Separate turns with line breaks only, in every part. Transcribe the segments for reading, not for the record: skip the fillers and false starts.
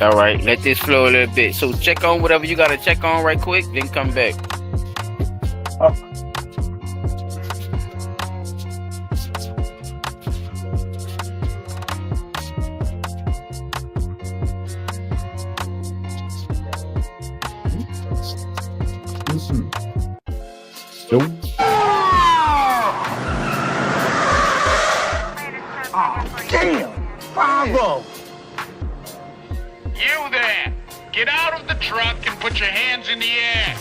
All right, let this flow a little bit. So check on whatever you gotta check on right quick, then come back.
Oh. Nope.
Oh, damn! Bravo!
You there! Get out of the truck and put your hands in the air.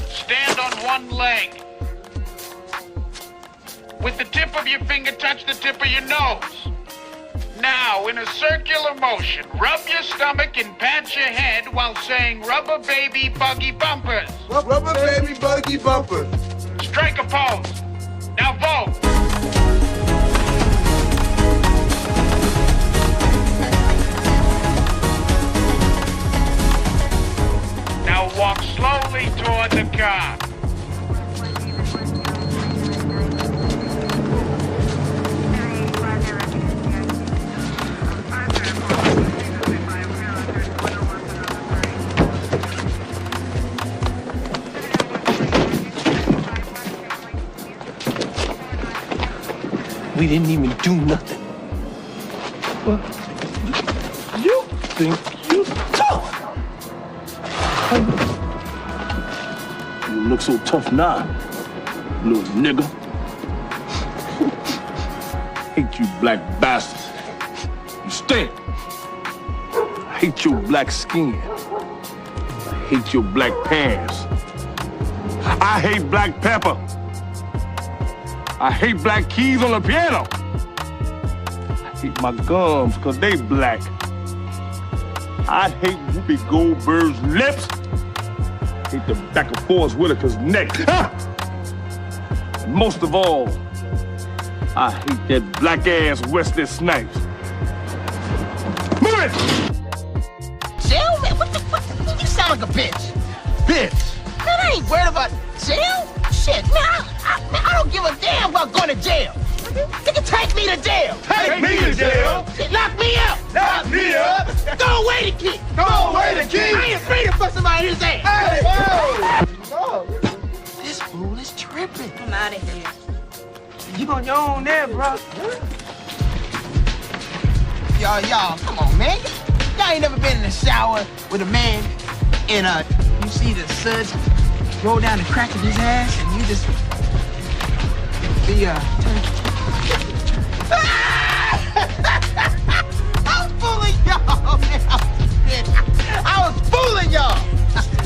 Stand on one leg. With the tip of your finger, touch the tip of your nose. Now, in a circular motion, rub your stomach and pat your head while saying rubber baby buggy bumpers.
Rubber baby buggy bumpers.
Strike a pose. Now vote. Now walk slowly toward the car.
We didn't even do nothing. What you think you tough? You look so tough now, little nigga. Hate you black bastards. You stink. I hate your black skin. I hate your black pants. I hate black pepper. I hate black keys on the piano. I hate my gums because they black. I hate Whoopi Goldberg's lips. I hate the back of Forrest Whitaker's neck. And most of all, I hate that black ass Wesley Snipes. Move it!
Jail? Man, what? You sound like a bitch.
Bitch!
Man, I ain't worried about jail. Shit, man, I don't give a damn about going to jail. Nigga, take me to jail.
Take me to jail.
Shit, lock me up.
Lock me up.
Throw away the key.
Throw away the key.
I ain't afraid to fuck somebody in his ass.
Hey, whoa.
This fool is tripping.
I'm out of here.
You on your own there, bro. Y'all, come on, man. Y'all ain't never been in the shower with a man and you see the suds roll down the crack of his ass and you just I was fooling y'all, man. I was fooling y'all.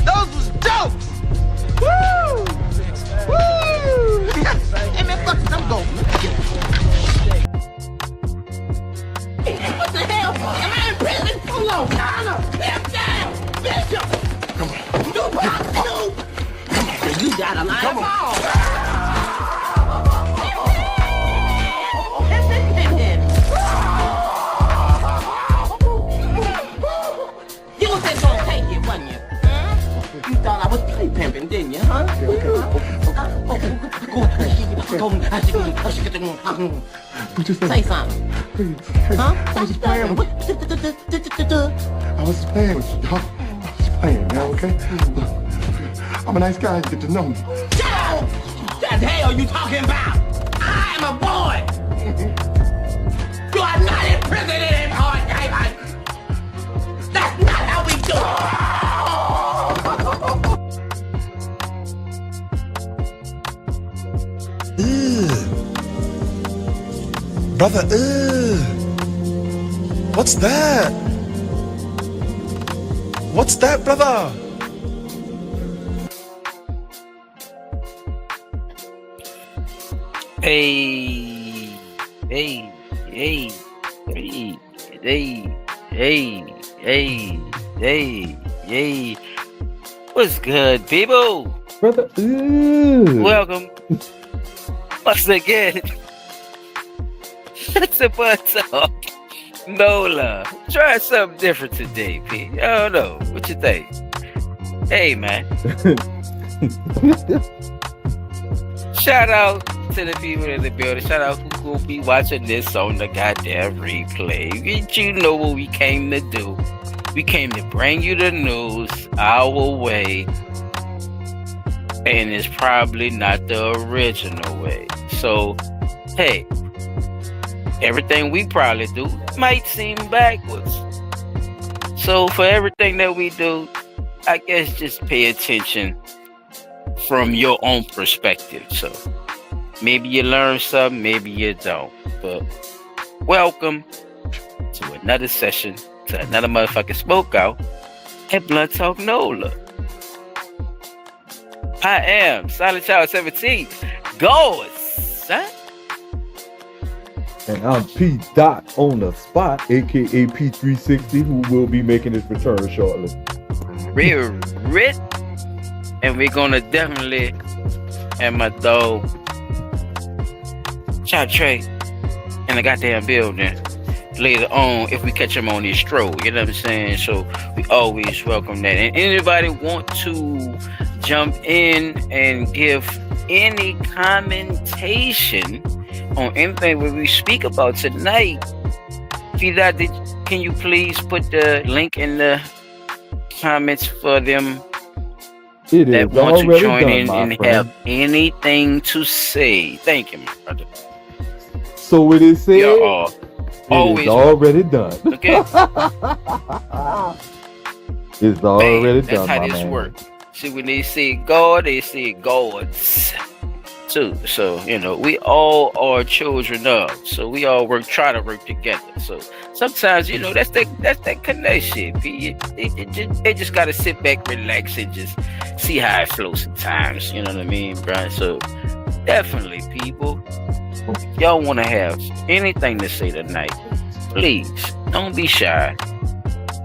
Those was jokes. Woo! Woo! Hey, man, fuck this. I'm going. What the hell? Am I in prison? Hold on. No. Step down. Bishop. Come on. You got a line of balls. You was just gonna take it, wasn't you? You thought I was play pimping, didn't you, huh? Say something. Huh?
I was just playing with you. I was just playing with you, dog. I was just playing, man, okay? I'm a nice guy, you get to know me.
Shut up! What the hell are you talking about? I am a boy! You are not in prison anymore, David! That's not how we do
it! Brother, what's that? What's that, brother?
Hey, hey, hey, hey, hey, hey, hey, hey, hey. What's good, people?
Brother,
Welcome once again to Butt Talk. Nola. Try something different today, P. I don't know. What you think? Hey, man. Shout out to the people in the building. Shout out who will be watching this on the goddamn replay. You know what we came to do. We came to bring you the news our way, and it's probably not the original way. So, hey, everything we probably do might seem backwards. So for everything that we do, I guess just pay attention from your own perspective. So maybe you learn something, maybe you don't. But welcome to another session, to another motherfucking smoke out at Blunt Talk NOLA. I am Silent Child 17. Go, son.
And I'm P. Dot on the spot, aka P360, who will be making his return shortly.
Real Rit. And we're gonna definitely have my dog Chop Trey in the goddamn building later on if we catch him on his stroll. You know what I'm saying? So we always welcome that. And anybody want to jump in and give any commentation on anything that we speak about tonight, can you please put the link in the comments for them that want to join in and have anything to say? Thank you, my brother.
So it is said,
always
already done.
Okay.
It's already done.
That's how this works. See, when they say God, they say gods too. So, you know, we all are children of. So we all try to work together. So sometimes, you know, that's that connection. They just gotta sit back, relax, and just see how it flows sometimes. You know what I mean, Brian? So definitely, people, if y'all want to have anything to say tonight, please don't be shy.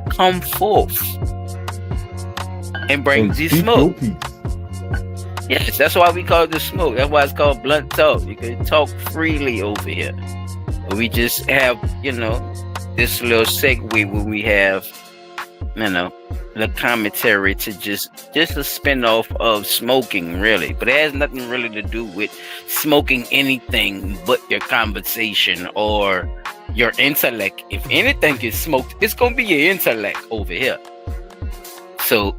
Come forth and bring the smoke. Yes, that's why we call it the smoke. That's why it's called Blunt Talk. You can talk freely over here. We just have, you know, this little segue where we have, you know, the commentary to just a spin-off of smoking, really. But it has nothing really to do with smoking anything but your conversation or your intellect. If anything is smoked, it's going to be your intellect over here. So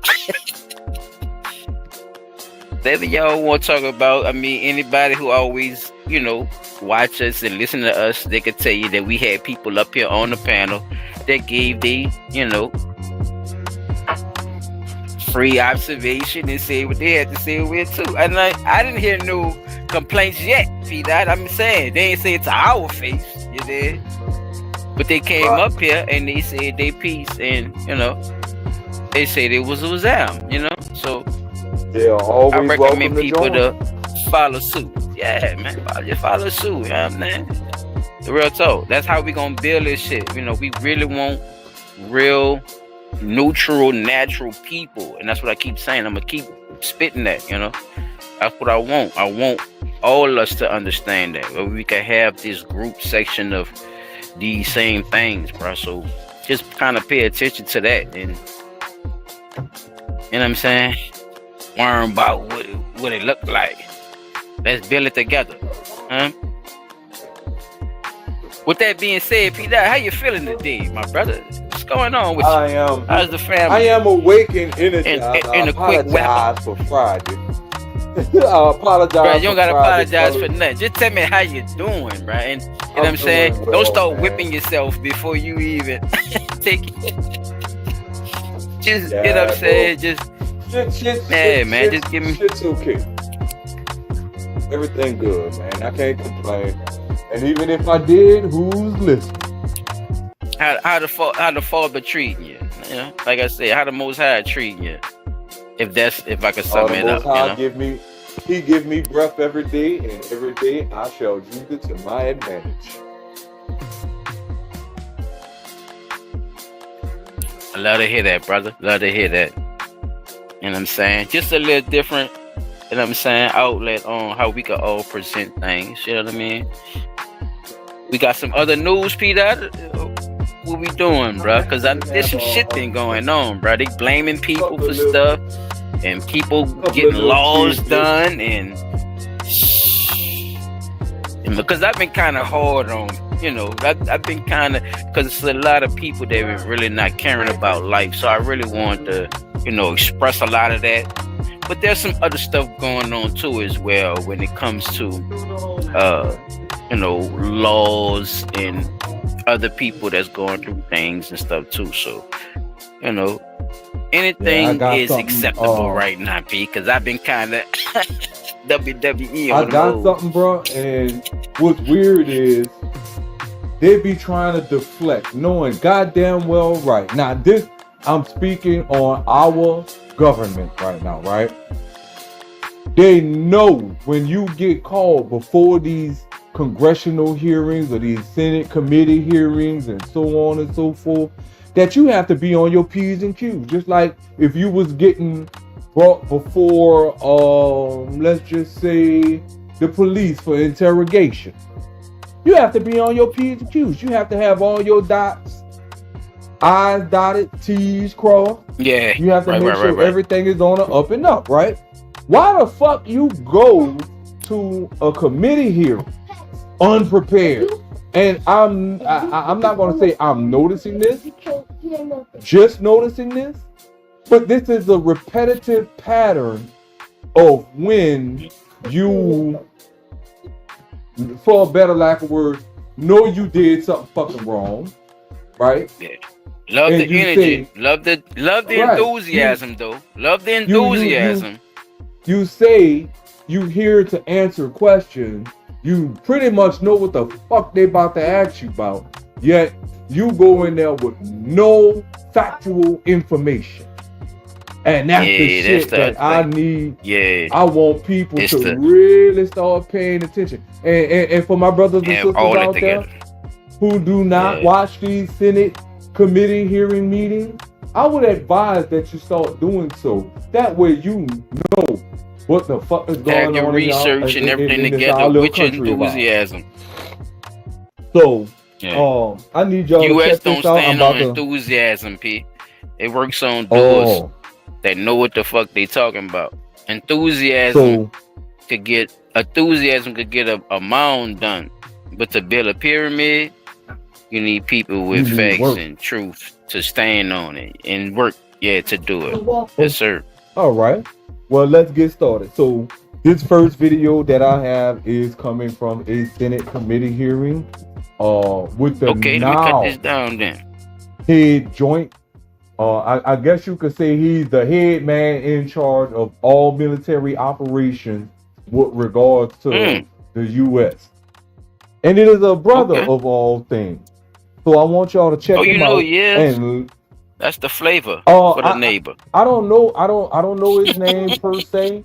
whatever y'all want to talk about, I mean, anybody who always, you know, watch us and listen to us, they could tell you that we had people up here on the panel that gave the, you know, free observation and say what they had to say with too. And I didn't hear no complaints yet, see that? I'm saying, they ain't say it to our face, you did. But they came up here and they said they piece, and, you know, they said it was them, you know? So
always
I recommend people to follow suit. Yeah, man, just follow suit. You know what I'm saying? The real talk. That's how we gonna build this shit. You know, we really want real, neutral, natural people, and that's what I keep saying. I'm gonna keep spitting that. You know, that's what I want. I want all of us to understand that, where we can have this group section of these same things, bro. So just kind of pay attention to that, and you know what I'm saying. Learn about what it look like. Let's build it together. With that being said, Peter, how you feeling today, my brother? What's going on with you? How's the family?
I am awake and energized.
In a quick
weapon for Friday. I apologize.
Bro, you don't gotta
Friday,
apologize for nothing. Just tell me how you doing, bro. And you know what I'm saying?
Well,
don't start
man.
whipping yourself before you even take it. Just you know what I'm saying? Just just give me.
Shit's okay. Everything good, man. I can't complain. And even if I did, who's listening?
How the Father treating you? You know, like I said, how the Most High treating you? If I could sum it up, you know?
He give me breath every day, and every day I shall use it to my advantage.
I love to hear that, brother. Love to hear that. You know what I'm saying? Just a little different, you know what I'm saying, outlet on how we could all present things. You know what I mean? We got some other news, Peter. What we doing, bro? Because there's some shit thing going on, bro. They blaming people for stuff, and people getting laws done, and because I've been kind of hard on I've been kind of, because it's a lot of people that are really not caring about life. So I really want to, express a lot of that. But there's some other stuff going on too as well when it comes to, laws and other people that's going through things and stuff too. So, anything is acceptable right now, P, because I've been kind of WWE on
I got something, bro. And what's weird is they be trying to deflect, knowing goddamn well right. Now, this, I'm speaking on our government right now, right? They know when you get called before these congressional hearings or these Senate committee hearings and so on and so forth, that you have to be on your P's and Q's. Just like if you was getting brought before, let's just say, the police for interrogation. You have to be on your P's and Q's. You have to have all your dots, I's dotted, T's crossed.
Yeah.
You have to make sure everything is on the up and up, right? Why the fuck you go to a committee hearing unprepared? And I'm not gonna say I'm noticing this, just noticing this, but this is a repetitive pattern of when you, for a better lack of words, know you did something fucking wrong, right?
Yeah. Love and the energy, love the enthusiasm, though. Love the enthusiasm.
You say you here to answer questions. You pretty much know what the fuck they about to ask you about. Yet you go in there with no factual information. And that's the shit that I need. Yeah. I want people to really start paying attention. And for my brothers and sisters out there who do not watch these Senate committee hearing meetings, I would advise that you start doing so. That way you know what the fuck is going on.
Your research and everything together with your enthusiasm.
So, I need y'all to
US
check
don't
this out.
stand on enthusiasm, P. It works on doers that know what the fuck they talking about. Enthusiasm could get a mound done, but to build a pyramid, you need people with facts and truth to stand on it and work, to do it. Yes, sir.
All right. Well, let's get started. So this first now that I have is coming from a Senate committee hearing with the
let me cut this down then.
Head joint. I guess you could say he's the head man in charge of all military operations with regards to the U.S. And it is a brother of all things. So I want y'all to check him out. And
that's the flavor for the neighbor.
I don't know his name per se,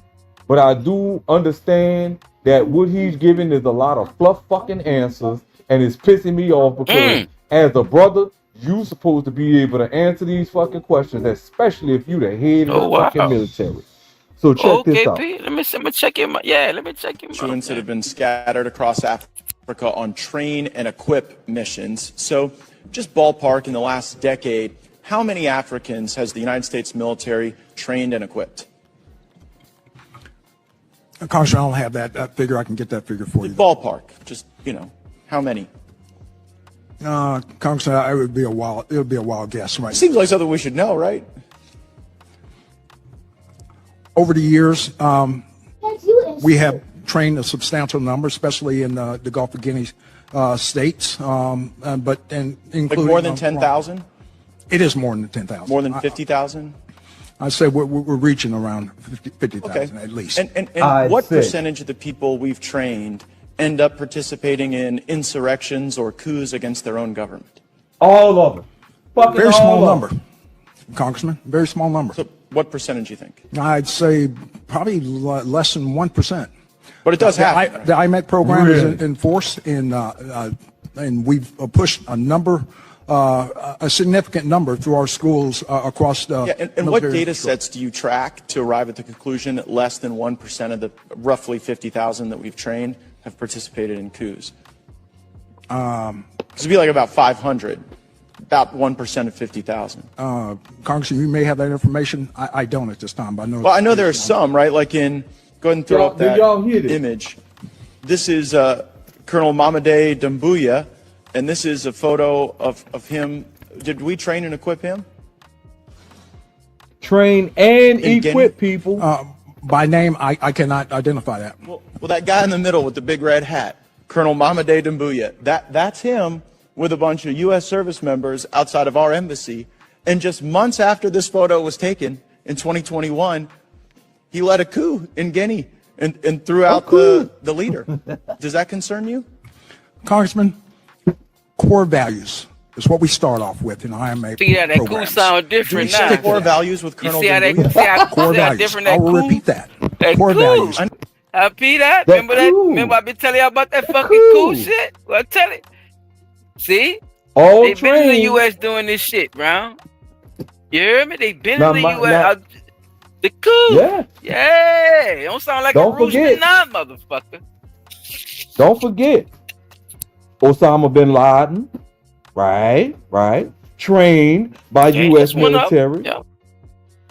but I do understand that what he's giving is a lot of fluff fucking answers, and it's pissing me off because as a brother, you supposed to be able to answer these fucking questions, especially if you the head of the fucking military. So check this out.
Let me check him out. Yeah, let me check him out.
Students that have been scattered across Africa on train and equip missions. So just ballpark in the last decade, how many Africans has the United States military trained and equipped?
Congressman, I don't have that figure. I can get that figure for you.
Ballpark, just, how many?
Congressman, it would be a wild guess, right?
Seems like something we should know, right?
Over the years, we have trained a substantial number, especially in the Gulf of Guinea states, but including
like more than 10,000.
It is more than 10,000.
More than 50,000.
I'd say we're reaching around 50,000 at least.
And what percentage of the people we've trained end up participating in insurrections or coups against their own government?
All of them.
Very small number, Congressman. Very small number.
So what percentage do you think?
I'd say probably less than 1%.
But it does happen.
The IMEC program is in force, and we've pushed a significant number through our schools across the.
And what data sets do you track to arrive at the conclusion that less than 1% of the roughly 50,000 that we've trained have participated in coups? It'd be like about 500, about 1% of 50,000.
Congressman, you may have that information. I don't at this time, but I know.
Well, I know there are some, right? Like go ahead and throw up that image. This is Colonel Mamade Doumbouya. And this is a photo of him. Did we train and equip him?
Train and
In
equip
Guinea?
people.
By name, I cannot identify that.
Well, that guy in the middle with the big red hat, Colonel Mamade Doumbouya, that's him with a bunch of U.S. service members outside of our embassy. And just months after this photo was taken in 2021, he led a coup in Guinea and threw out the leader. Does that concern you?
Congressman, core values is what we start off with in IMA
See how that coup
programs.
sound
Do we
different
stick
now?
to core values with
You
Colonel
see how that,
Doumbouya?
see how,
Core
see how
values.
different
I
that
will
coup?
repeat that.
That
Core
coup.
values.
I repeat that.
That
Remember that?
coup.
Remember I been telling you about that fucking
coup.
coup shit? Well, tell it. See?
All
They've been in the
trained.
U.S. doing this shit, bro. You hear me? They've been
Now,
in the
my-
U.S.
now-
The coup.
Yeah.
Yeah. Don't sound like
Don't
a rooster
forget.
now, motherfucker.
Don't forget, Osama bin Laden, right, trained by
Yeah,
U.S.
just one up.
military,
Yeah.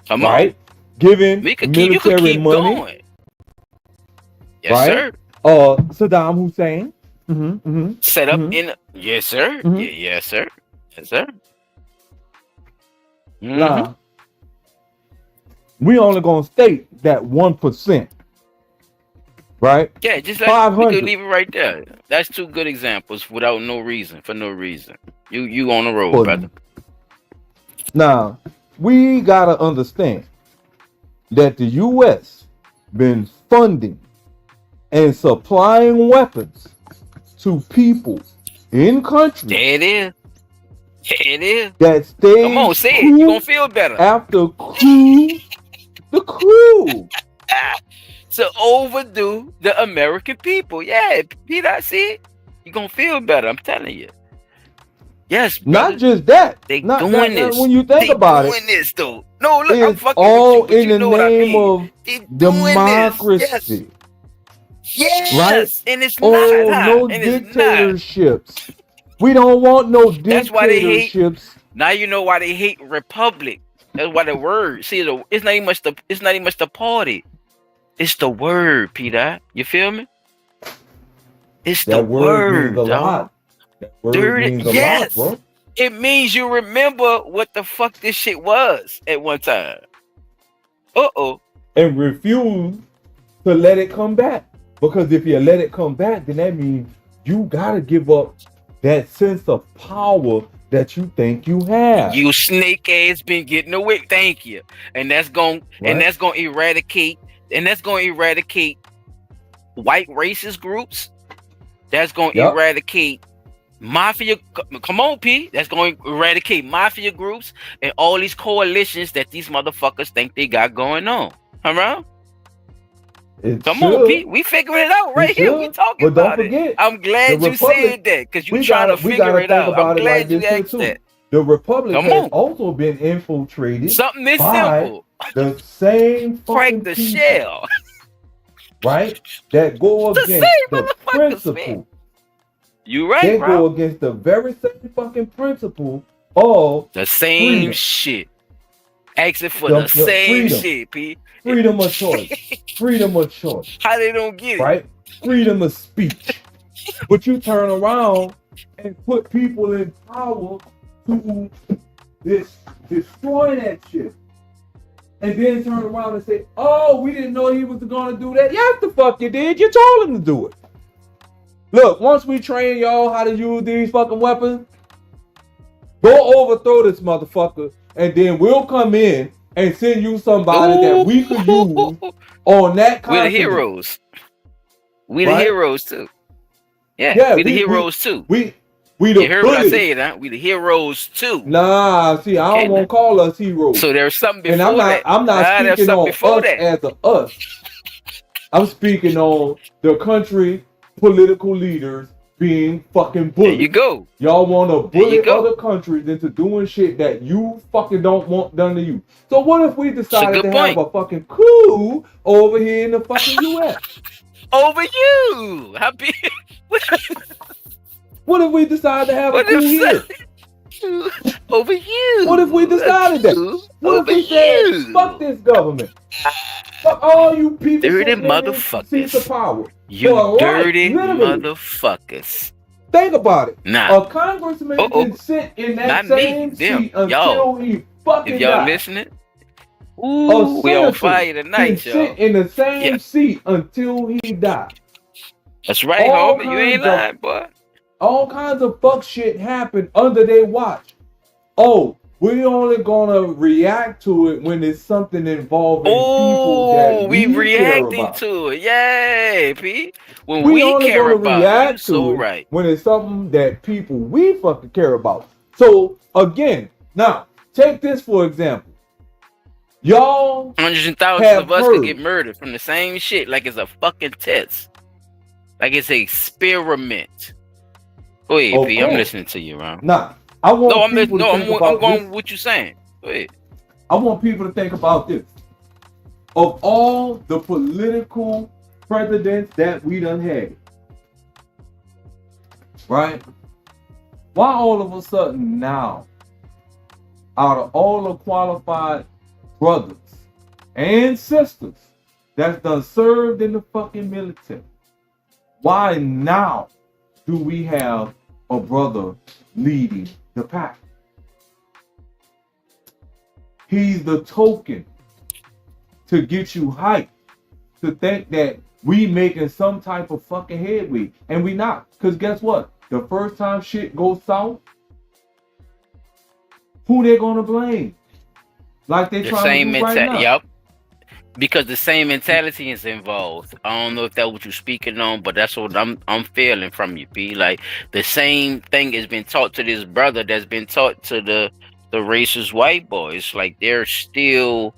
Come
right, giving
on. You could keep
military money,
going. Yes,
right?
sir.
Saddam Hussein,
Set up
Mhm.
in. Yes, sir.
Mhm.
Yes, sir. Yes, sir. Mhm.
Nah, we only gonna state that 1%, right?
Yeah, just like we
500.
could leave it right there. That's two good examples without no reason, for no reason. You on the road,
For-
brother.
Now, we gotta understand that the U.S. been funding and supplying weapons to people in countries
There it is. There it is.
that stayed
Come on, say it. You gonna feel better.
after the coup.
To overdo the American people. Yeah, Peter, I see it. You gonna feel better. I'm telling you. Yes, brother.
Not just that.
They
Not
doing
that-
this.
When you think
they
about
doing
it,
this though. No, look, I'm
it's
fucking
all
with you, but
in
you
the
know what I
name
mean.
of
They doing
democracy.
This. Yes.
Right?
And it's
Oh,
not. Huh?
no
And it's not.
dictatorships. We don't want no
That's why they hate-
dictatorships.
Now you know why they hate republic. That's why the word. See, it's not even much the party. It's the word, Peter. You feel me? It's the
That word means a
dog.
lot. That word
Dirty-
means a
yes.
lot, bro.
It means you remember what the fuck this shit was at one time. Uh-oh.
And refuse to let it come back. Because if you let it come back, then that means you gotta give up that sense of power that you think you have.
You snake ass been getting away. Thank you. And that's going to eradicate white racist groups. That's going to
Yup.
eradicate mafia. Come on, P. That's going to eradicate mafia groups and all these coalitions that these motherfuckers think they got going on. Huh?
It
Come
should.
on, P. We figuring it out right
It
here. We
should.
talking
But don't
about
forget,
it. I'm glad
the
you
Republic-
said that because you
we
trying
gotta
to figure it
think
out.
about
I'm
it
glad
like
you
this here,
asked
too.
that.
The Republic
Come
has
on.
also been infiltrated
Something this
by
simple.
the same
Crack
fucking
the
people,
shell.
right? That go
The
against
same
the
motherfuckers,
principle.
man. You right,
They
bro.
go against the very same fucking principle of
The same
freedom.
shit. Asking for
The
the same
freedom.
shit, P.
freedom of choice. Freedom of choice,
How they don't get it?
right? Freedom of speech. But you turn around and put people in power to destroy that shit. And then turn around and say, oh, we didn't know he was going to do that. Yes, the fuck you did. You told him to do it. Look, once we train y'all how to use these fucking weapons, go overthrow this motherfucker, and then we'll come in and send you somebody that we could use on that
We're the
continent.
heroes. We the
Right?
heroes too. Yeah,
Yeah,
we the
we-
heroes too.
We the
You heard what I
bullies.
said, huh? We the heroes too.
Nah, see, I
Okay,
don't want to call us heroes.
So there's something before
and I'm not
that.
I'm not
there's
speaking
something
on
before
us
that.
as a us. I'm speaking on the country political leaders being fucking
There
bullies.
you go.
Y'all want to
There you
bully
go.
other countries into doing shit that you fucking don't want done to you. So what if we decided
good
to have
point.
a fucking coup over here in the fucking U.S.?
Over you. Happy.
What if we decided to have a
What
coup here?
if over you?
What if we decided that? What if
Over
we said,
you?
fuck this government? Fuck all you people
Dirty
sitting in these
motherfuckers.
seats of power.
You
For life,
dirty
literally.
motherfuckers.
Think about it.
Nah.
A congressman
Uh-oh.
can sit in that
Not me.
same
Them.
seat until
Y'all.
he
If
fucking
y'all
dies.
listening,
A
ooh, we on
senator
fire
can
tonight, y'all.
sit in the same
Yeah.
seat until he dies.
That's right,
All
homie. You ain't
kinds of
lying, boy.
all kinds of fuck shit happen under their watch. Oh, we only gonna react to it when it's something involving people that
Oh, we
we care
reacting
about.
to it. Yay, P. When
We
we
only
care
gonna
about it, you
react
so
to it
right.
when it's something that people we fucking care about. So again, now take this for example. Y'all
Hundreds and thousands
have
of us could
heard.
get murdered from the same shit like it's a fucking test. Like it's an experiment. Go ahead,
Of
P. I'm
course.
listening to you, Ron.
Nah, I want
No, I'm
people
listening.
to
No,
think
I'm
about
going
this.
with what you're saying. Go ahead.
I want people to think about this. Of all the political presidents that we done had, right? Why all of a sudden now, out of all the qualified brothers and sisters that's done served in the fucking military, why now do we have a brother leading the pack? He's the token to get you hyped, to think that we making some type of fucking headway, and we not. Because guess what? The first time shit goes south, who they gonna blame? Like they
The
trying
same
to do right
mentality.
now.
Yep. Because the same mentality is involved. I don't know if that's what you're speaking on, but that's what I'm feeling from you, P. Like the same thing has been taught to this brother that's been taught to the racist white boys. Like they're still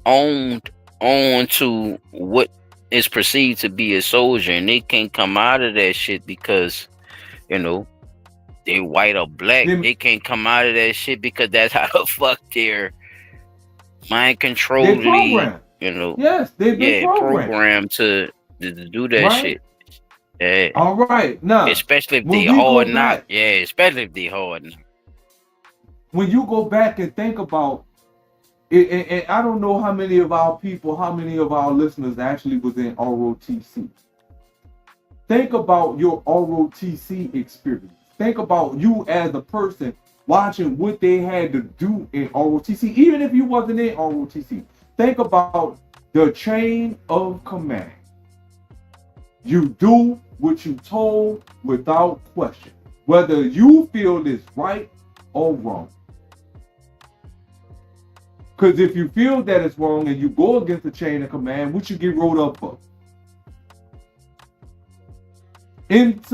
owned on to what is perceived to be a soldier, and they can't come out of that shit because they white or black. They can't come out of that shit because that's how the fuck they're mind
They
controlledly,
programmed. Yes, they've been
programmed to do that
right?
shit. Yeah.
All right, now
Especially if
when
they
we go
hard not.
back,
Yeah, especially if they hard not.
when you go back and think about it, and I don't know how many of our people, how many of our listeners actually was in ROTC. Think about your ROTC experience. Think about you as a person watching what they had to do in ROTC, even if you wasn't in ROTC. Think about the chain of command. You do what you told without question, whether you feel it's right or wrong. Because if you feel that it's wrong and you go against the chain of command, what you get rolled up for?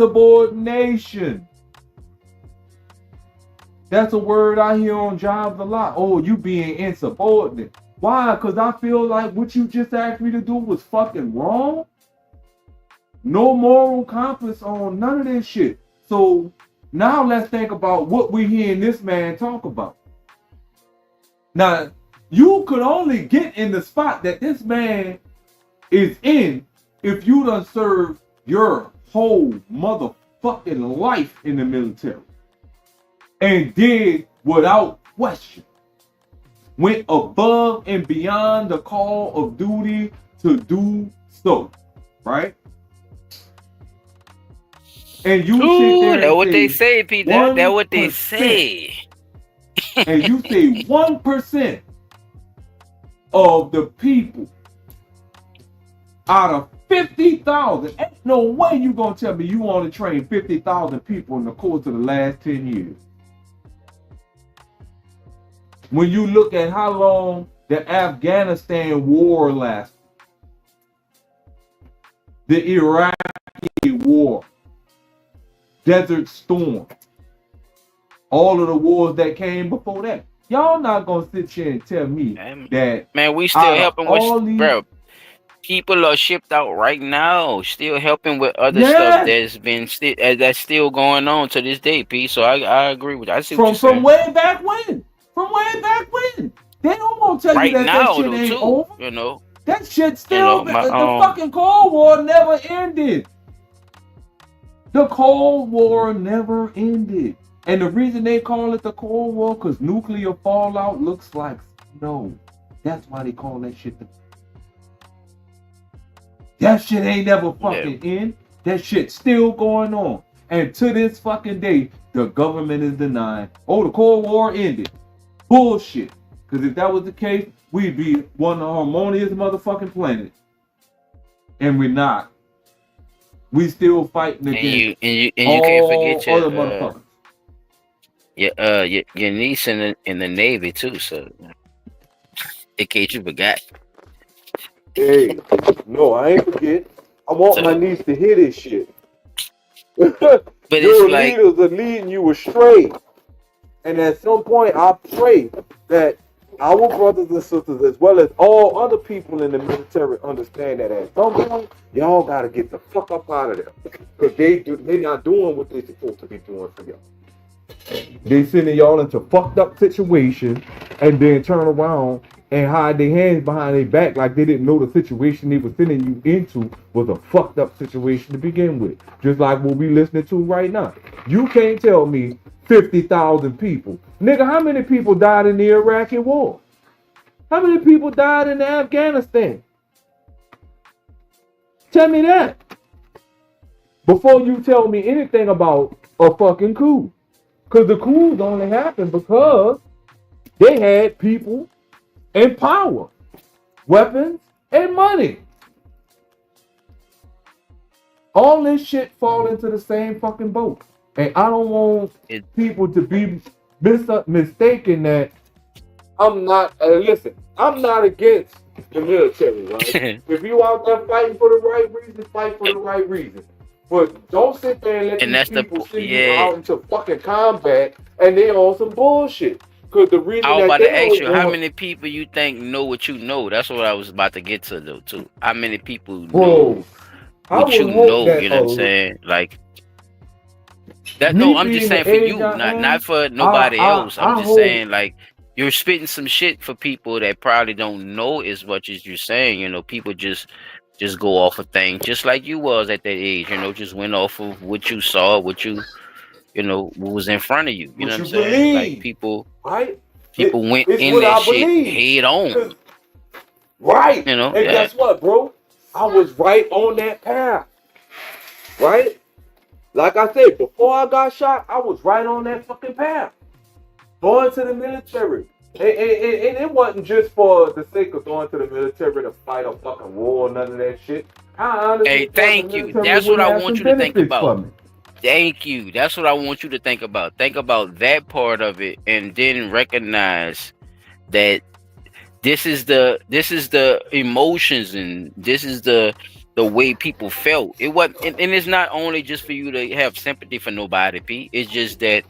Insubordination. That's a word I hear on jobs a lot. Oh, you being insubordinate. Why? Because I feel like what you just asked me to do was fucking wrong. No moral compass on none of this shit. So now let's think about what we're hearing this man talk about. Now, you could only get in the spot that this man is in if you done served your whole motherfucking life in the military and did without question. Went above and beyond the call of duty to do so, right? And you sit there and
that's what they say, P. That's what they
1%.
say.
And you say 1% of the people out of 50,000. Ain't no way you gonna tell me you only trained 50,000 people in the course of the last 10 years. When you look at how long the Afghanistan war lasted, the Iraqi war, Desert Storm, all of the wars that came before that. Y'all not gonna sit here and tell me that,
man, we still helping with
these,
bro. People are shipped out right now, still helping with other
yes,
stuff that's been that's still going on to this day, P. So I agree with you. I see what you're
from
saying.
way back when. From way back when. They don't want to tell
Right
you that
now,
that shit
though,
ain't
too.
over. That shit still, the fucking Cold War never ended. The Cold War never ended. And the reason they call it the Cold War, because nuclear fallout looks like snow. That's why they call that shit the... That shit ain't never fucking end. That shit still going on. And to this fucking day, the government is denying, oh, the Cold War ended. Bullshit. Because if that was the case, we'd be one of the harmonious motherfucking planets. And we're not. We still fighting against
you can't forget
other motherfuckers.
Your niece in the Navy too, so in case you forgot.
Hey, no, I ain't forget. I want my niece to hear this shit.
But
Your
it's like,
leaders are leading you astray. And at some point, I pray that our brothers and sisters, as well as all other people in the military, understand that at some point, y'all gotta get the fuck up out of there. Because they're not doing what they're supposed to be doing for y'all. They sending y'all into fucked up situations and then turn around and hide their hands behind their back like they didn't know the situation they were sending you into was a fucked up situation to begin with. Just like what we listening to right now. You can't tell me 50,000 people. Nigga, how many people died in the Iraqi war? How many people died in Afghanistan? Tell me that. Before you tell me anything about a fucking coup. Because the coups only happened because they had people and power, weapons and money. All this shit fall into the same fucking boat. And I don't want people to be mistaken that I'm not, listen, I'm not against the military, right? If you out there fighting for the right reason, fight for the right reason. But don't sit there and let these people send you out into fucking combat and they on some bullshit. Because the reason
I was about
that
to ask you, how many people you think know what you know? That's what I was about to get to, though, too. How many people know what you know? You know what I'm saying? Like, that. No, I'm just saying for you, not for nobody else. I'm just saying, like, you're spitting some shit for people that probably don't know as much as you're saying. You know, people just go off of things, just like you was at that age. You know, just went off of what you saw, what was in front of you. You know what I'm saying? Like people,
right?
People went in that shit head on.
Right.
You know,
and guess what, bro? I was right on that path. Right? Like I said, before I got shot, I was right on that fucking path. Going to the military. And it wasn't just for the sake of going to the military to fight a fucking war or none of that shit.
Hey, thank you. That's what I want you to think about. Thank you. That's what I want you to think about. Think about that part of it, and then recognize that this is the emotions, and this is the way people felt. It wasn't, and it's not only just for you to have sympathy for nobody, Pete. It's just that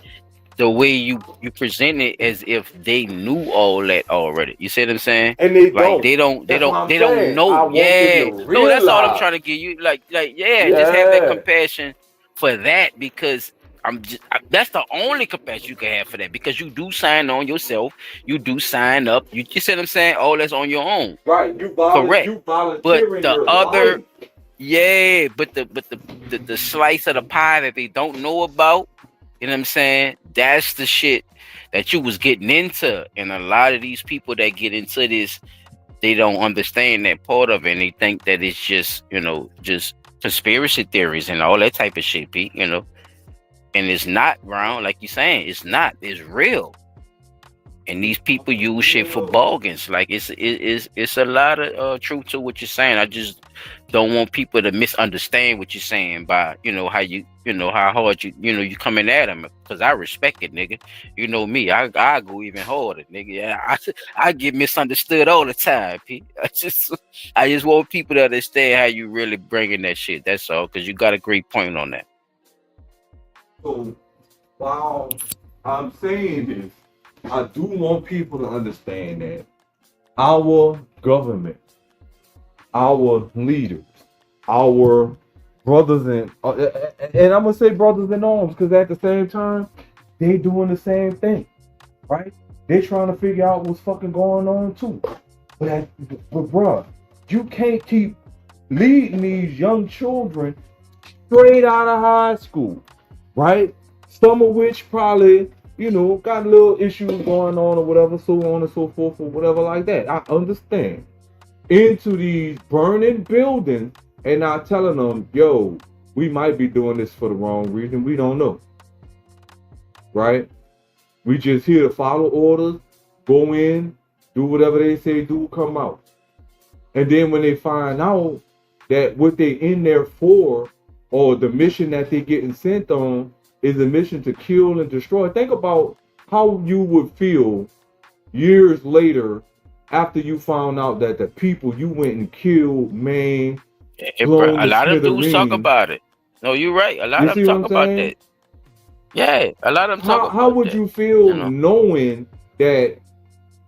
the way you present it as if they knew all that already. You see what I'm saying?
And they
don't know. Yeah. No, that's all I'm trying to get you. Like, just have that compassion for that, because that's the only compassion you can have for that, because you do sign on yourself. You do sign up. You see what I'm saying? All that's on your own.
Right.
Correct.
You
but
volunteering
the
your
other,
life.
yeah, but the slice of the pie that they don't know about, you know what I'm saying? That's the shit that you was getting into. And a lot of these people that get into this, they don't understand that part of it. And they think that it's just, just conspiracy theories and all that type of shit, Pete, And it's not, Brown, like you're saying. It's not. It's real. And these people use shit for bargains. Like, it's a lot of truth to what you're saying. I just don't want people to misunderstand what you're saying by, how you, how hard you coming at them. Because I respect it, nigga. You know me, I go even harder, nigga. Yeah, I get misunderstood all the time, Pete. I just want people to understand how you really bringing that shit. That's all. Because you got a great point on that.
So while I'm saying this, I do want people to understand that our government, our leaders, our brothers and I'm gonna say brothers in arms, because at the same time they doing the same thing, right? They trying to figure out what's fucking going on too. But bruh, you can't keep leading these young children straight out of high school, right? Some of which probably, got little issues going on or whatever, so on and so forth, or whatever like that. I understand. Into these burning buildings and not telling them, yo, we might be doing this for the wrong reason. We don't know. Right? We just here to follow orders, go in, do whatever they say do, come out. And then when they find out that what they in there for, or the mission that they getting sent on, is a mission to kill and destroy. Think about how you would feel years later after you found out that the people you went and killed, maimed, blown
A lot
to
of dudes talk
smithereens.
about it. No, you're right. A lot
You
of
see
them
what
talk
I'm
about
saying?
that. Yeah, a lot of them talk about
How would
that.
you feel
You know?
knowing that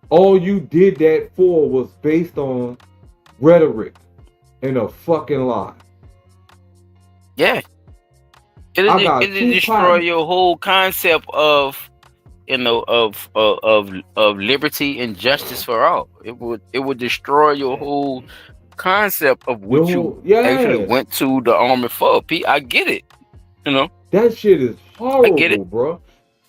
all you did that for was based on rhetoric and a fucking lie?
Yeah.
I got
It'll
two
destroy
partners.
your whole concept of, you know, of liberty and justice for all. It would destroy your whole concept of what you actually went to the army for. I get it. You know,
that shit is
I get it.
horrible, bro.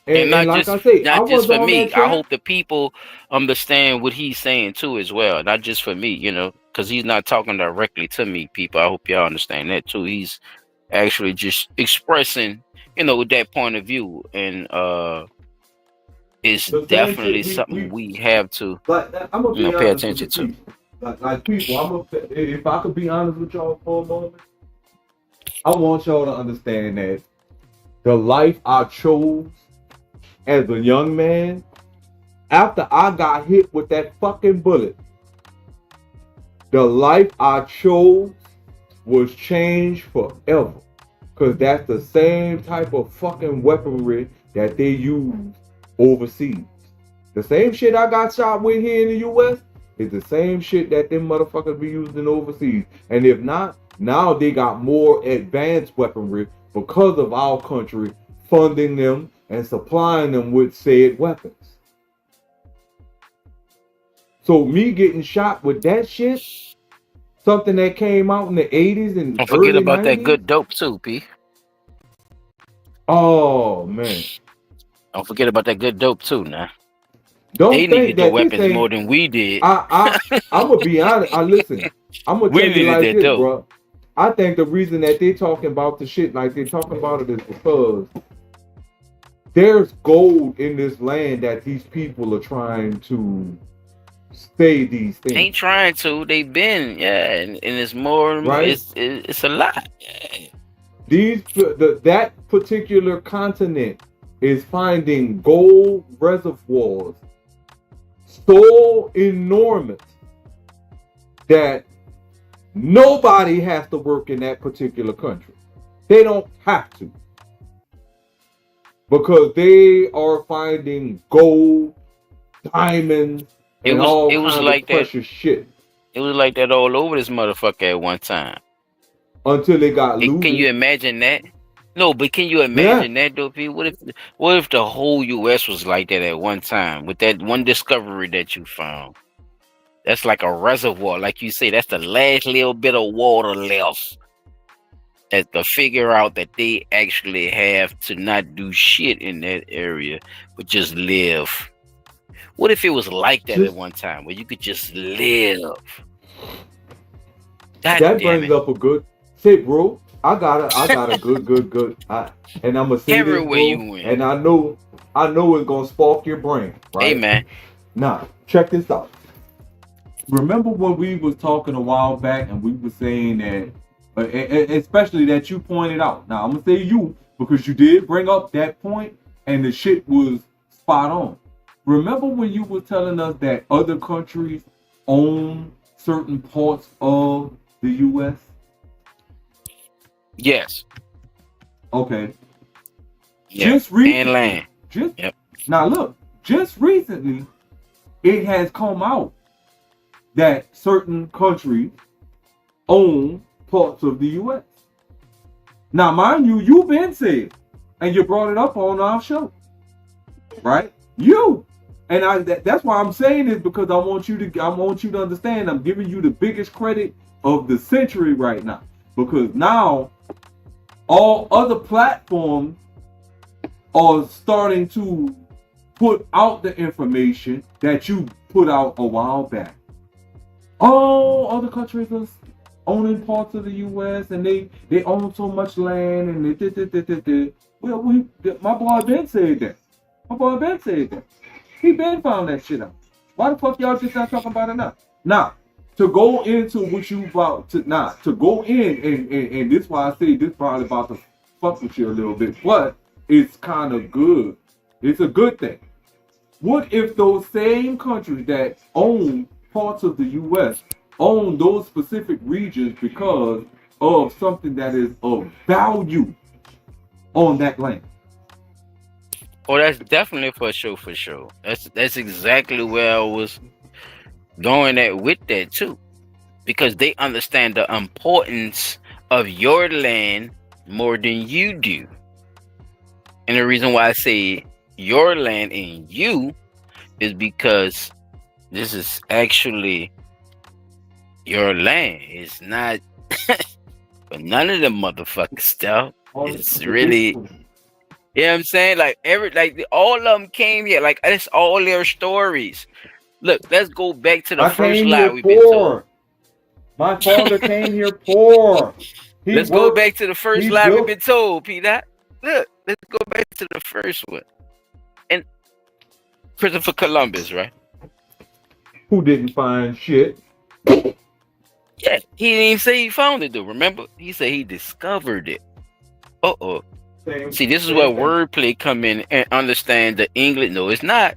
And
And like I say, I
not just
was
for
on that
me. I
track.
hope the people understand what he's saying too as well. Not just for me, you know, because he's not talking directly to me, people. I hope y'all understand that too. He's actually just expressing, you know, that point of view, and it's
The same
definitely
shit
something we have to,
like I'm gonna
you know,
be
pay
honest with
attention
the
to.
people. Like people, if I could be honest with y'all for a moment, I want y'all to understand that the life I chose as a young man, after I got hit with that fucking bullet, the life I chose was changed forever. Cause that's the same type of fucking weaponry that they use overseas. The same shit I got shot with here in the US is the same shit that them motherfuckers be using overseas. And if not, now they got more advanced weaponry because of our country funding them and supplying them with said weapons. So me getting shot with that shit, something that came out in the 80s and
Don't forget
early
about
90s.
that good dope too, P.
Oh man.
Don't forget about that good dope too, now.
Don't
They
think
needed the
that this
weapons more
ain't.
than we did.
I'm gonna be honest. Listen. I'm gonna
We
tell you
needed
like
that
this,
dope.
bro. I think the reason that they talking about the shit like they talking about it is because there's gold in this land that these people are trying to say these things.
Ain't trying to. They've been, yeah, and it's more and more.
Right?
It's a lot. Yeah.
That particular continent is finding gold reservoirs so enormous that nobody has to work in that particular country. They don't have to. Because they are finding gold, diamonds, and all kinds of precious shit.
It was like that all over this motherfucker at one time.
Until they got looted.
Can you imagine that? No, but can you imagine that though, P? What if the whole US was like that at one time with that one discovery that you found? That's like a reservoir, like you say. That's the last little bit of water left. That to figure out that they actually have to not do shit in that area, but just live. What if it was like that at one time, where you could just live?
That brings up a good shit, bro. I got a good. And I'm gonna say this, bro, and I know it's gonna spark your brain, right?
Hey, man.
Now, check this out. Remember when we was talking a while back, and we were saying that, especially that you pointed out. Now I'm gonna say you because you did bring up that point, and the shit was spot on. Remember when you were telling us that other countries own certain parts of the U.S.?
Yes.
Okay.
Yep.
Just recently.
And land.
Yep. Now look, just recently, it has come out that certain countries own parts of the U.S. Now, mind you, you've been said, and you brought it up on our show, right? You. And that's why I'm saying this, because I want you to understand. I'm giving you the biggest credit of the century right now, because now all other platforms are starting to put out the information that you put out a while back. All other countries owning parts of the U.S. and they own so much land and they. Well, my boy Ben said that. My boy Ben said that. He been found that shit out. Why the fuck y'all just not talking about it now? Now, to go into what you about to go in and this why I say this probably about to fuck with you a little bit, but it's kind of good. It's a good thing. What if those same countries that own parts of the U.S. own those specific regions because of something that is of value on that land?
Oh, that's definitely for sure. That's exactly where I was going at with that too, because they understand the importance of your land more than you do. And the reason why I say your land and you is because this is actually your land. It's not for none of the motherfucking stuff. It's really, you know what I'm saying? Like all of them came here. Like it's all their stories. Look, let's go back to the first lie we've been told.
My father came here poor.
Let's go back to the first lie we've been told, Peter. Look, let's go back to the first one. And Christopher Columbus, right?
Who didn't find shit?
Yeah, he didn't even say he found it though. Remember, he said he discovered it. See, this is where wordplay come in and understand the English. No, it's not.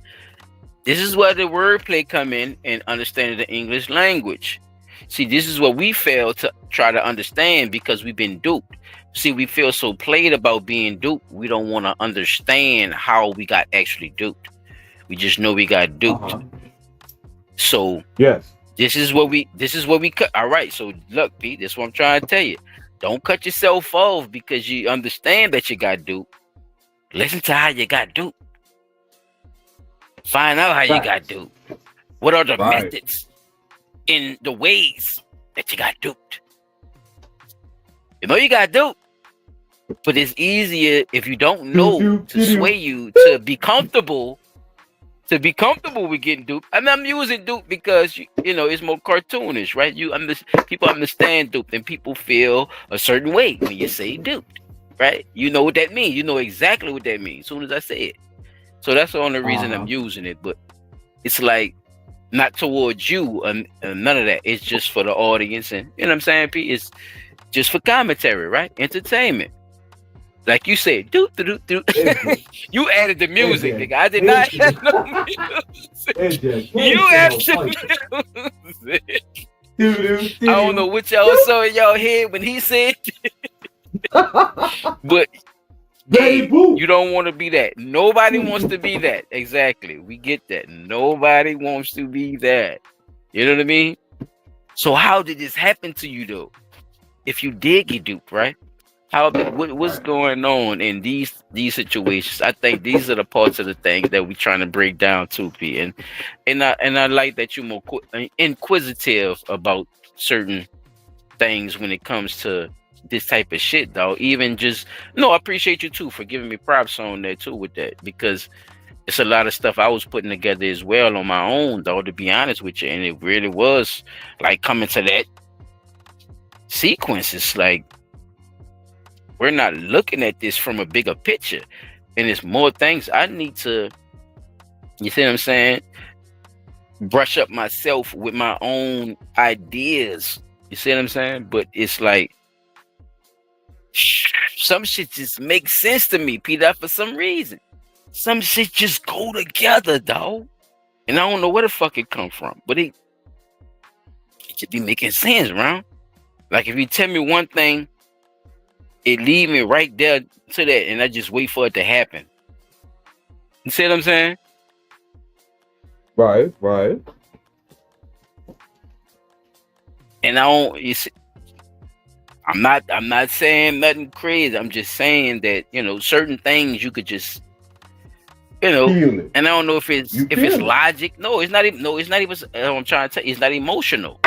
This is where the wordplay come in and understanding the English language. See, this is what we fail to try to understand because we've been duped. See, we feel so played about being duped. We don't want to understand how we got actually duped. We just know we got duped. So
yes,
this is what we cut. All right. So look, Pete, this is what I'm trying to tell you. Don't cut yourself off because you understand that you got duped. Listen to how you got duped. Find out how you got duped. What are the methods in the ways that you got duped? You know you got duped, but it's easier if you don't know to sway you to be comfortable. To be comfortable with getting duped. I mean, I'm using dupe because you know it's more cartoonish, right? People understand duped, and people feel a certain way when you say duped, right? You know what that means. You know exactly what that means as soon as I say it. So that's the only reason I'm using it. But it's like not towards you and none of that. It's just for the audience, and you know what I'm saying, Pete? It's just for commentary, right? Entertainment. Like you said, do. You added the music, nigga. I did not add no music. You added the music. I don't know what y'all saw in y'all head when he said but hey, you don't want to be that. Nobody wants to be that. Exactly. We get that. Nobody wants to be that. You know what I mean? So how did this happen to you though? If you did get duped, right? What's going on in these situations? I think these are the parts of the things that we're trying to break down too, P. And I like that you're more inquisitive about certain things when it comes to this type of shit, though. Even just I appreciate you too for giving me props on that too with that, because it's a lot of stuff I was putting together as well on my own, though, to be honest with you, and it really was like coming to that sequence. It's like we're not looking at this from a bigger picture, and it's more things I need to, you see what I'm saying, brush up myself with my own ideas. You see what I'm saying? But it's like some shit just makes sense to me, Peter, for some reason. Some shit just go together, dog. And I don't know where the fuck it come from, but it should be making sense, man. Like if you tell me one thing, it lead me right there to that, and I just wait for it to happen. You see what I'm saying?
Right.
And I don't. You see, I'm not saying nothing crazy. I'm just saying that certain things you could just and I don't know if it's logic. No, it's not even. No, it's not even. I'm trying to tell you, it's not emotional.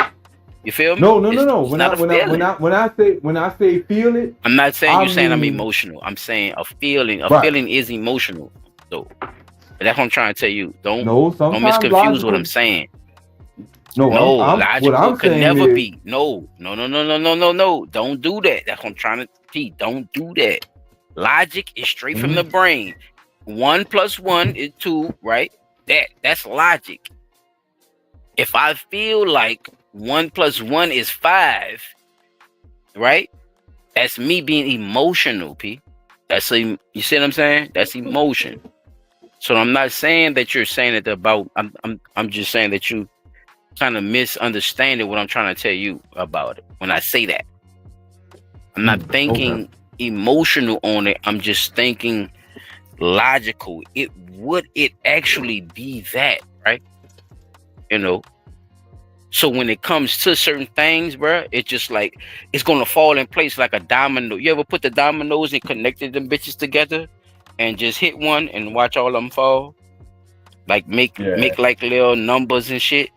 You feel me?
No. When I say feel it,
I'm not saying you're saying I'm emotional. I'm saying a feeling. A feeling is emotional, though. But that's what I'm trying to tell you. Don't misconfuse what I'm saying.
No,
No,
what
logical
I'm
could
saying
never
is,
be. No, no, no, no, no, no, no, no. Don't do that. That's what I'm trying to teach. Don't do that. Logic is straight from the brain. 1 + 1 is 2, right? That's logic. If I feel like 1 + 1 is 5, right? That's me being emotional, P. You see what I'm saying? That's emotion. So I'm not saying that you're saying it about. I'm just saying that you kind of misunderstanding what I'm trying to tell you about it. When I say that, I'm not thinking emotional on it. I'm just thinking logical. Would it actually be that, right? You know. So when it comes to certain things, bro, it's just like it's gonna fall in place like a domino. You ever put the dominoes and connected them bitches together, and just hit one and watch all of them fall? Like make like little numbers and shit.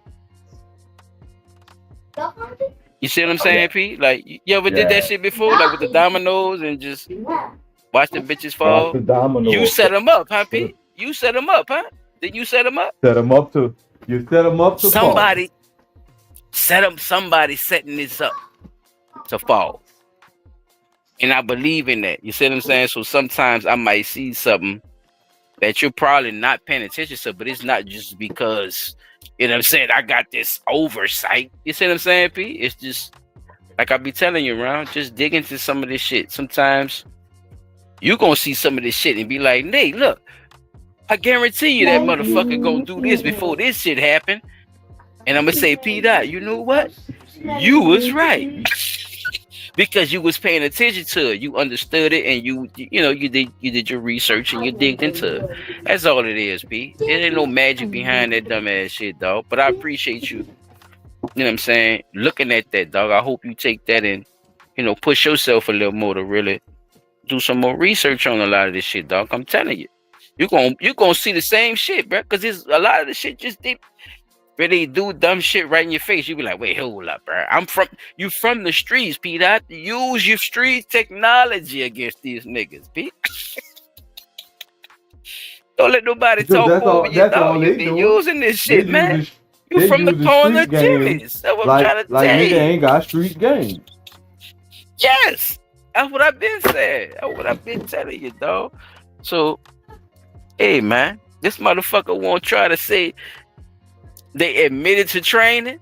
You see what I'm saying, P? Like you ever did that shit before, like with the dominoes and just watch the bitches fall?
watch the domino.
You set them up, huh, P? You set them up, huh? Did you set them up?
You set them up to
somebody fall. Somebody setting this up to fall. And I believe in that. You see what I'm saying? So sometimes I might see something that you're probably not paying attention to, but it's not just because, you know what I'm saying, I got this oversight. You see what I'm saying, P? It's just, like I be telling you, around, just dig into some of this shit. Sometimes you gonna see some of this shit and be like, Nate, look, I guarantee you that motherfucker gonna do this before this shit happen. And I'm gonna say, P. Dot, you know what? You was right. Because you was paying attention to it, you understood it, and you did your research and you digged into it. That's all it is, P. There ain't no magic behind that dumbass shit, dog. But I appreciate you. You know what I'm saying? Looking at that, dog. I hope you take that and push yourself a little more to really do some more research on a lot of this shit, dog. I'm telling you, you're gonna see the same shit, bro. Because it's a lot of the shit just deep. Where they do dumb shit right in your face, you be like, wait, hold up, bro. You from the streets, P. Dot. Use your street technology against these niggas, P. Don't let nobody talk over you, dog. You be using this shit, man. You from the corner of Jimmy's. That's what I'm trying to tell you.
Nigga ain't got street game.
Yes. That's what I've been saying. That's what I've been telling you, dog. So, hey, man, this motherfucker won't try to say they admitted to training.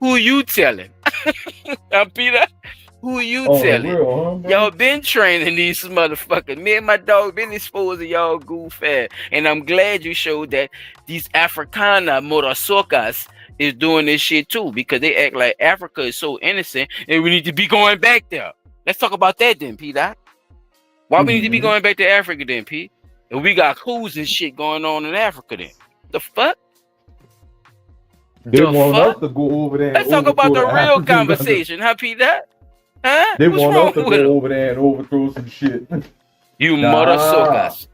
Who you telling? Peter, who you telling? Y'all been training these motherfuckers. Me and my dog been exposing y'all goof ass. And I'm glad you showed that these Africana Morasocas is doing this shit too, because they act like Africa is so innocent and we need to be going back there. Let's talk about that then, Peter. Why we need to be going back to Africa then, P? And we got coups and shit going on in Africa then. The fuck?
They want us to go over there.
Let's talk about the real conversation, huh, Peter? Huh?
They want us to go over there and overthrow some shit.
You motherfuckers.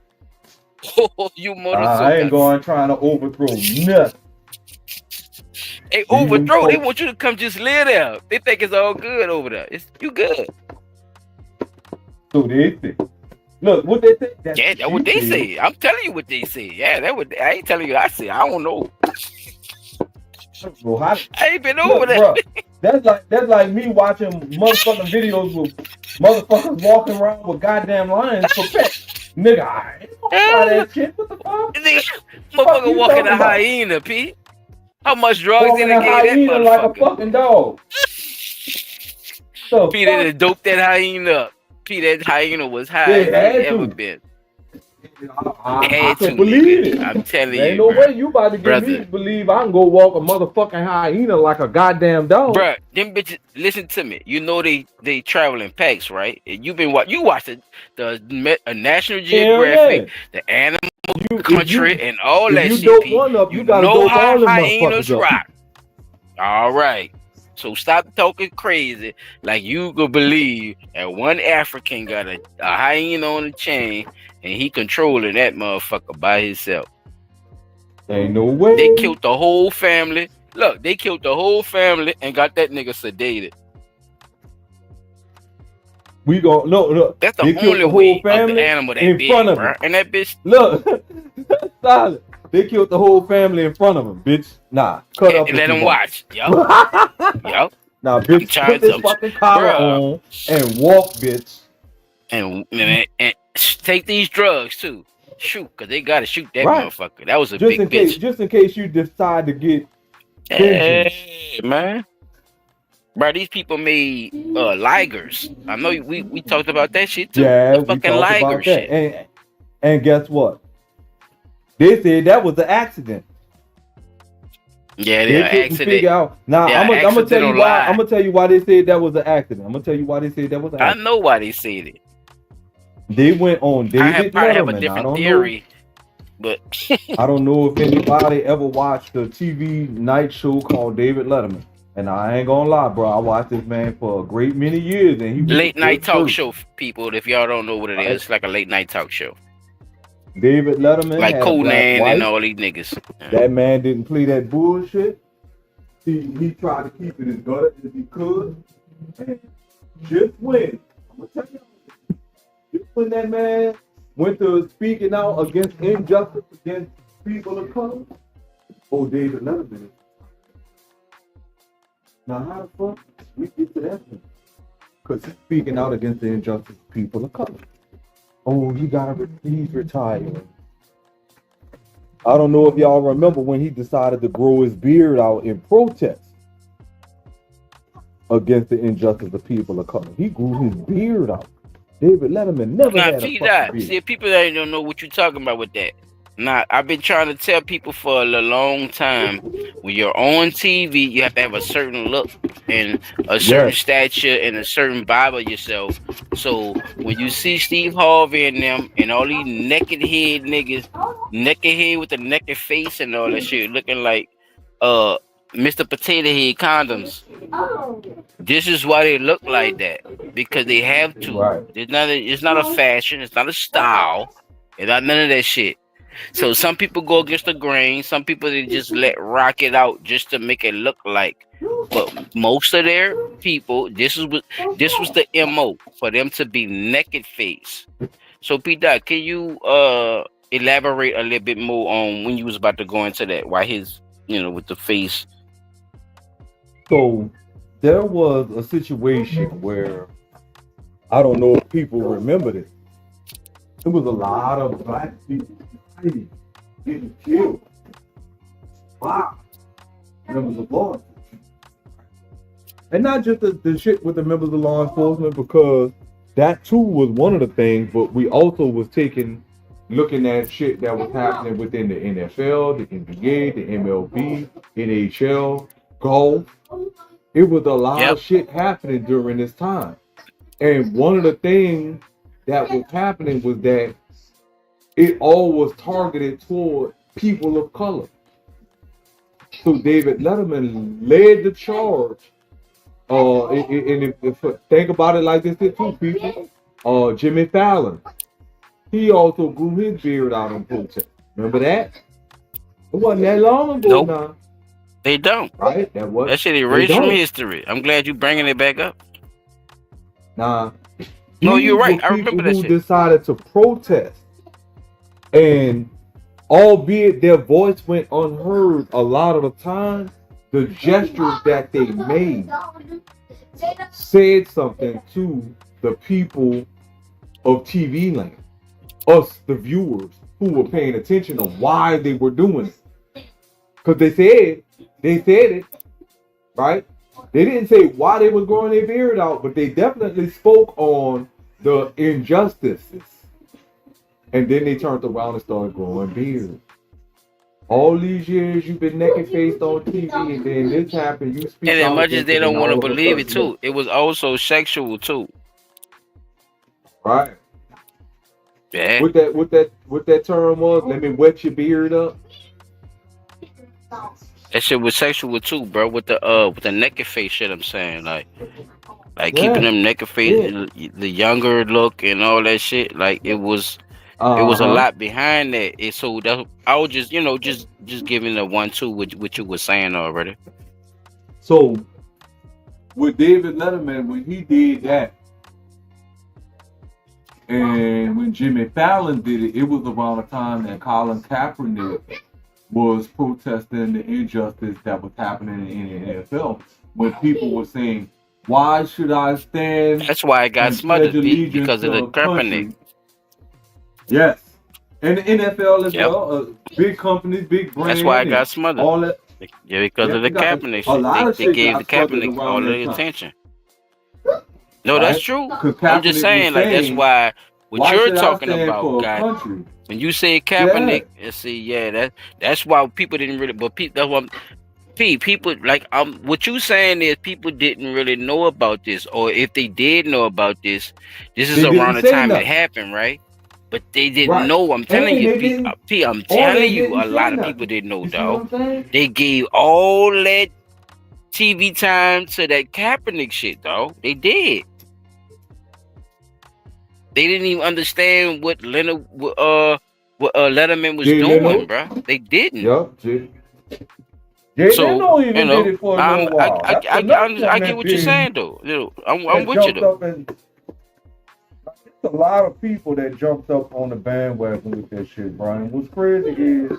Oh, you motherfuckers.
I ain't going trying to overthrow nothing.
Hey, overthrow. They want you to come just live there. They think it's all good over there. You good.
So they think. Look, what they think.
That's what they say. I'm telling you what they say. Yeah, I ain't telling you what I say. I don't know.
Bro,
I ain't been over there.
That's like me watching motherfucking videos with motherfuckers walking around with goddamn lions for pets. Nigga, I ain't gonna try that shit. What the fuck?
Motherfucker walking a hyena, P. How much drugs did they give that motherfucker?
Like a fucking dog.
P did dope that hyena up. P, that hyena was high as it ever been.
I can believe it.
I'm telling you.
Ain't no way you about to get me to believe I can go walk a motherfucking hyena like a goddamn dog.
Bruh, them bitches, listen to me. You know they travel in packs, right? And you watch the National Geographic, the Animal Country, and all that shit.
You know how
hyenas rock. All right. So stop talking crazy like you could believe that one African got a hyena on the chain and he controlling that motherfucker by himself.
Ain't no way.
They killed the whole family. Look, they killed the whole family and got that nigga sedated.
We gon' look.
That's the only way of the animal that big, bro. And that bitch.
Look, solid. They killed the whole family in front of him, bitch. Nah, cut up.
And let him watch. Yup. Yup.
Nah,
I'm
bitch,
trying
put this
to,
fucking collar
bruh.
on and walk, bitch.
And take these drugs too. Shoot, cause they gotta shoot that
Right.
motherfucker. That was a big bitch.
Just in case you decide to get vengeance.
Hey, man. Bro, these people made ligers. I know we talked about that shit too.
Yeah,
The
we
fucking
talked
liger
about that.
shit.
And guess what? They said that was an accident.
Yeah,
They
they
couldn't
accident.
figure out. Now
Yeah,
I'm gonna tell you
accidental
why.
lie.
I'm gonna tell you why they said that was an accident. I'm gonna tell you why they said that was an
I
accident.
know why they said it.
They went on David
I have a
Letterman. I
different
don't
theory, but
I don't know if anybody ever watched a TV night show called David Letterman. And I ain't gonna lie, bro. I watched this man for a great many years, and he was
late
a
night
good
talk
person.
show, people. If y'all don't know what it is, it's like a late night talk show,
David Letterman
like
had a black
Conan
wife.
and all these niggas.
That man didn't play that bullshit. He tried to keep it as good as he could. And just when, I'm gonna tell you, just when that man went to speaking out against injustice against people of color, oh, David Letterman. Now, how the fuck we get to that point? Because he's speaking out against the injustice of people of color. Oh, he's retiring. I don't know if y'all remember when he decided to grow his beard out in protest against the injustice of people of color. He grew his beard out. David Letterman never
Now,
had a
see
fucking
that.
beard.
See, people that don't know what you're talking about with that. Now, I've been trying to tell people for a long time, when you're on TV, you have to have a certain look and a certain stature and a certain vibe of yourself. So when you see Steve Harvey and them and all these naked head niggas, naked head with a naked face and all that shit, looking like Mr. Potato Head condoms. This is why they look like that, because they have to.
Right.
It's not a fashion. It's not a style. It's not none of that shit. So some people go against the grain. Some people they just let rock it out just to make it look like. But most of their people, this was the MO for them to be naked face. So P-Dot, can you elaborate a little bit more on when you was about to go into that? Why his, with the face.
So there was a situation where, I don't know if people remember this. There was a lot of black people getting killed. Wow. Members of law enforcement. And not just the shit with the members of law enforcement, because that too was one of the things, but we also was looking at shit that was happening within the NFL, the NBA, the MLB, NHL, golf. It was a lot of shit happening during this time. And one of the things that was happening was that it all was targeted toward people of color. So David Letterman led the charge. And if think about it like this too, people. Jimmy Fallon, he also grew his beard out in protest. Remember that? It wasn't that long ago now.
They don't.
Right?
That shit erased from history. I'm glad you bringing it back up.
Nah.
No, you're right. I
People
remember that
who
shit.
decided to protest, and albeit their voice went unheard a lot of the time, the gestures that they made said something to the people of TV land, us, the viewers, who were paying attention to why they were doing it. Because they said it, right? They didn't say why they was growing their beard out, but they definitely spoke on the injustices. And then they turned around and started growing beards. All these years you've been naked faced on TV, and then this happened. You speak
And as
out
much as
against
they
it,
don't
and
want to
all of a
believe it
sudden,
too, it was also sexual too.
right?
Yeah.
What that term was? Let me wet your beard up.
That shit was sexual too, bro. With the naked face shit, I'm saying, like keeping them naked face, the younger look and all that shit. Like it was a lot behind that. So that I was just just giving a 1-2 what you were saying already.
So with David Letterman, when he did that, and when Jimmy Fallon did it, it was around the time that Colin Kaepernick was protesting the injustice that was happening in the NFL when people were saying, why should I stand
That's why it got
and pledge
smothered, Pete,
allegiance
because of
to
the
a
Kaepernick.
country? Yes. And the NFL as
Yep.
well, big companies, big brands,
That's why it
and
got smothered.
all that.
Yeah, because
Yeah,
of the
you got
Kaepernick
a
shit.
lot of
They
shit
gave the
got smothered
Kaepernick all
around
the
that time,
attention. No, that's
right?
true.
Because
I'm just
Kaepernick was
saying, like, that's
saying,
why what
why
you're
should I
talking
stand
about,
for a
God,
country?
when you say
Yeah.
Kaepernick, and see, yeah, that's why people didn't really, but people, that's what people like. What you saying is people didn't really know about this, or if they did know about this, this is
They
around
didn't
the
say
time it
nothing.
happened, right? But they didn't
Right.
know. I'm telling
And
you,
they
P,
didn't,
P, I'm
or they
telling you, a
didn't say
lot of people
nothing.
didn't know,
You see what
dog.
I'm saying?
They gave all that TV time to that Kaepernick shit, dog. They did. They didn't even understand what Letterman was
Jay
doing,
Leno?
bruh. They didn't.
Yup. Jay
So
Leno even did it for a
I'm
little while. That's another
I
one
get
that
what you're
been
saying though. I'm
that
with you
jumped
though.
up, and there's a lot of people that jumped up on the bandwagon with that shit, Brian. What's crazy is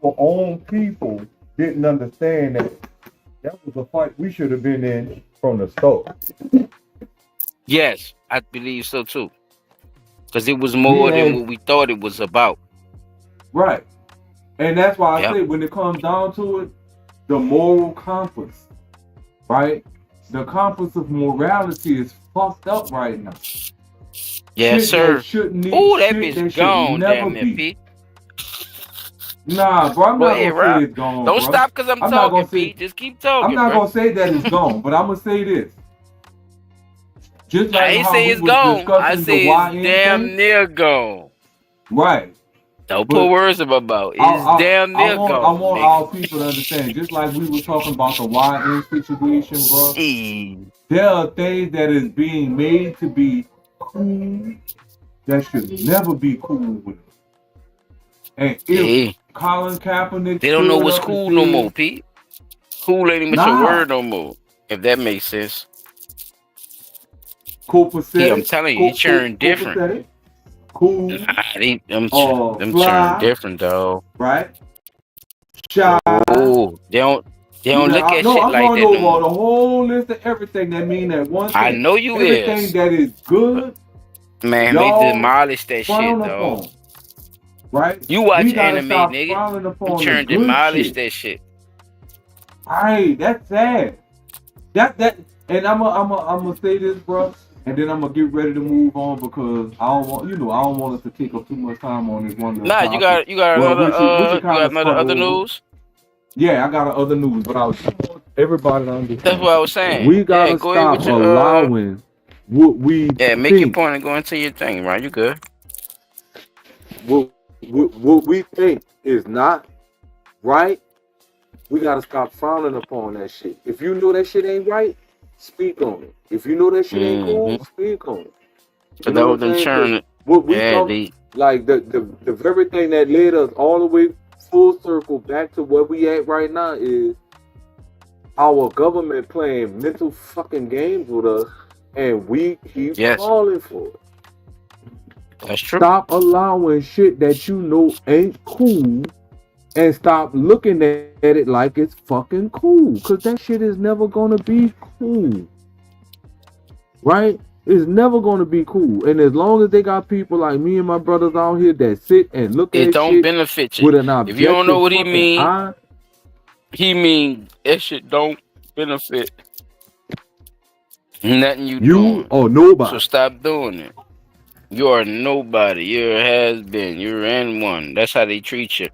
our own people didn't understand that was a fight we should have been in from the start.
Yes, I believe so too. Because it was more than what we thought it was about.
Right. And that's why I
Yep.
say when it comes down to it, the moral compass, right? The compass of morality is fucked up right now.
Yes,
Shit
sir.
that shouldn't need,
Oh, that
shit
bitch
that should
gone,
never
damn it,
be.
P.
Nah, bro, I'm
Go
not
ahead,
gonna say
Rob.
it's gone,
Don't
bro.
stop because I'm
not
talking,
gonna say,
P. Just keep talking,
I'm not
bro.
gonna say that it's gone, but I'm gonna say this. Just
I
like
ain't
how
say
we
it's
was
gone. I
discussing the
say it's
YN
damn
thing,
near gone.
right?
Don't
But
put words in my mouth. It's
I
damn near gone,
want
nigga.
our people to understand. Just like we was talking about the YN situation, bro.
Hey.
There are things that is being made to be cool that should never be cool with us. And if
Hey.
Colin Kaepernick
They don't know
stood
what's
up and
cool no more,
said,
Pete. Cool ain't even a
nah,
word no more. If that makes sense.
copacetic,
Yeah, I'm telling you, he turned different.
copacetic, cool,
Them turned
fly,
different, dog.
right? Shy.
Oh, they don't look at shit
I'm
like
going
that no
over
more.
the whole list of everything that mean that one thing.
I know you
everything
is.
that is good,
Man, they
y'all
demolished that
frown
shit, dog.
upon, right?
You watch
We gotta
anime,
stop
nigga.
frowning
Them
upon the
turned
good
demolished
shit.
that shit.
Right, that's sad. That, and I'm say this, bro, and then I'm gonna get ready to move on because I don't want us to take up too much time on this one little
Nah,
topic.
you got
Well,
another
we should kinda start
other
over.
news.
Yeah, I got other news, but I was everybody to understand.
That's what I was saying.
We gotta
Go ahead
stop
with your
allowing what we
make your
think,
point and go into your thing, right? You good?
what we think is not right. We gotta stop frowning upon that shit. If you know that shit ain't right, speak on it. If you know that shit ain't cool, speak on it. You know what I'm saying? What we talk, like the very thing that led us all the way full circle back to where we at right now is our government playing mental fucking games with us, and we keep calling for it.
That's true.
Stop allowing shit that you know ain't cool, and stop looking at it like it's fucking cool, cause that shit is never gonna be cool, right? It's never gonna be cool, and as long as they got people like me and my brothers out here that sit and look at
don't
shit
benefit you.
with an objective,
if you don't know what he mean,
eye,
he mean that shit don't benefit nothing you
you
doing.
or nobody.
So stop doing it. You are nobody. You're a has been. You're in one. That's how they treat you.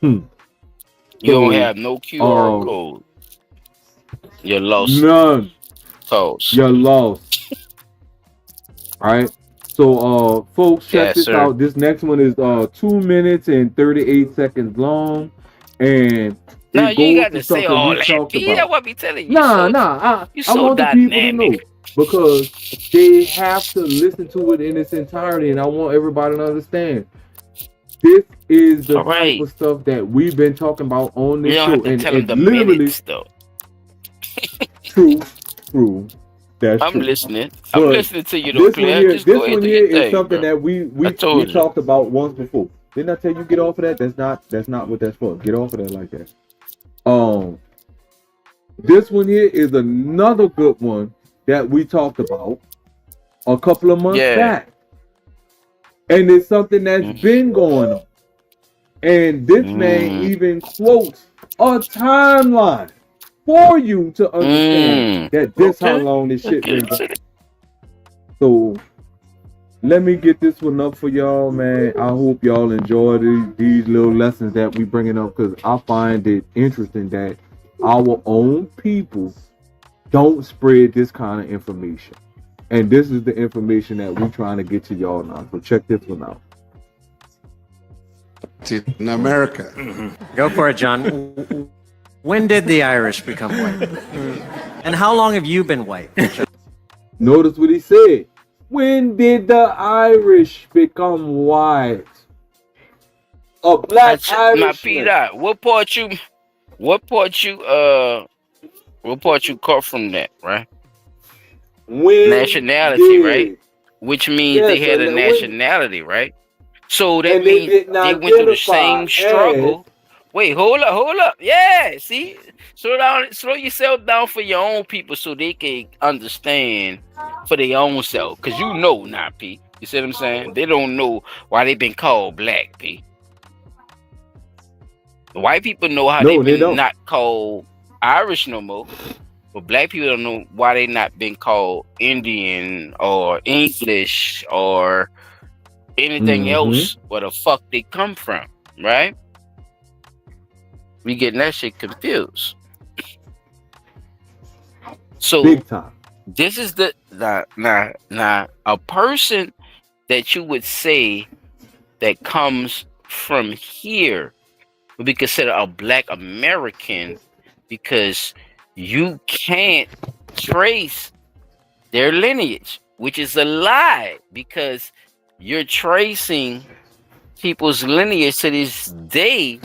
You don't have no QR code. You're lost.
None.
Toast.
You're lost. Alright. So folks, check this out. This next one is 2 minutes and 38 seconds long. And
no, you ain't got to
to
say all that. Yeah, what be telling you.
I want the people to know, because they have to listen to it in its entirety, and I want everybody to understand. This is the type of stuff that we've been talking about on this show, and literally,
minutes, though.
True. That's
I'm
true.
listening.
But
I'm listening to you, though, Claire.
This one here is something that we talked about once before. Didn't I tell you get off of that? That's not what that's for. Get off of that like that. This one here is another good one that we talked about a couple of months back. And it's something that's been going on. And this man even quotes a timeline for you to understand that this how long this shit been going. So let me get this one up for y'all, man. I hope y'all enjoy these little lessons that we bringing up, because I find it interesting that our own people don't spread this kind of information. And this is the information that we're trying to get to y'all now. So check this one out.
In America.
Go for it, John. When did the Irish become white? And how long have you been white?
Notice what he said. When did the Irish become white? A black Irishman.
Now, Peter, what part you caught from that, right?
When
nationality, right? Which means they had a nationality, right? So that means they went through the same struggle. Wait, hold up. Yeah, see? Slow yourself down for your own people so they can understand for their own self. Because you know now, P. You see what I'm saying? They don't know why they've been called black, P. The white people know how they've been not called Irish no more. But black people don't know why they not been called Indian or English or anything else where the fuck they come from, right? We getting that shit confused. So
big time. This
is the a person that you would say that comes from here would be considered a black American, because you can't trace their lineage, which is a lie, because you're tracing people's lineage to this day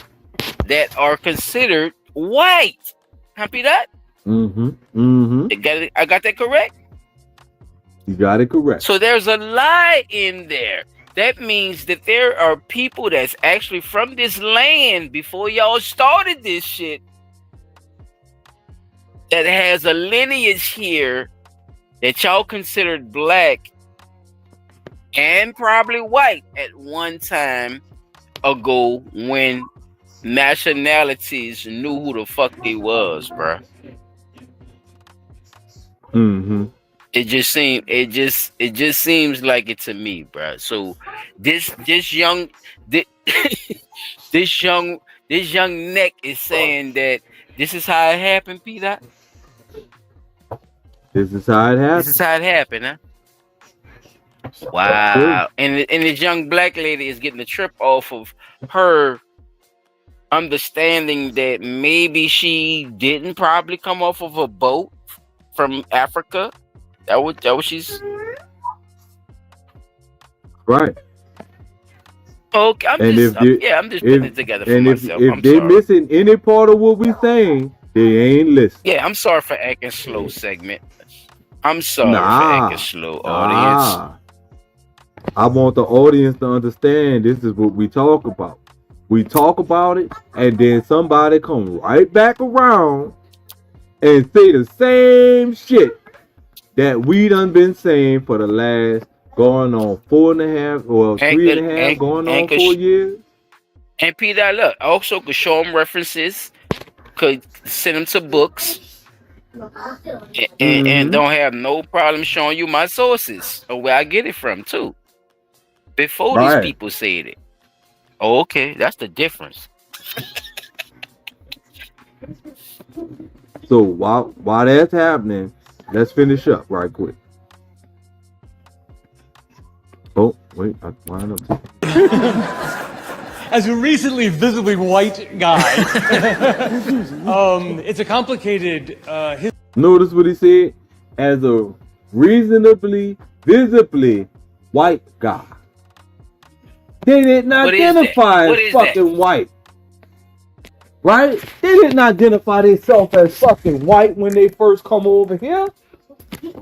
that are considered white. Happy that? I got that correct?
You got it correct.
So there's a lie in there. That means that there are people that's actually from this land before y'all started this shit that has a lineage here that y'all considered black and probably white at one time ago when nationalities knew who the fuck they was, bro. It just seems like it to me, bro. So this young neck is saying that this is how it happened, Peter.
This is how it happened,
huh? Wow. And this young black lady is getting a trip off of her understanding that maybe she didn't probably come off of a boat from Africa. That was she's right. Okay, I'm just putting it together for myself.
If they missing any part of what we saying, they ain't listening.
Yeah, I'm sorry for acting slow, segment. I'm sorry for acting slow, audience.
I want the audience to understand this is what we talk about. We talk about it, and then somebody come right back around and say the same shit that we done been saying for the last going on 4.5 or 3.5, going on 4 years.
And Peter, look, also could show them references, could send them to books, and don't have no problem showing you my sources or where I get it from too. Before these people said it. Oh, okay, that's the difference.
So while that's happening, let's finish up right quick. Oh, wait, I wound up.
As a recently visibly white guy, it's a complicated.
Notice what he said. As a reasonably, visibly white guy. They didn't identify as fucking white. Right? They didn't identify themselves as fucking white when they first come over here.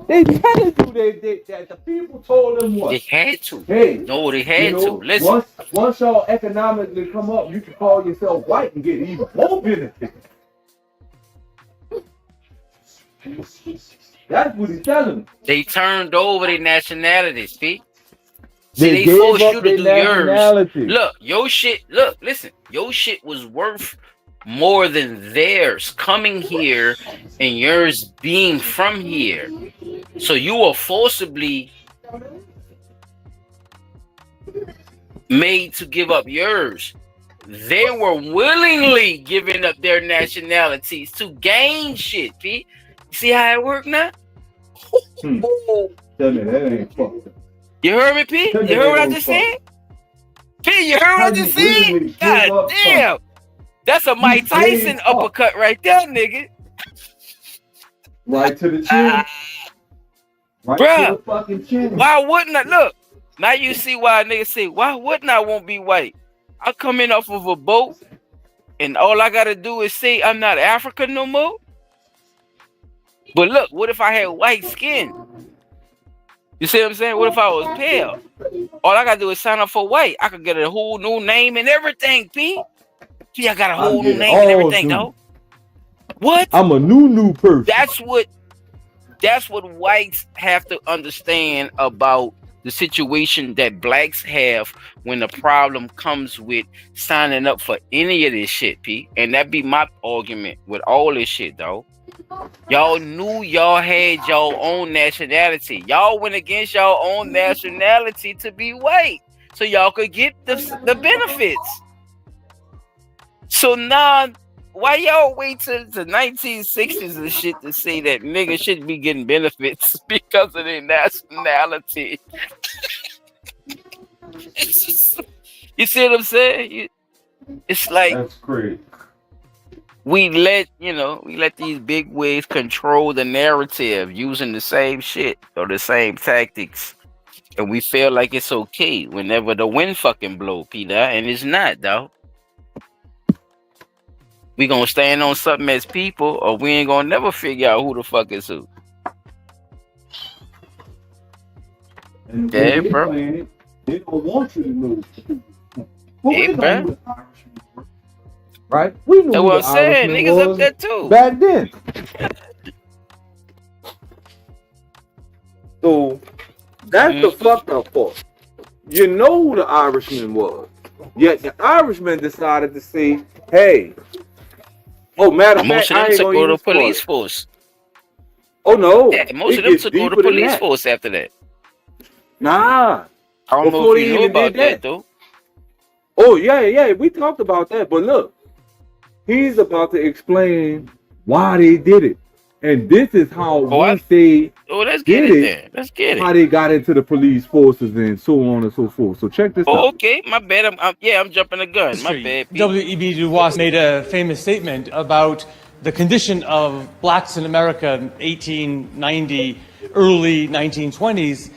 They telling you that the people told them
They
what?
had to.
Hey,
No, they
you
had to.
know,
Listen.
once y'all economically come up, you can call yourself white and get even more benefits. That's what he's telling them.
They turned over their nationalities, Pete. See,
They
they
gave
forced
up
you to
their
do yours.
nationality.
Look, your shit, listen, your shit was worth more than theirs coming here and yours being from here. So you were forcibly made to give up yours. They were willingly giving up their nationalities to gain shit, Pete. You see how it worked now?
Tell me that ain't fucked up.
You heard me, Pete? You heard what I just said? Pete, you heard what I just said? God damn. That's a Mike Tyson uppercut right there, nigga.
Right to the chin. Right to the fucking chin.
Why wouldn't I? Look, now you see why niggas say, why wouldn't I won't be white? I come in off of a boat and all I gotta do is say I'm not African no more. But look, what if I had white skin? You see what I'm saying? What if I was pale? All I gotta do is sign up for white. I could get a whole new name and everything, P. P, I got a whole new name and everything, though. What?
I'm a new person.
That's what whites have to understand about the situation that blacks have when the problem comes with signing up for any of this shit, P. And that be my argument with all this shit, though. Y'all knew y'all had your own nationality. Y'all went against your own nationality to be white, so y'all could get the benefits. So now, why y'all wait till the 1960s and shit to say that niggas shouldn't be getting benefits because of their nationality? You see what I'm saying? It's like
that's crazy.
We let these big wigs control the narrative using the same shit or the same tactics. And we feel like it's okay whenever the wind fucking blow, Peter, and it's not, though. We gonna stand on something as people, or we ain't gonna never figure out who the fuck is who.
And
yeah, bro.
They don't want you to know.
Hey, bro.
Right? We knew
that's what I'm saying. Niggas up there too.
Back then. So that's the fucked up part. You know who the Irishman was. Yet the Irishman decided to say, hey, matter of fact, I ain't gonna
go to
use
police force.
Oh no.
Yeah, most of them took go to police force after that.
Nah.
I don't know if you knew about that though.
Oh yeah, we talked about that, but look. He's about to explain why they did it. And this is how once they
let's get it then. Let's get it.
How they got into the police forces and so on and so forth. So check this out.
Okay, my bad. I'm jumping the gun. My bad.
W.E.B. Du Bois made a famous statement about the condition of blacks in America in 1890, early 1920s,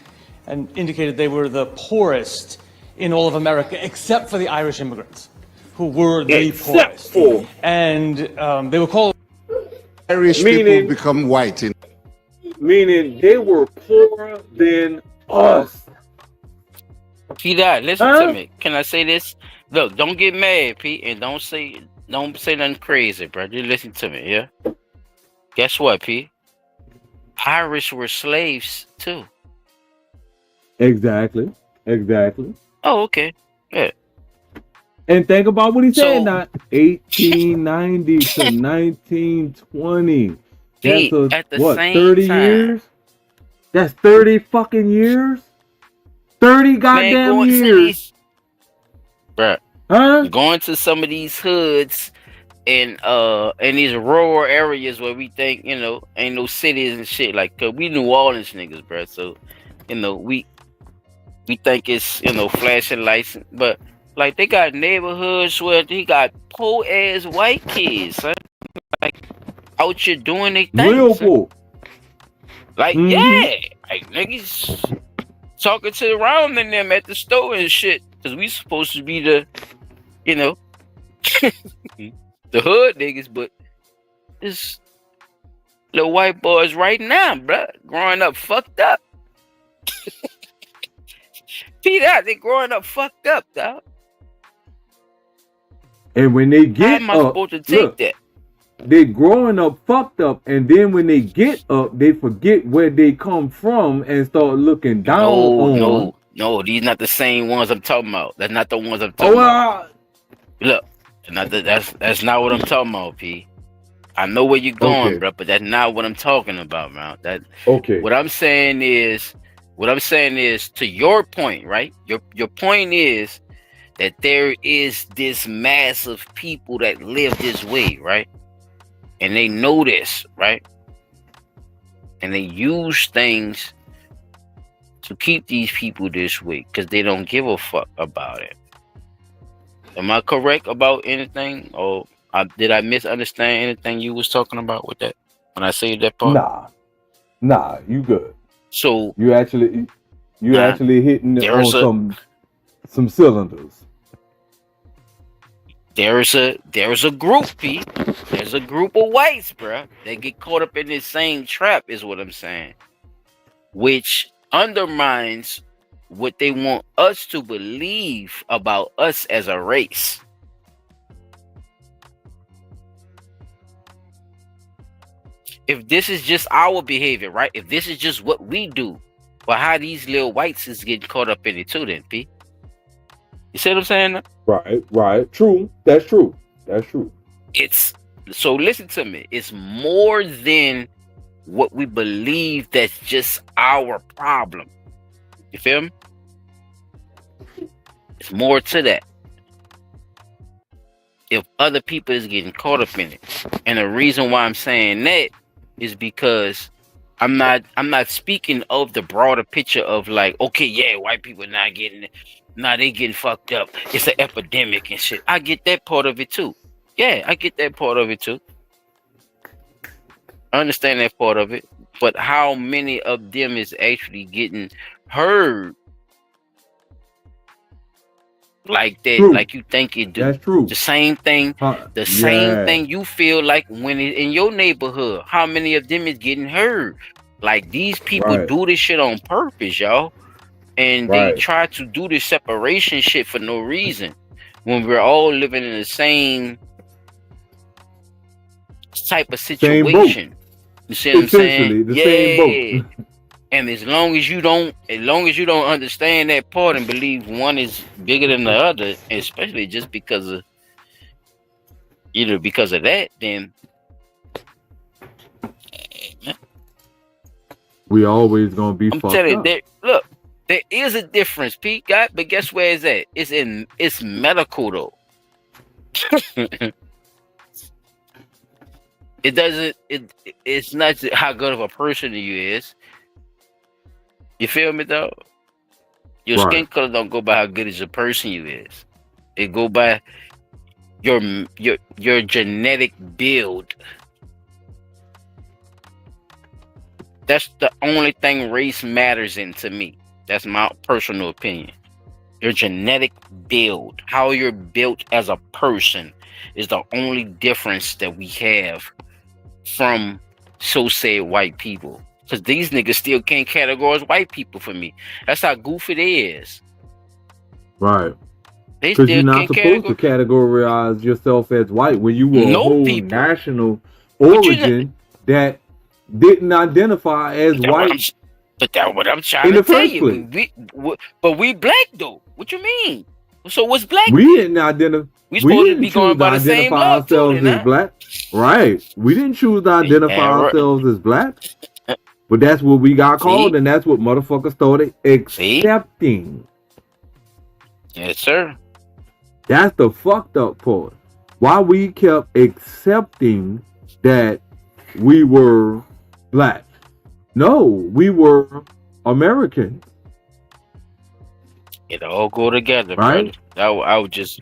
and indicated they were the poorest in all of America, except for the Irish immigrants, who were the poorest. And they were called
Irish people become white.
Meaning they were poorer than us.
P-Dot, listen to me. Can I say this? Look, don't get mad, Pete, and don't say nothing crazy, bro. Just listen to me, yeah? Guess what, Pete? Irish were slaves, too.
Exactly.
Oh, okay. Yeah.
And think about what he said now. 1890 to 1920.
Pete,
That's
at the
what,
same
30
time.
years? That's 30 fucking years? 30 goddamn years.
Bruh.
Huh?
Going to some of these hoods in these rural areas where we think, ain't no cities and shit. Like, cause we New Orleans niggas, bruh. So, we think it's, flashing lights. But, like, they got neighborhoods where they got poor ass white kids, son. Like, out here doing their thing.
Real poor.
Like, yeah. Like, niggas talking to around in them at the store and shit. Cause we supposed to be the, the hood niggas, but it's little white boys right now, bruh, growing up fucked up. See that? They growing up fucked up, dog.
And when they
How
get
am I
up,
supposed to take
look,
that?
they growing up fucked up, and then when they get up, they forget where they come from and start looking down on.
No, these not the same ones I'm talking about. That's not the ones I'm
Oh,
talking about. Look, that's not what I'm talking about, P. I know where you're going,
okay.
bro, but that's not what I'm talking about, man.
Okay.
What I'm saying is, to your point, right? Your point is that there is this mass of people that live this way, right? And they know this, right? And they use things to keep these people this way because they don't give a fuck about it. Am I correct about anything, or did I misunderstand anything you was talking about with that when I say that part?
Nah, you good.
So
you actually hitting on some cylinders.
There's a group, P. There's a group of whites, bruh, that get caught up in this same trap, is what I'm saying, which undermines what they want us to believe about us as a race. If this is just our behavior, right? If this is just what we do, well, how these little whites is getting caught up in it too, then, P? You see what I'm saying?
Right. True. That's true.
So listen to me. It's more than what we believe that's just our problem. You feel me? It's more to that. If other people is getting caught up in it. And the reason why I'm saying that is because I'm not speaking of the broader picture of like, okay, yeah, white people not getting it. Now they getting fucked up. It's an epidemic and shit. I get that part of it too. Yeah, I get that part of it too. I understand that part of it. But how many of them is actually getting heard like that?
True.
Like you think it do?
That's true.
The same thing. Same thing you feel like when it in your neighborhood. How many of them is getting heard? Like these people do this shit on purpose, y'all. And they try to do this separation shit for no reason when we're all living in the same type of situation. You see what I'm saying?
The same boat.
And as long as you don't understand that part and believe one is bigger than the other, especially just because of that, then
we always gonna be fucked up.
Look, there is a difference, Pete. But guess where it's at? It's medical though. It's not how good of a person you is. You feel me though? Your skin color don't go by how good as a person you is. It go by your genetic build. That's the only thing race matters in to me. That's my personal opinion. Your genetic build, how you're built as a person, is the only difference that we have from so-said white people. Because these niggas still can't categorize white people for me. That's how goofy they is.
Right. Because you're not supposed to categorize yourself as white when you were a whole national origin that didn't identify as white.
But that's what I'm trying to tell you. But we black though. What you mean? So what's black?
We didn't identify. We didn't choose to identify ourselves as black. Right. We didn't choose to identify ourselves as black. But that's what we got called, and that's what motherfuckers started accepting.
Yes, sir.
That's the fucked up part. Why we kept accepting that we were black. No, we were American.
It all go together, right? I was just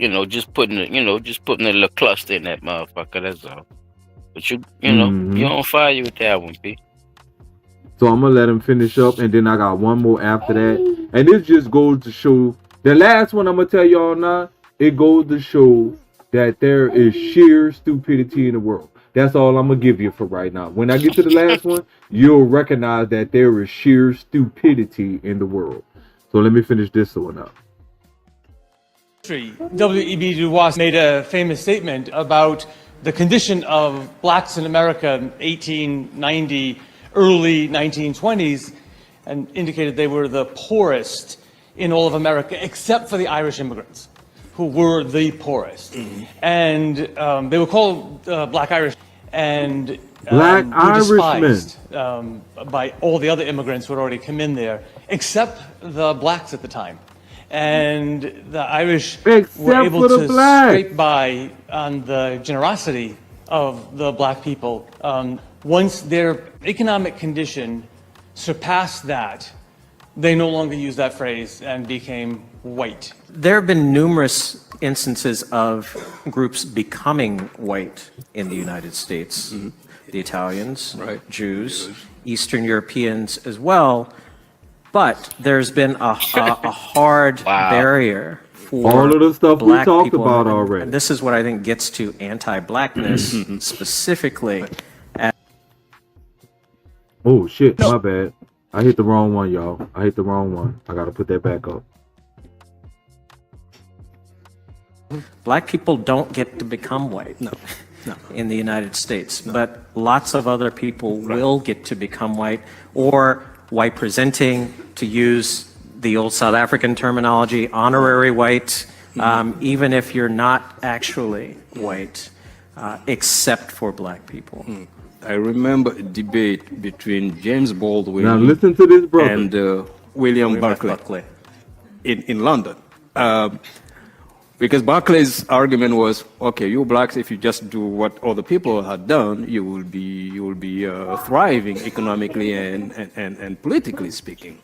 putting a little cluster in that motherfucker. That's all. But you on fire with that one, P.
So I'm gonna let him finish up, and then I got one more after that. And this just goes to show the last one I'm gonna tell y'all now. It goes to show that there is sheer stupidity in the world. That's all I'm gonna give you for right now. When I get to the last one, you'll recognize that there is sheer stupidity in the world. So let me finish this one up.
W.E.B. Du Bois made a famous statement about the condition of blacks in America in 1890, early 1920s, and indicated they were the poorest in all of America, except for the Irish immigrants, who were the poorest. And they were called Black Irish, and
Black
were despised
Irishmen.
by all the other immigrants who had already come in there, except the blacks at the time. And the Irish were able to scrape by on the generosity of the black people. Once their economic condition surpassed that, they no longer used that phrase and became white.
There have been numerous instances of groups becoming white in the United States. The Italians, Jews, Eastern Europeans as well. But there's been a hard barrier for
all of the stuff we
black
talked
people,
about already.
And this is what I think gets to anti-blackness specifically.
Oh shit, my bad. I hit the wrong one, y'all. I hit the wrong one. I gotta put that back up.
Black people don't get to become white in the United States, but lots of other people will get to become white, or white presenting, to use the old South African terminology, honorary white, even if you're not actually white, except for black people.
I remember a debate between James Baldwin
Now listen to this, brother.
and William Barclay in London. Because Barclay's argument was, okay, you blacks, if you just do what other people had done, you will be thriving economically and politically speaking.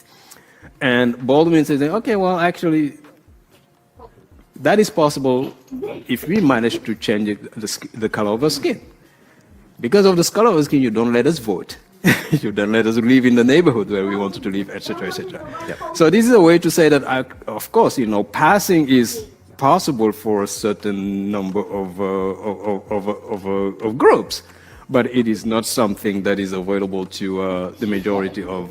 And Baldwin says, okay, well, actually, that is possible if we manage to change the color of our skin. Because of the color of our skin, you don't let us vote. You don't let us live in the neighborhood where we wanted to live, etc., etc. So this is a way to say that, of course, passing is possible for a certain number of groups, but it is not something that is available to the majority of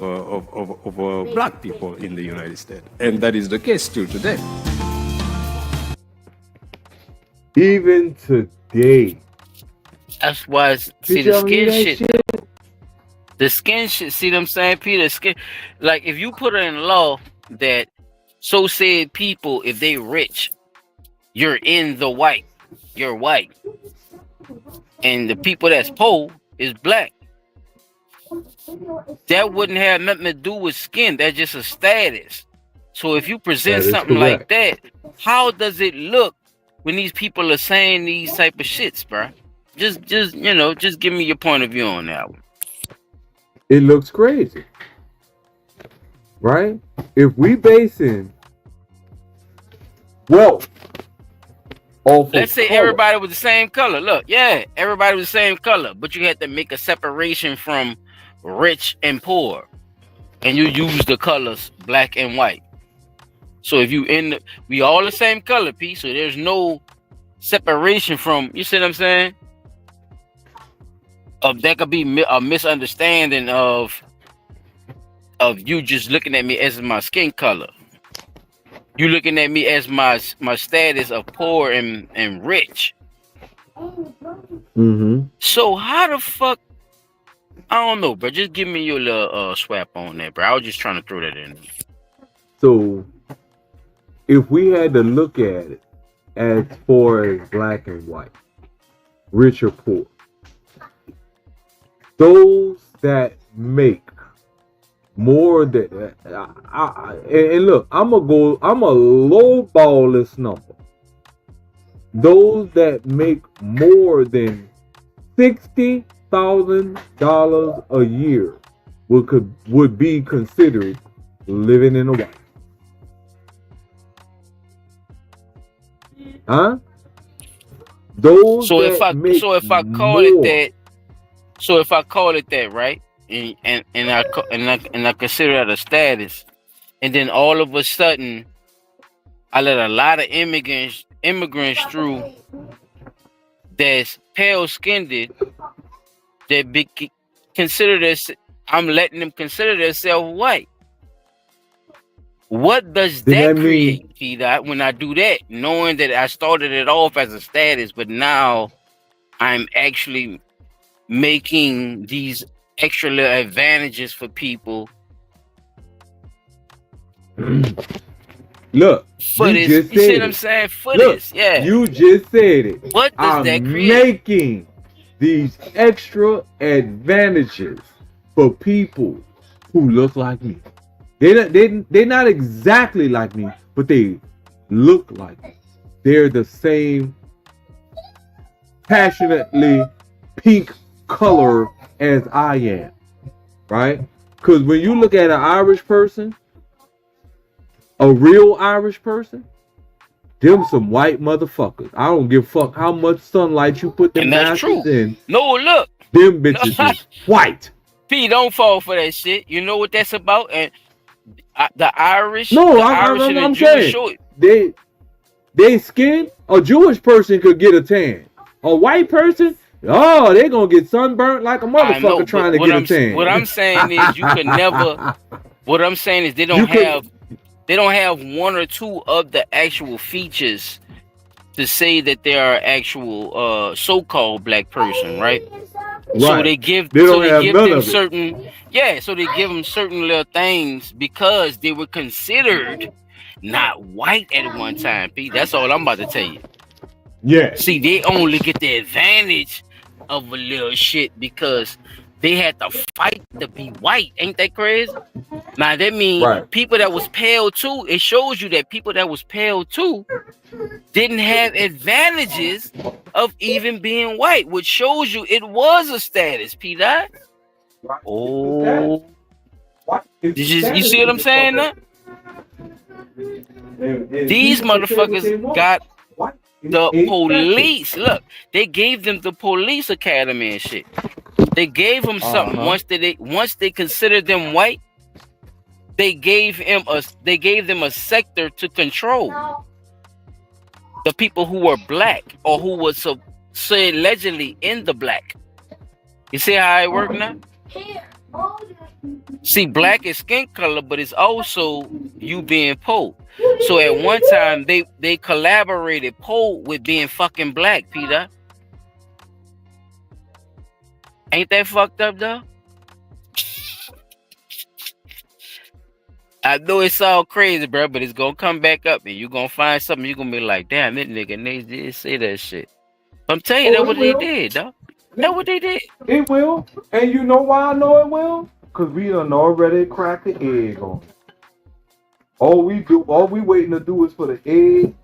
black people in the United States, and that is the case still today.
Even today.
That's why. See the skin shit. The skin shit. See what I'm saying, Peter? Skin. Like if you put it in law that so said people, if they rich, you're in the white. You're white. And the people that's poor is black. That wouldn't have nothing to do with skin. That's just a status. So if you present something like that, how does it look when these people are saying these type of shits, bro? Just give me your point of view on that one.
It looks crazy. Right? If we basing wealth
let's say everybody was the same color. Look, everybody was the same color, but you had to make a separation from rich and poor, and you use the colors black and white. So if we all the same color, P. So there's no separation from. You see what I'm saying? That could be a misunderstanding of you just looking at me as my skin color. You looking at me as my status of poor and rich. So how the fuck? I don't know, bro. Just give me your little swap on that, bro. I was just trying to throw that in.
So if we had to look at it as far as black and white, rich or poor, those that make more than and look, I'm a lowball this number. Those that make more than $60,000 a year would be considered living in a white. Huh? Those
so if I call it that, right? And I consider that a status, and then all of a sudden I let a lot of immigrants through that's pale skinned that consider this. I'm letting them consider themselves white. What does that create, P-Dot, when I do that? Knowing that I started it off as a status, but now I'm actually making these extra little advantages for people.
Look,
for
you
this,
just
you see
said
what I'm
it.
saying? For
Look,
this, yeah.
you just said it.
What does that
I'm
create?
making these extra advantages for people who look like me. They're not exactly like me, but they look like me. They're the same passionately pink color as I am, right? Because when you look at an Irish person, a real Irish person, them some white motherfuckers. I don't give a fuck how much sunlight you put them
And that's true.
bastards in.
No, look.
Them bitches is white.
P, don't fall for that shit. You know what that's about? And the Irish,
No,
the
I'm
and the
saying
Jewish
they skin. A Jewish person could get a tan. A white person, oh, they gonna get sunburnt like a motherfucker trying to get a tan.
What I'm saying is you could never. What I'm saying is they don't have one or two of the actual features to say that they are actual so-called black person, right? So they give them certain so they give them certain little things because they were considered not white at one time, P. That's all I'm about to tell you.
Yeah.
See, they only get the advantage of a little shit because they had to fight to be white. Ain't that crazy? Now that means people that was pale too, it shows you that people that was pale too didn't have advantages of even being white, which shows you it was a status, P-Dot. Oh, you see what I'm saying now? These motherfuckers got the police. Look, they gave them the police academy and shit. They gave them something once they considered them white. They gave them a sector to control the people who were black or who was so allegedly in the black. You see how it work now? See, black is skin color, but it's also you being poor. So at one time they collaborated poor with being fucking black, Peter. Ain't that fucked up though? I know it's all crazy, bro, but it's gonna come back up and you're gonna find something. You're gonna be like, damn, that nigga, and they did say that shit. I'm telling you, that's what they did, dog. That's what they did.
It will. And you know why I know it will? Because we done already cracked the egg on it. All we waiting to do is for the egg.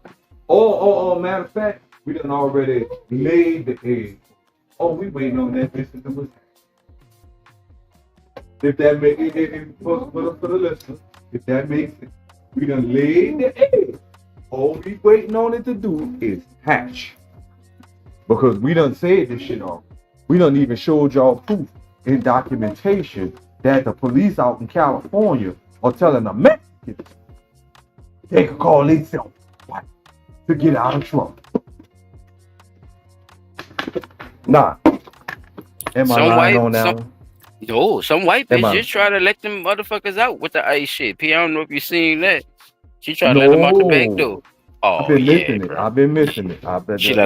Matter of fact, we done already laid the egg. All we waiting on that bitch to do is. If that makes it for the listeners, if that makes it, we done laid the egg. All we waiting on it to do is hatch. Because we done said this shit off. We done even showed y'all proof in documentation that the police out in California are telling the Mexicans they can call themselves white to get out of trouble. Nah. Am I lying on that one?
No, some white bitch just try to let them motherfuckers out with the ice shit. P, I don't know if you seen that. She tried to let them out the back door. Oh,
I've been missing it. I've been missing it. I've been MIA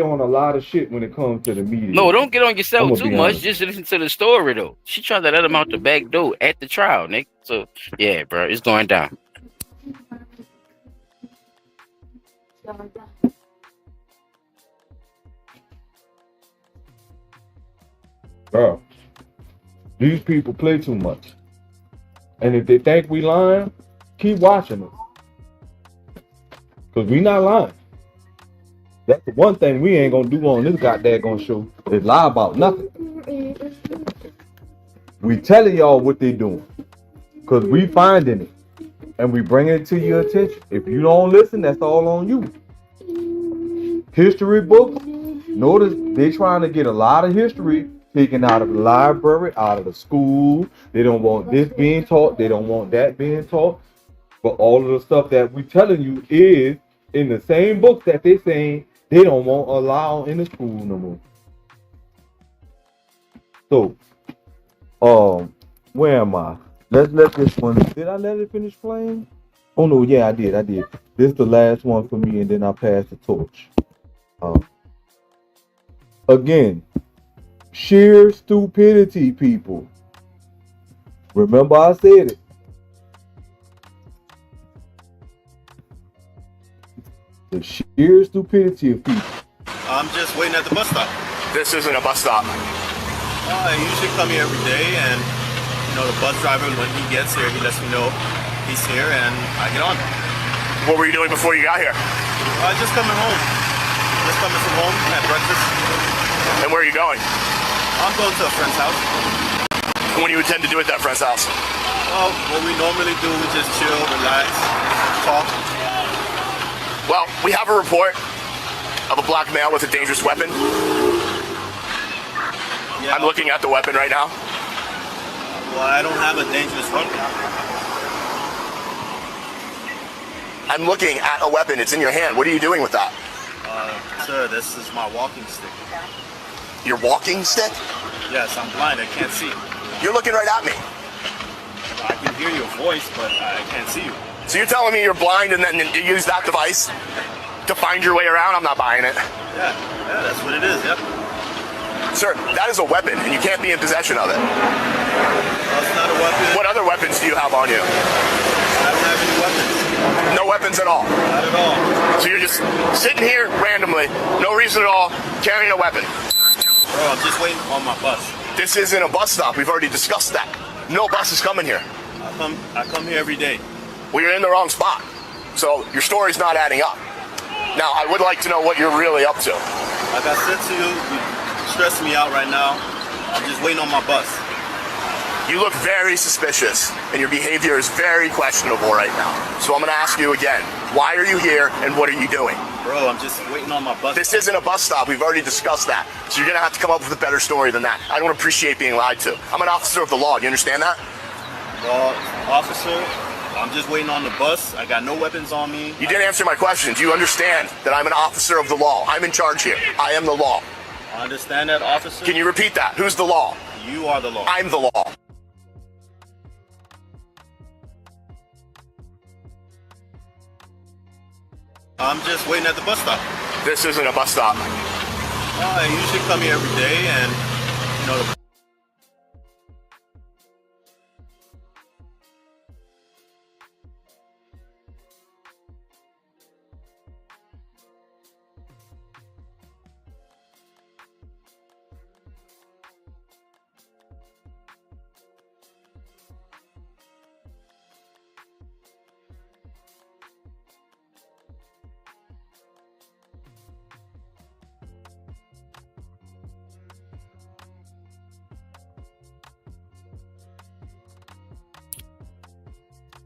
on a lot of shit when it comes to the media.
No, don't get on yourself too much. Just listen to the story though. She tried to let them out the back door at the trial, Nick. So yeah, bro, it's going down.
Bro, these people play too much. And if they think we lying, keep watching us. Because we not lying. That's the one thing we ain't gonna do on this goddamn show is lie about nothing. We telling y'all what they doing. Because we finding it. And we bringing it to your attention. If you don't listen, that's all on you. History books, notice they trying to get a lot of history taken out of the library, out of the school. They don't want this being taught. They don't want that being taught. But all of the stuff that we telling you is in the same book that they saying They don't want allow in the school no more. So, where am I? Let's let this one. Did I let it finish playing? Oh no, yeah, I did. This is the last one for me, and then I'll pass the torch. Again, sheer stupidity, people. Remember I said it. The sheer stupidity of people.
I'm just waiting at the bus stop.
This isn't a bus stop.
I usually come here every day, and the bus driver, when he gets here, he lets me know he's here, and I get on.
What were you doing before you got here?
Just coming home. Just coming from home at breakfast.
And where are you going?
I'm going to a friend's house.
What do you intend to do at that friend's house?
Well, what we normally do, we just chill, relax, talk.
Well, we have a report of a black male with a dangerous weapon.
Yeah.
I'm looking at the weapon right now.
Well, I don't have a dangerous weapon.
I'm looking at a weapon. It's in your hand. What are you doing with that?
Sir, this is my walking stick.
Your walking stick?
Yes, I'm blind. I can't see.
You're looking right at me.
I can hear your voice, but I can't see you.
So you're telling me you're blind and then you use that device to find your way around? I'm not buying it.
Yeah, that's what it is, yep.
Sir, that is a weapon, and you can't be in possession of it.
It's not a weapon.
What other weapons do you have on you?
I don't have any weapons.
No weapons at all?
Not at all.
So you're just sitting here randomly, no reason at all, carrying a weapon?
Bro, I'm just waiting on my bus.
This isn't a bus stop. We've already discussed that. No bus is coming here.
I come here every day.
Well, you're in the wrong spot. So your story's not adding up. Now, I would like to know what you're really up to.
Like I said to you, you're stressing me out right now. I'm just waiting on my bus.
You look very suspicious, and your behavior is very questionable right now. So I'm going to ask you again, why are you here, and what are you doing?
Bro, I'm just waiting on my bus.
This isn't a bus stop. We've already discussed that. So you're going to have to come up with a better story than that. I don't appreciate being lied to. I'm an officer of the law. Do you understand that?
Well, officer, I'm just waiting on the bus. I got no weapons on me.
You didn't answer my question. Do you understand that I'm an officer of the law? I'm in charge here. I am the law.
I understand that, officer.
Can you repeat that? Who's the law?
You are the law.
I'm the law.
I'm just waiting at the bus stop.
This isn't a bus stop.
I usually come here every day, and the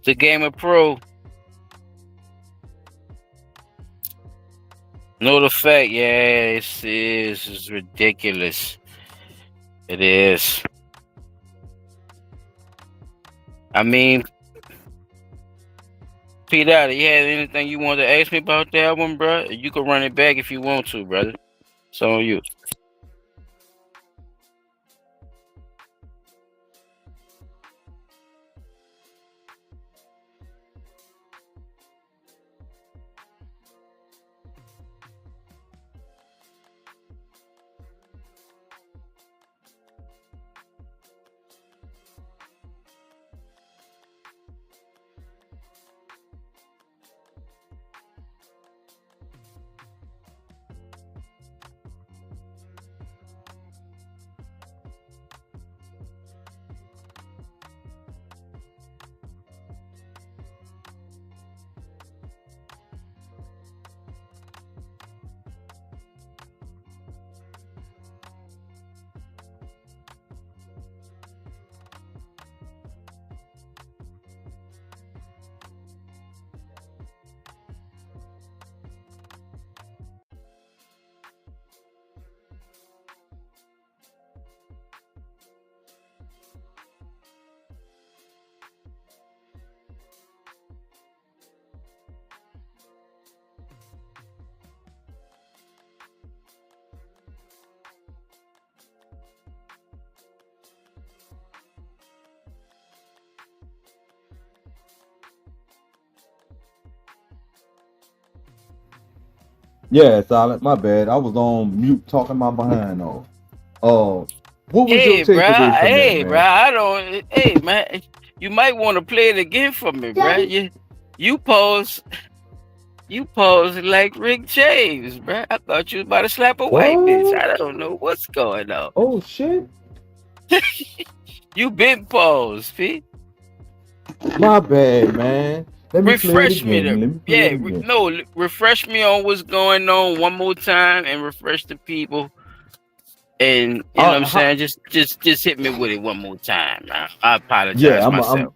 The Game of Pro. No, the fact, yeah, it's ridiculous. It is. I mean, P. Dottie, you had anything you wanted to ask me about that one, bro? You can run it back if you want to, brother. It's on you.
Yeah, Silent. My bad. I was on mute talking my behind off. What was your
Hey, bro.
takeaway from that,
Hey, bro.
man?
I don't. Hey, man. You might want to play it again for me, bro. You pose. You pose like Rick James, bro. I thought you was about to slap a white bitch.
What?
I don't know what's going on.
Oh shit.
You been posed, P.
My bad, man. Let me play it
Refresh me
again.
there.
Let me play
Yeah,
it again.
refresh me on what's going on one more time and refresh the people. And you know what I'm saying? Just hit me with it one more time. I apologize
Yeah,
myself.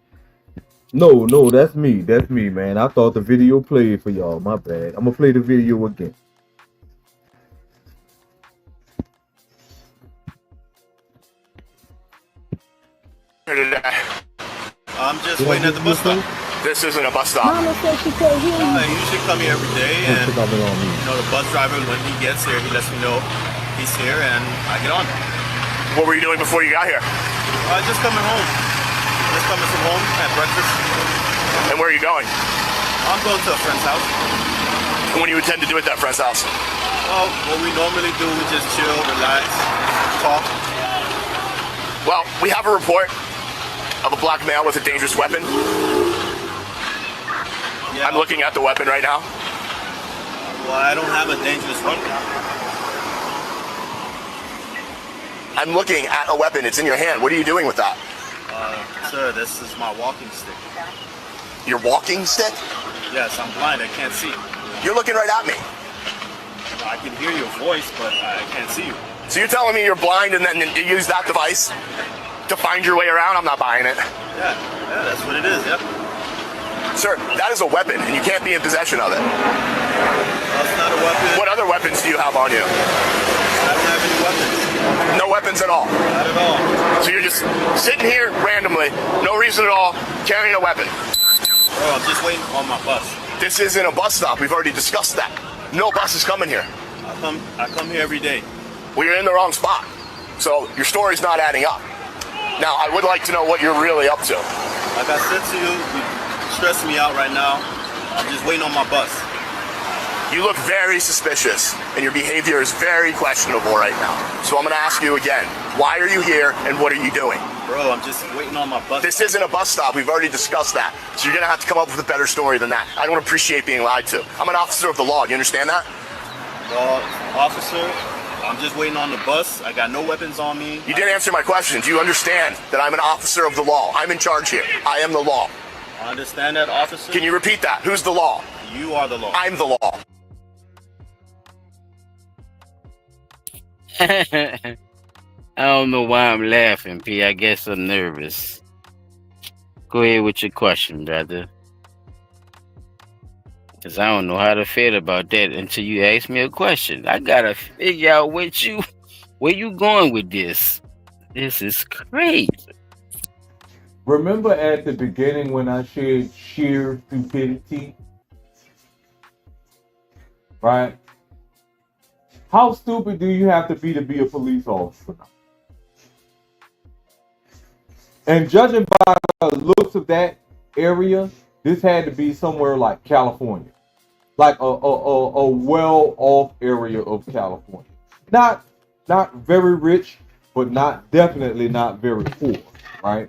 No, that's me. That's me, man. I thought the video played for y'all. My bad. I'm gonna play the video again.
I'm just waiting at the bus stop.
This isn't a bus stop.
I usually come here every day, and the bus driver, when he gets here, he lets me know he's here, and I get on.
What were you doing before you got here?
Just coming home. Just coming from home at breakfast.
And where are you going?
I'm going to a friend's house.
And what do you intend to do at that friend's house?
Well, what we normally do, we just chill, relax, talk.
Well, we have a report of a black male with a dangerous weapon.
Yeah.
I'm looking at the weapon right now.
Well, I don't have a dangerous weapon.
I'm looking at a weapon. It's in your hand. What are you doing with that?
Sir, this is my walking stick.
Your walking stick?
Yes, I'm blind. I can't see.
You're looking right at me.
I can hear your voice, but I can't see you.
So you're telling me you're blind and then you use that device to find your way around? I'm not buying it.
Yeah, that's what it is, yeah.
Sir, that is a weapon, and you can't be in possession of it.
That's not a weapon.
What other weapons do you have on you?
I don't have any weapons.
No weapons at all?
Not at all.
So you're just sitting here randomly, no reason at all, carrying a weapon?
Bro, I'm just waiting on my bus.
This isn't a bus stop. We've already discussed that. No bus is coming here.
I come here every day.
Well, you're in the wrong spot. So your story's not adding up. Now, I would like to know what you're really up to.
Like I said to you, you're stressing me out right now. I'm just waiting on my bus.
You look very suspicious, and your behavior is very questionable right now. So I'm going to ask you again, why are you here, and what are you doing?
Bro, I'm just waiting on my bus.
This isn't a bus stop. We've already discussed that. So you're going to have to come up with a better story than that. I don't appreciate being lied to. I'm an officer of the law. Do you understand that?
Well, officer, I'm just waiting on the bus. I got no weapons on me.
You didn't answer my question. Do you understand that I'm an officer of the law? I'm in charge here. I am the law.
I understand that, officer.
Can you repeat that? Who's the law?
You are the law.
I'm the law.
I don't know why I'm laughing, P. I guess I'm nervous. Go ahead with your question, brother. Because I don't know how to feel about that until you ask me a question. I gotta figure out where you going with this. This is crazy.
Remember at the beginning when I shared sheer stupidity? Right? How stupid do you have to be a police officer? And judging by the looks of that area, this had to be somewhere like California. Like a well-off area of California. Not very rich, but definitely not very poor, right?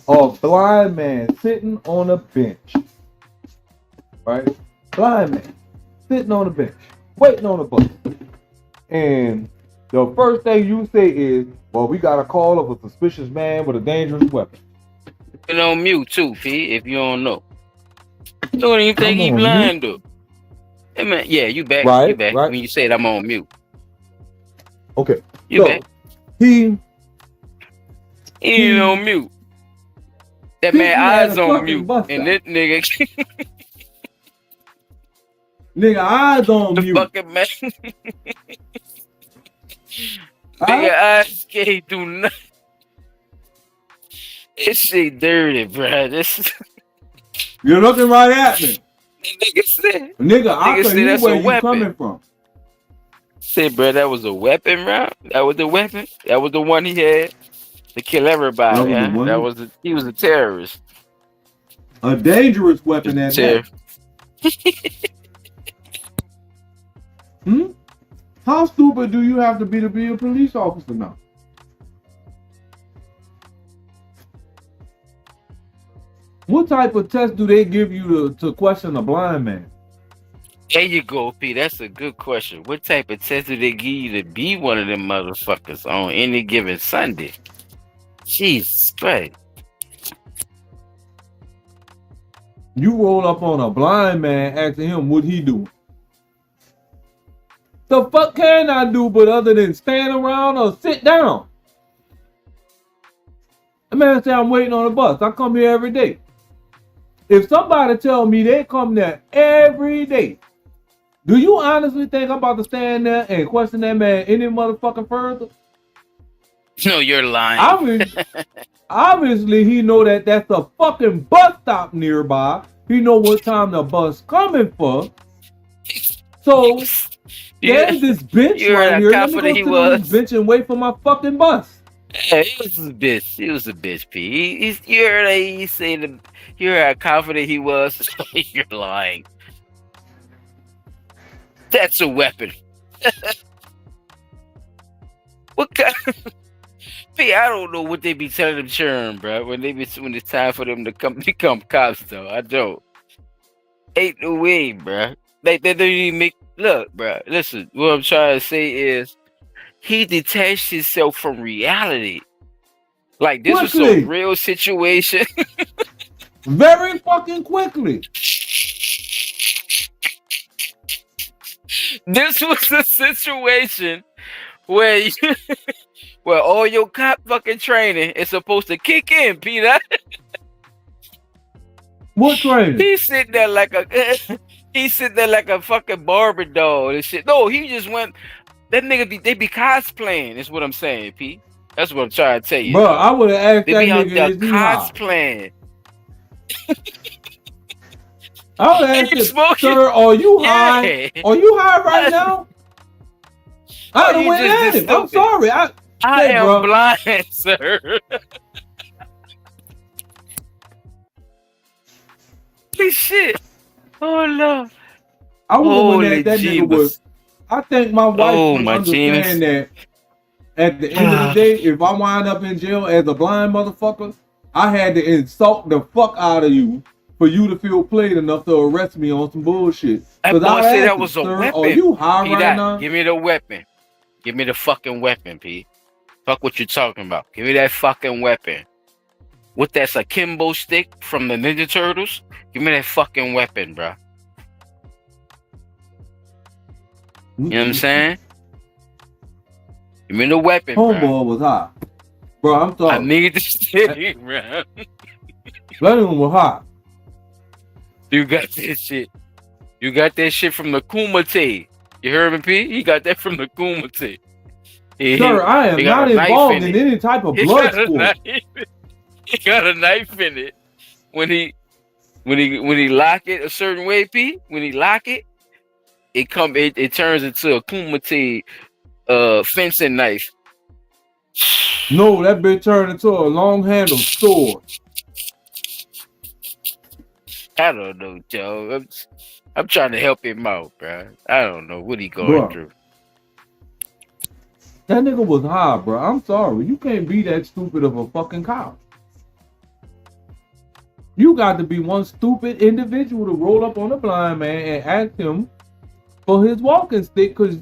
A blind man sitting on a bench, right? Blind man sitting on a bench, waiting on a bus. And the first thing you say is, well, we got a call of a suspicious man with a dangerous weapon.
You're on mute too, P, if you don't know. You don't even think he blind though. Hey man, yeah, you back.
Right,
you back.
right.
When you said I'm on mute.
Okay.
You back.
He
ain't on mute. That man eyes on mute. And this nigga
nigga eyes on
the
mute.
fucking man. Nigga eyes can't do nothing. This shit dirty, bro. This
You're looking right at me.
nigga said.
Nigga, I
Nigga
can
said
hear
that's
where
a
you
weapon.
coming from.
Said, bro, that was a weapon round. That was the weapon. That was the one he had to kill everybody.
That was the
Yeah?
one?
That was he was a terrorist.
A dangerous weapon at that. How stupid do you have to be a police officer now? What type of test do they give you to question a blind man?
There you go, P. That's a good question. What type of test do they give you to be one of them motherfuckers on any given Sunday? Jesus Christ.
You roll up on a blind man asking him what he do. The fuck can I do but other than stand around or sit down? A man say I'm waiting on a bus. I come here every day. If somebody tell me they come there every day, do you honestly think I'm about to stand there and question that man any motherfucking further?
No, you're lying.
Obviously, he know that that's a fucking bus stop nearby. He know what time the bus coming for. So there's this bench right here. Let me go sit on this bench and wait for my fucking bus.
Yeah, he was a bitch. He was a bitch, P. You heard that he said you heard how confident he was. You're lying. That's a weapon. What kind? P, I don't know what they be telling them, churn, bro. When it's time for them to become cops, though. I don't. Ain't no way, bro. They don't even make. Look, bro. Listen, what I'm trying to say is, he detached himself from reality. Like this was a real situation.
Very fucking quickly.
This was a situation where where all your cop fucking training is supposed to kick in, Peter.
What training?
He's sitting there like a fucking Barbie doll and shit. No, he just went. That nigga they be cosplaying. Is what I'm saying, P. That's what I'm trying to tell you.
Bro, I would have asked
they
that
be out
nigga
there
is he
cosplaying.
I would ask him, sir, are you high? Are you high right now? I don't went at him. I'm sorry. I
am blind, sir. Holy shit. Oh no.
I would have went at that nigga was. I think my wife would understand that at the end of the day, if I wind up in jail as a blind motherfucker, I had to insult the fuck out of you for you to feel played enough to arrest me on some bullshit.
That boy said that was a weapon.
Are you high
P,
right now?
Give me the weapon. Give me the fucking weapon, P. Fuck what you talking about. Give me that fucking weapon. What that's a Kimbo stick from the Ninja Turtles? Give me that fucking weapon, bro. You know what I'm saying? Give me the weapon, bro.
Homeboy was hot. Bro, I'm sorry.
I need this shit, bro.
Lennon was hot.
You got this shit. You got that shit from the Kumite. You heard me, P? He got that from the Kumite.
Sir, I am not involved in any type of blood sport.
He got a knife in it. When he lock it a certain way, P, when he lock it, it turns into a Kumite fencing knife.
No, that bitch turned into a long handled sword.
I don't know, Joe. I'm trying to help him out, bro. I don't know what he going through.
That nigga was high, bro. I'm sorry. You can't be that stupid of a fucking cop. You got to be one stupid individual to roll up on a blind man and ask him for his walking stick, because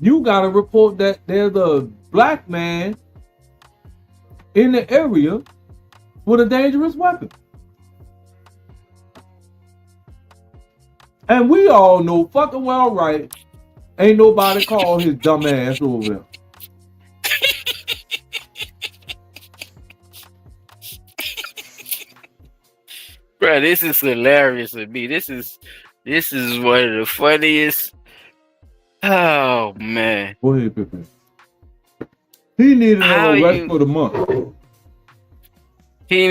you got to report that there's a black man in the area with a dangerous weapon. And we all know fucking well right, ain't nobody call his dumb ass over there.
Bro, this is hilarious to me. This is one of the funniest. Oh man.
Go ahead, Pippin. He needed an arrest for the month.
He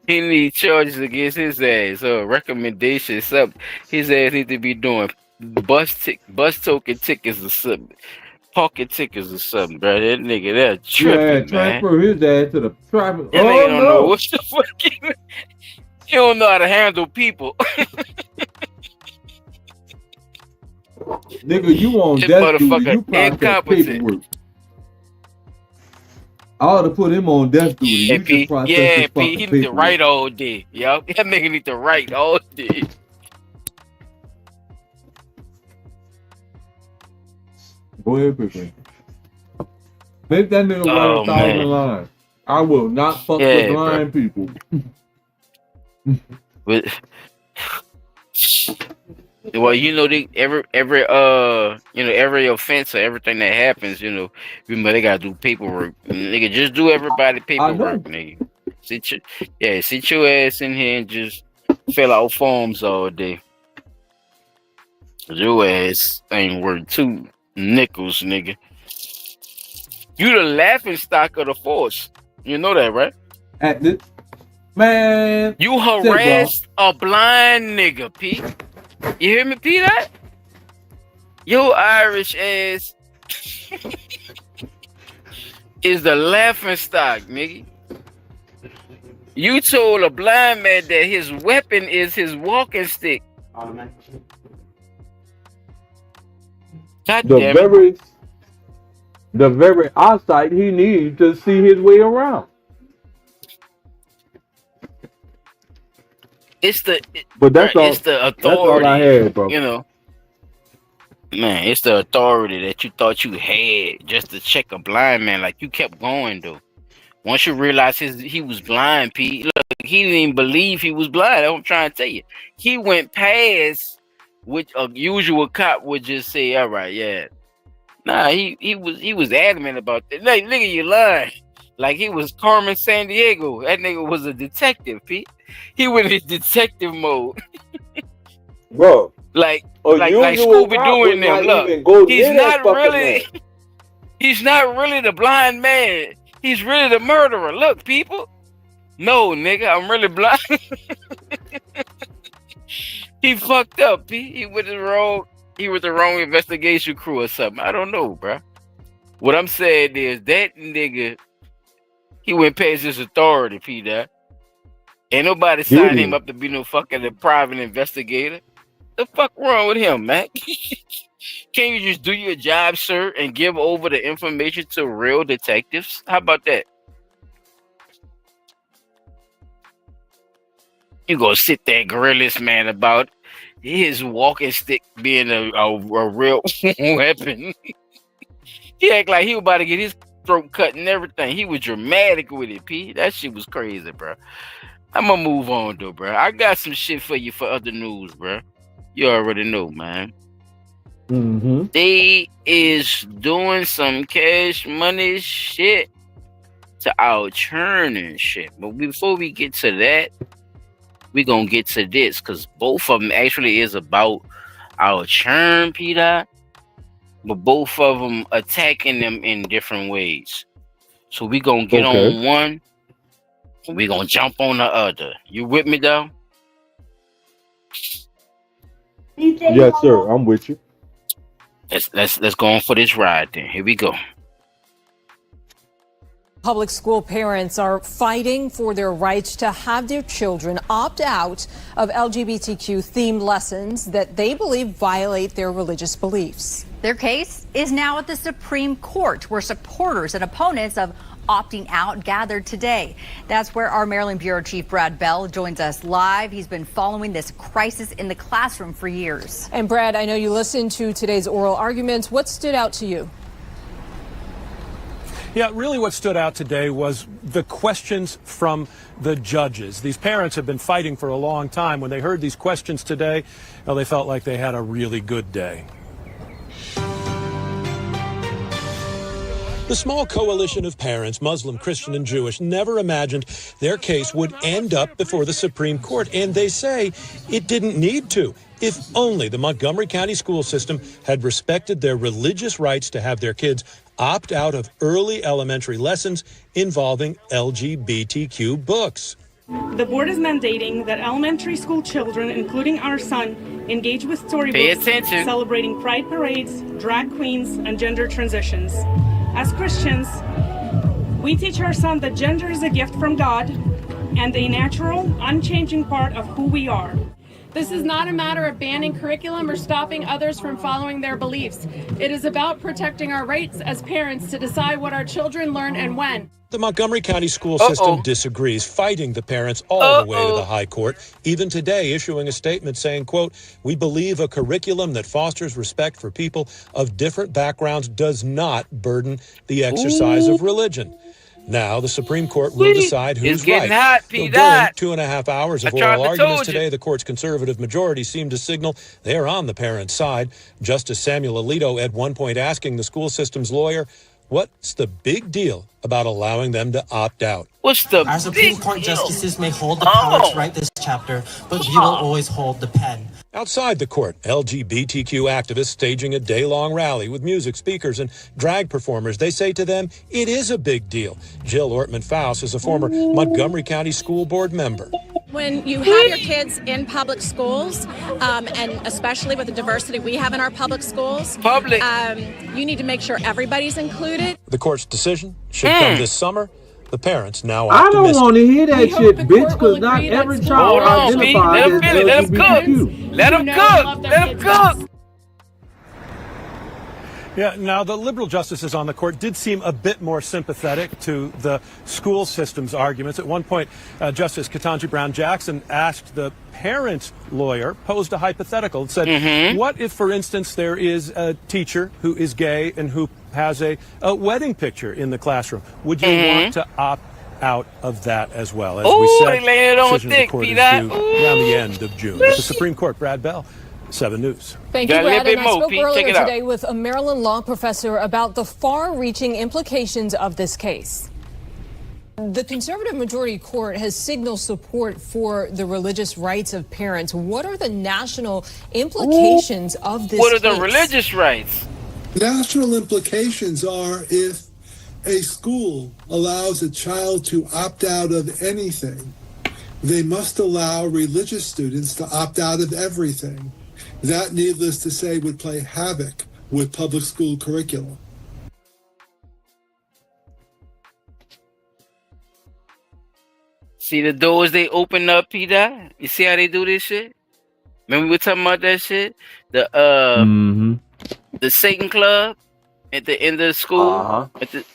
needs charges against his ass. So recommendation, something his ass need to be doing bus token tickets or something. Pocket tickets or something, bro. That nigga, that tripping,
transfer his ass to the traffic.
That nigga don't know what the fuck he don't know how to handle people.
Nigga, you on
This
death duty.
motherfucker
You process
incompetent.
paperwork. I ought to put him on death duty.
Yeah,
You just
P.
process
Yeah,
his
P. He
fucking
need to
paperwork.
write all day. Yup. That nigga need to write all day.
Go ahead, Pippin. Make that nigga write
Oh,
1,000
man.
lines. I will not fuck
Yeah,
with
bro.
blind people.
But, well, you know, every offense or everything that happens, you know, they gotta do paperwork. Nigga, just do everybody paperwork, nigga. Sit your ass in here and just fill out forms all day. Your ass ain't worth 2 nickels, nigga. You the laughing stock of the force. You know that, right?
At this, man.
You harassed a blind nigga, P. You hear me, P? That? Your Irish ass is the laughing stock, nigga. You told a blind man that his weapon is his walking stick. God damn it.
The very eyesight he needs to see his way around.
It's the
authority.
That's
all I had, bro.
You know, man, it's the authority that you thought you had just to check a blind man. Like you kept going though. Once you realize he was blind, Pete. Look, he didn't even believe he was blind. That's what I'm trying to tell you. He went past which a usual cop would just say, "All right, yeah." Nah, he was adamant about that. Like, nigga, you lying. Like he was Carmen Sandiego. That nigga was a detective, Pete. He went in detective mode.
Bro.
like Scooby Doo in them. Look, he's not really the blind man. He's really the murderer. Look, people. No, nigga, I'm really blind. He fucked up, Pete. He was the wrong investigation crew or something. I don't know, bro. What I'm saying is that nigga, he went past his authority, Pete. Ain't nobody signed him up to be no fucking private investigator. The fuck wrong with him, man? Can't you just do your job, sir, and give over the information to real detectives? How about that? You gonna sit there and grill this man about his walking stick being a real weapon. He act like he was about to get his throat cut and everything. He was dramatic with it, P. That shit was crazy, bro. I'm gonna move on though, bro. I got some shit for you for other news, bro. You already know, man.
Mm-hmm.
They is doing some cash money shit to our churn and shit. But before we get to that, we gonna get to this because both of them actually is about our churn, Peter. But both of them attacking them in different ways. So we gonna get on one, and we gonna jump on the other. You with me, though?
Yes, sir. I'm with you.
Let's go on for this ride then. Here we go.
Public school parents are fighting for their rights to have their children opt out of LGBTQ-themed lessons that they believe violate their religious beliefs.
Their case is now at the Supreme Court, where supporters and opponents of opting out gathered today. That's where our Maryland Bureau Chief Brad Bell joins us live. He's been following this crisis in the classroom for years.
And Brad, I know you listened to today's oral arguments. What stood out to you?
Yeah, really what stood out today was the questions from the judges. These parents have been fighting for a long time. When they heard these questions today, well, they felt like they had a really good day. The small coalition of parents, Muslim, Christian, and Jewish, never imagined their case would end up before the Supreme Court, and they say it didn't need to. If only the Montgomery County school system had respected their religious rights to have their kids opt out of early elementary lessons involving LGBTQ books.
The board is mandating that elementary school children, including our son, engage with storybooks celebrating pride parades, drag queens, and gender transitions. As Christians, we teach our son that gender is a gift from God and a natural, unchanging part of who we are. This is not a matter of banning curriculum or stopping others from following their beliefs. It is about protecting our rights as parents to decide what our children learn and when.
The Montgomery County school system disagrees, fighting the parents all the way to the high court, even today issuing a statement saying, quote, "We believe a curriculum that fosters respect for people of different backgrounds does not burden the exercise of religion." Now, the Supreme Court will decide who's
It's getting
right.
hot,
Though
Pete.
during 2.5 hours of
I tried
oral
to
arguments
told you.
today, the court's conservative majority seemed to signal they're on the parents' side. Justice Samuel Alito at one point asking the school system's lawyer, what's the big deal about allowing them to opt out?
What's the
Our Supreme Court justices may hold the power to write this chapter, but we will always hold the pen.
Outside the court, LGBTQ activists staging a day-long rally with music, speakers, and drag performers. They say to them, it is a big deal. Jill Ortman-Faust is a former Montgomery County School Board member.
When you have your kids in public schools, and especially with the diversity we have in our public schools, you need to make sure everybody's included.
The court's decision should come this summer. The parents now
I don't
optimistic.
want to hear that shit, bitch, because not every child identifies as LGBTQ.
Let him cook. Let him cook.
Yeah, now the liberal justices on the court did seem a bit more sympathetic to the school system's arguments. At one point, Justice Ketanji Brown Jackson asked the parent's lawyer, posed a hypothetical, and said, what if, for instance, there is a teacher who is gay and who has a wedding picture in the classroom? Would you want to opt out of that as well? As we said,
they laying it on
decision of the
thick,
court is
Peter.
due around the end of June. At the Supreme Court, Brad Bell, 7 News.
Thank you,
Got a little
Brad.
bit
And I
more,
spoke
Pete.
earlier
Check it out.
today with a Maryland law professor about the far-reaching implications of this case. The conservative majority court has signaled support for the religious rights of parents. What are the national implications of this
What are the
case?
religious rights?
National implications are if a school allows a child to opt out of anything, they must allow religious students to opt out of everything. That, needless to say, would play havoc with public school curriculum.
See the doors they open up, Peter? You see how they do this shit? Remember we were talking about that shit? The Satan Club at the end of the school. At the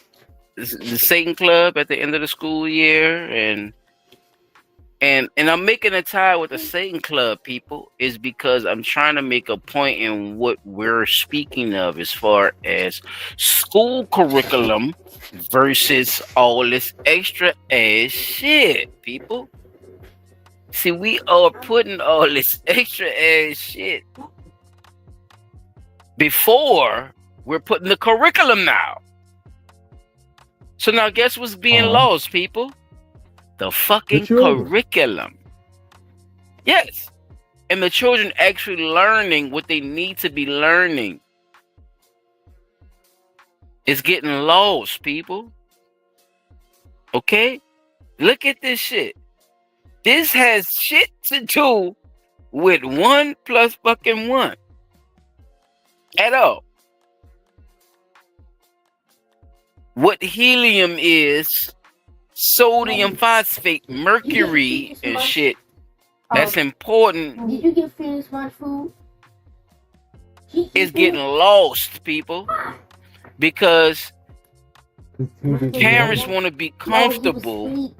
Satan Club at the end of the school year, and I'm making a tie with the Satan Club, people, is because I'm trying to make a point in what we're speaking of as far as school curriculum versus all this extra ass shit, people. See, we are putting all this extra ass shit before we're putting the curriculum now. So now guess what's being lost, people? The fucking curriculum. Yes. And the children actually learning what they need to be learning. It's getting lost, people. Okay? Look at this shit. This has shit to do with 1 plus fucking 1. At all. What helium is, sodium phosphate, mercury, and shit. That's important.
Did you get finished my food?
It's getting lost, people. Because parents want to be comfortable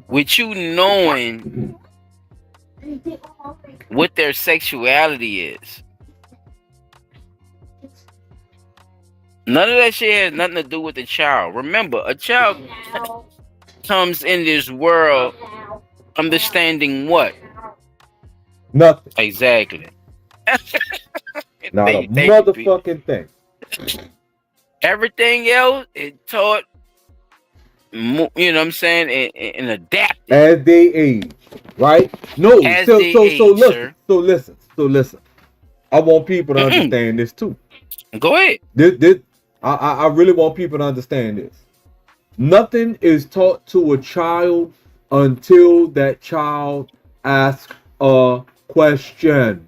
with you knowing what their sexuality is. None of that shit has nothing to do with the child. Remember, a child comes in this world understanding what?
Nothing.
Exactly.
Not a motherfucking thing.
Everything else is taught, you know what I'm saying, and adapted.
As they age, right? No,
As
so
they
listen,
age,
so listen. I want people to understand this too.
Go ahead.
I really want people to understand this. Nothing is taught to a child until that child asks a question.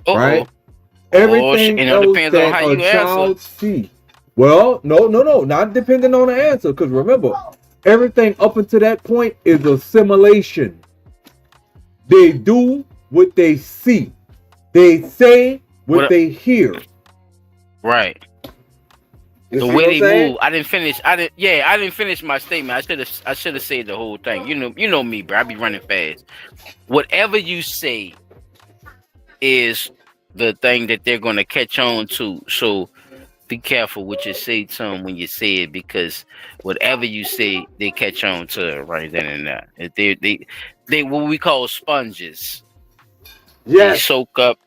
Right? Everything else that a child sees. Well, no, not depending on the answer. Because remember, everything up until that point is assimilation. They do what they see. They say what they hear.
Right. The way they move. I didn't finish my statement. I should have said the whole thing. You know me, bro. I be running fast. Whatever you say is the thing that they're gonna catch on to. So be careful what you say to them when you say it, because whatever you say, they catch on to it right then and there. They what we call sponges. They soak up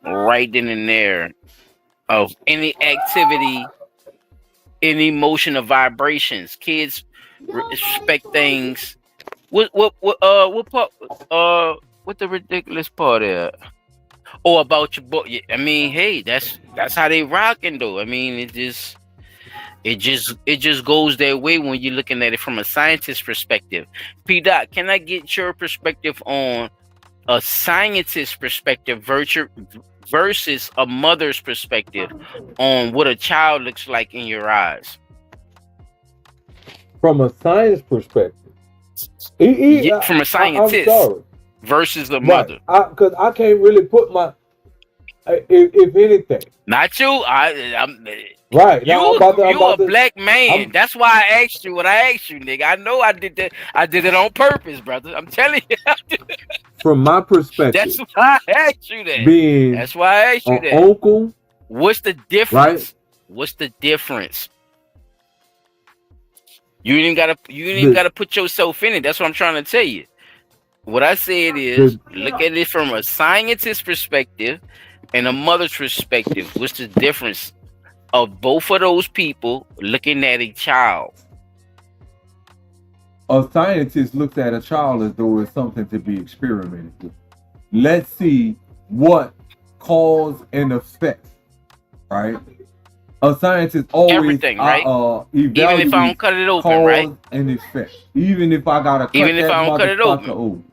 right then and there of any activity, any motion of vibrations. Kids respect things. What part? What the ridiculous part is? Oh, about your book. I mean, hey, that's how they rocking though. I mean, it just goes their way when you're looking at it from a scientist perspective. P. Dot, can I get your perspective on a scientist perspective versus a mother's perspective on what a child looks like in your eyes?
From a science perspective.
From a scientist versus the mother.
Because I can't really put my, if anything.
Not you. I'm
right.
You a black man. That's why I asked you what I asked you, nigga. I know I did that. I did it on purpose, brother. I'm telling you.
From my perspective.
That's why I asked you that. That's why I asked you that.
Uncle.
What's the difference? Right? What's the difference? You ain't gotta put yourself in it. That's what I'm trying to tell you. What I said is, look at it from a scientist's perspective and a mother's perspective. What's the difference of both of those people looking at a child?
A scientist looks at a child as though it's something to be experimented with. Let's see what cause and effect, right? A scientist always
everything, right? Even if I don't cut it open,
cause
right?
And effect. Even if I gotta cut
even if I don't cut it open.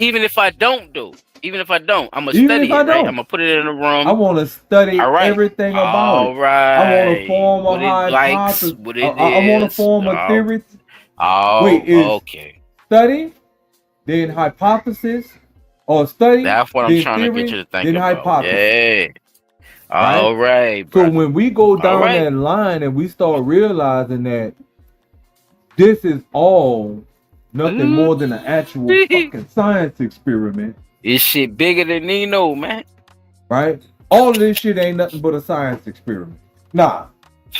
Even if I don't do. Even if I don't, I'm gonna study it, right? I'm gonna put it in a room.
I want to study everything about it. I want to form a hypothesis. I want to form a theory.
Okay.
Study, then hypothesis, or study.
That's what I'm trying to get you to think about. Hypothesis. Yeah. All right.
So when we go down that line and we start realizing that this is all nothing more than an actual fucking science experiment.
This shit bigger than Nino, man.
Right? All of this shit ain't nothing but a science experiment. Nah.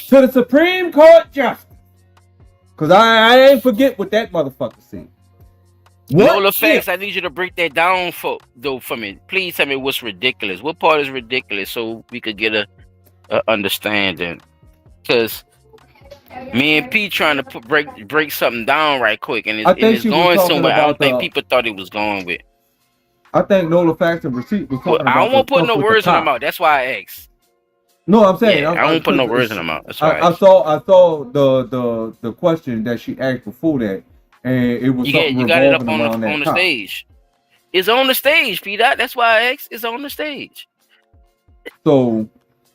To the Supreme Court Justice. Because I ain't forget what that motherfucker said.
Nola facts, I need you to break that down for me. Please tell me what's ridiculous. What part is ridiculous so we could get a understanding? Because me and P trying to break something down right quick, and it's going somewhere I don't think people thought it was going with.
I think Nola facts and receipt was talking about.
I don't want to put no words in my mouth. That's why I asked.
No, I'm saying
I don't put no words in her mouth. That's why
I saw the question that she asked before that. And it was
you got it up on the stage. It's on the stage, P. Dot. That's why I asked. It's on the stage.
So,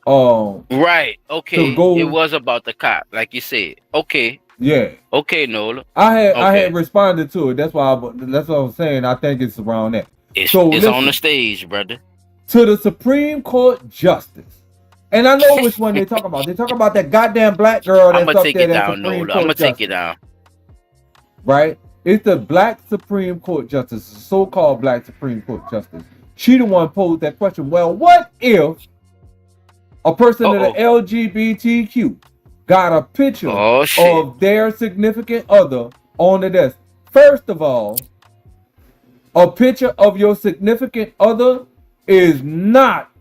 right. Okay. It was about the cop, like you said. Okay.
Yeah.
Okay, Nola.
I had responded to it. That's why I was saying. I think it's around that.
It's on the stage, brother.
To the Supreme Court Justice. And I know which one they talk about. They talk about that goddamn black girl that's up there. I'm
gonna take it down.
Right? It's the black Supreme Court Justice, the so-called black Supreme Court Justice. She the one posed that question. Well, what if a person of the LGBTQ got a picture of their significant other on the desk? First of all, a picture of your significant other is not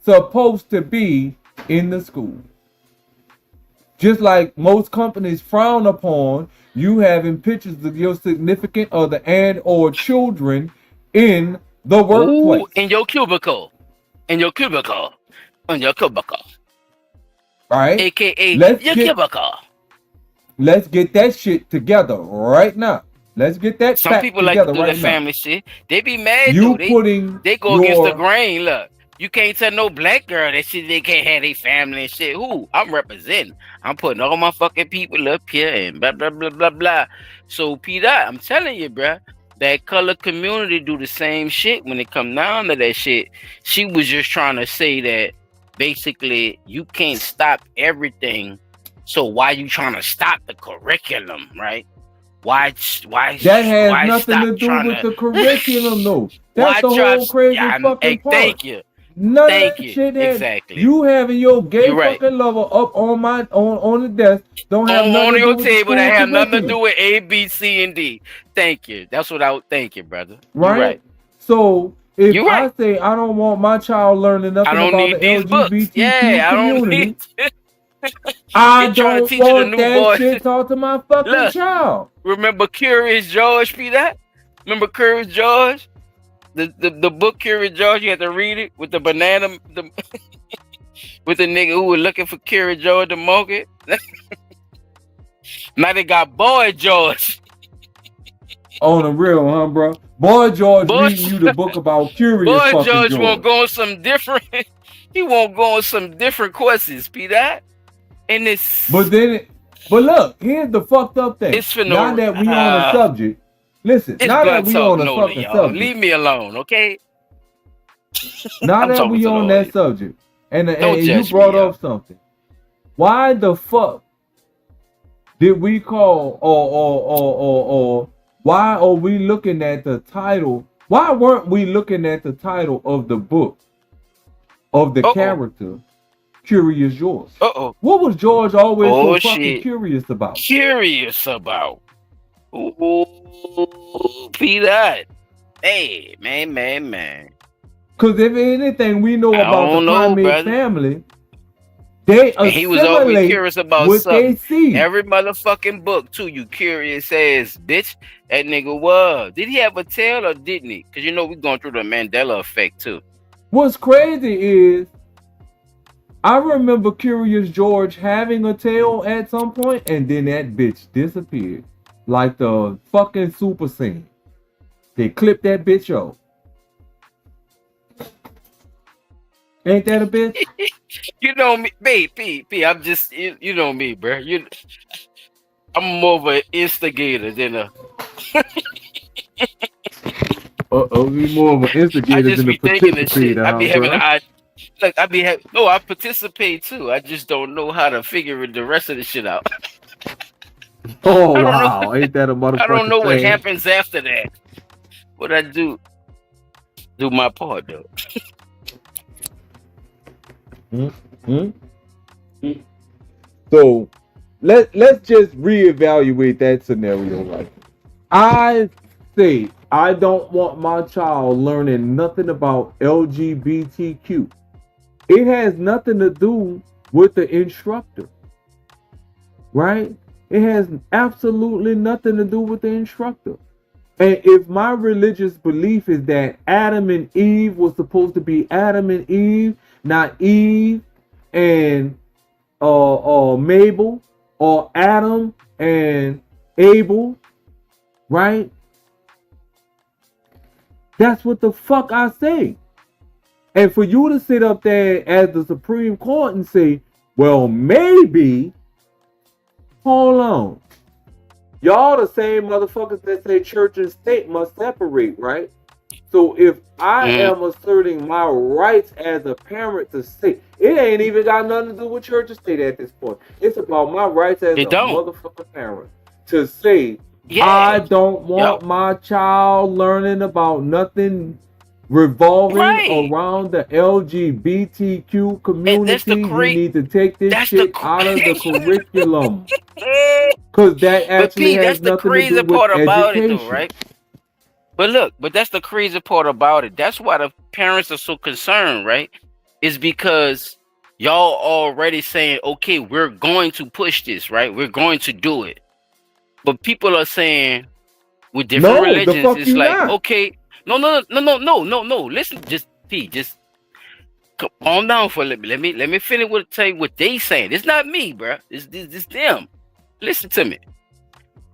supposed to be in the school. Just like most companies frown upon you having pictures of your significant other and or children in the workplace.
Ooh, in your cubicle. In your cubicle. In your cubicle.
Right?
AKA your cubicle.
Let's get that shit together right now. Let's get that
Some people like to do that family shit. They be mad though. They go against the grain. Look. You can't tell no black girl that shit they can't have their family and shit. Who? I'm representing. I'm putting all my fucking people up here and blah, blah, blah, blah, blah. So, P. Dot, I'm telling you, bruh, that color community do the same shit when it come down to that shit. She was just trying to say that basically you can't stop everything. So why you trying to stop the curriculum, right? Why
That has nothing
stop
to do
trying
with
to
the curriculum, though.
why
That's the
try?
whole crazy
Yeah,
fucking part.
thank you.
None
Thank
of that
you.
shit that
Exactly.
you having your gay
You're right.
fucking lover up on my on the desk don't have nothing
On
to do
your
with
table
the
that
school
have nothing to do
curriculum.
with A, B, C, and D. Thank you. That's what I would thank you, brother.
Right?
You're right.
So if
You're right.
I say I don't want my child learning
I
nothing
don't
about the
need these books.
LGBTQ
Yeah, I don't
community,
need.
I
You're trying to
don't
teach the
want
new
that
boy.
shit taught to my fucking
Look,
child.
remember Curious George, P. That? Remember Curious George? The book Curious George, you had to read it with the banana, with the nigga who was looking for Curious George to mock it. Now they got Boy George.
On the real, huh, bro? Boy George
Boy,
reading you the book about Curious
Boy
fucking
George
George.
won't go on some different. He won't go on some different courses, P. That? And it's.
But look, here's the fucked up thing.
It's for no.
Now that we on the subject, listen.
It's
Now that
blood
we
talk,
on the
Nola,
fucking
y'all.
subject.
Leave me alone, okay?
Now
I'm
that
talking
we
to the
on that
audience.
subject, and
Don't
you
judge
brought
me,
up something. Why the fuck did we call or why are we looking at the title? Why weren't we looking at the title of the book of the character Curious George? What was George always so fucking curious about?
Curious about. Ooh, be that. Hey, man.
Because if anything we know about the primate family, they
And he was always
assimilate
curious about
what they
something.
see.
Every motherfucking book, too. You curious ass bitch. That nigga was. Did he have a tail or didn't he? Because you know we're going through the Mandela effect, too.
What's crazy is I remember Curious George having a tail at some point, and then that bitch disappeared. Like the fucking super scene. They clipped that bitch off. Ain't that a bitch?
You know me, P. I'm just, you know me, bro. I'm more of an instigator than a.
We more of an instigator
I just
than a
be thinking of shit.
participator,
I be
huh,
having
bro?
no, I participate too. I just don't know how to figure the rest of the shit out.
Oh wow, ain't that a motherfucker?
I don't know what happens after that. What I do my part though.
So let's just reevaluate that scenario. Right, I say I don't want my child learning nothing about LGBTQ. It has nothing to do with the instructor, right? It has absolutely nothing to do with the instructor. And if my religious belief is that Adam and Eve was supposed to be Adam and Eve, not Eve and Mabel, or Adam and Abel, right? That's what the fuck I say. And for you to sit up there as the Supreme Court and say, well, maybe, hold on. Y'all the same motherfuckers that say church and state must separate, right? So if I am asserting my rights as a parent to say, it ain't even got nothing to do with church and state at this point. It's about my rights as a motherfucking parent to say, I don't want my child learning about nothing revolving around the LGBTQ community. You need to take this shit out of the curriculum. Because that actually has nothing to do with education.
Though, right? But look, that's the crazy part about it. That's why the parents are so concerned, right? Is because y'all already saying, okay, we're going to push this, right? We're going to do it. But people are saying with different religions, it's like, okay, no. Listen, just calm down for a little bit. Let me finish with tell you what they saying. It's not me, bro. It's them. Listen to me.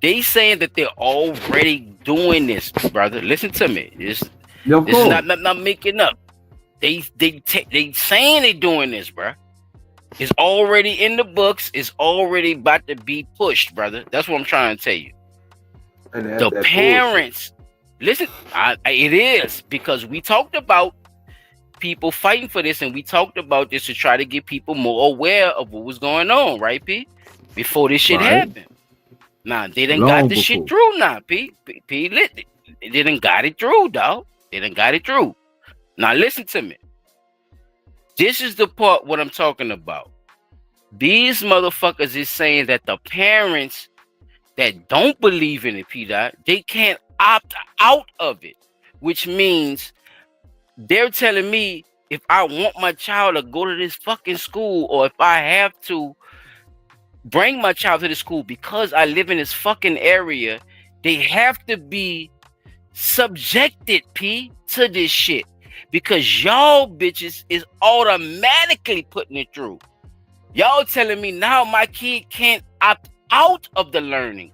They saying that they're already doing this, brother. Listen to me. This is not making up. They saying they doing this, bro. It's already in the books. It's already about to be pushed, brother. That's what I'm trying to tell you. The parents, Listen, it is because we talked about people fighting for this, and we talked about this to try to get people more aware of what was going on, right, P? Before this shit happened. Nah, they done got the shit through now, P. They done got it through, dog. They done got it through. Now listen to me. This is the part what I'm talking about. These motherfuckers is saying that the parents that don't believe in it, P. They can't opt out of it, which means they're telling me if I want my child to go to this fucking school, or if I have to bring my child to the school because I live in this fucking area, they have to be subjected, P, to this shit. Because y'all bitches is automatically putting it through. Y'all telling me now my kid can't opt out of the learning.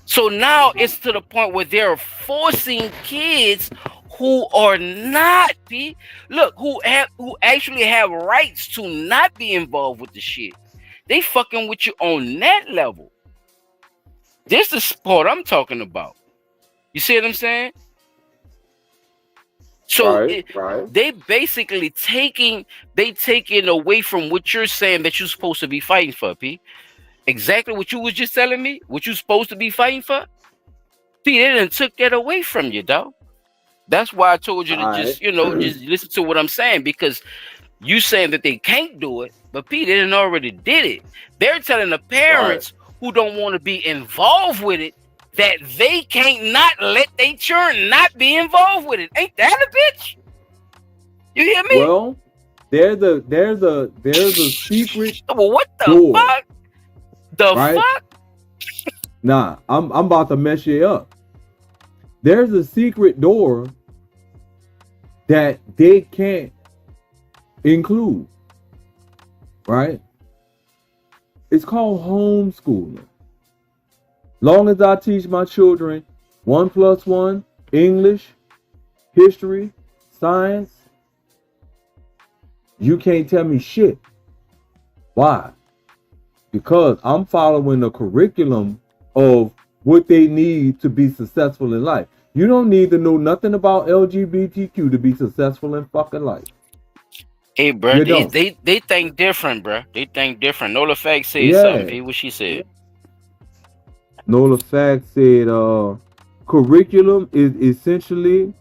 So now it's to the point where they're forcing kids who are not, P, look, who actually have rights to not be involved with the shit. They fucking with you on that level. This is the part I'm talking about. You see what I'm saying? So they basically taking away from what you're saying that you're supposed to be fighting for, P. Exactly what you was just telling me, what you're supposed to be fighting for. P, they done took that away from you, dog. That's why I told you to just listen to what I'm saying, because you saying that they can't do it, but P, they done already did it. They're telling the parents who don't want to be involved with it that they can't not let their children not be involved with it. Ain't that a bitch? You hear me?
Well, there's a secret.
Well, what the
door,
fuck? Fuck?
Nah, I'm about to mess you up. There's a secret door that they can't include. Right? It's called homeschooling. Long as I teach my children 1 + 1, English, history, science, you can't tell me shit. Why? Because I'm following the curriculum of what they need to be successful in life. You don't need to know nothing about LGBTQ to be successful in fucking life.
Hey, bro, they think different, bro. They think different. Nola Fact said something, P. What she said?
Nola Fact said, curriculum is essentially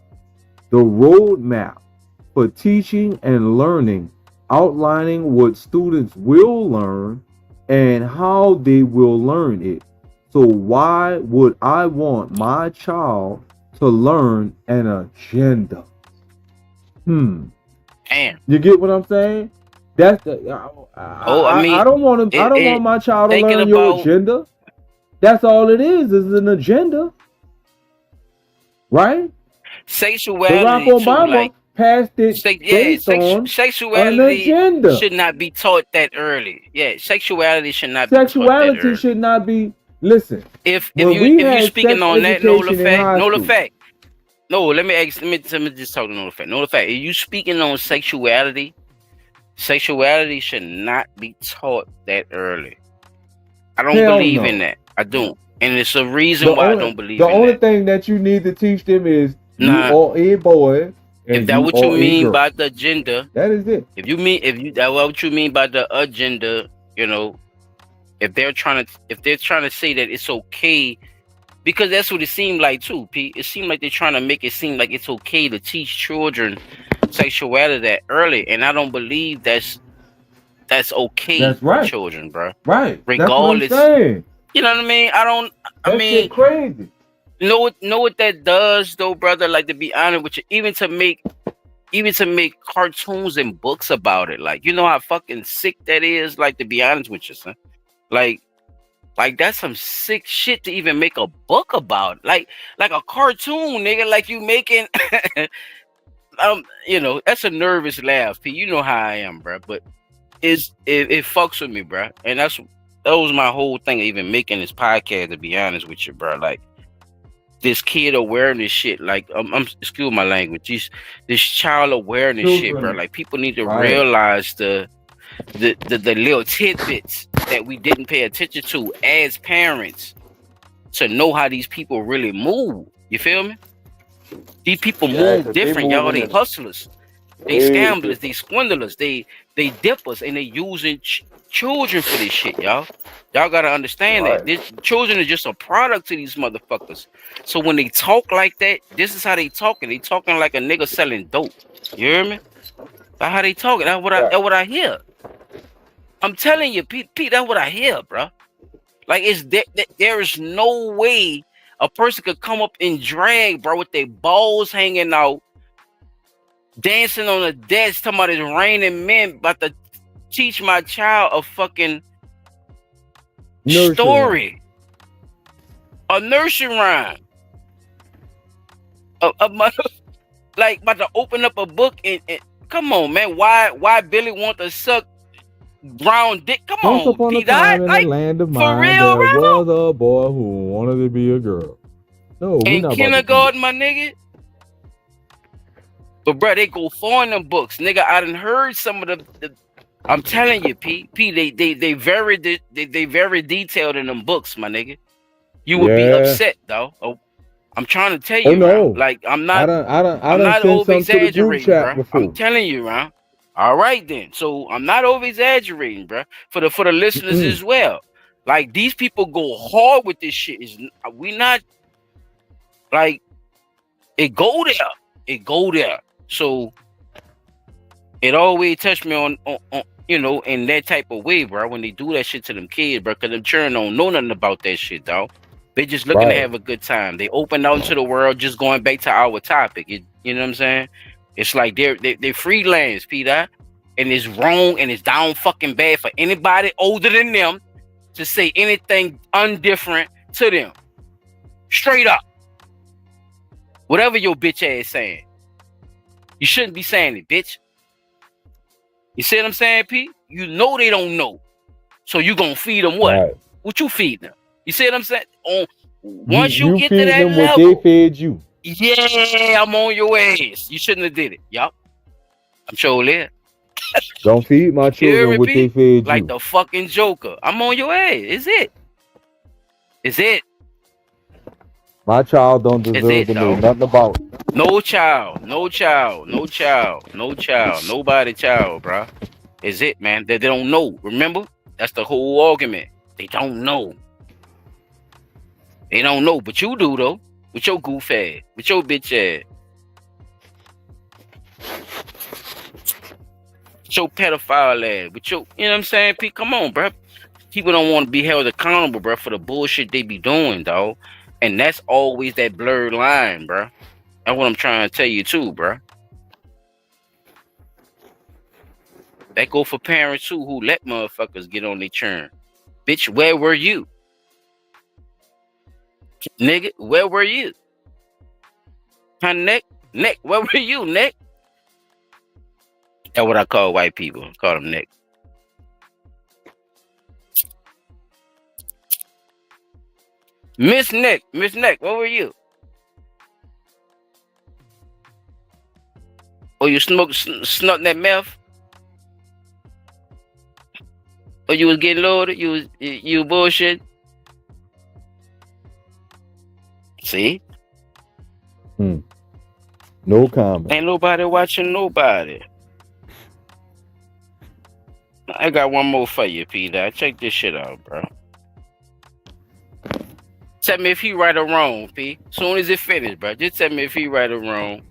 the roadmap for teaching and learning, outlining what students will learn and how they will learn it. So why would I want my child to learn an agenda?
Damn.
You get what I'm saying? That's the. I don't want to. I don't want my child to learn your agenda. That's all it is an agenda, right?
Sexuality,
Barack Obama passed it based on
sexuality
an agenda.
should not be taught that early. Yeah, sexuality should not
be
taught that early.
Should not be. Listen,
if you speaking on that, Nola Fact. No, let me just talk to Nola Fact. Nola Fact, if you speaking on sexuality should not be taught that early. I don't believe in that. I don't. And it's a reason why I don't believe in that.
The only thing that you need to teach them is you are a boy.
If that's what you mean by the agenda,
that is it.
If that's what you mean by the agenda, if they're trying to say that it's okay, because that's what it seemed like too, Pete. It seemed like they're trying to make it seem like it's okay to teach children sexuality that early, and I don't believe that's okay for children, bro.
Right.
Regardless.
That's what I'm saying.
You know what I mean?
I mean, crazy.
Know what that does though, brother? Like, to be honest with you, even to make cartoons and books about it, like, you know how fucking sick that is. Like, to be honest with you, son, like that's some sick shit to even make a book about. Like a cartoon, nigga. Like, you making, that's a nervous laugh, P. You know how I am, bro. But it fucks with me, bro. And that was my whole thing of even making this podcast, to be honest with you, bro. Like, this kid awareness shit, like, excuse my language, this child awareness shit, bro. Like, people need to realize the little tidbits that we didn't pay attention to as parents to know how these people really move. You feel me? These people
Yeah,
move
'cause they
different, y'all.
moving
They
in
hustlers, they
way
scamblers, they
different.
swindlers, they dippers, and they using children for this shit, y'all. Y'all gotta understand that
Right.
this children are just a product to these motherfuckers. So when they talk like that, this is how they talking. They talking like a nigga selling dope. You hear me? That's how they talking. That's what I hear. I'm telling you, Pete, that's what I hear, bro. Like there is no way a person could come up in drag, bro, with their balls hanging out, dancing on the desk, talking about it's raining men, about to teach my child a fucking
Nursery
story, a nursery rhyme, like about to open up a book and come on, man. Why Billy want to suck brown dick? Come
Once
on,
upon a
Pete.
time in a
Like
land of
for
mine,
real,
there
bro.
was a boy who wanted to be a girl. No, we're
In
not about to do
kindergarten, my nigga. But bro, they go far in them books, nigga. I done heard some of the I'm telling you, P, they very detailed in them books, my nigga. You would be
Yeah.
upset, though. Oh, I'm trying to tell
Oh
you,
no.
man. Like I'm
I
not
done sent
over
some to the group
exaggerating,
chat
bro. I'm
before.
telling you, man. All right then. So I'm not over exaggerating, bro. For the listeners as well. Like these people go hard with this shit. We not like it go there. It go there. So it always touched me on you know, in that type of way, bro. When they do that shit to them kids, bro, because them children don't know nothing about that shit, dog. They just looking to have a good time. They open out into the world. Just going back to our topic, you know what I'm saying? It's like they're freelance, Peter, and it's wrong and it's down fucking bad for anybody older than them to say anything undifferent to them. Straight up, whatever your bitch ass saying, you shouldn't be saying it, bitch. You see what I'm saying, Pete? You know they don't know. So you gonna feed them what?
Right.
What you feed them? You see what I'm saying? Once you get to
feed
that
them what
level,
they fed you.
yeah, I'm on your ass. You shouldn't have did it. Yup. I'm sure there.
Don't feed my
You hear
children
me,
what they
Pete?
fed
Like
you.
the fucking Joker. I'm on your ass. Is it? Is it?
My child don't
Is
deserve
it,
to know
dog?
nothing about it.
No child. No child. No child. No child. Nobody child, bro. Is it, man? They don't know. Remember? That's the whole argument. They don't know. They don't know, but you do though. With your goof ass, with your bitch ass, with your pedophile ass, with your, you know what I'm saying, Pete? Come on, bro. People don't want to be held accountable, bro, for the bullshit they be doing, dog. And that's always that blurred line, bro. That's what I'm trying to tell you too, bro. That go for parents too who let motherfuckers get on their churn. Bitch, where were you? Nigga, where were you? Huh, Nick, where were you, Nick? That's what I call white people. I call them Nick. Miss Nick, where were you? Oh, you snuck that meth? Or you was getting loaded? You bullshit? See?
No comment.
Ain't nobody watching nobody. I got one more for you, Peter. Check this shit out, bro. Tell me if he right or wrong, P. Soon as it finished, bro. Just tell me if he right or wrong.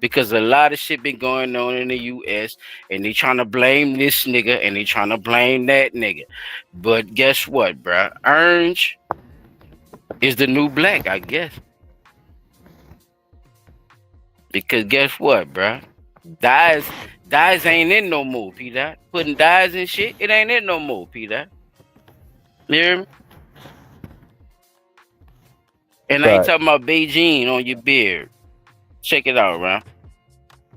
Because a lot of shit been going on in the U.S. and they trying to blame this nigga and they trying to blame that nigga. But guess what, bro? Orange is the new black, I guess. Because guess what, bro? Dyes ain't in no more, Peter. Putting dyes and shit, it ain't in no more, Peter. You hear me? And I ain't talking about Beijing on your beard. Check it out, right?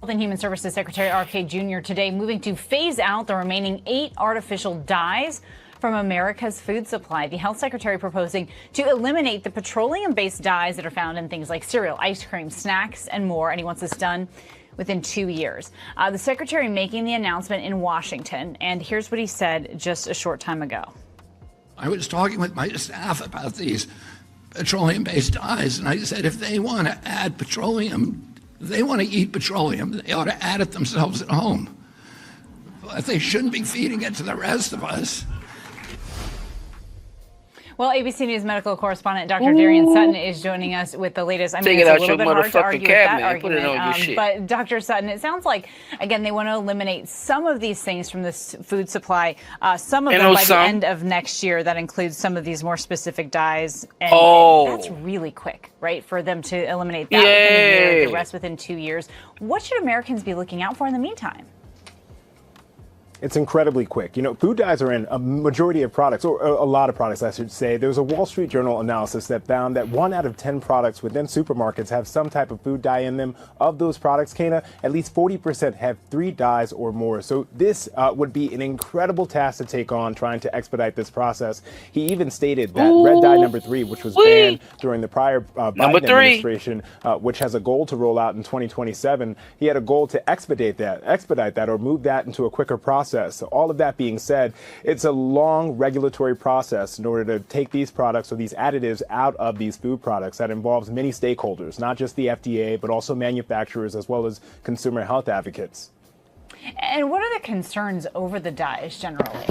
Health and Human Services Secretary R.K. Jr. today moving to phase out the remaining 8 artificial dyes from America's food supply. The health secretary proposing to eliminate the petroleum-based dyes that are found in things like cereal, ice cream, snacks, and more. And he wants this done within 2 years. The secretary making the announcement in Washington. And here's what he said just a short time ago.
I was talking with my staff about these
petroleum-based dyes. And I said, if they want to add petroleum, if they want to eat petroleum, they ought to add it themselves at home. But they shouldn't be feeding it to the rest of us.
Well, ABC News medical correspondent Dr. Darian Sutton is joining us with the latest. I mean,
Take it
it's
out
a little
your
bit hard to
motherfucking
argue with that
cabinet and put it
argument.
on your shit.
But Dr. Sutton, it sounds like, again, they want to eliminate some of these things from this food supply, some of them by the end of next year. That includes some of these more specific dyes. And that's really quick, right, for them to eliminate that within a year, the rest within 2 years. What should Americans be looking out for in the meantime?
It's incredibly quick. You know, food dyes are in a majority of products, or a lot of products, I should say. There was a Wall Street Journal analysis that found that 1 out of 10 products within supermarkets have some type of food dye in them. Of those products, Kana, at least 40% have 3 dyes or more. So this would be an incredible task to take on, trying to expedite this process. He even stated that red dye number 3, which was banned during the prior Biden administration, which has a goal to roll out in 2027, he had a goal to expedite that, or move that into a quicker process. So all of that being said, it's a long regulatory process in order to take these products or these additives out of these food products that involves many stakeholders, not just the FDA, but also manufacturers as well as consumer health advocates.
And what are the concerns over the dyes generally?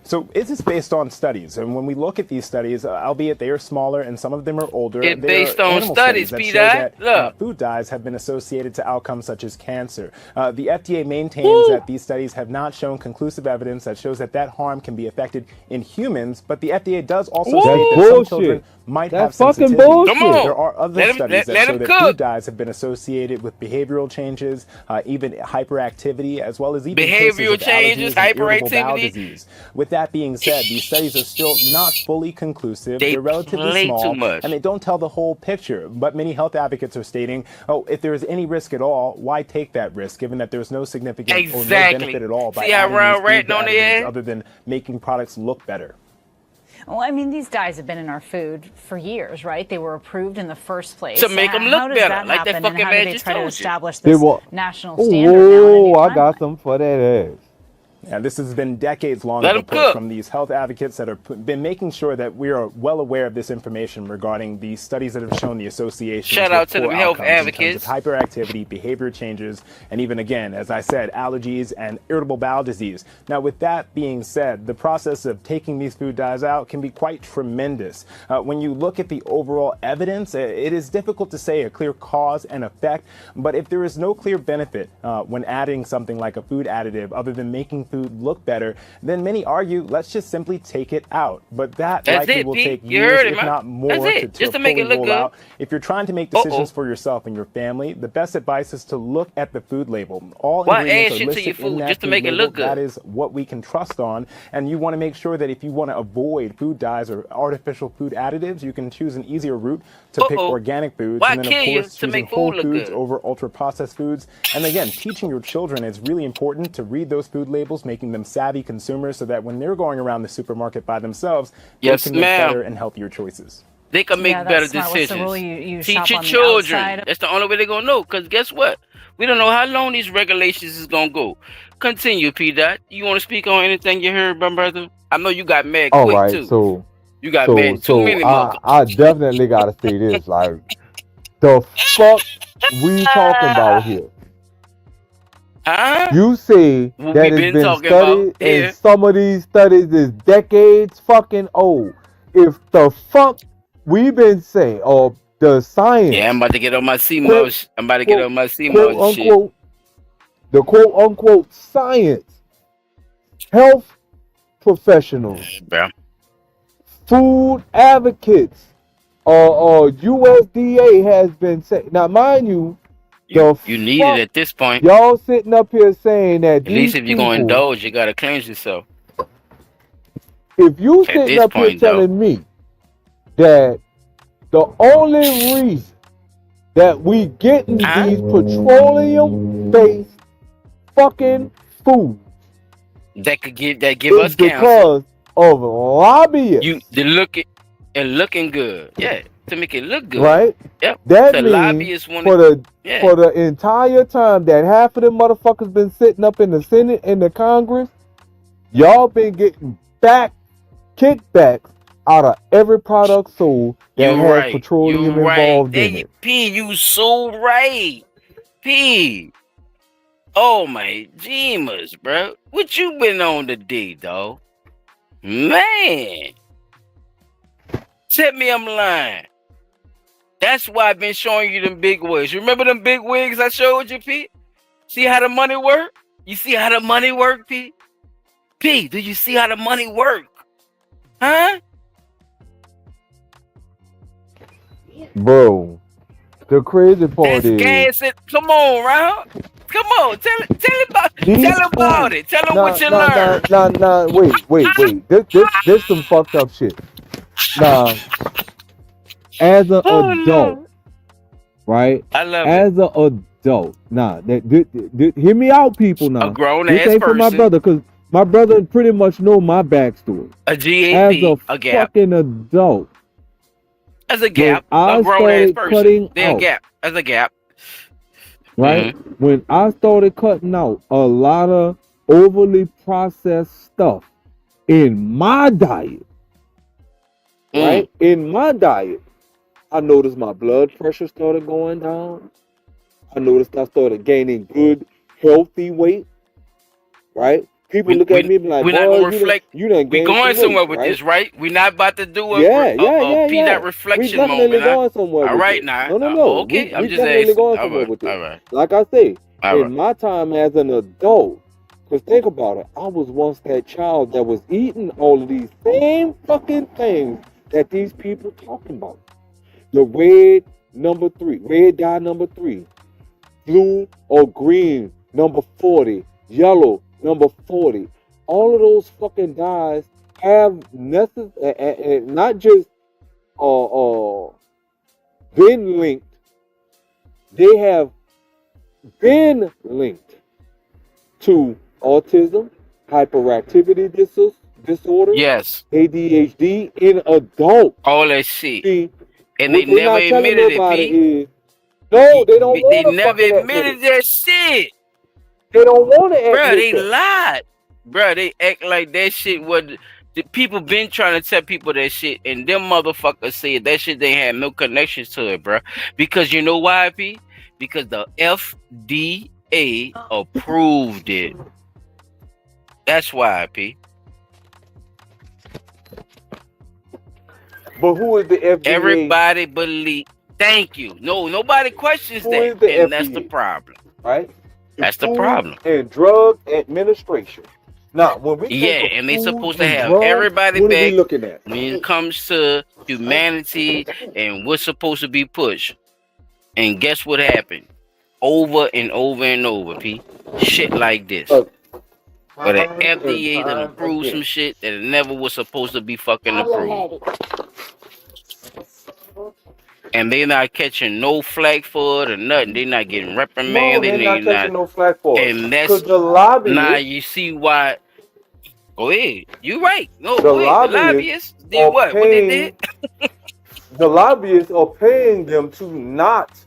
So this is based on studies, and when we look at these studies, albeit they are smaller and some of them are older,
It's based on studies,
that show
P-Dot.
that food dyes have been associated to outcomes such as cancer. The FDA maintains that these studies have not shown conclusive evidence that shows that harm can be affected in humans, but the FDA does also state that some children might have sensitivity. There are other studies that show that food dyes have been associated with behavioral changes, even hyperactivity, as well as even
behavioral changes, hyperactivity.
Disease. With that being said, these studies are still not fully conclusive. They're relatively
play
small,
too much.
and they don't tell the whole picture. But many health advocates are stating, oh, if there is any risk at all, why take that risk, given that there's no significant or no benefit at all by adding these food additives other than making products look better.
Well, I mean, these dyes have been in our food for years, right? They were approved in the first place.
To make them look
how does
better,
that
like
happen,
that fucking
and how do
man
they
just
try to
told you.
establish this national standard
Oh, I got something for that ass.
Yeah, this has been decades-long
Let 'em
report
cook.
from these health advocates that have been making sure that we are well aware of this information regarding these studies that have shown the association.
Shout out to them health advocates.
Hyperactivity, behavior changes, and even again, as I said, allergies and irritable bowel disease. Now, with that being said, the process of taking these food dyes out can be quite tremendous. When you look at the overall evidence, it is difficult to say a clear cause and effect, but if there is no clear benefit when adding something like a food additive other than making food look better, then many argue, let's just simply take it out. But that likely will take years, if not more, to
make it
fully
look
roll
good.
out. If you're trying to make decisions for yourself and your family, the best advice is to look at the food label. All
Why
ingredients
add
are
shit to
listed
your
in
food
that
just to
food
make it
label.
look good?
That is what we can trust on, and you want to make sure that if you want to avoid food dyes or artificial food additives, you can choose an easier route to pick organic foods,
Why
and then
kill
of
you
course
to
choosing
make
whole
food look
foods
good?
over ultra-processed foods. And again, teaching your children is really important, to read those food labels, making them savvy consumers so that when they're going around the supermarket by themselves,
Yes,
they can make
ma'am.
better and healthier choices.
They can make
Yeah,
better
that's smart. What's the
decisions.
rule? You
Teach
shop
your
on the
children.
outside.
That's the only way they're gonna know. Cause guess what? We don't know how long these regulations is gonna go. Continue, P. Dot. You want to speak on anything you heard, my brother? I know you got mad
All
quick
right,
too.
so
You got mad too many motherfuckers.
I definitely gotta say this. Like, the fuck we talking about here?
Huh?
You say
What
that
we
it's
been
been
talking
studied,
about here.
and some of these studies is decades fucking old. If the fuck we've been saying, or the science,
Yeah, I'm about to get on my
quote,
CMOS. I'm about to get on my
quote
CMOS shit.
unquote, the quote unquote science, health professionals,
Bro.
food advocates, or USDA has been saying. Now, mind you,
You need it at this point.
y'all sitting up here saying that
At least if you're gonna
people,
indulge, you gotta cleanse yourself.
if you
At
sitting
this
up here
point, though.
telling me that the only reason that we getting these petroleum-based fucking food
That give
is
us cancer.
because of lobbyists,
Looking good. Yeah. To make it look good.
right?
Yep.
That
The
means
lobbyists want
for the
yeah.
for the entire time that half of them motherfuckers been sitting up in the Senate and the Congress, y'all been getting kickbacks out of every product sold that
You
has
right.
petroleum
You right.
involved
There
in
you,
it.
P, you so right. P. Oh my Jeemers, bro. What you been on today, dog? Man. Tell me I'm lying. That's why I've been showing you them big wigs. Remember them big wigs I showed you, P? See how the money work? You see how the money work, P? P, do you see how the money work? Huh?
Bro, the crazy part
That's
is
gas. Come on, Round. Come on, tell
these
about
fools.
it. Tell them what you learned.
Wait. This some fucked up shit. Nah, as an
Oh
adult,
Lord,
right?
I love it.
As an adult, hear me out, people.
A
Now,
grown
this
ass
ain't for my
person,
brother, cause my brother pretty much know my backstory.
a
As
GAP,
a
a gap,
fucking adult,
as a
when
gap, a
I
grown ass
started
person.
cutting
They're a
out,
gap, as a gap.
right? When I started cutting out a lot of overly processed stuff in my diet, right? In my diet, I noticed my blood pressure started going down. I noticed I started gaining good, healthy weight, right? People look at me and be like,
We're not
boy,
gonna reflect.
you done
We
gained
going
some weight,
somewhere with
right?
this, right? We're not about to do
Yeah.
that
We
reflection
definitely
moment, huh?
going somewhere
All
with
right,
this.
now.
No.
Okay, I'm
We
just
definitely
asking.
going
All
somewhere
right,
with this.
all right,
Like I say,
all
in
right.
my time as an adult, because think about it, I was once that child that was eating all of these same fucking things that these people talking about. The red dye number 3, blue or green number 40, yellow number 40. All of those fucking dyes have not just been linked, they have been linked to autism, hyperactivity disorder,
Yes,
ADHD in adults.
all that shit,
See,
and they
what they
never
not telling
admitted it,
nobody
P.
is, no, they don't
They
want to
never
fucking admit
admitted
it.
that shit,
They don't want to
bro.
admit
They
that.
lied, bro. They act like that shit was. The people been trying to tell people that shit, and them motherfuckers said that shit they had no connections to it, bro. Because you know why, P? Because the FDA approved it. That's why, P.
But who is the FDA?
Everybody believe. Thank you. No, nobody questions
Who
that,
is the
and that's the
FDA?
problem.
Right?
That's the
Food
problem.
and Drug Administration. Now, when we
Yeah,
think of
and they
food
supposed to
and
have
drugs,
everybody
what are we
back
looking at?
when it comes to humanity and what's supposed to be pushed. And guess what happened? Over and over and over, P. Shit like this. But the
Time and
FDA done
time
approved
again.
some shit that it never was supposed to be fucking approved. And they not catching no flack for it or nothing. They not getting
No,
reprimanded.
they're
They
not
not.
catching no flack for it.
And
Because
that's
the
now
lobbyists,
you see why. Go ahead. You right. No,
the
go ahead. The
lobbyists
lobbyists did
are
what? What they did?
paying, the lobbyists are paying them to not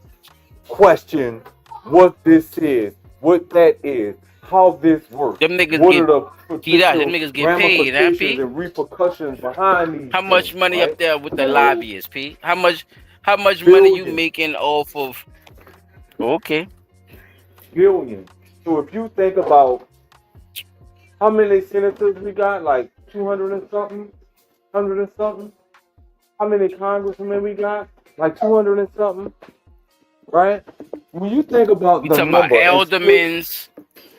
question what this is, what that is, how this works,
Them niggas
what are
get
the
keyed out. Them
potential
niggas get paid, huh,
ramifications
P?
and repercussions behind these
How much
things,
money up
right?
there with the lobbyists, P? How much money you
Billions,
making off of? Okay.
billions. So if you think about how many senators we got, like 200 and something, 100 and something. How many congressmen we got? Like 200 and something, right? When you think about
You
the
talking about
number and split,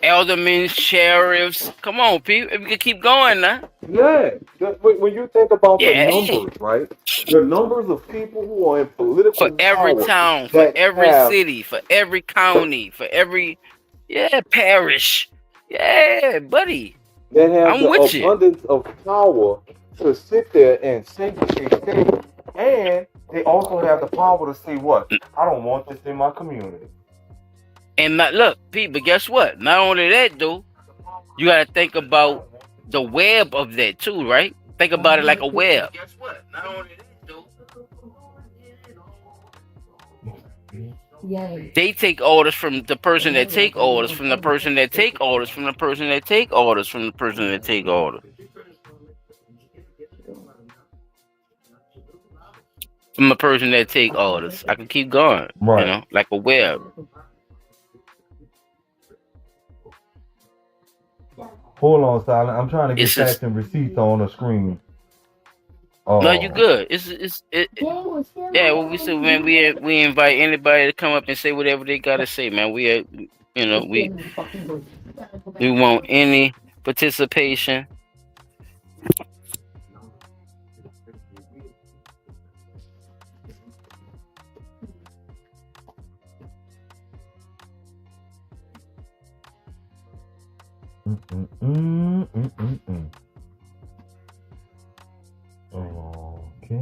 aldermen, sheriffs. Come on, P. If we can keep going now.
yeah. When you think about the
Yeah.
numbers, right? The numbers of people who are in political
For every
power
town, for
that
every
have
city, for every county, for every parish. Yeah, buddy.
that have
I'm
the
with you.
abundance of power to sit there and say what they say, and they also have the power to say what? I don't want this in my community.
And look, Pete, but guess what? Not only that, though, you got to think about the web of that, too, right? Think about it like a web. Guess what? Not only that, though. They take orders from the person that take orders, from the person that take orders, from the person that take orders, from the person that take orders. I'm a person that take orders. I can keep going,
Right.
like a web.
Hold on, Silent. I'm trying to get
It's
facts
just
and receipts on the screen.
no, you good. Yeah. What we said, man. We invite anybody to come up and say whatever they gotta say, man. We want any participation.
Okay.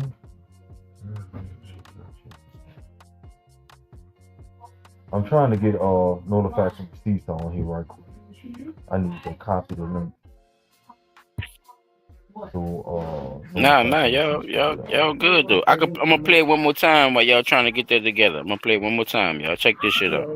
I'm trying to get notification receipts on here right quick. I need to copy the link. So
Nah, y'all good though. I'm gonna play it one more time while y'all trying to get that together. I'm gonna play it one more time, y'all. Check this shit out.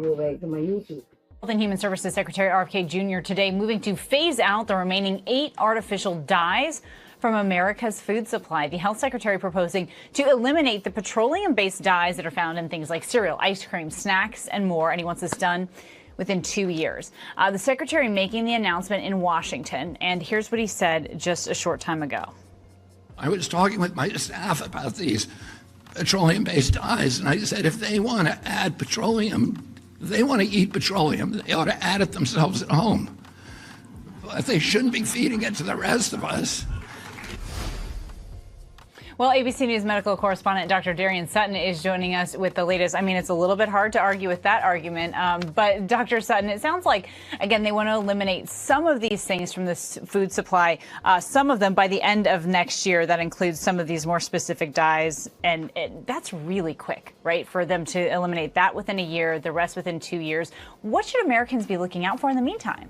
Health and Human Services Secretary RFK Jr. today moving to phase out the remaining 8 artificial dyes from America's food supply. The health secretary proposing to eliminate the petroleum-based dyes that are found in things like cereal, ice cream, snacks, and more. And he wants this done within 2 years. The secretary making the announcement in Washington. And here's what he said just a short time ago.
I was talking with my staff about these petroleum-based dyes, and I said if they want to add petroleum, if they want to eat petroleum, they ought to add it themselves at home. But they shouldn't be feeding it to the rest of us.
Well, ABC News medical correspondent Dr. Darian Sutton is joining us with the latest. I mean, it's a little bit hard to argue with that argument. But Dr. Sutton, it sounds like, again, they want to eliminate some of these things from this food supply, some of them by the end of next year. That includes some of these more specific dyes. And that's really quick, right, for them to eliminate that within a year, the rest within 2 years. What should Americans be looking out for in the meantime?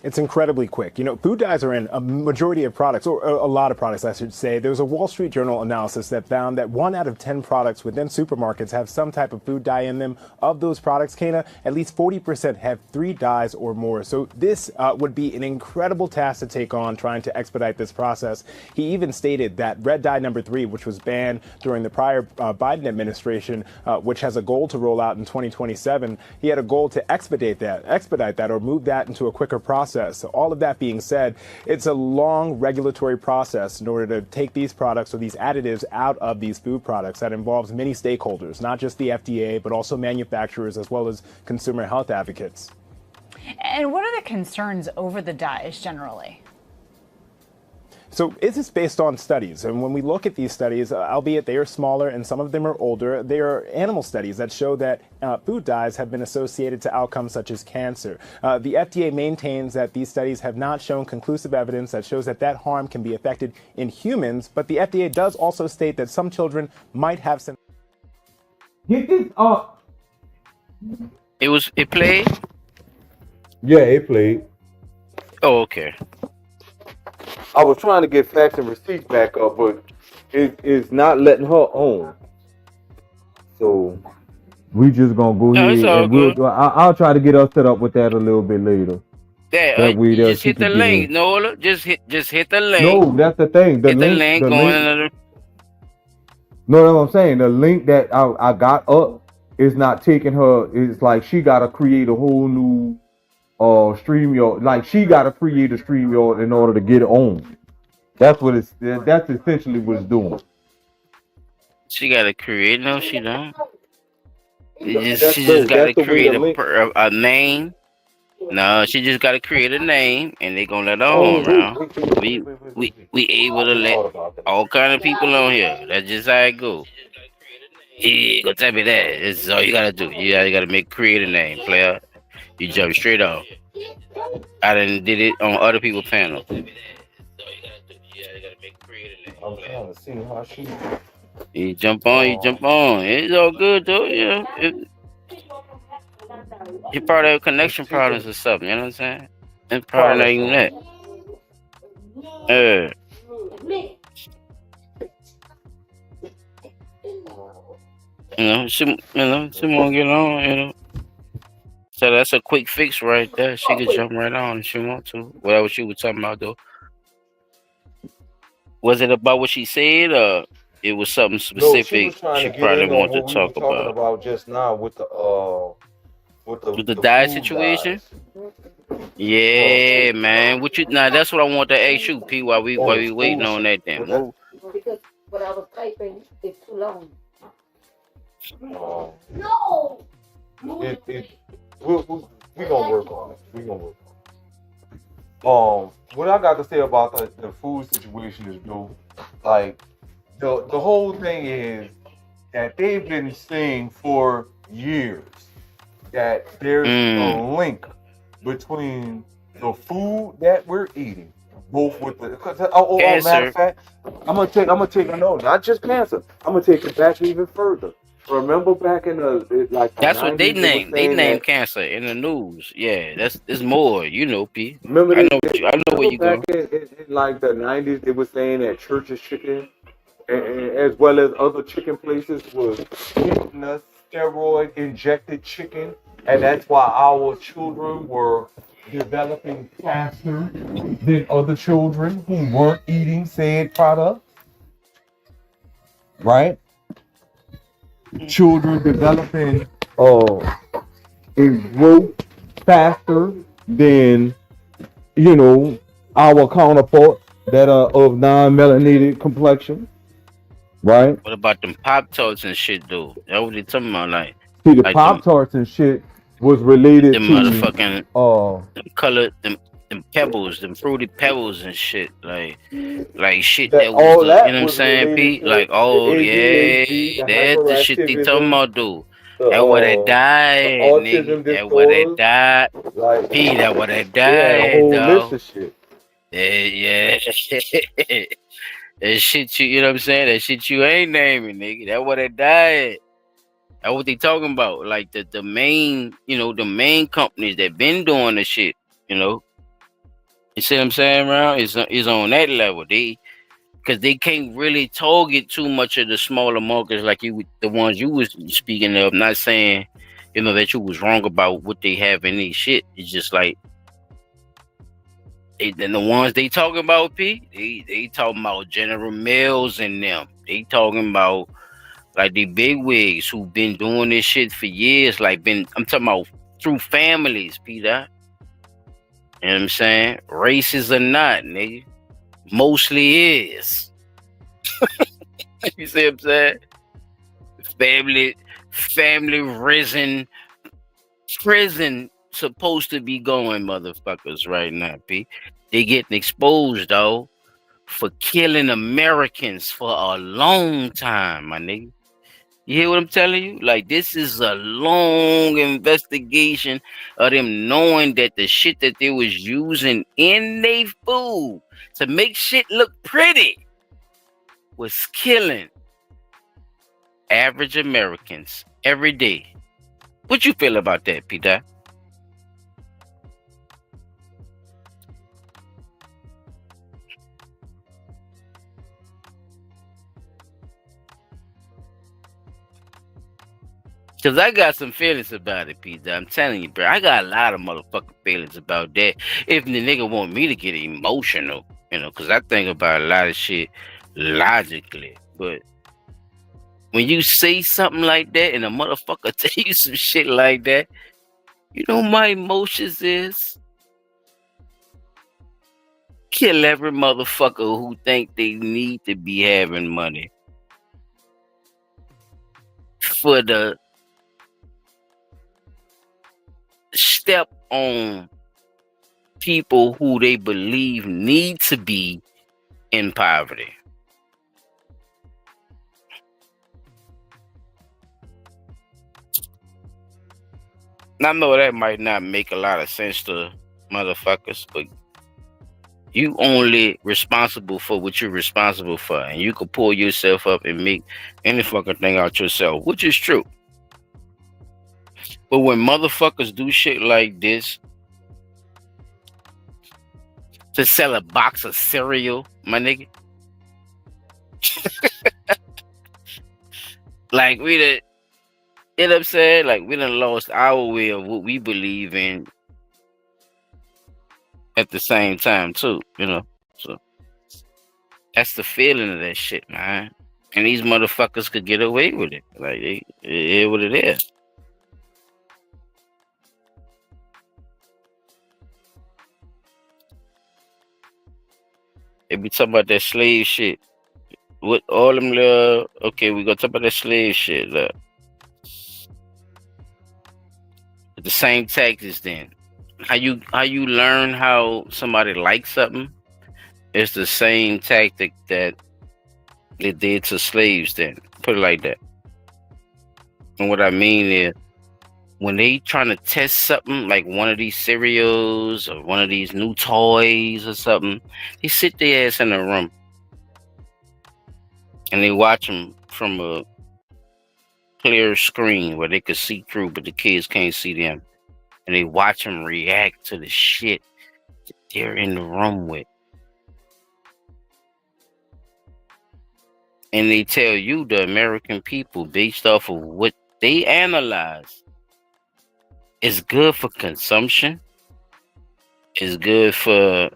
It's incredibly quick. Food dyes are in a majority of products, or a lot of products, I should say. There was a Wall Street Journal analysis that found that 1 out of 10 products within supermarkets have some type of food dye in them. Of those products, Kana, at least 40% have 3 dyes or more. So this would be an incredible task to take on, trying to expedite this process. He even stated that red dye number 3, which was banned during the prior Biden administration, which has a goal to roll out in 2027, he had a goal to expedite that, or move that into a quicker process. So all of that being said, it's a long regulatory process in order to take these products or these additives out of these food products that involves many stakeholders, not just the FDA, but also manufacturers as well as consumer health advocates.
And what are the concerns over the dyes generally?
So this is based on studies. And when we look at these studies, albeit they are smaller and some of them are older, they are animal studies that show that food dyes have been associated to outcomes such as cancer. The FDA maintains that these studies have not shown conclusive evidence that shows that harm can be affected in humans. But the FDA does also state that some children might have some.
Get this up.
It played?
Yeah, it played.
Oh, okay.
I was trying to get facts and receipts back up, but it's not letting her on. So we just gonna go ahead and I'll try to get us set up with that a little bit later.
Yeah, just hit the link, Nola. Just hit the link.
No, that's the thing. The link. No, that's what I'm saying. The link that I got up is not taking her. It's like she gotta create a whole new StreamYard. Like she gotta create a StreamYard in order to get it on. That's essentially what it's doing.
She gotta create. No, she don't. She just gotta create a name. No, she just gotta create a name, and they gonna let her on around. We able to let all kind of people on here. That's just how it go. Yeah, go tell me that. This is all you gotta do. You gotta create a name, player. You jump straight off. I done did it on other people's panels.
I'm trying to see how she.
You jump on. It's all good though. You probably have connection problems or something. You know what I'm saying? It's probably not even that. She won't get on. So that's a quick fix right there. She could jump right on if she want to. Whatever she was talking about though. Was it about what she said, or it was something
No, she was
specific
trying
she
to get
probably
in on
wanted
what
to
we were
talk
talking
about.
about just now with
With the
the
diet
food
situation?
dyes.
Yeah, man. What you now? That's what I want to ask you, P.
On
While
the
we waiting
school
on
shit.
that then.
Was that?
Well,
Because what I was typing is too long.
Um,
No!
we gonna work on it. We gonna work on it. What I got to say about the food situation is, though, like the whole thing is that they've been saying for years that there's a link between the food that we're eating, both with the matter
cancer.
of fact, I'm gonna take a note, not just cancer. I'm gonna take it back even further. Remember back in the
That's what they
90s, they were
named. They
saying
named
that.
cancer in the news. Yeah, it's more. You know, P.
Remember
I know. I know where
remember
you
back
go.
in like the 90s, they were saying that Church's Chicken, and as well as other chicken places, was feeding us steroid injected chicken, and that's why our children were developing faster than other children who weren't eating said products, right? Children developing in growth faster than our counterparts that are of non-melanated complexion, right?
What about them Pop Tarts and shit, though? That what they talking about?
See, the
Like
Pop Tarts and shit was related
them
to
motherfucking them colored them pebbles, them fruity pebbles and shit. Like shit
that
that was
all
the, you
that
know what I'm
was
saying,
related
P?
to
Like,
the
oh yeah,
ADHD, the
that's the shit they talking
hyperactivism,
about, dude. That what that
the
died, nigga.
autism
That what that
disorders.
died.
Like
P, that what that
they had a
died,
whole list
dog.
of shit.
Yeah. That shit you know what I'm saying? That shit you ain't naming, nigga. That what that died. That's what they talking about. Like the main, the main companies that been doing the shit, you know. You see what I'm saying, around? Is on that level. Because they can't really target too much of the smaller markets like the ones you was speaking of. Not saying, that you was wrong about what they have in these shit. It's just like then the ones they talking about, P, they talking about General Mills and them. They talking about like the big wigs who been doing this shit for years. I'm talking about through families, Peter. You know what I'm saying? Racist or not, nigga. Mostly is. You see what I'm saying? Family risen prison supposed to be going, motherfuckers, right now, P. They getting exposed, though, for killing Americans for a long time, my nigga. You hear what I'm telling you? Like, this is a long investigation of them knowing that the shit that they was using in their food to make shit look pretty was killing average Americans every day. What you feel about that, Peter? Because I got some feelings about it, Peter. I'm telling you, bro. I got a lot of motherfucking feelings about that. If the nigga want me to get emotional, because I think about a lot of shit logically. But when you say something like that and a motherfucker tell you some shit like that, my emotions is kill every motherfucker who think they need to be having money for the step on people who they believe need to be in poverty. I know that might not make a lot of sense to motherfuckers, but you only responsible for what you're responsible for, and you can pull yourself up and make any fucking thing out yourself, which is true. But when motherfuckers do shit like this to sell a box of cereal, my nigga, like we done, you know what I'm saying? Like we done lost our way of what we believe in at the same time too, So that's the feeling of that shit, man. And these motherfuckers could get away with it. Like, it is what it is. They be talking about that slave shit. With all them little... Okay, we gonna talk about that slave shit. Look. The same tactics then. How you learn how somebody likes something, it's the same tactic that they did to slaves then. Put it like that. And what I mean is, when they trying to test something like one of these cereals or one of these new toys or something, they sit their ass in a room and they watch them from a clear screen where they could see through, but the kids can't see them. And they watch them react to the shit that they're in the room with. And they tell you, the American people, based off of what they analyze, it's good for consumption. It's good for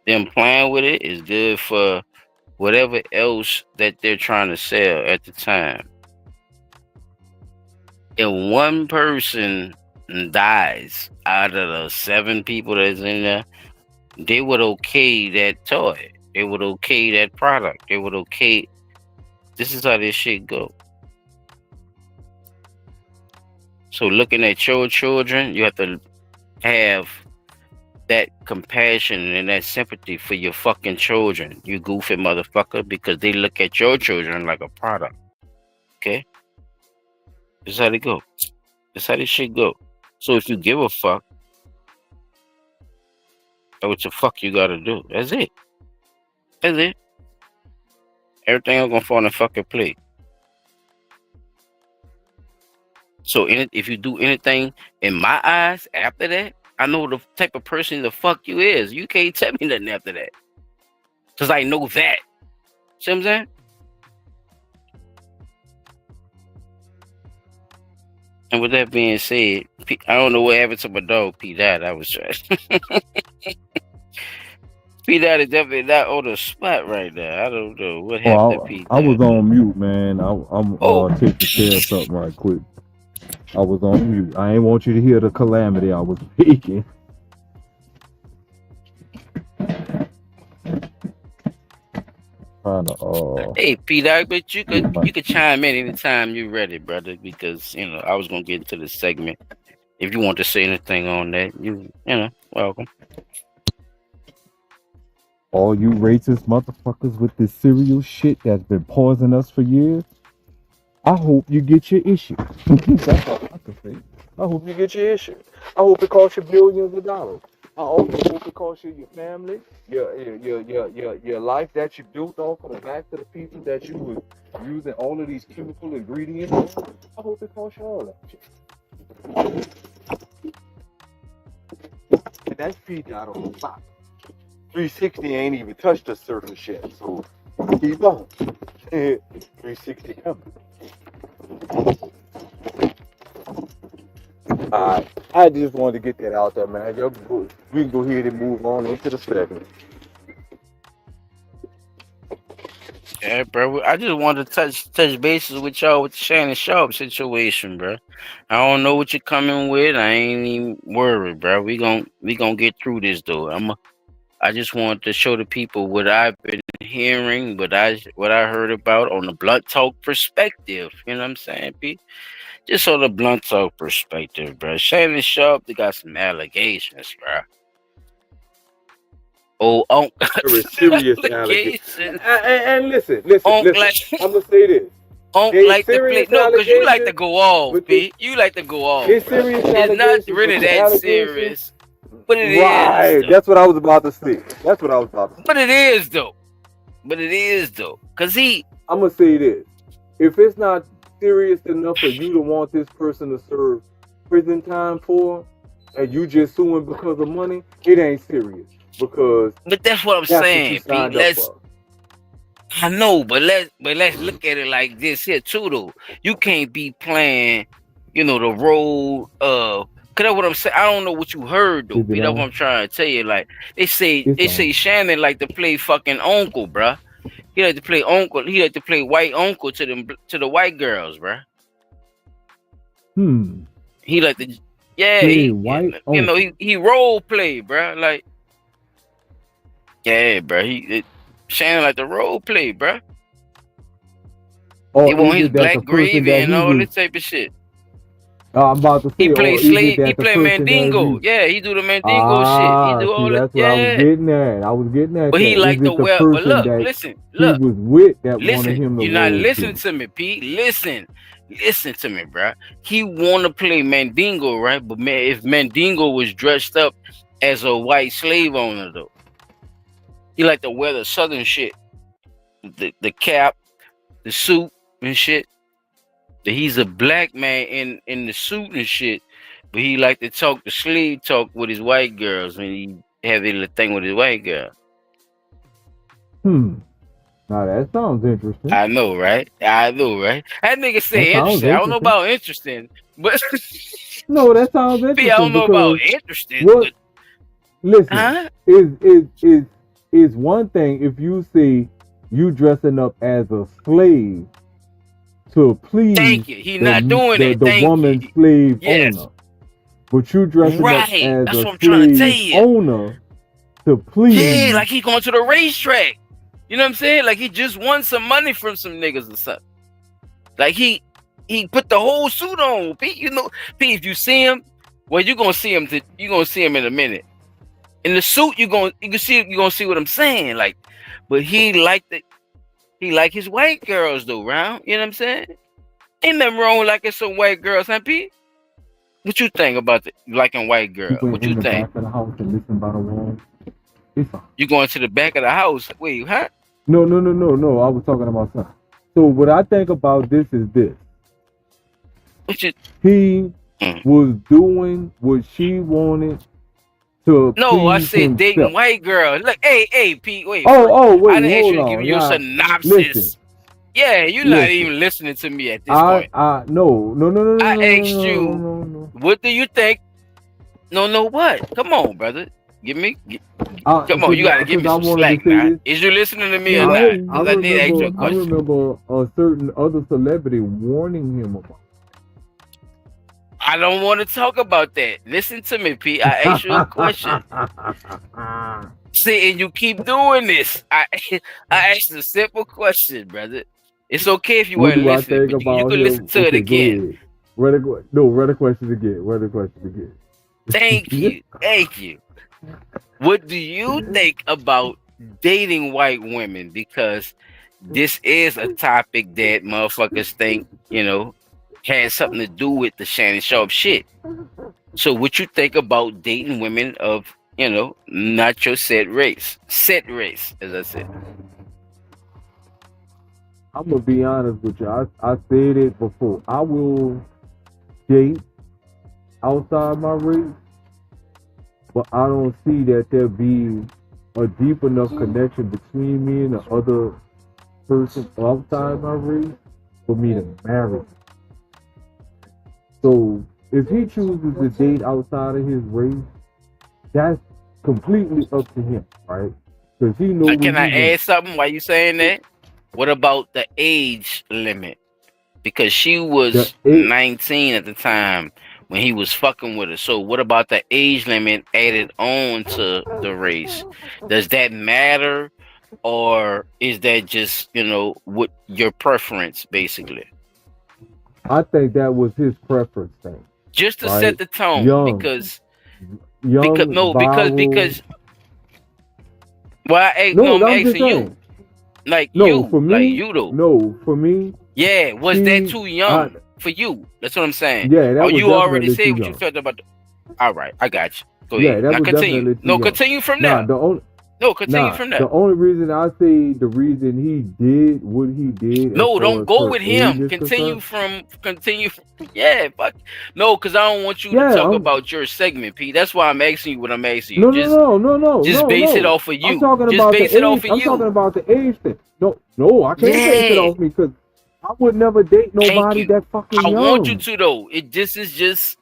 them playing with it. It's good for whatever else that they're trying to sell at the time. If one person dies out of the 7 people that's in there, they would okay that toy. They would okay that product. They would okay. This is how this shit go. So looking at your children, you have to have that compassion and that sympathy for your fucking children, you goofy motherfucker, because they look at your children like a product. Okay? This is how they go. This is how this shit go. So if you give a fuck, that's what the fuck you gotta do. That's it. That's it. Everything else gonna fall in the fucking plate. So if you do anything in my eyes after that, I know the type of person the fuck you is. You can't tell me nothing after that. Cause I know that. See what I'm saying? And with that being said, I don't know what happened to my dog, P. Dot. I was trying. P. Dot is definitely not on the spot right now. I don't know what happened to P.
I was on mute, man. I'm taking care of something right quick. I was on mute. I ain't want you to hear the calamity I was speaking.
Hey, P. Dot, but you could chime in anytime you're ready, brother, because I was gonna get into this segment. If you want to say anything on that, you welcome.
All you racist motherfuckers with this cereal shit that's been poisoning us for years, I hope you get your issue. That's all I can say. I hope you get your issue. I hope it costs you billions of dollars. I also hope it costs you your family, your life that you built off of the backs of the people that you were using all of these chemical ingredients on. I hope it costs you all that shit. And that's feed out on the spot. 360 ain't even touched the surface yet, so keep on. 360 coming. Alright, I just wanted to get that out there, man. We can go ahead and move on into the segment.
Yeah, bro. I just wanted to touch bases with y'all with the Shannon Sharpe situation, bro. I don't know what you're coming with. I ain't even worried, bro. We gon' get through this though. I just want to show the people what I've been hearing, what I heard about on the Blunt Talk perspective. You know what I'm saying, Pete? Just on the Blunt Talk perspective, bro. Shannon Sharpe, they got some allegations, bro. Oh,
Very serious allegations. And listen. I'm gonna say this.
Like to play. No, because you like to go off, Pete. You like to go off.
It's serious.
It's not really that serious. But it
right.
is.
That's what I was about to say.
But it is though. Cause
I'm gonna say this. If it's not serious enough for you to want this person to serve prison time for, and you just suing because of money, it ain't serious.
But that's what I'm saying, Pete. I know, but let's look at it like this here too, though. You can't be playing, the role of. Cause that's what I'm saying. I don't know what you heard though, Pete. That's what I'm trying to tell you. Like they say Shannon like to play fucking uncle, bruh. He like to play uncle. He like to play white uncle to the white girls, bruh. He like to, he role play, bruh. Like, yeah, bruh. Shannon like the role play, bruh. He want his black gravy and all this type of shit.
I'm about to say,
he play slave. He play Mandingo. Yeah, he do the Mandingo shit. He do all
that's
that.
what I was getting at.
But he like the well. But look, listen, look.
He was with that wanted him to
you're not listening to me, Pete. Listen to me, bro. He want to play Mandingo, right? But man, if Mandingo was dressed up as a white slave owner, though, he like to wear the Southern shit, the cap, the suit and shit. He's a black man in the suit and shit, but he like to talk the slave talk with his white girls when he have a little thing with his white girl.
Now that sounds interesting.
I know, right? That nigga say interesting. I don't know about interesting, but
no, that sounds interesting.
I don't know about interesting.
What, listen, is one thing if you see you dressing up as a slave to please the woman slave owner. But you dressing up as a slave owner to please.
Yeah, like he going to the racetrack. You know what I'm saying? Like he just won some money from some niggas or something. Like he put the whole suit on. Pete, you know, Pete, if you see him, well, you're gonna see him in a minute. In the suit, you're gonna see what I'm saying. Like, but he like his white girls though, round. You know what I'm saying? Ain't nothing wrong with liking some white girls, huh, Pete? What you think about liking white girls? What you think? You going to the back of the house? Wait, huh?
No. I was talking about something. So what I think about this is this. He was doing what she wanted to.
No, I said himself. Dating white girl. Look, hey, Pete, wait.
Wait.
I didn't ask you to give you a synopsis.
Listen.
Yeah, you're not even listening to me at this point.
No.
I asked you, what do you think? No, what? Come on, brother. Come on, you gotta give me some slack now. Is you listening to me or not? I did ask you a question.
I remember a certain other celebrity warning him about.
I don't want to talk about that. Listen to me, Pete. I asked you a question. See, and you keep doing this. I asked a simple question, brother. It's okay if you weren't listening, but you can listen to it again.
Read the question again.
Thank you. What do you think about dating white women? Because this is a topic that motherfuckers think, has something to do with the Shannon Sharpe shit. So what you think about dating women of, not your set race, as I said?
I'm gonna be honest with you. I said it before. I will date outside my race, but I don't see that there be a deep enough connection between me and the other person outside my race for me to marry. So if he chooses to date outside of his race, that's completely up to him, right? Because he knows.
Can I add something while you saying that? What about the age limit? Because she was 19 at the time when he was fucking with her. So what about the age limit added on to the race? Does that matter? Or is that just, what your preference, basically?
I think that was his preference thing.
Just to set the tone, because well, I'm asking you.
For me.
Yeah, was that too young for you? That's what I'm saying.
Yeah, that was
you already said what
young.
you felt about. All right, I got you. Go ahead. Now continue. Continue from there. Continue from there.
The only reason I say the reason he did what he did.
No, don't go with him. Continue from. Yeah, fuck. No, because I don't want you to talk about your segment, Pete. That's why I'm asking you what I'm asking you.
No.
Just base it off of you.
I'm talking about the age thing. No, I can't base it off me because I would never date nobody that fucking young.
I want you to though. This is just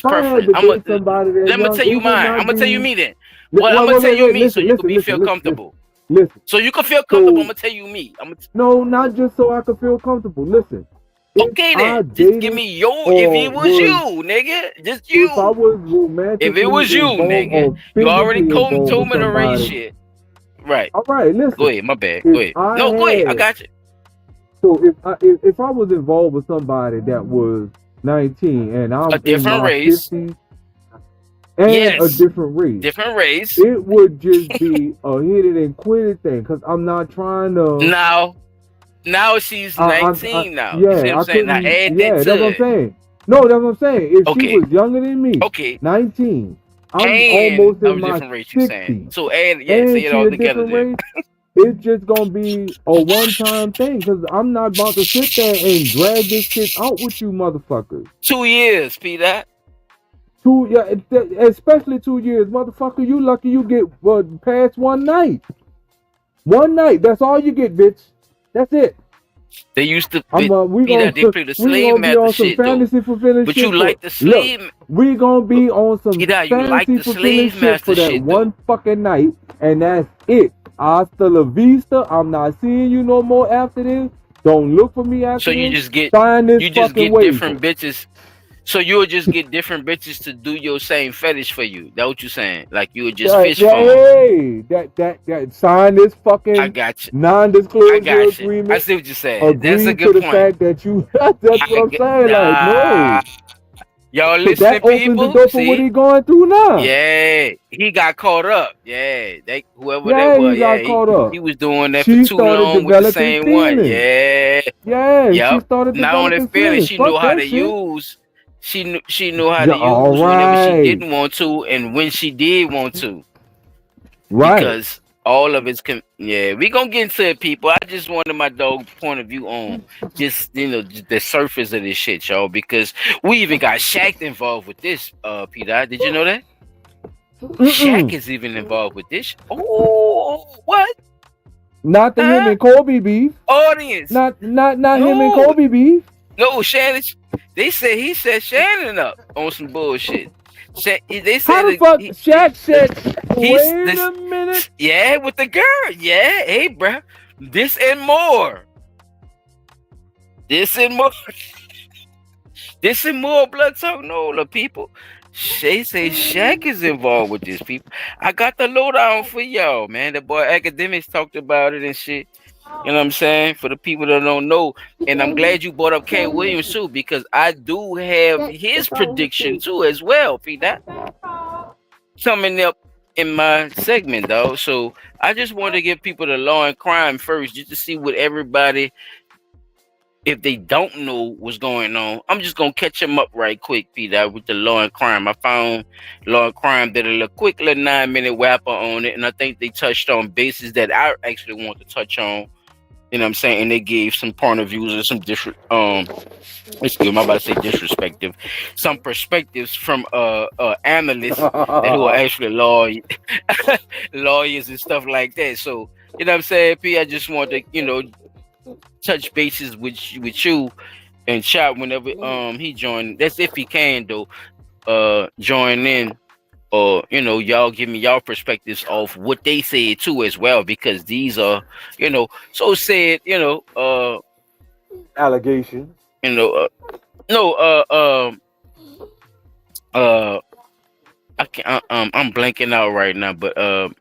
preference. Let me tell you mine. I'm gonna tell you me then. I'm gonna tell you me so you can feel comfortable.
Listen.
So you can feel comfortable. I'm gonna tell you me.
No, not just so I can feel comfortable. Listen.
Okay then, just give me your. If it was you, nigga, just you.
If I was romantically
If it was you,
involved
nigga,
or
you already
physically involved
told
with
me to raise
somebody,
shit. Right.
all right, listen.
Go ahead. My bad.
If
Go ahead.
I
No, go ahead. I
had-
got you.
So if I was involved with somebody that was 19 and I'm
A
in
different
my
race.
50s and
Yes.
a different race,
Different race.
it would just be a hit it and quit it thing. Because I'm not trying to.
Now she's 19 now.
Yeah,
You see what I'm saying? Now
couldn't.
add
Yeah,
that
that's
to
what I'm
it.
saying. No, that's what I'm saying. If
Okay.
she was younger than me,
Okay.
19, I'm
And
almost
of
in
a
my
different race, you saying.
60s,
So add,
and
say it
she
all
a
together
different
then.
race. It's just gonna be a one-time thing. Because I'm not about to sit there and drag this shit out with you, motherfuckers.
2 years, Peter.
Especially 2 years, motherfucker. You lucky you get past one night. One night. That's all you get, bitch. That's it.
They used to
We
Peter, they play the slave
gonna be
master
on some
shit though.
fantasy fulfilling
But
shit.
you like the
Look,
slave.
we gonna be on some
Peter, you like
fantasy
the
fulfilling
slave
shit
master
for that
shit
one fucking night, and that's it. Hasta la vista. I'm not seeing you no more after this. Don't look for me after
So you
this.
just get
Sign this
you just
fucking
get
waiver.
different bitches. So you would just get different bitches to do your same fetish for you. That what you saying? Like you would just fish for 'em.
Hey, that sign this fucking
I got you.
non-disclosure
I got you.
agreement.
I see what you're saying. That's a
Agree to
good
the
point.
fact that you. That's what I'm saying. Like, no.
Y'all
So
listening,
that opens
people?
the door for what
See?
he going through now.
Yeah, he got caught up. Yeah, whoever
Yeah,
that was.
he got caught up.
He was doing that
She
for too
started
long with the
developing
same one.
feelings.
Yeah.
Yeah, she
Yep.
started
Not only
developing
feeling,
feelings.
she
Fuck
knew how
that
to
shit.
use. She knew how
Yeah,
to
all
use whenever she
right.
didn't want to, and when she did want to.
Right.
Because all of it's we gonna get into it, people. I just wanted my dog point of view on just the surface of this shit, y'all. Because we even got Shaq involved with this. Peter, did you know that? Shaq is even involved with this. Oh, what?
Not the him and Kobe beef.
Audience.
Not him and Kobe beef.
No, Shannon. They said he set Shannon up on some bullshit. They said
How the fuck Shaq said? Wait a minute.
Yeah, with the girl. Yeah, hey, bruh. This and more. This and more. This and more blood talk. No, the people. They say Shaq is involved with this, people. I got the lowdown for y'all, man. The boy Academics talked about it and shit. You know what I'm saying? For the people that don't know. And I'm glad you brought up K. Williams too, because I do have his prediction too as well, Peter. Coming up in my segment, though. So I just wanted to give people the law and crime first, just to see what everybody, if they don't know what's going on. I'm just gonna catch them up right quick, Peter, with the law and crime. I found law and crime did a little quick little 9-minute wrapper on it, and I think they touched on bases that I actually want to touch on. You know what I'm saying? And they gave some point of views and some different excuse me, I'm about to say disrespectful. Some perspectives from analysts who are actually lawyers and stuff like that. So, you know what I'm saying, P, I just want to, touch bases with you and Chop whenever he joined. That's if he can though, join in. Or y'all give me y'all perspectives of what they said too as well, because these are so said
allegations.
I can't. I'm blanking out right now, but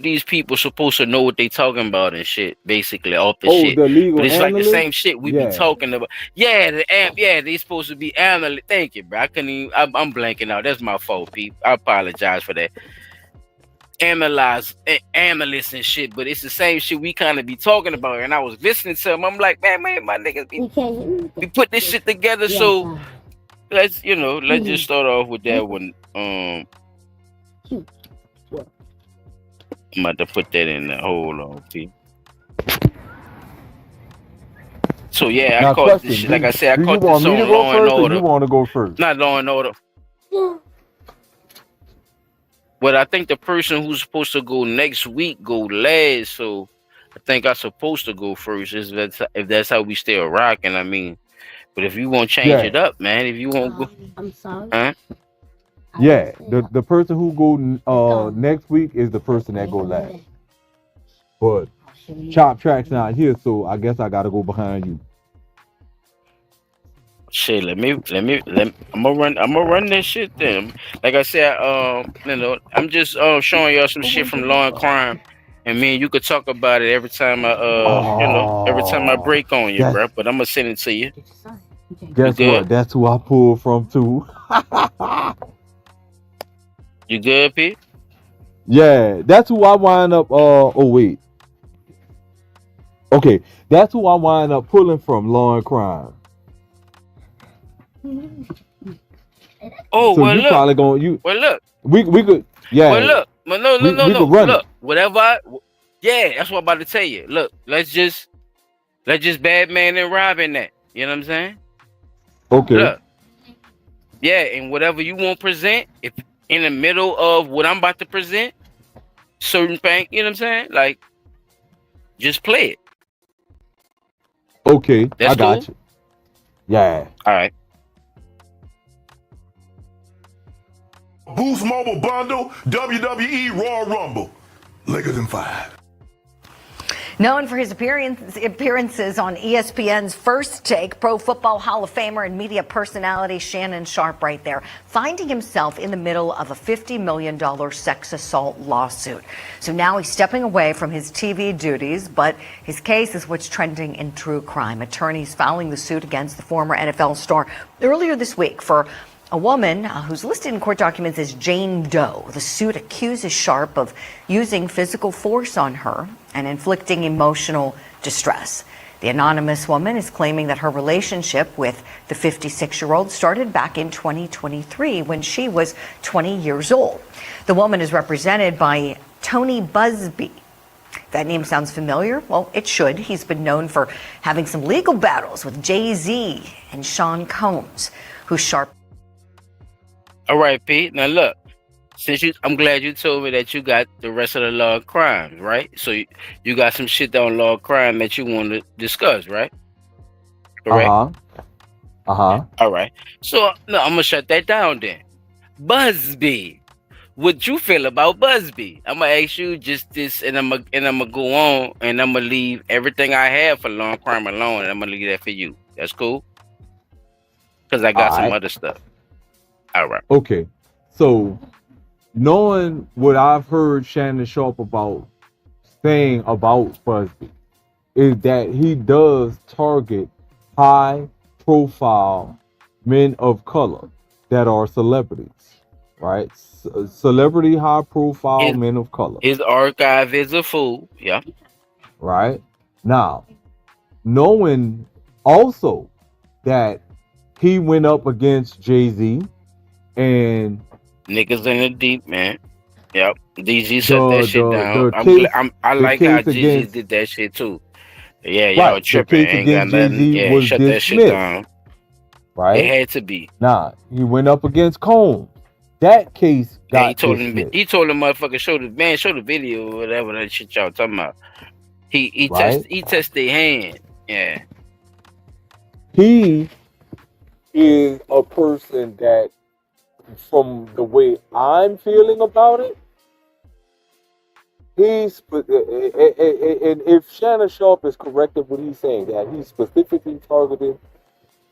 these people supposed to know what they talking about and shit, basically off the shit.
The legal
but it's
analyst?
like the same shit we be talking about. Yeah, they supposed to be analyst. Thank you, bro. I couldn't even. I'm blanking out. That's my fault, Pete. I apologize for that. Analysts and shit, but it's the same shit we kind of be talking about. And I was listening to them. I'm like, man, my niggas we put this shit together. So let's just start off with that one. I'm about to put that in there. Hold on, P. So yeah,
Now,
I caught this shit. Like I said, I caught this on Law and Order.
You want to go first?
Not Law and Order. But I think the person who's supposed to go next week go last. So I think I'm supposed to go first. If that's how we still rocking. I mean, but if you want to change it up, man. If you want to go,
I'm sorry.
huh?
Yeah, the person who go next week is the person that go last. But Chop Track's not here, so I guess I gotta go behind you.
Shit, I'm gonna run this shit then. Like I said, I'm just showing y'all some shit from Law and Crime, and me and you could talk about it every time every time I break on you,
That's,
bro. But I'm gonna send it to you.
guess
You
what? That's who I pulled from too.
You good, Pete?
Yeah, that's who I wind up. Oh wait. Okay, that's who I wind up pulling from Law and Crime.
Oh,
So
well,
you
look.
probably gonna
Well, look.
we could
Well, look. Well, no.
we could run
Look,
it.
whatever. Yeah, that's what I'm about to tell you. Look, let's just Batman and Robin that. You know what I'm saying?
Okay.
Look. Yeah, and whatever you want to present, if in the middle of what I'm about to present, certain thing, you know what I'm saying? Like, just play it.
Okay,
That's
I got
cool.
you. Yeah.
All right.
Boost Mobile Bundle, WWE Royal Rumble. Lakers in 5.
Known for his appearances on ESPN's First Take, Pro Football Hall of Famer and media personality Shannon Sharpe right there, finding himself in the middle of a $50 million sex assault lawsuit. So now he's stepping away from his TV duties, but his case is what's trending in true crime. Attorneys filing the suit against the former NFL star earlier this week for a woman who's listed in court documents as Jane Doe. The suit accuses Sharpe of using physical force on her and inflicting emotional distress. The anonymous woman is claiming that her relationship with the 56-year-old started back in 2023 when she was 20 years old. The woman is represented by Tony Busby. That name sounds familiar? Well, it should. He's been known for having some legal battles with Jay-Z and Sean Combs, who Sharpe.
All right, Pete. Now look, I'm glad you told me that you got the rest of the law of crime, right? So you got some shit on law of crime that you want to discuss, right? Correct. All right. So no, I'm gonna shut that down then. Busby, what you feel about Busby? I'm gonna ask you just this, and I'm gonna go on, and I'm gonna leave everything I have for law of crime alone, and I'm gonna leave that for you. That's cool. Because I got some other stuff. All right.
Okay. So, knowing what I've heard Shannon Sharpe about saying about Busby is that he does target high profile men of color that are celebrities, right? Celebrity high profile men of color.
His archive is a fool. Yeah.
Right. Now, knowing also that he went up against Jay-Z and
niggas in the deep, man. Yep. DG shut that shit down. I like how DG did that shit too. Yeah, y'all tripping. Ain't got nothing. Yeah, shut that shit down.
Right?
It had to be.
Nah, he went up against Combs. That case got
he told him motherfucker show the video or whatever that shit y'all talking about. He test their hand. Yeah.
He is a person that, from the way I'm feeling about it, and if Shannon Sharpe is correct in what he's saying, that he's specifically targeting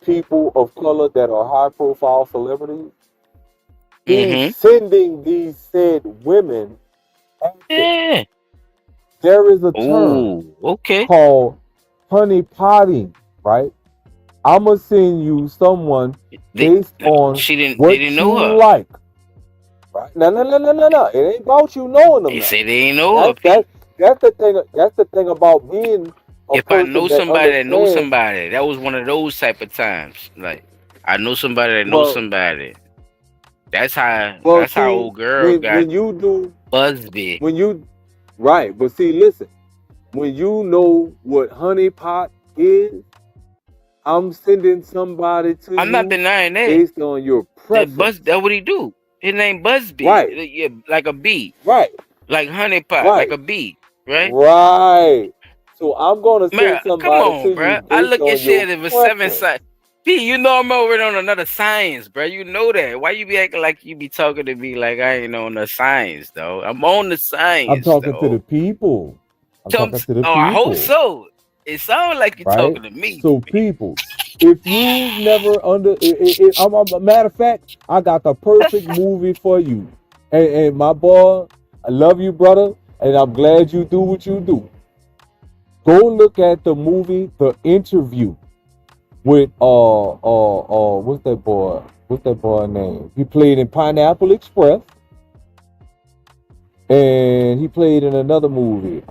people of color that are high profile celebrities, he's sending these said women after. There is a term called honey potting, right? I'm gonna send you someone based on what you like. Right? No. It ain't about you knowing them.
They say they ain't know.
That's the thing. That's the thing about being.
If I know somebody that knows somebody, that was one of those type of times. Like I know somebody that knows somebody. That's how. That's how old girl got.
When you do
Busby.
But see, listen. When you know what honey pot is, I'm sending somebody to you.
I'm not denying that.
Based on your preference.
That's what he do. His name Busby.
Right.
Yeah, like a bee.
Right.
Like honey pot.
Right.
Like a bee. Right.
Right. So I'm gonna send somebody
come on,
to
bro.
you.
I look at shit
as
a 7 side. P, you know I'm over on another science, bro. You know that. Why you be acting like you be talking to me like I ain't on the science, though? I'm on the science.
I'm talking to the people. I'm talking to the
Oh, I hope
people,
so. It sounds like you're
right?
talking to me.
So people, if you never matter of fact, I got the perfect movie for you. And my boy, I love you, brother, and I'm glad you do what you do. Go look at the movie The Interview with what's that boy? What's that boy name? He played in Pineapple Express, and he played in another movie.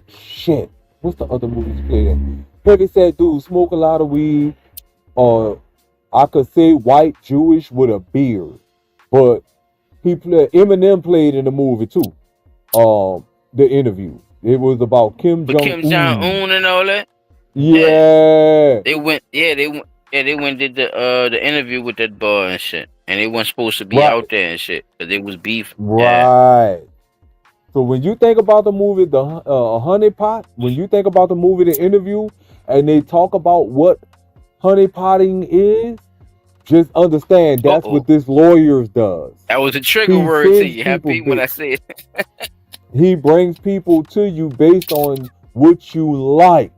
Shit. What's the other movie he played in? Heavy set dude, smoke a lot of weed. I could say white Jewish with a beard, but Eminem played in the movie too. The Interview. It was about Kim
But Kim Jong
Jong-un.
Un and all that.
Yeah.
They went. They went did the interview with that boy and shit, and they weren't supposed to be
Right.
out there and shit, but they was beef. Yeah.
Right. So when you think about the movie The Honey Pot, when you think about the movie The Interview, and they talk about what honey potting is, just understand that's what this lawyer does.
That was a trigger
He
word to
sends
you.
people
Happy when I said.
He brings people to you based on what you like,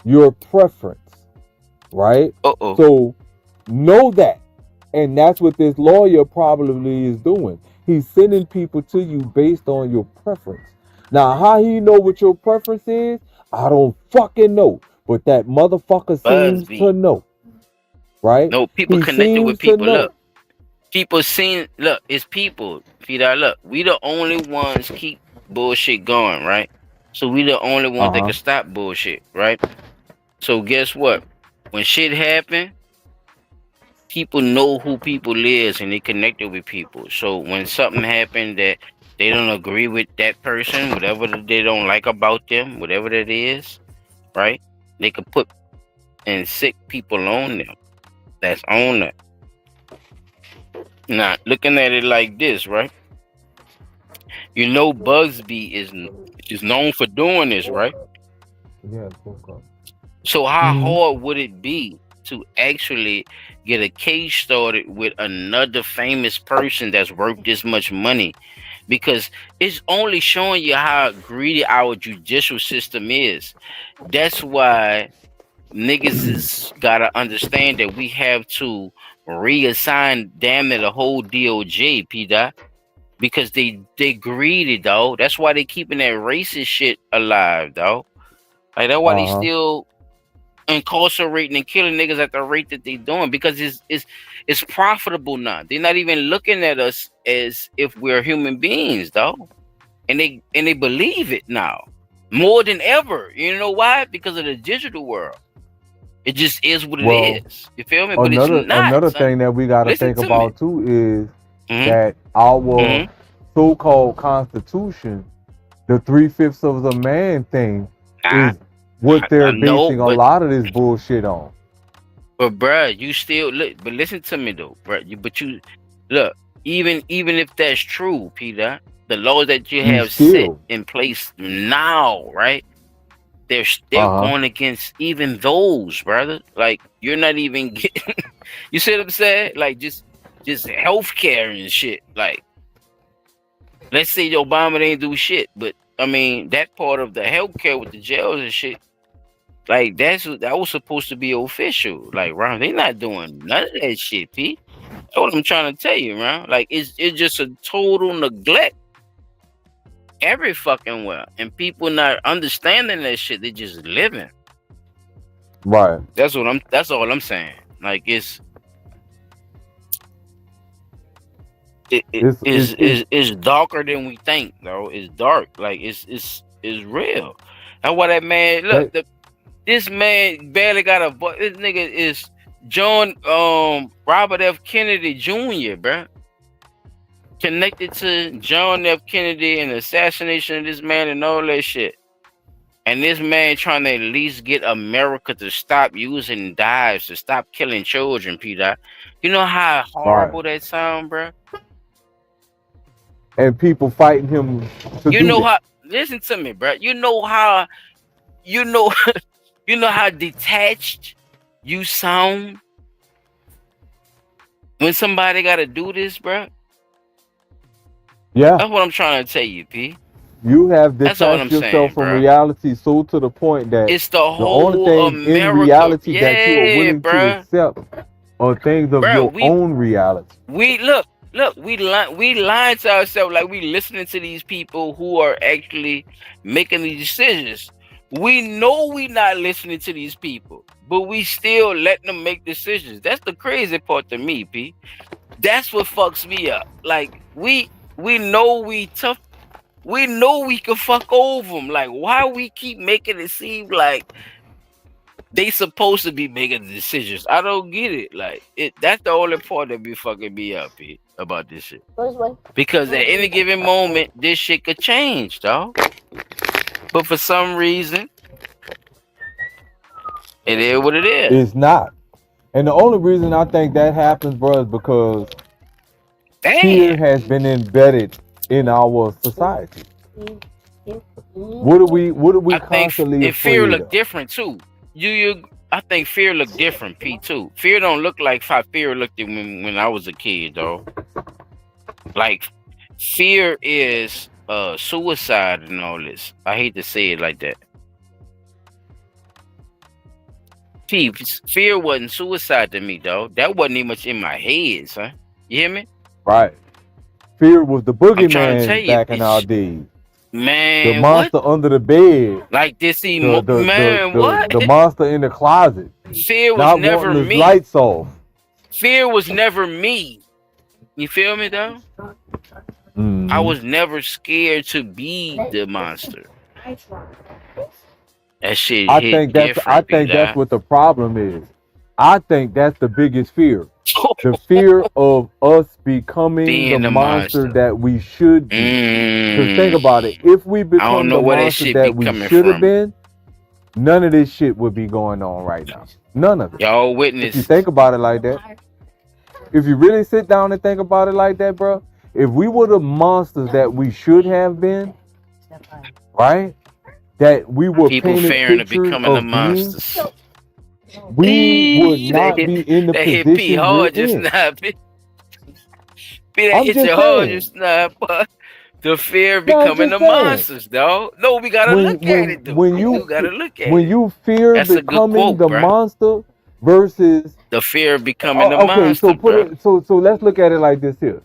your preference, right? So know that. And that's what this lawyer probably is doing. He's sending people to you based on your preference. Now, how he know what your preference is, I don't fucking know. But that motherfucker seems to know. Right?
No, people
He
connected with
seems to
people.
know.
Look, people seen. Look, it's people. Peter, look, we the only ones keep bullshit going, right? So we the only ones that can stop bullshit, right? So guess what? When shit happen, people know who people is and they connected with people. So when something happened that they don't agree with that person, whatever they don't like about them, whatever that is, right? They could put and sick people on them. That's on that. Now, looking at it like this, right? You know Busby is known for doing this, right?
Yeah,
So how hard would it be to actually get a case started with another famous person that's worth this much money? Because it's only showing you how greedy our judicial system is. That's why niggas is gotta understand that we have to reassign damn it a whole DOJ, P-Dot. Because they greedy, though. That's why they keeping that racist shit alive, though. Like that's why they still incarcerating and killing niggas at the rate that they doing, because it's profitable now. They're not even looking at us as if we're human beings, though. And they believe it now. More than ever. You know why? Because of the digital world. It just is what it is. You feel me? But it's not.
Another
son.
thing that we got to
Listen
think
to
about
me.
too is that our so-called constitution, the 3/5 of the man thing, is what they're basing a lot of this bullshit on.
But bruh, you still look. But listen to me though, bruh. But you look. Even if that's true, Peter, the laws that you have set in place now, right? They're going against even those, brother. Like you're not even getting. You see what I'm saying? Like just healthcare and shit. Like let's say Obama didn't do shit, but I mean that part of the healthcare with the jails and shit. Like that was supposed to be official. Like, Ron, they not doing none of that shit, P. That's what I'm trying to tell you, Ron. Like, it's just a total neglect every fucking well, and people not understanding that shit. They just living.
Right.
That's all I'm saying. Like, it's darker than we think, though. It's dark. Like, it's real. That's why that man look. This man barely got a voice. This nigga is John Robert F. Kennedy Jr., bruh. Connected to John F. Kennedy and the assassination of this man and all that shit. And this man trying to at least get America to stop using knives, to stop killing children, Peter. You know how horrible that sound, bruh?
And people fighting him to
You
do
know
that.
how, listen to me, bruh. You know how detached you sound when somebody got to do this, bro?
Yeah.
That's what I'm trying to tell you, P.
You have
That's all
detached
I'm saying,
yourself from
bro.
reality so to the point that
It's the
the only
whole
things in
America.
reality that you are
Yeah,
willing to
bro.
accept are things of
Bro,
your own reality.
we lying to ourselves like we listening to these people who are actually making these decisions. We know we not listening to these people, but we still letting them make decisions. That's the crazy part to me, P. That's what fucks me up. Like we know we tough. We know we can fuck over them. Like why we keep making it seem like they supposed to be making the decisions. I don't get it. Like that's the only part that be fucking me up about this shit. Because at any given moment, this shit could change, dog. But for some reason, it is what it is.
It's not. And the only reason I think that happens, bro, is because fear has been embedded in our society. What are we constantly
And fear
afraid
look
of?
different too. I think fear look different, P too. Fear don't look like how fear looked when I was a kid, though. Like fear is suicide and all this. I hate to say it like that. P, fear wasn't suicide to me, though. That wasn't even much in my head, son. You hear me?
Right. Fear was the
I'm trying to tell
boogeyman
you,
back in our days.
man.
The monster under the bed.
Like this,
The monster in the closet.
Fear was
Not
never
wanting his
me.
lights off.
Fear was never me. You feel me, though?
Mm-hmm.
I was never scared to be the monster. That shit
I
hit
think that's
different,
what the problem is. I think that's the biggest fear. The fear of us becoming
Being
the
the
monster
monster.
that we should be. Because think about it. If we become
know
the
where that
monster
shit
that
be
we
coming
should have
from.
been, none of this shit would be going on right now. None of it.
Y'all
If
witness.
you think about it like that. If you really sit down and think about it like that, bro. If we were the monsters that we should have been, right? That we were
People
painted
fearing of
pictures
becoming the
of being,
monsters.
we would not be in the
That hit P
position we're
hard just
in.
now. P that
I'm
hit
just
you hard
saying.
just now, but the fear of
No, I'm
becoming
just
the
saying.
monsters, dog. No, we gotta look at it, though.
When
We
you
do gotta look at
when
it.
you fear
That's a good
becoming
quote,
the
bruh.
monster versus
The fear of becoming the
okay,
monster,
so put
bruh.
it so let's look at it like this here.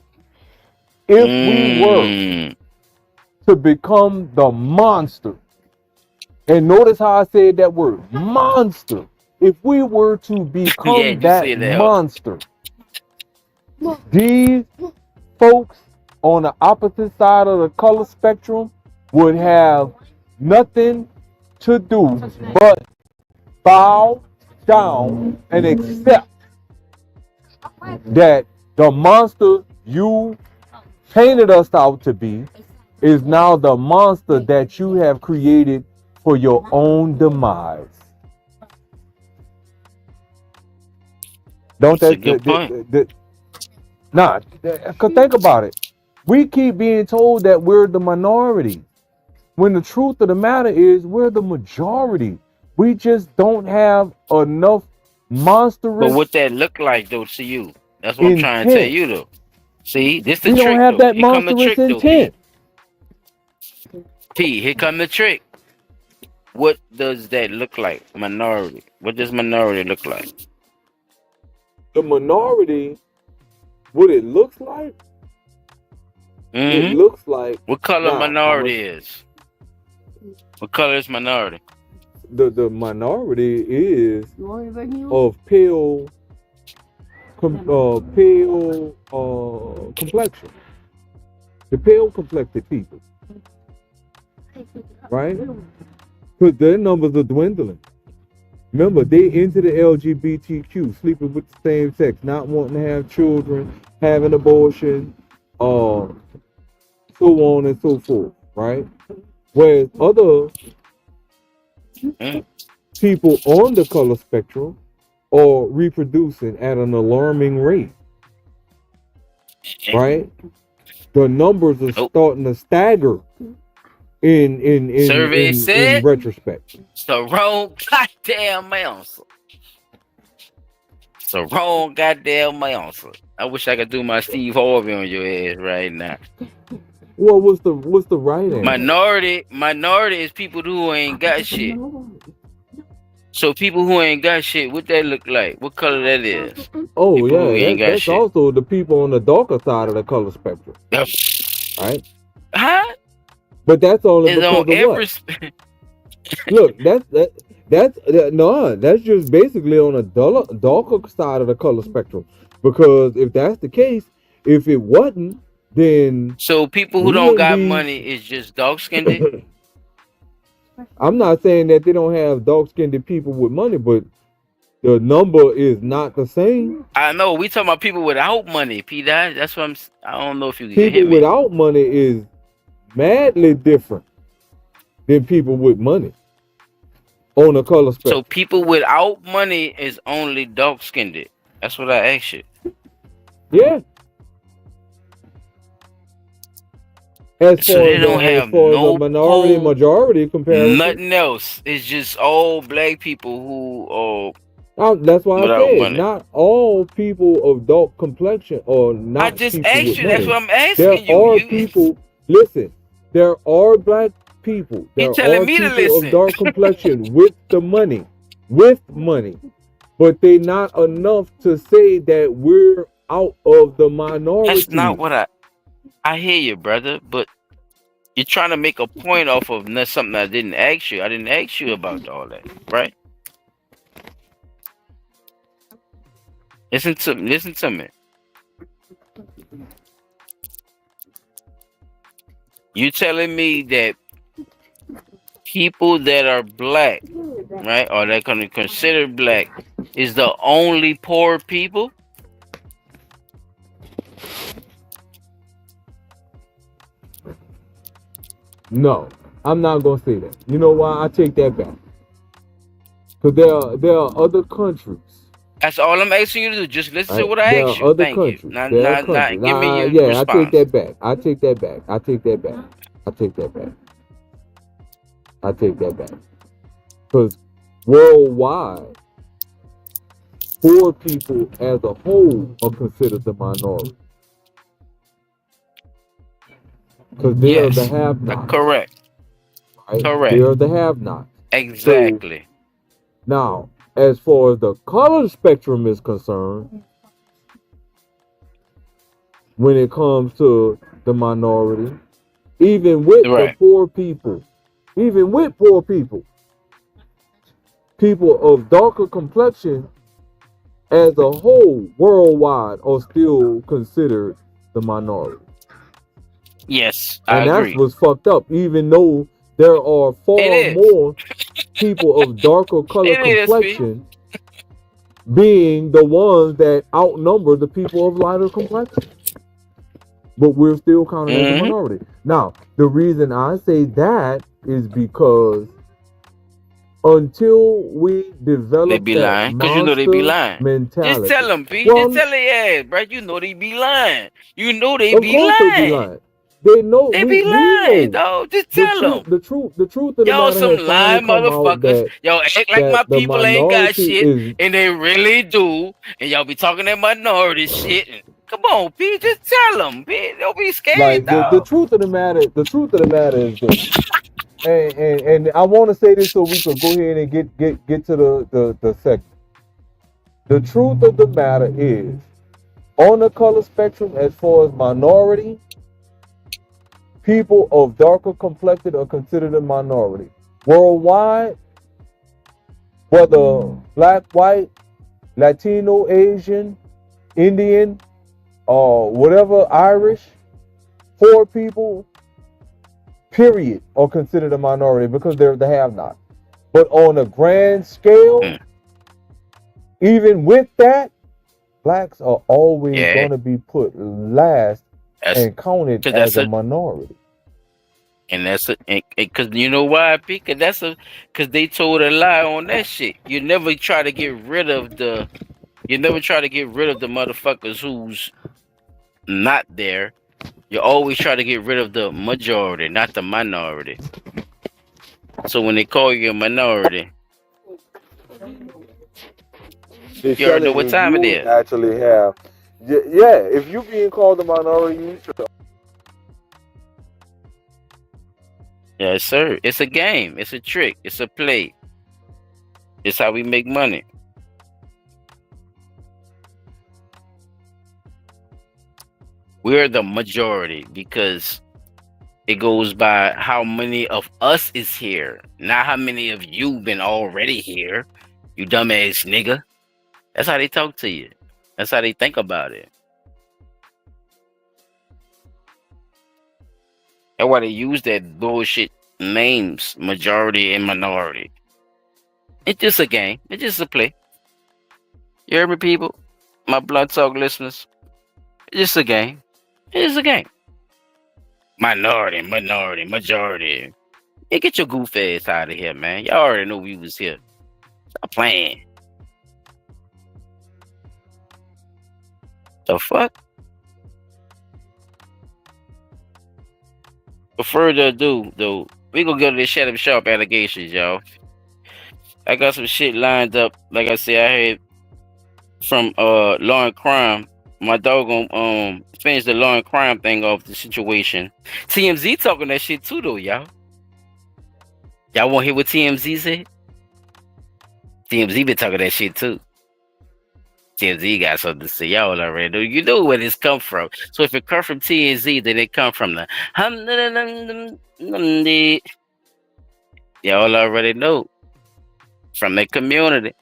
If we were to become the monster, and notice how I said that word, monster. If we were to become
Yeah, you
that
said that.
monster, these folks on the opposite side of the color spectrum would have nothing to do but bow down and accept that the monster you painted us out to be is now the monster that you have created for your own demise. Don't
That's a good point.
Nah, cause think about it. We keep being told that we're the minority, when the truth of the matter is we're the majority. We just don't have enough monstrous.
But what that look like, though, to you? That's what I'm trying to tell you, though. See, this the
We
trick,
don't have
though.
that
Here come the
monstrous
trick, though,
intent.
P, here come the trick. What does that look like? Minority. What does minority look like?
The minority, what it looks like, it looks like.
What color minority is? What color is minority?
The minority is of pale complexion. The pale complected people, right? Because their numbers are dwindling. Remember, they into the LGBTQ, sleeping with the same sex, not wanting to have children, having abortion, so on and so forth, right? Whereas other people on the color spectrum are reproducing at an alarming rate, right? The numbers are starting to stagger in retrospect.
It's the wrong goddamn answer. It's the wrong goddamn answer. I wish I could do my Steve Harvey on your ass right now.
Well, what's the right answer?
Minority is people who ain't got shit. So people who ain't got shit, what that look like? What color that is?
Oh
People who
yeah,
ain't got
that's
shit.
also the people on the darker side of the color spectrum, right?
Huh?
But that's only
It's
because
on
of
every.
what? Look, that's just basically on a darker side of the color spectrum. Because if that's the case, if it wasn't, then
So people who
we
don't
wouldn't
got
be.
money is just dark skinned.
I'm not saying that they don't have dark skinned people with money, but the number is not the same.
I know we talking about people without money, P. That's what I don't know if you can
People
hear me.
without money is madly different than people with money on the color spectrum.
So people without money is only dark skinned. That's what I asked you.
Yeah. As
So
far
they
as
don't have
a minority majority comparison,
nothing else. It's just all black people who are.
that's why I
without
said
money.
not all people of dark complexion or not
I just
people
asked
with
you.
money.
That's what I'm asking
There
you.
are people. Listen, there are black people.
He
There
telling
are
me to
people
listen.
of dark complexion with money, but they not enough to say that we're out of the minority.
That's not what I hear you, brother. But you're trying to make a point off of something I didn't ask you. I didn't ask you about all that, right? Listen to me. You telling me that people that are black, right, or that can be considered black, is the only poor people?
No, I'm not gonna say that. You know why? I take that back. Because there are other countries.
That's all I'm asking you to do. Just listen to
Right?
what I
There
asked
are
you.
other
Thank
countries.
you. Not
There are countries.
give me your
Yeah,
response.
I take that back. I take that back. I take that back. I take that back. I take that back. Because worldwide, poor people as a whole are considered the minority. Because they're the have-nots.
Correct.
Right?
Correct.
They're the have-nots.
Exactly.
So, now, as far as the color spectrum is concerned, when it comes to the minority, even with the poor people, people of darker complexion as a whole worldwide are still considered the minority.
Yes,
and
I
that's
agree.
what's fucked up, even though there are far more people of darker color complexion being the ones that outnumber the people of lighter complexion. But we're still counted as a minority. Now, the reason I say that is because until we develop
They be
that
lying. Because you know they be lying.
mentality.
Just tell them, P.
Well,
just tell their ass, bro. You know they be lying. You know they
of
be
course
lying.
they be lying. They know
They
we
be lying,
know.
dog. Just tell them.
The truth of the
Y'all
matter
some
has finally
lying
come out
motherfuckers. Y'all act like my
the
people ain't got
minority
shit,
is
and they really do. And y'all be talking that minority shit. And, come on, P. Just tell them, P. Don't be scared,
like the
dog.
truth of the matter. The truth of the matter is this. And I want to say this so we could go ahead and get to the segment. The truth of the matter is, on the color spectrum, as far as minority, people of darker complected are considered a minority. Worldwide, whether black, white, Latino, Asian, Indian, or whatever, Irish, poor people, period, are considered a minority because they're the have-not. But on a grand scale, even with that, blacks are always going to be put last and counted as a minority.
And that's because you know why, P? Because they told a lie on that shit. You never try to get rid of the motherfuckers who's not there. You always try to get rid of the majority, not the minority. So when they call you a minority, you already know what time it is.
Actually have, yeah. If you being called a minority, you should
Yes, sir. It's a game. It's a trick. It's a play. It's how we make money. We're the majority because it goes by how many of us is here, not how many of you been already here. You dumbass nigga. That's how they talk to you. That's how they think about it. That's why they use that bullshit names, majority and minority. It's just a game. It's just a play. You hear me, people? My Blood Talk listeners. It's just a game. It's a game. Minority, majority. Hey, get your goof ass out of here, man. Y'all already know we was here. Stop playing. The fuck? But further ado, though, we gonna go to the Shannon Sharpe allegations, y'all. I got some shit lined up. Like I said, I had from Law and Crime. My dog gonna finish the Law and Crime thing off the situation. TMZ talking that shit too, though, y'all. Y'all want to hear what TMZ said? TMZ been talking that shit too. TMZ got something to say. Y'all already know. You know where this come from. So if it come from TMZ, then it come from the y'all already know. From the community.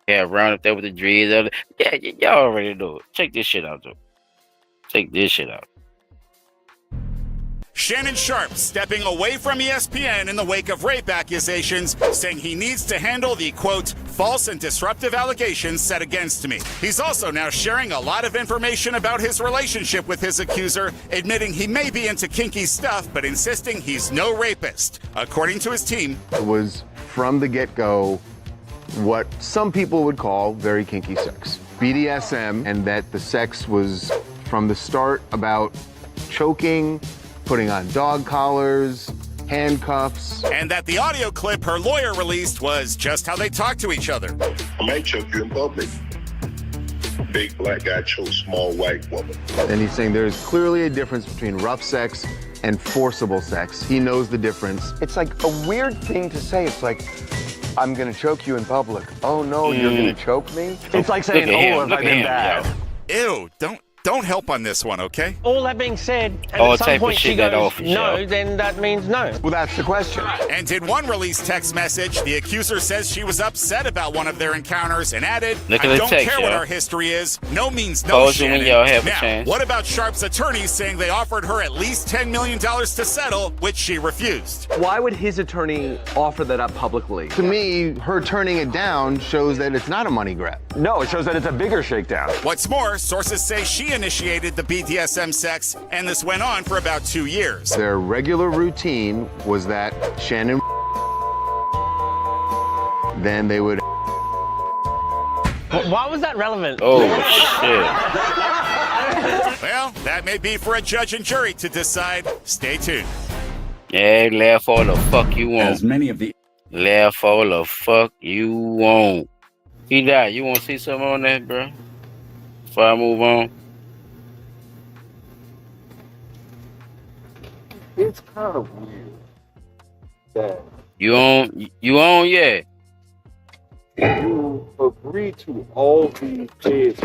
Yeah, round up there with the dreads. Yeah, y'all already know. Check this shit out, though. Check this shit out.
Shannon Sharpe stepping away from ESPN in the wake of rape accusations, saying he needs to handle the, quote, false and disruptive allegations set against me. He's also now sharing a lot of information about his relationship with his accuser, admitting he may be into kinky stuff, but insisting he's no rapist. According to his team,
it was from the get-go what some people would call very kinky sex. BDSM, and that the sex was from the start about choking, putting on dog collars, handcuffs.
And that the audio clip her lawyer released was just how they talk to each other.
I might choke you in public. Big black guy chokes small white woman.
And he's saying there's clearly a difference between rough sex and forcible sex. He knows the difference. It's like a weird thing to say. It's like, I'm gonna choke you in public. Oh no, you're gonna choke me? It's like saying, oh, have I been bad?
Ew, don't help on this one, okay?
All that being said, and at some point she goes, no, then that means no.
Well, that's the question.
And in one released text message, the accuser says she was upset about one of their encounters and added, I don't care what our history is. No means no, Shannon. Now, what about Sharpe's attorneys saying they offered her at least $10 million to settle, which she refused?
Why would his attorney offer that up publicly?
To me, her turning it down shows that it's not a money grab.
No, it shows that it's a bigger shakedown.
What's more, sources say she initiated the BDSM sex, and this went on for about 2 years.
Their regular routine was that Shannon, then they would.
Why was that relevant?
Oh, shit.
Well, that may be for a judge and jury to decide. Stay tuned.
Yeah, laugh all the fuck you want.
As many of the
laugh all the fuck you want. He died. You want to see something on that, bro? Before I move on.
It's kind of weird that
you on, yeah.
You agree to all these kids,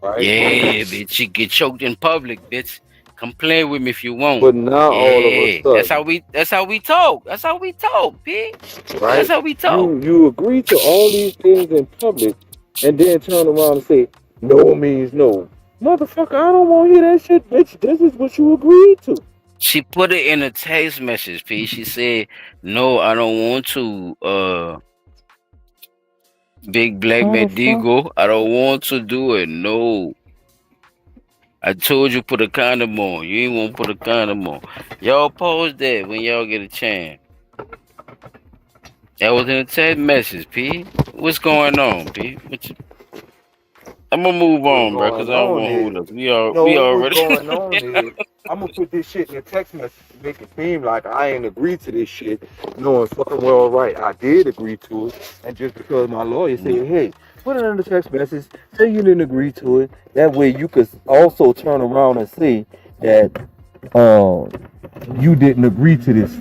right?
Yeah, bitch. You get choked in public, bitch. Come play with me if you want.
But not all of a sudden.
That's how we talk. That's how we talk, P.
Right?
That's how we talk.
You agree to all these things in public and then turn around and say, no means no. Motherfucker, I don't want to hear that shit, bitch. This is what you agreed to.
She put it in a text message, P. She said, no, I don't want to, Big Black Medigo. I don't want to do it. No. I told you put a condom on. You ain't want to put a condom on. Y'all pause that when y'all get a chance. That was in a text message, P. What's going on, P? I'm gonna move on, bro, because I don't want to hold up. We already.
What's going on is, I'm gonna put this shit in a text message to make it seem like I ain't agreed to this shit, knowing fucking well right I did agree to it, and just because my lawyer said, hey, put it in the text message, say you didn't agree to it. That way you could also turn around and see that you didn't agree to this.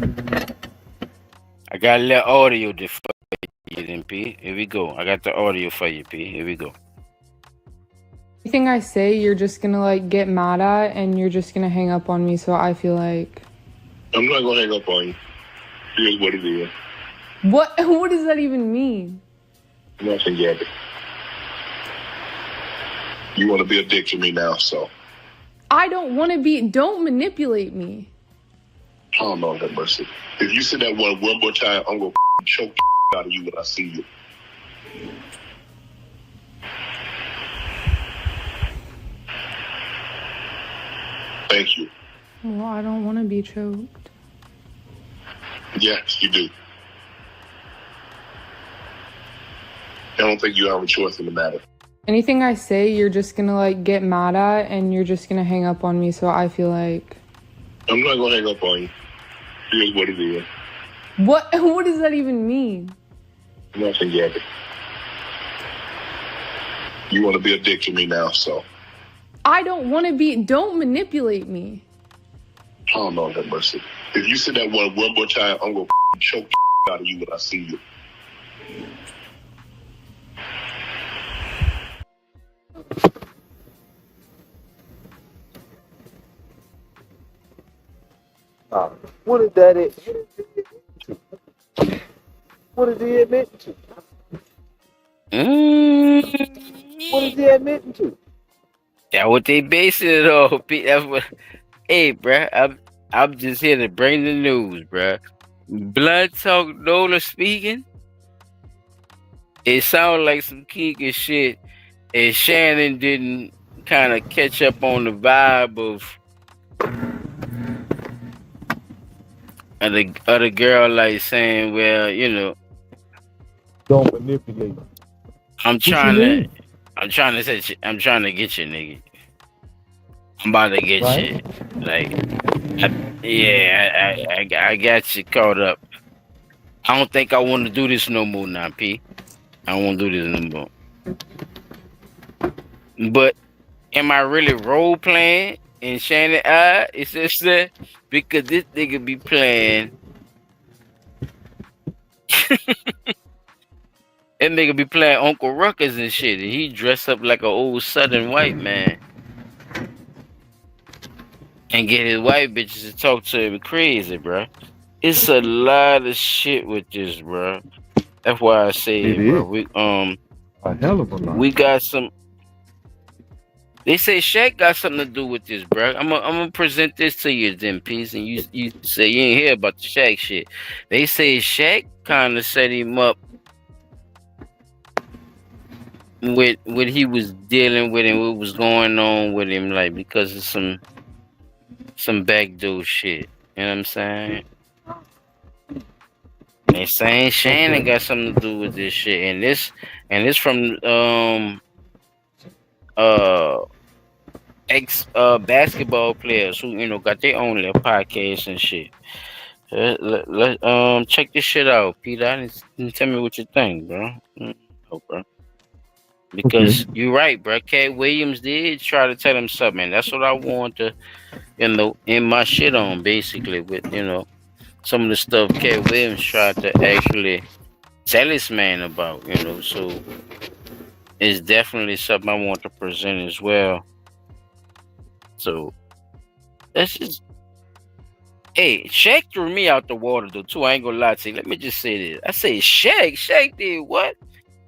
I got a little audio for you then, P. Here we go. I got the audio for you, P. Here we go.
Anything I say, you're just gonna like get mad at, and you're just gonna hang up on me. So I feel like
I'm not gonna hang up on you. Here's what it is.
what? What does that even mean?
Nothing yet. You want to be a dick to me now, so.
I don't want to be. Don't manipulate me.
Oh, Lord have mercy. If you say that one more time, I'm gonna choke the out of you when I see you. Thank you.
Well, I don't want to be choked.
Yes, you do. I don't think you have a choice in the matter.
Anything I say, you're just gonna like get mad at, and you're just gonna hang up on me. So I feel like
I'm not gonna hang up on you. Here's what it is.
what? What does that even mean?
Nothing yet. You want to be a dick to me now, so.
I don't want to be. Don't manipulate me.
Oh, Lord have mercy. If you say that one more time, I'm gonna choke the out of you when I see you.
What is that? What is he admitting to? What is he admitting to?
That's what they basing it on. That's what. Hey, bruh, I'm just here to bring the news, bruh. Blood Talk Nola speaking. It sounds like some kinky shit, and Shannon didn't kind of catch up on the vibe of the girl, like saying, well, you know,
don't manipulate.
I'm trying to get you, nigga. I'm about to get you. Like, I got you caught up. I don't think I want to do this no more now, P. I don't want to do this no more. But am I really role playing in Shannon eye? It's just that because this nigga be playing. That nigga be playing Uncle Ruckus and shit, and he dressed up like an old Southern white man. And get his white bitches to talk to him crazy, bro. It's a lot of shit with this, bro. That's why I say it, bro. We
a hell of a lot.
We got some. They say Shaq got something to do with this, bro. I'm gonna present this to you, then, Peace, and you say you ain't hear about the Shaq shit. They say Shaq kind of set him up with what he was dealing with and what was going on with him, like because of some backdoor shit. You know what I'm saying? They saying Shannon got something to do with this shit, and this from ex basketball players who got their own little podcast and shit. Let check this shit out, Peter. And tell me what you think, bro. Oh, bro. Because you're right, bro. Cat Williams did try to tell him something. That's what I want to, end my shit on, basically, with some of the stuff Cat Williams tried to actually tell this man about, so it's definitely something I want to present as well. So that's just, hey, Shaq threw me out the water though too. I ain't gonna lie to you. Let me just say this. I say Shaq did what?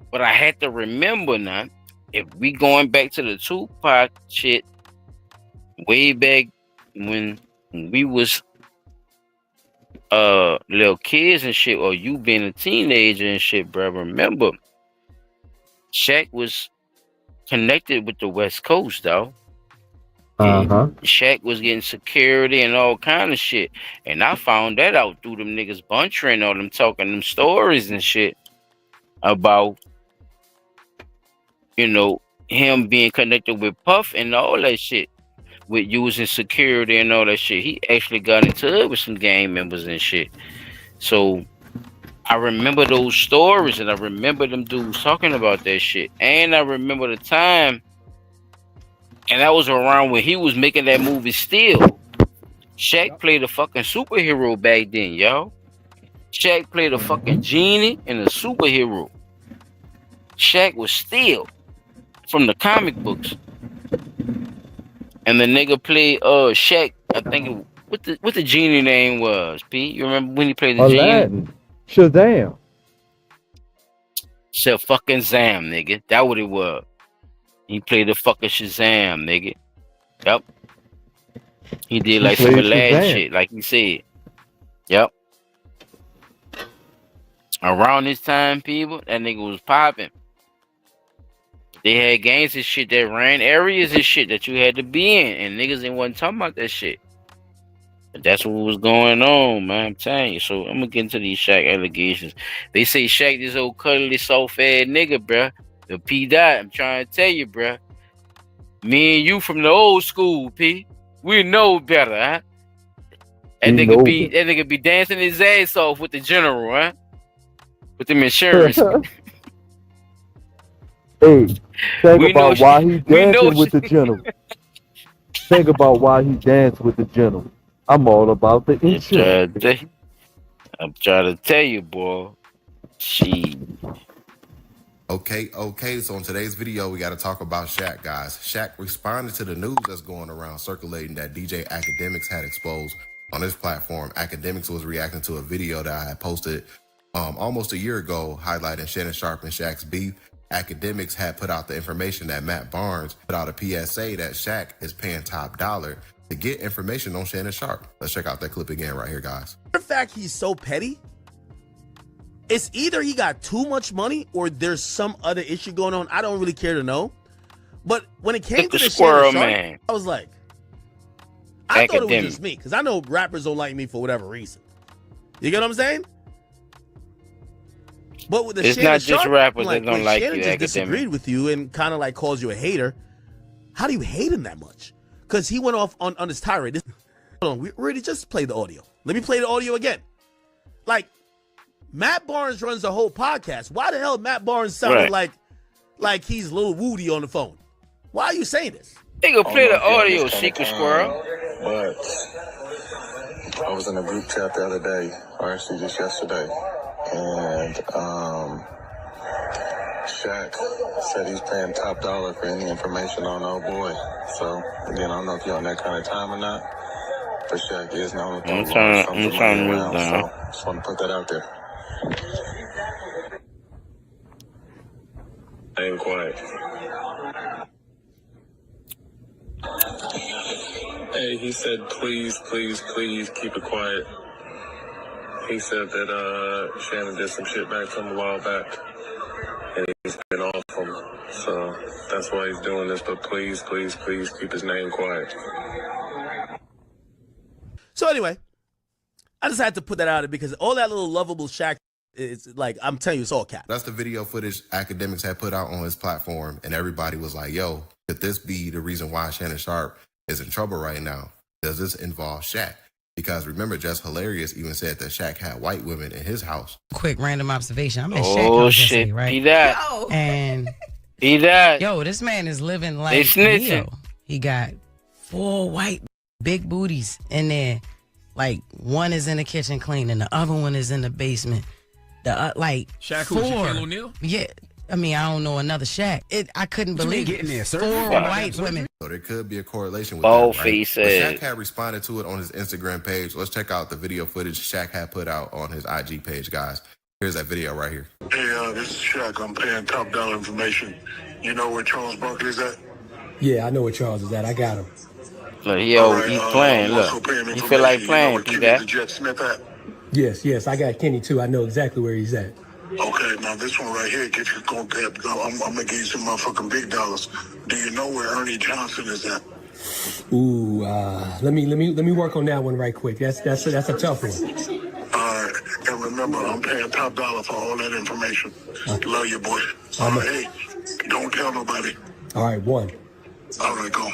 But I had to remember now, if we going back to the Tupac shit, way back when we was little kids and shit, or you being a teenager and shit, bro. Remember, Shaq was connected with the West Coast, though. Shaq was getting security and all kind of shit, and I found that out through them niggas bunchering on them, talking them stories and shit about him being connected with Puff and all that shit, with using security and all that shit. He actually got into it with some gang members and shit. So I remember those stories, and I remember them dudes talking about that shit. And I remember the time, and that was around when he was making that movie Still. Shaq played a fucking superhero back then, yo. Shaq played a fucking genie and a superhero. Shaq was Steel from the comic books. And the nigga played Shaq, I think what the genie name was, P? You remember when he played the
Aladdin. Shazam.
Fucking Zam, nigga. That what it was. He played the fucking Shazam, nigga. Yep. He did like some Aladdin shit, like he said. Yep. Around this time, people, that nigga was popping. They had gangs and shit that ran areas and shit that you had to be in, and niggas ain't wasn't talking about that shit. But that's what was going on, man. I'm telling you. So I'm gonna get into these Shaq allegations. They say Shaq this old cuddly soft ass nigga, bruh. The P dot. I'm trying to tell you, bruh. Me and you from the old school, P. We know better, huh? That nigga be dancing his ass off with the general, huh? With them insurance.
Hey, think about why he dancing with the general. Think about why he danced with the general. I'm all about the insurance.
I'm trying to tell you, boy.
Okay. So in today's video, we got to talk about Shaq, guys. Shaq responded to the news that's going around circulating that DJ Academics had exposed on his platform. Academics was reacting to a video that I had posted almost a year ago, highlighting Shannon Sharpe and Shaq's beef. Academics had put out the information that Matt Barnes put out a PSA that Shaq is paying top dollar to get information on Shannon Sharpe. Let's check out that clip again right here, guys.
The fact he's so petty, it's either he got too much money or there's some other issue going on. I don't really care to know. But when it came to the Shannon Sharpe, I was like, I thought it was just me, because I know rappers don't like me for whatever reason. You get what I'm saying? But with the
it's
Shannon
not just
Sharpe,
rappers
like,
that don't like
Shannon
you.
just disagreed with you and kind of like calls you a hater. How do you hate him that much? Because he went off on this tirade. Hold on, we already just played the audio. Let me play the audio again. Like, Matt Barnes runs the whole podcast. Why the hell Matt Barnes sounded like he's Lil Woody on the phone? Why are you saying this?
They go play the audio, Secret Squirrel.
But I was in a group chat the other day, or actually just yesterday, and Shaq said he's paying top dollar for any information on old boy. So again, I don't know if you're on that kind of time or not, but Shaq is known to
I'm trying to move down.
So just want to put that out there. I ain't quiet. Hey, he said, please keep it quiet. He said that Shannon did some shit back from a while back, and he's been off him. So that's why he's doing this. But please keep his name quiet.
So anyway, I just had to put that out there because all that little lovable Shaq, it's like, I'm telling you, it's all cap.
That's the video footage Academics had put out on his platform, and everybody was like, yo, could this be the reason why Shannon Sharpe is in trouble right now? Does this involve Shaq? Because remember, Just Hilarious even said that Shaq had white women in his house.
Quick random observation. I'm at Shaq house yesterday, right?
Be that.
And
be that.
Yo, this man is living like Neo. He got 4 white big booties in there. Like, one is in the kitchen cleaning, the other one is in the basement. Like
Shaq,
4.
who's Shaquille O'Neal?
Yeah. I mean, I don't know another Shaq. I couldn't believe it.
There,
4 white women.
So there could be a correlation with
Both
that, right?
faces.
But Shaq had responded to it on his Instagram page. Let's check out the video footage Shaq had put out on his IG page, guys. Here's that video right here.
Hey, this is Shaq. I'm paying top dollar information. You know where Charles Barkley's at?
Yeah, I know where Charles is at. I got him.
Look, he's playing. Look, he feel like playing.
You know where Jet Smith at?
Yes, I got Kenny too. I know exactly where he's at.
Okay, now this one right here, get you going. I'm gonna give you some motherfucking big dollars. Do you know where Ernie Johnson is at?
Ooh, let me work on that one right quick. That's a tough one.
All right, and remember, I'm paying top dollar for all that information. Love you, boy. Hey, don't tell nobody.
All right, one.
All right, go.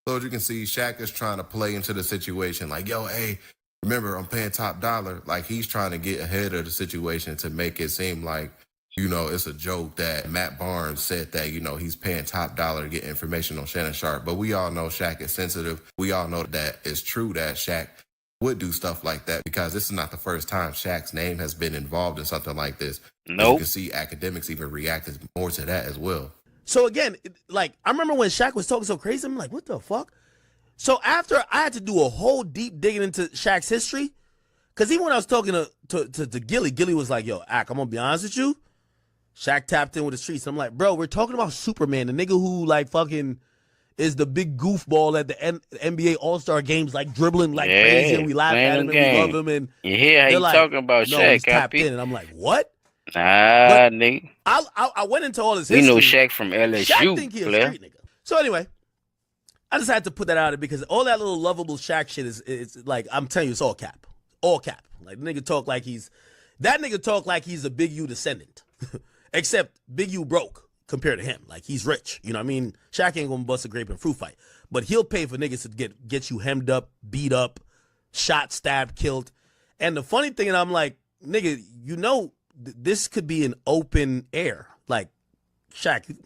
So as you can see, Shaq is trying to play into the situation like, yo, hey, remember, I'm paying top dollar. Like, he's trying to get ahead of the situation to make it seem like It's a joke that Matt Barnes said that, he's paying top dollar to get information on Shannon Sharpe. But we all know Shaq is sensitive. We all know that it's true that Shaq would do stuff like that, because this is not the first time Shaq's name has been involved in something like this.
Nope.
You can see academics even reacted more to that as well.
So again, like, I remember when Shaq was talking so crazy, I'm like, what the fuck? So after I had to do a whole deep digging into Shaq's history, because even when I was talking to Gilly, Gilly was like, yo, Ak, I'm going to be honest with you. Shaq tapped in with the streets. I'm like, bro, we're talking about Superman, the nigga who, like, fucking is the big goofball at the NBA All-Star games, like, dribbling like crazy, and we laugh at him and we love him. And
you hear how you
like,
talking about
no,
Shaq,
he's tapped in. And I'm like, what?
Nah, nigga.
I went into all this
We
history.
know Shaq from LSU,
Shaq think he a
player.
street nigga. So anyway, I just had to put that out there because all that little lovable Shaq shit is like, I'm telling you, it's all cap. All cap. Like, the nigga talk like he's a Big U descendant. Except Big U broke compared to him. Like, he's rich. You know what I mean? Shaq ain't gonna bust a grape and fruit fight. But he'll pay for niggas to get you hemmed up, beat up, shot, stabbed, killed. And the funny thing, and I'm like, nigga, this could be an open air. Like, Shaq,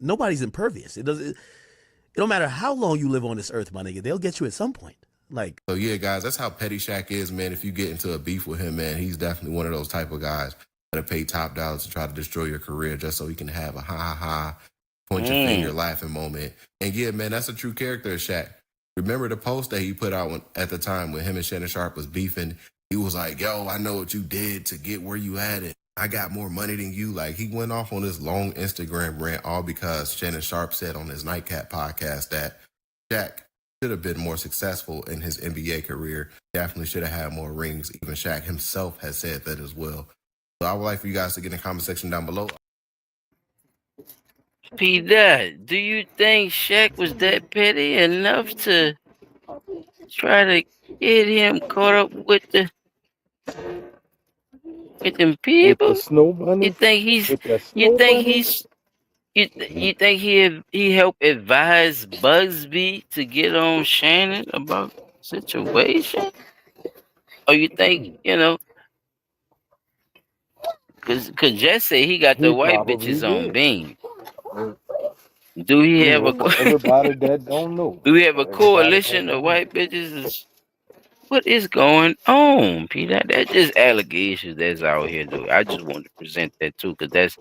nobody's impervious. It don't matter how long you live on this earth, my nigga. They'll get you at some point. Like,
so yeah, guys, that's how petty Shaq is, man. If you get into a beef with him, man, he's definitely one of those type of guys that pay top dollars to try to destroy your career just so he can have a ha, point your finger, laughing moment. And yeah, man, that's a true character of Shaq. Remember the post that he put out at the time when him and Shannon Sharpe was beefing? He was like, yo, I know what you did to get where you at it. I got more money than you. Like, he went off on this long Instagram rant, all because Shannon Sharpe said on his Nightcap podcast that Shaq should have been more successful in his NBA career. Definitely should have had more rings. Even Shaq himself has said that as well. So I would like for you guys to get in the comment section down below.
P. Dot, do you think Shaq was that petty enough to try to get him caught up with them people?
With the snow bunny?
You think he helped advise Busby to get on Shannon about the situation? Or you think, Cause Jess said he got the white bitches on beam. Do he have
everybody that don't know?
Do we have a coalition of white bitches? What is going on, Peter? That's just allegations that's out here, though. I just wanted to present that too, because that's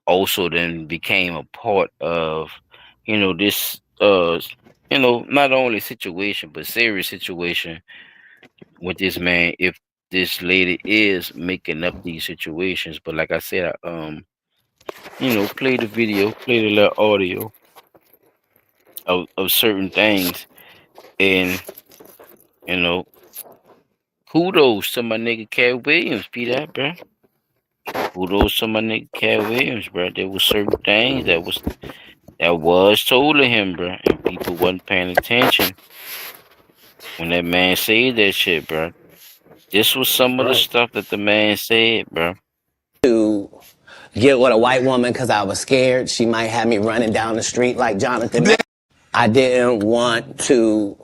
also then became a part of, this, not only situation but serious situation with this man. If this lady is making up these situations, but like I said, play the video, play the little audio of certain things, and kudos to my nigga Cat Williams, Peter, bro. Kudos to my nigga Cat Williams, bro. There was certain things that was told to him, bro, and people wasn't paying attention when that man said that shit, bro. This was some of the stuff that the man said, bro.
To get with a white woman because I was scared she might have me running down the street like Jonathan. I didn't want to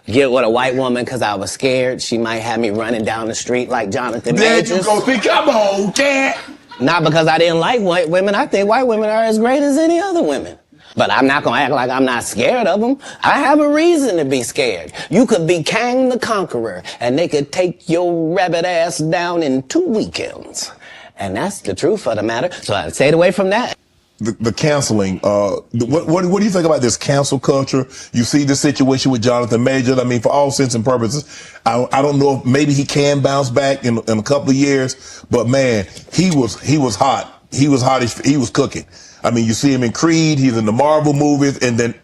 get with a white woman because I was scared she might have me running down the street like Jonathan. There you go. Come on, cat. Not because I didn't like white women. I think white women are as great as any other women. But I'm not going to act like I'm not scared of them. I have a reason to be scared. You could be Kang the Conqueror, and they could take your rabbit ass down in 2 weekends. And that's the truth of the matter. So I stayed away from that.
The canceling, what do you think about this cancel culture? You see the situation with Jonathan Major. I mean, for all intents and purposes, I don't know if maybe he can bounce back in a couple of years, but man, he was hot. He was hot. He was cooking. I mean, you see him in Creed, he's in the Marvel movies, and then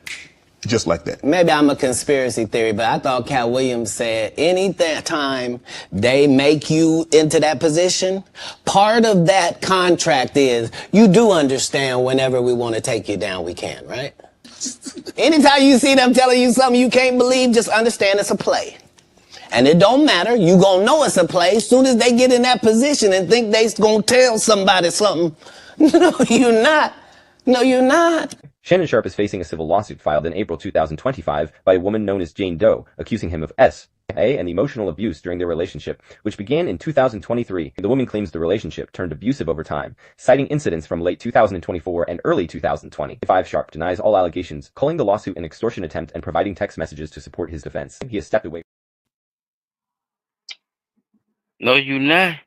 just like that.
Maybe I'm a conspiracy theory, but I thought Cat Williams said any time they make you into that position, part of that contract is you do understand whenever we want to take you down, we can, right? Anytime you see them telling you something you can't believe, just understand it's a play. And it don't matter. You gonna know it's a play as soon as they get in that position and think they gonna tell somebody something. No, you're not. No, you're not.
Shannon Sharpe is facing a civil lawsuit filed in April 2025 by a woman known as Jane Doe, accusing him of S.
and emotional abuse during their relationship, which began in 2023. The woman claims the relationship turned abusive over time, citing incidents from late 2024 and early 2020. Sharpe denies all allegations, calling the lawsuit an extortion attempt and providing text messages to support his defense. He has stepped away.
No, you not.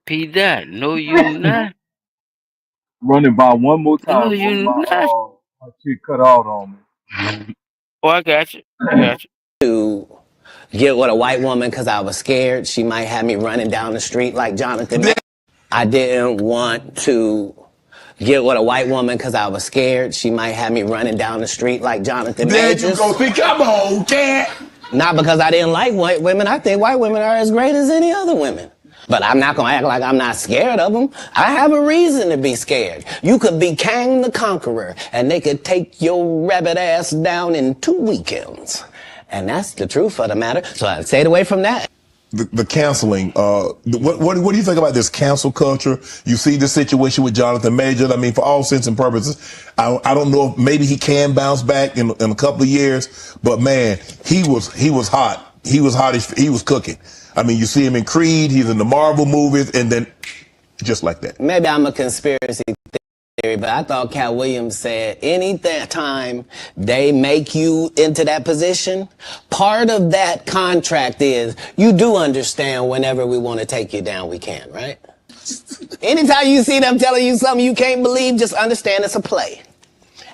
P. Dot. No, you not.
Running by one more
No,
time, bro.
you not.
My shit cut out on me.
Oh, I got you. I got you.
To get with a white woman because I was scared she might have me running down the street like Jonathan. I didn't want to get with a white woman because I was scared she might have me running down the street like Jonathan
There you
Majors.
go. See, come on, cat.
Not because I didn't like white women. I think white women are as great as any other women. But I'm not going to act like I'm not scared of them. I have a reason to be scared. You could be Kang the Conqueror, and they could take your rabbit ass down in 2 weekends. And that's the truth of the matter. So I stayed away from that.
The canceling, what do you think about this cancel culture? You see the situation with Jonathan Major. I mean, for all intents and purposes, I don't know if maybe he can bounce back in a couple of years, but man, he was hot. He was hot. He was cooking. I mean, you see him in Creed. He's in the Marvel movies, and then just like that.
Maybe I'm a conspiracy theory, but I thought Cat Williams said any time they make you into that position, part of that contract is you do understand whenever we want to take you down, we can, right? Anytime you see them telling you something you can't believe, just understand it's a play.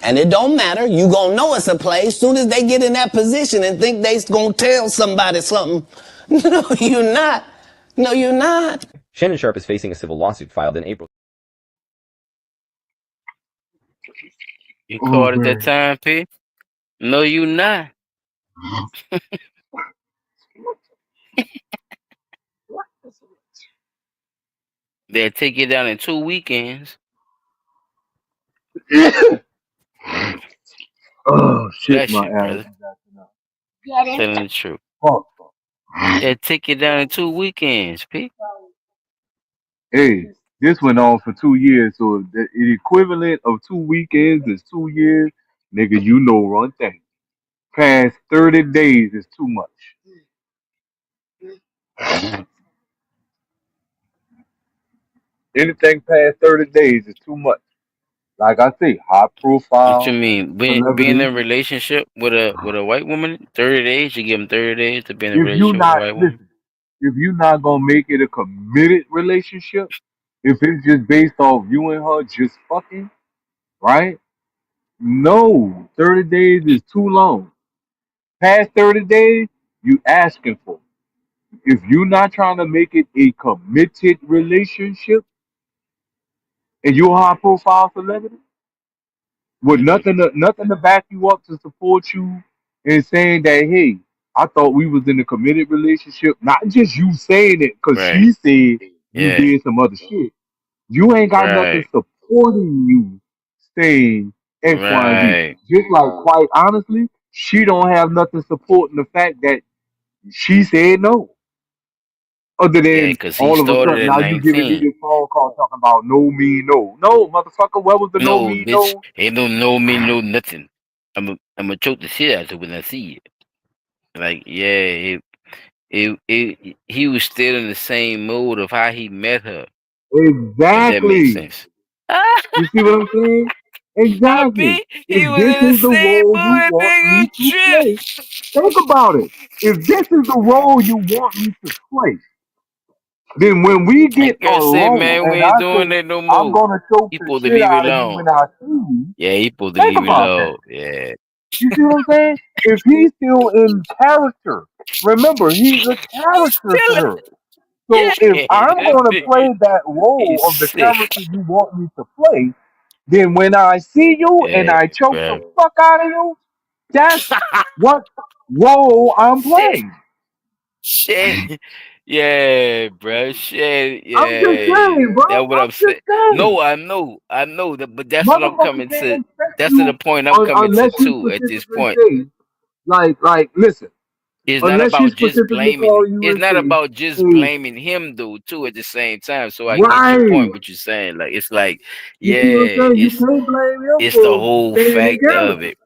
And it don't matter. You gonna know it's a play as soon as they get in that position and think they gonna tell somebody something. No, you're not. No, you're not.
Shannon Sharpe is facing a civil lawsuit filed in April.
You caught at that time, P? No, you not. They'll take you down in 2 weekends.
Oh, shit,
Bless
my
you,
ass.
brother. Telling the truth.
Fuck.
They'll take you down in 2 weekends, P.
Hey, this went on for 2 years, so the equivalent of 2 weekends is 2 years. Nigga, you know one thing. Past 30 days is too much. Anything past 30 days is too much. Like I say, high
What you
profile
mean? Being in
celebrity.
a relationship with a white woman, 30 days, you give them 30 days to be in a
If you
relationship with a
not
white woman?
listen, if you not gonna make it a committed relationship, if it's just based off you and her just fucking, right? No, 30 days is too long. Past 30 days, you asking for it. If you're not trying to make it a committed relationship and you're a high profile celebrity with nothing to back you up to support you and saying that, hey, I thought we was in a committed relationship, not just you saying it because
Right.
she said you
Yeah.
did some other shit. You ain't got nothing
Right.
supporting you saying X, Y, and Z.
Right.
Just like, quite honestly, she don't have nothing supporting the fact that she said no. Other
Yeah,
than
because he
all of a
started
sudden
at
now you giving me
19.
this phone call talking about no me no. No, motherfucker, where was the no
No,
me
bitch.
no?
He don't know me, know nothing. I'm a choke the shit out of it when I see it. Like, yeah, he was still in the same mode of how he met her. If that makes
Exactly.
sense.
You see what I'm saying? Exactly.
He
If
was
this
in the
is the
same
role you
mood,
want
nigga.
me to play, think about it. If this is the role you want me to play, then when we
Like
get
I said,
alone
man, we
and
ain't
I
doing
say
that no
I'm
more.
gonna choke
He
the
supposed to
shit
leave it
out of you
alone.
when I see you,
Yeah, he supposed to
think
leave it
about that.
alone. Yeah.
You see what I'm saying? If he's still in character, remember he's a character to her. So if
Yeah,
I'm
that
gonna play
nigga,
that role
he's
of the
sick.
character you want me to play, then when I see you and
Yeah,
I choke the
bro.
fuck out of you, that's what role I'm
Shit.
playing.
Shit. Yeah, bro. Shit.
I'm just
Yeah.
saying, bro.
That's what
I'm
I'm
just
saying.
saying.
No, I know that, but that's what I'm
Motherfuckers
coming
can't
to.
expect
That's to the
you
point I'm coming to
unless you
too at this
specifically
point.
say, listen,
It's not
unless she
about just
specifically
blaming.
call you
It's
and
not
say,
about just
hey,
blaming him though, too, at the same time. So I get your
right.
point, what you're saying. Like it's like,
You
yeah,
see what I'm saying? You can't blame him
it's the
for
whole
staying in
factor of
character.
it.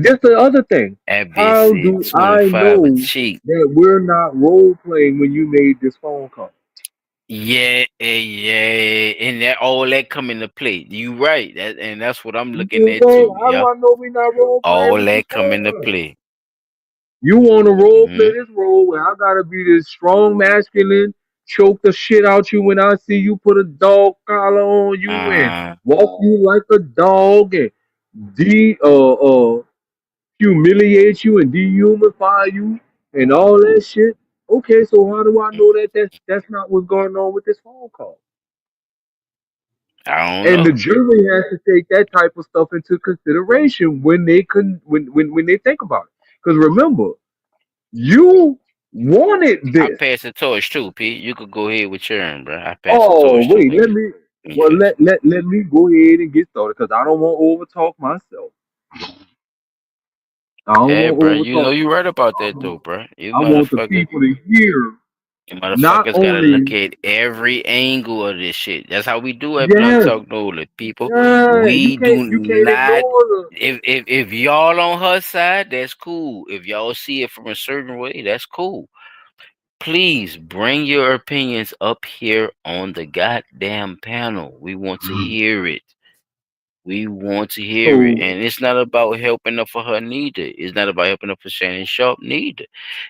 Just the other thing. How
ABC
do I
25 a
know
cheat.
that we're not role playing when you made this phone call?
Yeah, and that all that come into play. You right, and that's what I'm
You see
looking
what I'm
at
saying?
too.
How do
Yep,
I know we're not role playing
all
with this
that come
phone
into
call?
play.
You want to role
Hmm
play this role where I gotta be this strong masculine, choke the shit out you when I see you, put a dog collar on you and
Uh,
walk you like a dog and de humiliate you and dehumify you and all that shit. Okay, so how do I know that that's not what's going on with this phone call?
I don't
And the
know.
jury has to take that type of stuff into consideration when they when they think about it. Because remember, you wanted
I
this.
pass the torch too, Pete. You could go ahead with your bro. I pass the
Oh
torch too
wait,
when
let
you
me
when
well
you ask.
let me go ahead and get started because I don't want to overtalk myself. I don't
Yeah,
want
bro.
to
You know
overtalk
you right about that
myself.
though, bro. You
I want the
motherfuckers.
people to hear
You
not
motherfuckers gotta look
only
at every angle of this shit. That's how we do at Blunt
yes,
Talk Nola, people.
yeah,
We do
you can't
not.
ignore the
If y'all on her side, that's cool. If y'all see it from a certain way, that's cool. Please bring your opinions up here on the goddamn panel. We want to hear it. We want to hear it.
so
And it's not about helping her for her neither. It's not about helping her for Shannon Sharpe neither.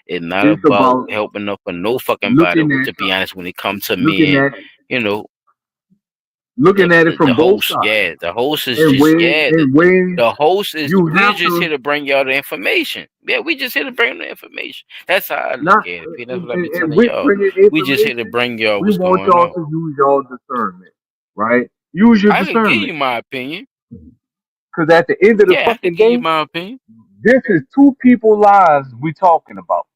It's not
it's
about
about
helping her for no fucking body,
looking at
to be honest, when it comes to
looking
men.
at
You know,
looking at it
the
from both
host,
sides.
yeah. The host is
And
just,
when
yeah.
and when
The host is,
you
we're
have
just here
to
to bring y'all the information. Yeah, we just here to bring the information. That's how I look
not
at it, P. That's what I be
and
telling
with
y'all.
bringing
We just here to
information,
bring y'all
we
what's
want
going
y'all
on.
to use y'all discernment, right? Use your
I could give
discernment.
you my opinion.
Because at the end of the
Yeah, I could
fucking
give you
day,
my opinion.
this is two people's lives we talking about.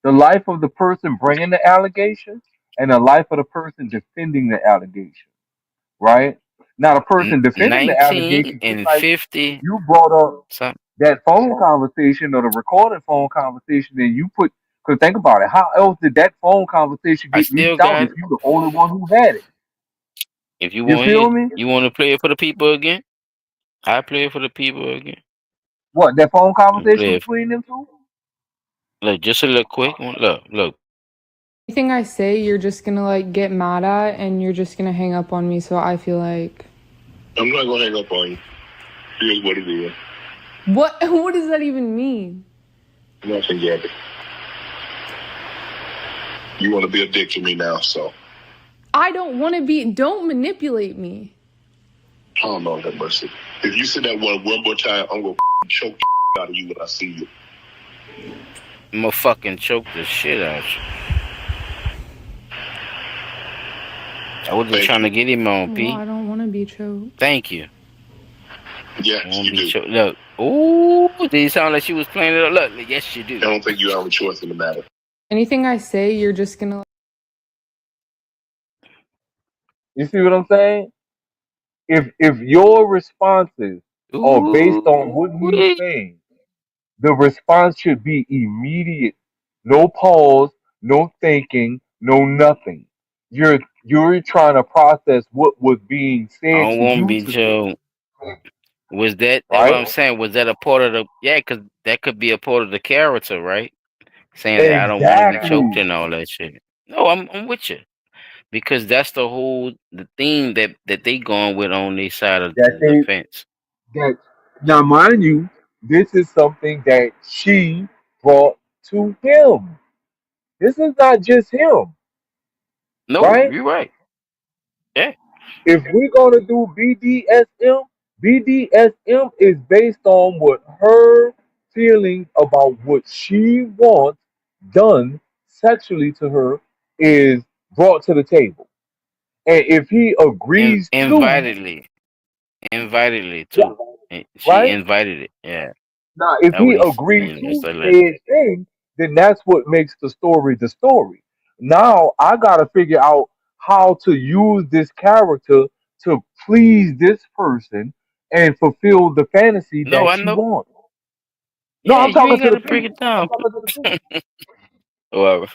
The life of the person bringing the allegation and the life of the person defending the allegation, right? Now, the person defending the
19
allegation, just
and
like
50
you brought up
something.
that phone conversation or the recorded phone conversation, and you put, because think about it, how else did that phone conversation
I
get
still
leaked out
got
if
it.
you the only one who had it?
If you
You
want to
feel
hit,
me?
you want to play it for the people again? I play it for the people again.
What, that phone
And
conversation
play it.
between them two?
Look, just a little quick one. Look.
Anything I say, you're just gonna like get mad at and you're just gonna hang up on me. So I feel like.
I'm not gonna hang up on you. Here's what it is.
What? What does that even mean?
Nothing, Gabby. You want to be a dick to me now, so.
I don't want to be. Don't manipulate me.
Oh, Lord have mercy. If you say that one more time, I'm gonna choke the out of you when I see you.
I'm gonna fucking choke the shit out you. I was just trying to get him on,
Well,
P.
I don't want to be choked.
Thank you.
Yes, you do.
Look. Ooh, did it sound like she was playing it? Look, yes, you do.
I don't think you have a choice in the matter.
Anything I say, you're just gonna.
You see what I'm saying? If your responses are based on what he's
Ooh,
saying, the response should be immediate. No pause, no thinking, no nothing. You're trying to process what was being
I
said
don't
to
want to
you
be
to say,
choked. Was that's what
right?
I'm saying? Was that a part of the? Yeah, because that could be a part of the character, right? Saying that I don't want to be choked
Exactly.
and all that shit. No, I'm with you, because that's the theme that they going with on their side of
That
the
they
fence.
that now mind you, this is something that she brought to him. This is not just him,
No,
right?
you're right. Yeah.
If we're gonna do BDSM, BDSM is based on what her feelings about what she wants done sexually to her is brought to the table. And if he agrees to,
Invitedly
yeah,
too. She
right?
invited it. Yeah,
Now, if
that
he
what he's.
agreed
And that's
to
the last.
said thing, then that's what makes the story the story. Now I gotta figure out how to use this character to please this person and fulfill the fantasy
No,
that
I
she
know.
wants. No,
Yeah,
I'm
you
talking
ain't
to
got
the
to break
people.
it
I'm
down.
talking to the people.
Well,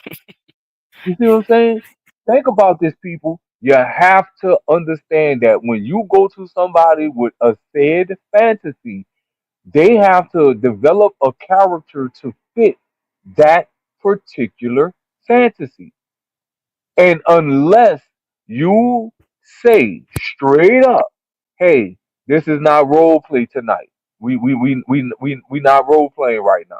You see what I'm saying? Think about this, people. You have to understand that when you go to somebody with a said fantasy, They have to develop a character to fit that particular fantasy. And unless you say straight up, hey, this is not role play tonight. We not role playing right now.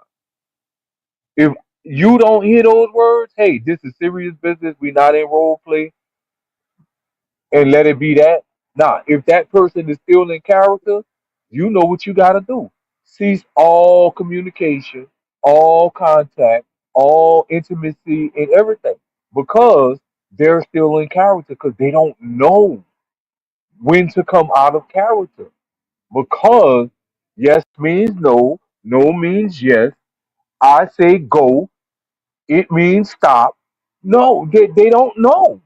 If you don't hear those words, hey, this is serious business. We not in role play, and let it be that. Now, if that person is still in character, you know what you got to do. Cease all communication, all contact, all intimacy, and everything, because they're still in character because they don't know when to come out of character. Because yes means no, no means yes. I say go, it means stop. No, they don't know.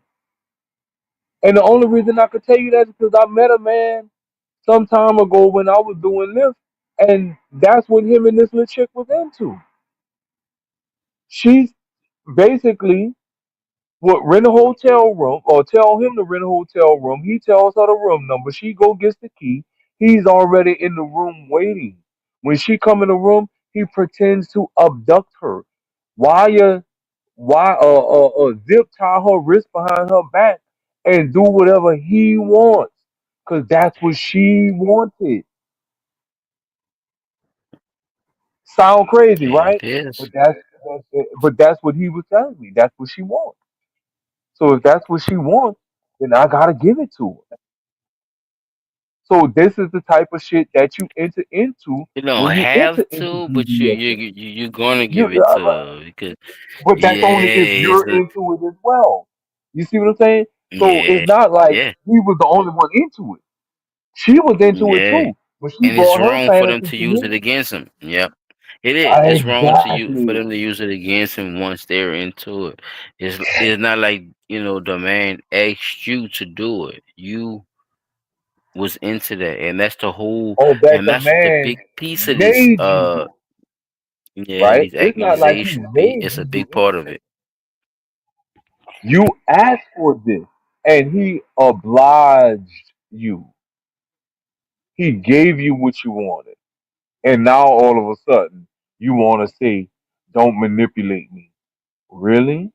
And the only reason I could tell you that is because I met a man some time ago when I was doing this, and that's what him and this little chick was into. She's basically would rent a hotel room or tell him to rent a hotel room. He tells her the room number. She go gets the key. He's already in the room waiting. When she come in the room, he pretends to abduct her. Why zip tie her wrist behind her back and do whatever he wants? Cause that's what she wanted. Sound crazy,
Yeah, it
right?
is.
But that's what he was telling me. That's what she wants. So if that's what she wants, then I gotta give it to her. So this is the type of shit that you enter into
You don't
when you
have
enter into
to, but you you
BDSM.
you you're gonna
You,
give it to her because
but that's
yeah,
only if
it's
you're into it as well. You see what I'm saying? So
yeah,
it's not like
yeah,
he was the only one into it. She was into it
yeah,
too, but she
and it's
brought her
wrong for them
fantasy
to
to
use it
him.
against him. Yep, it is. It's wrong to you for
Exactly.
them to use it against him once they're into it. It's not like the man asked you to do it. You was into that, and that's the whole,
Oh, that
and
the
that's the
man
big piece of this.
made you do,
Yeah,
right?
these
It's not like he
accusations be.
made
It's a
you do
big part of
anything.
it.
You asked for this, and he obliged you. He gave you what you wanted. And now all of a sudden, you want to say, don't manipulate me. Really?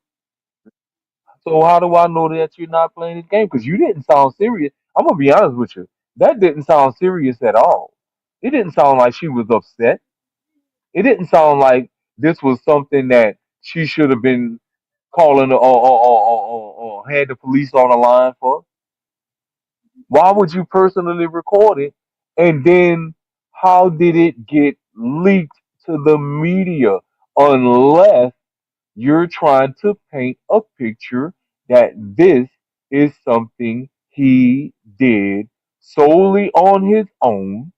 So how do I know that you're not playing this game? Because you didn't sound serious. I'm going to be honest with you. That didn't sound serious at all. It didn't sound like she was upset. It didn't sound like this was something that she should have been calling or had the police on the line for. Why would you personally record it? And then how did it get leaked to the media unless you're trying to paint a picture that this is something he did solely on his own,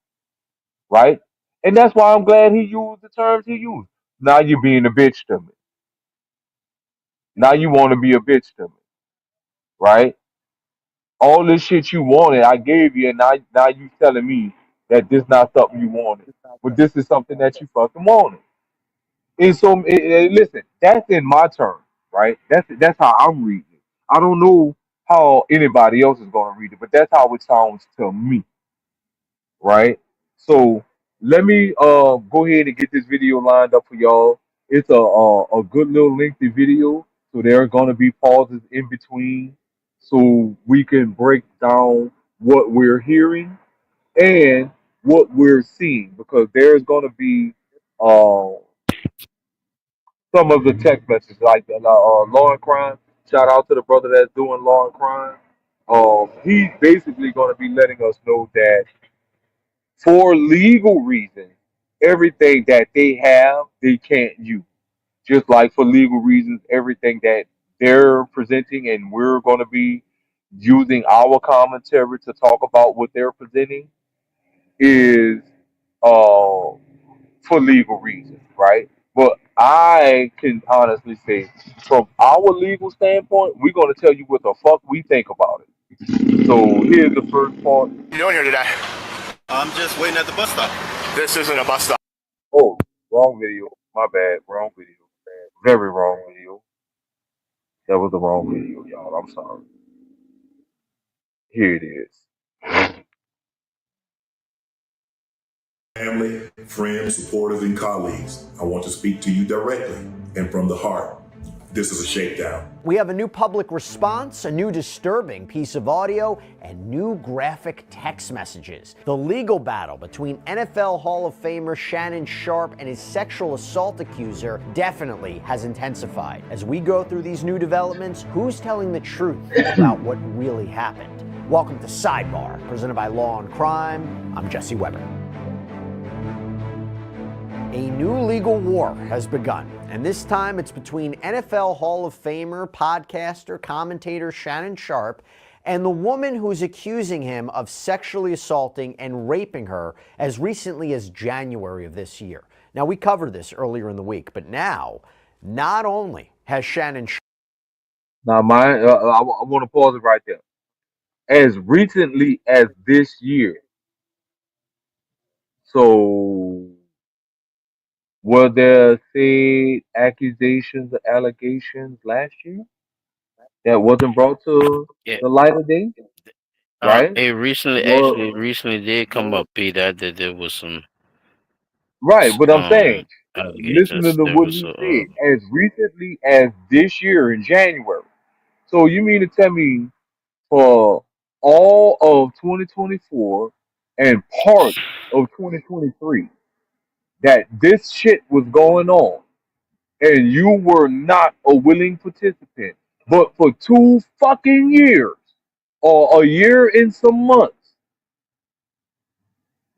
right? And that's why I'm glad he used the terms he used. Now you're being a bitch to me. Now you want to be a bitch to me, right? All this shit you wanted, I gave you, and now you telling me that this not something you wanted, but this is something that you fucking wanted. And so, listen, that's in my terms, right? That's how I'm reading it. I don't know how anybody else is gonna read it, but that's how it sounds to me, right? So let me go ahead and get this video lined up for y'all. It's a good little lengthy video, so there are gonna be pauses in between, so we can break down what we're hearing and what we're seeing, because there's gonna be uh some of the text messages like law and crime. Shout out to the brother that's doing law and crime. He's basically going to be letting us know that for legal reasons, everything that they have, they can't use. Just like for legal reasons, everything that they're presenting and we're going to be using our commentary to talk about what they're presenting is uh, for legal reasons, right? But I can honestly say, from our legal standpoint, we're going to tell you what the fuck we think about it. So here's the first part.
What are you doing here today? I'm just waiting at the bus stop. This isn't a bus stop.
Oh, wrong video. My bad. Wrong video. Very wrong video. That was the wrong video, y'all. I'm sorry. Here it is.
Family, friends, supporters, and colleagues, I want to speak to you directly and from the heart. This is a shakedown.
We have a new public response, a new disturbing piece of audio, and new graphic text messages. The legal battle between NFL Hall of Famer Shannon Sharpe and his sexual assault accuser definitely has intensified. As we go through these new developments, who's telling the truth about what really happened? Welcome to Sidebar, presented by Law and Crime. I'm Jesse Weber. A new legal war has begun, and this time it's between NFL Hall of Famer, podcaster, commentator Shannon Sharpe and the woman who's accusing him of sexually assaulting and raping her as recently as January of this year. Now, we covered this earlier in the week, but now, not only has Shannon Sharpe...
Now, I want to pause it right there. As recently as this year, so were there, say, accusations or allegations last year that wasn't brought to
Yeah.
the light of day? Right?
It
Well,
recently did come up, Peter, that there was some
right, but I'm saying, listening
allegations.
to
There
what
was
he said, as recently as this year in January. So you mean to tell me for all of 2024 and part of 2023 that this shit was going on and you were not a willing participant, but for 2 fucking years or a year and some months,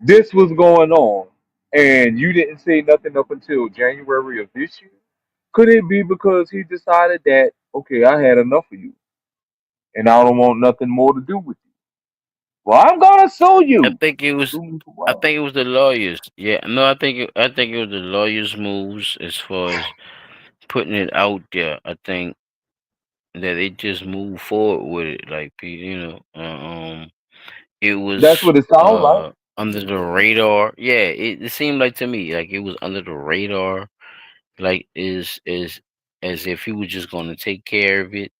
this was going on and you didn't say nothing up until January of this year? Could it be because he decided that, okay, I had enough of you and I don't want nothing more to do with you? Well, I'm gonna sue
I
you.
think it was
Sue me for
I
what?
think it was the lawyers. Yeah, no, I think it was the lawyers' moves as far as putting it out there. I think that they just moved forward with it, like it
That's
was
what it sounds like.
under the radar. Yeah, it seemed like to me like it was under the radar, like is as if he was just going to take care of it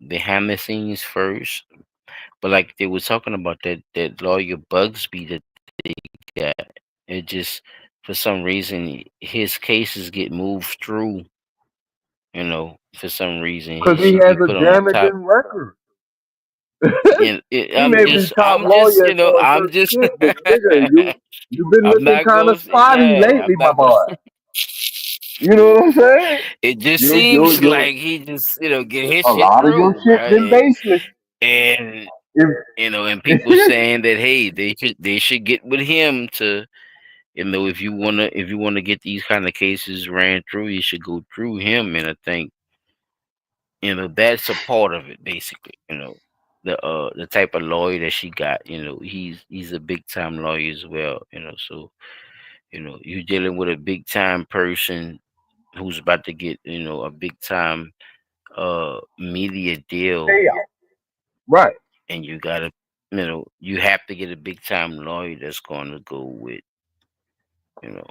behind the scenes first. But like they were talking about that lawyer Bugsby that they got, it just for some reason his cases get moved through. For some reason
Because
he
he
should
has
be
a
put on the top.
damaging record.
And
He may be top
I'm just,
lawyer as far as
I'm
certain
just,
shit, but nigga, you've been
I'm
looking
not
kind
gonna
of
say,
spotty
yeah,
lately,
I'm
my
not gonna.
boy. You know what I'm saying?
It just
You
seems
you
like he just, get his
a
shit
lot of your
through,
shit been
right?
baseless.
And
If
and people saying that hey, they should get with him to, if you wanna get these kind of cases ran through, you should go through him. And I think that's a part of it, basically. The type of lawyer that she got. He's a big time lawyer as well. So you're dealing with a big time person who's about to get a big time media deal,
payout, right?
and you gotta you have to get a big time lawyer that's going to go with you know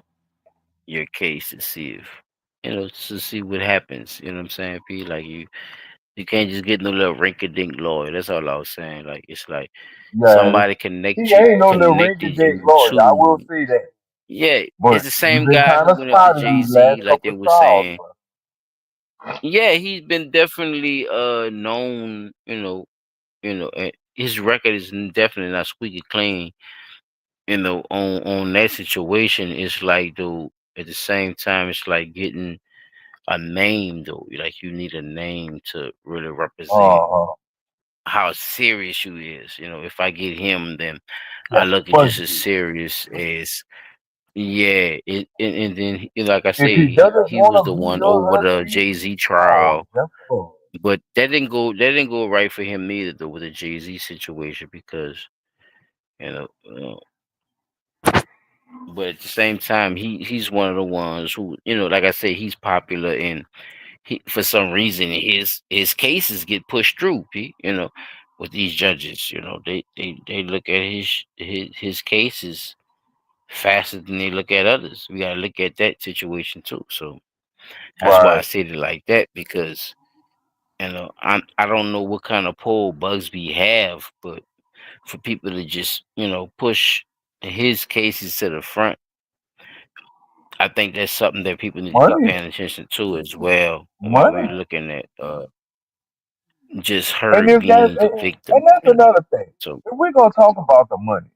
your case to see if to see what happens. You know what I'm saying, P? Like you can't just get no little rink-a-dink lawyer. That's all I was saying. Like it's like
Yeah,
somebody
he ain't on the ring
connected
date
you
lawyer. I will
to.
say that.
Yeah, it's
But
the
you've
same
been
guy
kind
who
of
went after
spotty
Jay
these
Z,
last
like they
couple of
were
trials,
saying.
bro.
Yeah, he's been definitely known. His record is definitely not squeaky clean. On that situation, it's like though at the same time, it's like getting a name though. Like you need a name to really represent
Uh-huh.
how serious you is. If I get him, then I
Yeah,
look at just as
Busby.
serious as yeah. And then like I
If
say,
he doesn't
he was
want
the
to be
one
your
over the
husband,
Jay-Z
oh,
trial,
guess what?
but that didn't go right for him either though with the Jay-Z situation because you know. But at the same time, he's one of the ones who like I say, he's popular and for some reason his cases get pushed through. With these judges, they look at his cases faster than they look at others. We gotta look at that situation too. So that's why I
Right.
said it like that because I don't know what kind of pull Bugsby have, but for people to just push. his case is to the front, I think that's something that people need to be
Money,
paying attention to as well while we're
money,
looking at just
and
her
if that's
being the victim.
and that's
You know,
another thing.
so
If we're gonna talk about the money,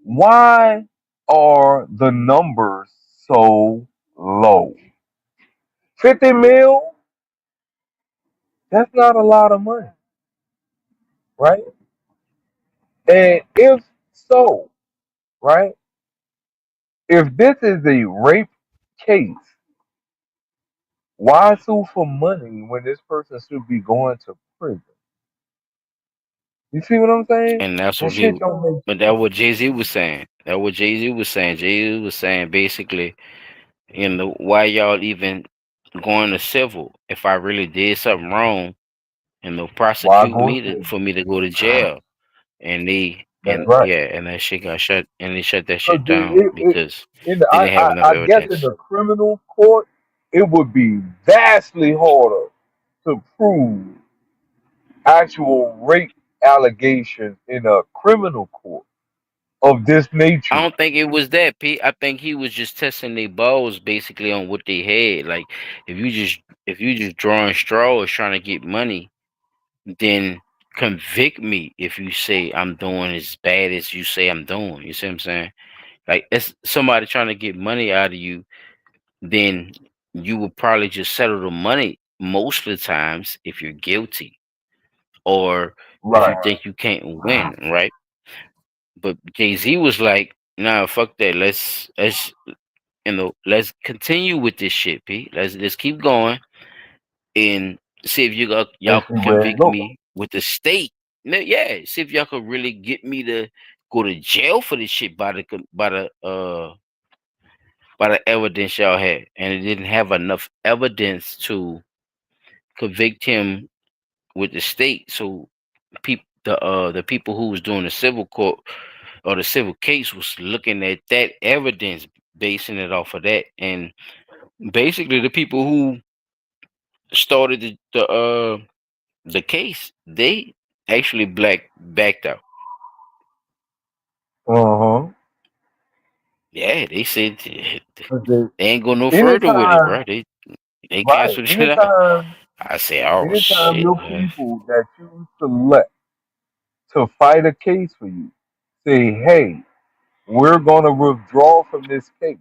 why are the numbers so low? 50 mil? That's not a lot of money, right? And if so, right? If this is a rape case, why sue for money when this person should be going to prison? You see what I'm saying?
and that's
That
what
shit
people.
don't make
But that's what Jay Z was saying. That's what Jay Z was saying. Jay Z was saying basically, why y'all even going to civil? If I really did something wrong,
why
prosecute
go
me
to.
for me to go to jail, and
That's right.
and that shit got shut, and they shut that
Because
shit down because
in the,
they didn't have enough
I guess in
evidence.
the criminal court, it would be vastly harder to prove actual rape allegations in a criminal court of this
I
nature.
don't think it was that, Pete. I think he was just testing their balls basically on what they had. Like if you just drawing straws trying to get money, then convict me if you say I'm doing as bad as you say I'm doing. You see what I'm saying? Like it's somebody trying to get money out of you, then you would probably just settle the money most of the times if you're guilty or if you
Right.
think you can't win, right? But Jay Z was like, nah, fuck that. Let's continue with this shit, P. Let's keep going and see if y'all
And see
can
where it
convict
goes.
me with the state. Yeah, see if y'all could really get me to go to jail for this shit by the evidence y'all had, and it didn't have enough evidence to convict him with the state. So the people who was doing the civil court or the civil case was looking at that evidence, basing it off of that, and basically the people who started the case, they actually backed out.
Uh-huh.
Yeah, they said they
'Cause
ain't go no further with it,
anytime,
bro. They
right,
canceled it out.
anytime,
I said, oh
anytime
shit,
your
man.
people that you select to fight a case for you say, hey, we're going to withdraw from this case,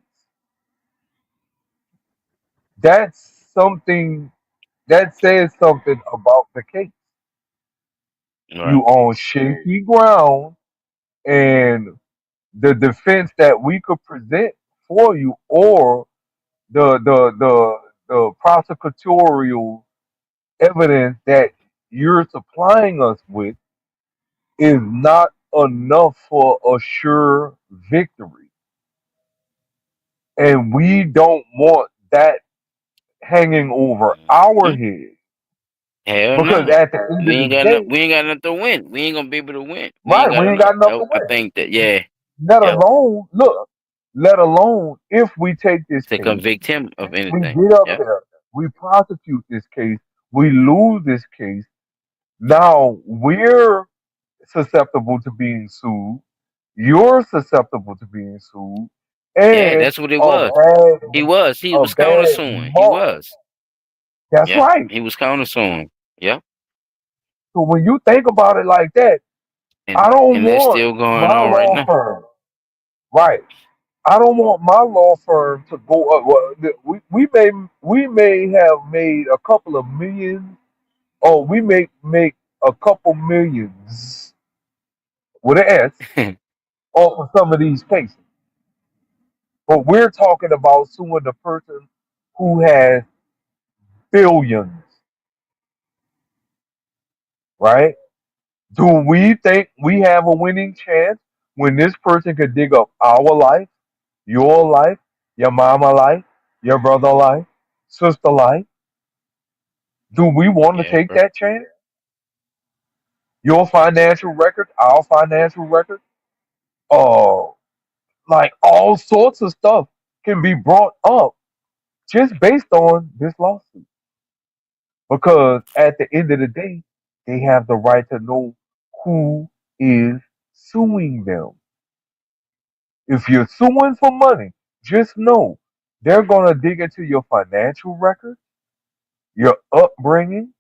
that's something that says something about the case.
Right.
You on shaky ground, and the defense that we could present for you, or the prosecutorial evidence that you're supplying us with, is not enough for a sure victory, and we don't want that hanging over our
Mhm.
head.
Hell
Because
no.
at the end of the day,
We ain't got nothing to win. We ain't gonna be able to win. We ain't
right,
got
we ain't
enough.
got enough to
I
win.
think that yeah,
Let
yep.
alone, look, let alone if we take this
To
case,
convict him of
we
anything.
get up
Yep.
there, we prosecute this case, we lose this case. Now we're susceptible to being sued. You're susceptible to being sued,
Yeah,
and
that's what it was. He was. He
a
was
bad
countersuing. He
mark.
was.
That's
Yep.
right.
He was countersuing. Yep.
So when you think about it like that,
And
I don't
and that's
want
still going
my
on right
law
now.
firm, right? I don't want my law firm to go up. Well, we may have made a couple of millions, or we may make a couple millions with an S off of some of these cases. But we're talking about suing the person who has billions, right? Do we think we have a winning chance when this person could dig up our life, your life, your mama life, your brother life, sister life? Do we want to
Yeah,
take
bro.
that chance? Your financial record, our financial record, uh, like all sorts of stuff can be brought up just based on this lawsuit. Because at the end of the day, they have the right to know who is suing them.
If you're suing for money, just know they're going to dig into your financial record, your upbringing,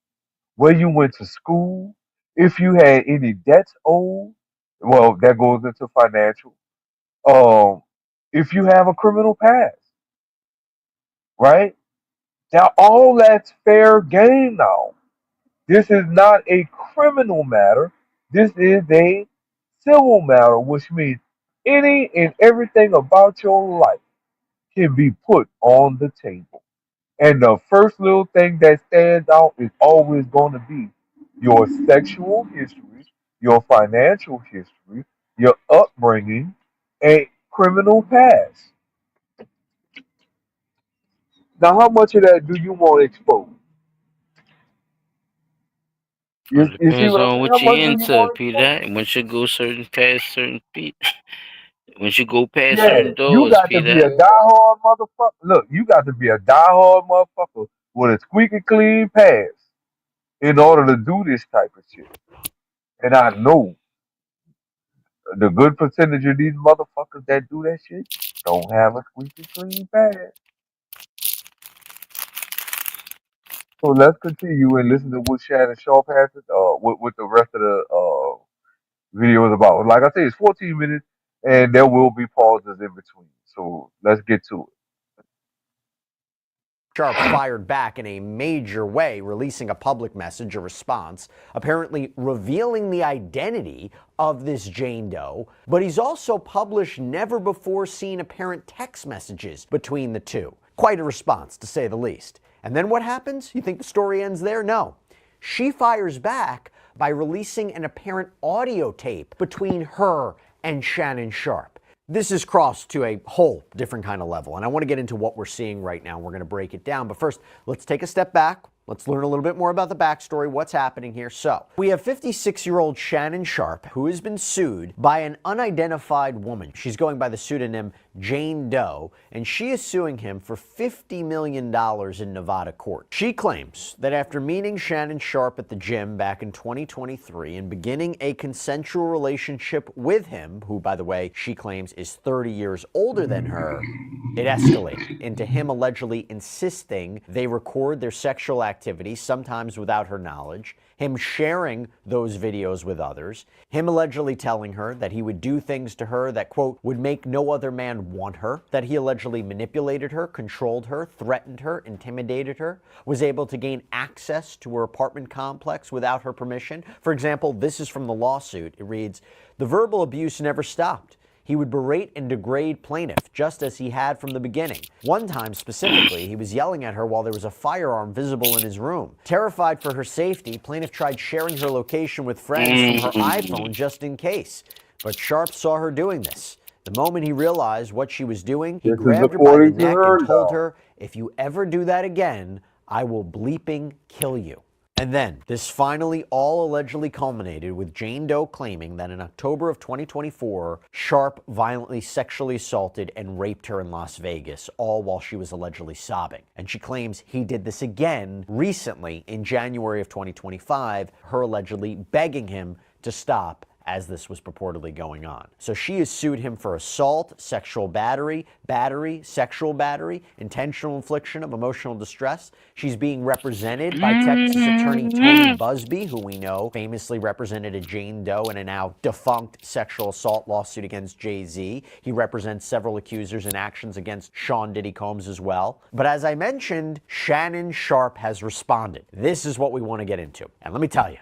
where you went to school, if you had any debts owed. Well, that goes into financial. Um, if you have a criminal past, right? Now, all that's fair game now. This is not a criminal matter. This is a civil matter, which means any and everything about your life can be put on the table. And the first little thing that stands out is always going to be your sexual history, your financial history, your upbringing, and criminal past. Now, how much of that do you want exposed?
It
You see
depends
what I'm
on
saying?
what
How
you
much do you
into,
want
Peter.
exposed?
That once you go certain past certain feet, once you go past
Yeah,
certain
you
doors,
got to be
Peter.
a diehard motherfucker. Look, you got to be a diehard motherfucker with a squeaky clean past in order to do this type of shit. And I know the good percentage of these motherfuckers that do that shit don't have a squeaky clean past. So let's continue and listen to what Shannon Sharpe has to, what the rest of the video is about. Like I say, it's 14 minutes, and there will be pauses in between. So let's get to it.
Sharpe fired back in a major way, releasing a public message, a response, apparently revealing the identity of this Jane Doe, but he's also published never-before-seen apparent text messages between the two. Quite a response, to say the least. And then what happens? You think the story ends there? No. She fires back by releasing an apparent audio tape between her and Shannon Sharpe. This is crossed to a whole different kind of level, and I want to get into what we're seeing right now. We're going to break it down, but first, let's take a step back. Let's learn a little bit more about the backstory, what's happening here. So, we have 56-year-old Shannon Sharpe, who has been sued by an unidentified woman. She's going by the pseudonym Jane Doe, and she is suing him for $50 million in Nevada court. She claims that after meeting Shannon Sharpe at the gym back in 2023 and beginning a consensual relationship with him, who, by the way, she claims is 30 years older than her, it escalated into him allegedly insisting they record their sexual activity, sometimes without her knowledge, him sharing those videos with others, him allegedly telling her that he would do things to her that, quote, would make no other man want her, that he allegedly manipulated her, controlled her, threatened her, intimidated her, was able to gain access to her apartment complex without her permission. For example, this is from the lawsuit. It reads, "The verbal abuse never stopped. He would berate and degrade plaintiff, just as he had from the beginning. One time, specifically, he was yelling at her while there was a firearm visible in his room. Terrified for her safety, plaintiff tried sharing her location with friends from her iPhone just in case. But Sharpe saw her doing this. The moment he realized what she was doing, he
This is
grabbed her by the
according to
neck
her
and told
now.
her, if you ever do that again, I will bleeping kill you." And then, this finally all allegedly culminated with Jane Doe claiming that in October of 2024, Sharpe violently sexually assaulted and raped her in Las Vegas, all while she was allegedly sobbing. And she claims he did this again recently in January of 2025, her allegedly begging him to stop as this was purportedly going on. So she has sued him for assault, sexual battery, sexual battery, intentional infliction of emotional distress. She's being represented by Texas attorney Tony Busby, who we know famously represented a Jane Doe in a now defunct sexual assault lawsuit against Jay-Z. He represents several accusers and actions against Sean Diddy Combs as well. But as I mentioned, Shannon Sharpe has responded. This is what we want to get into. And let me tell you,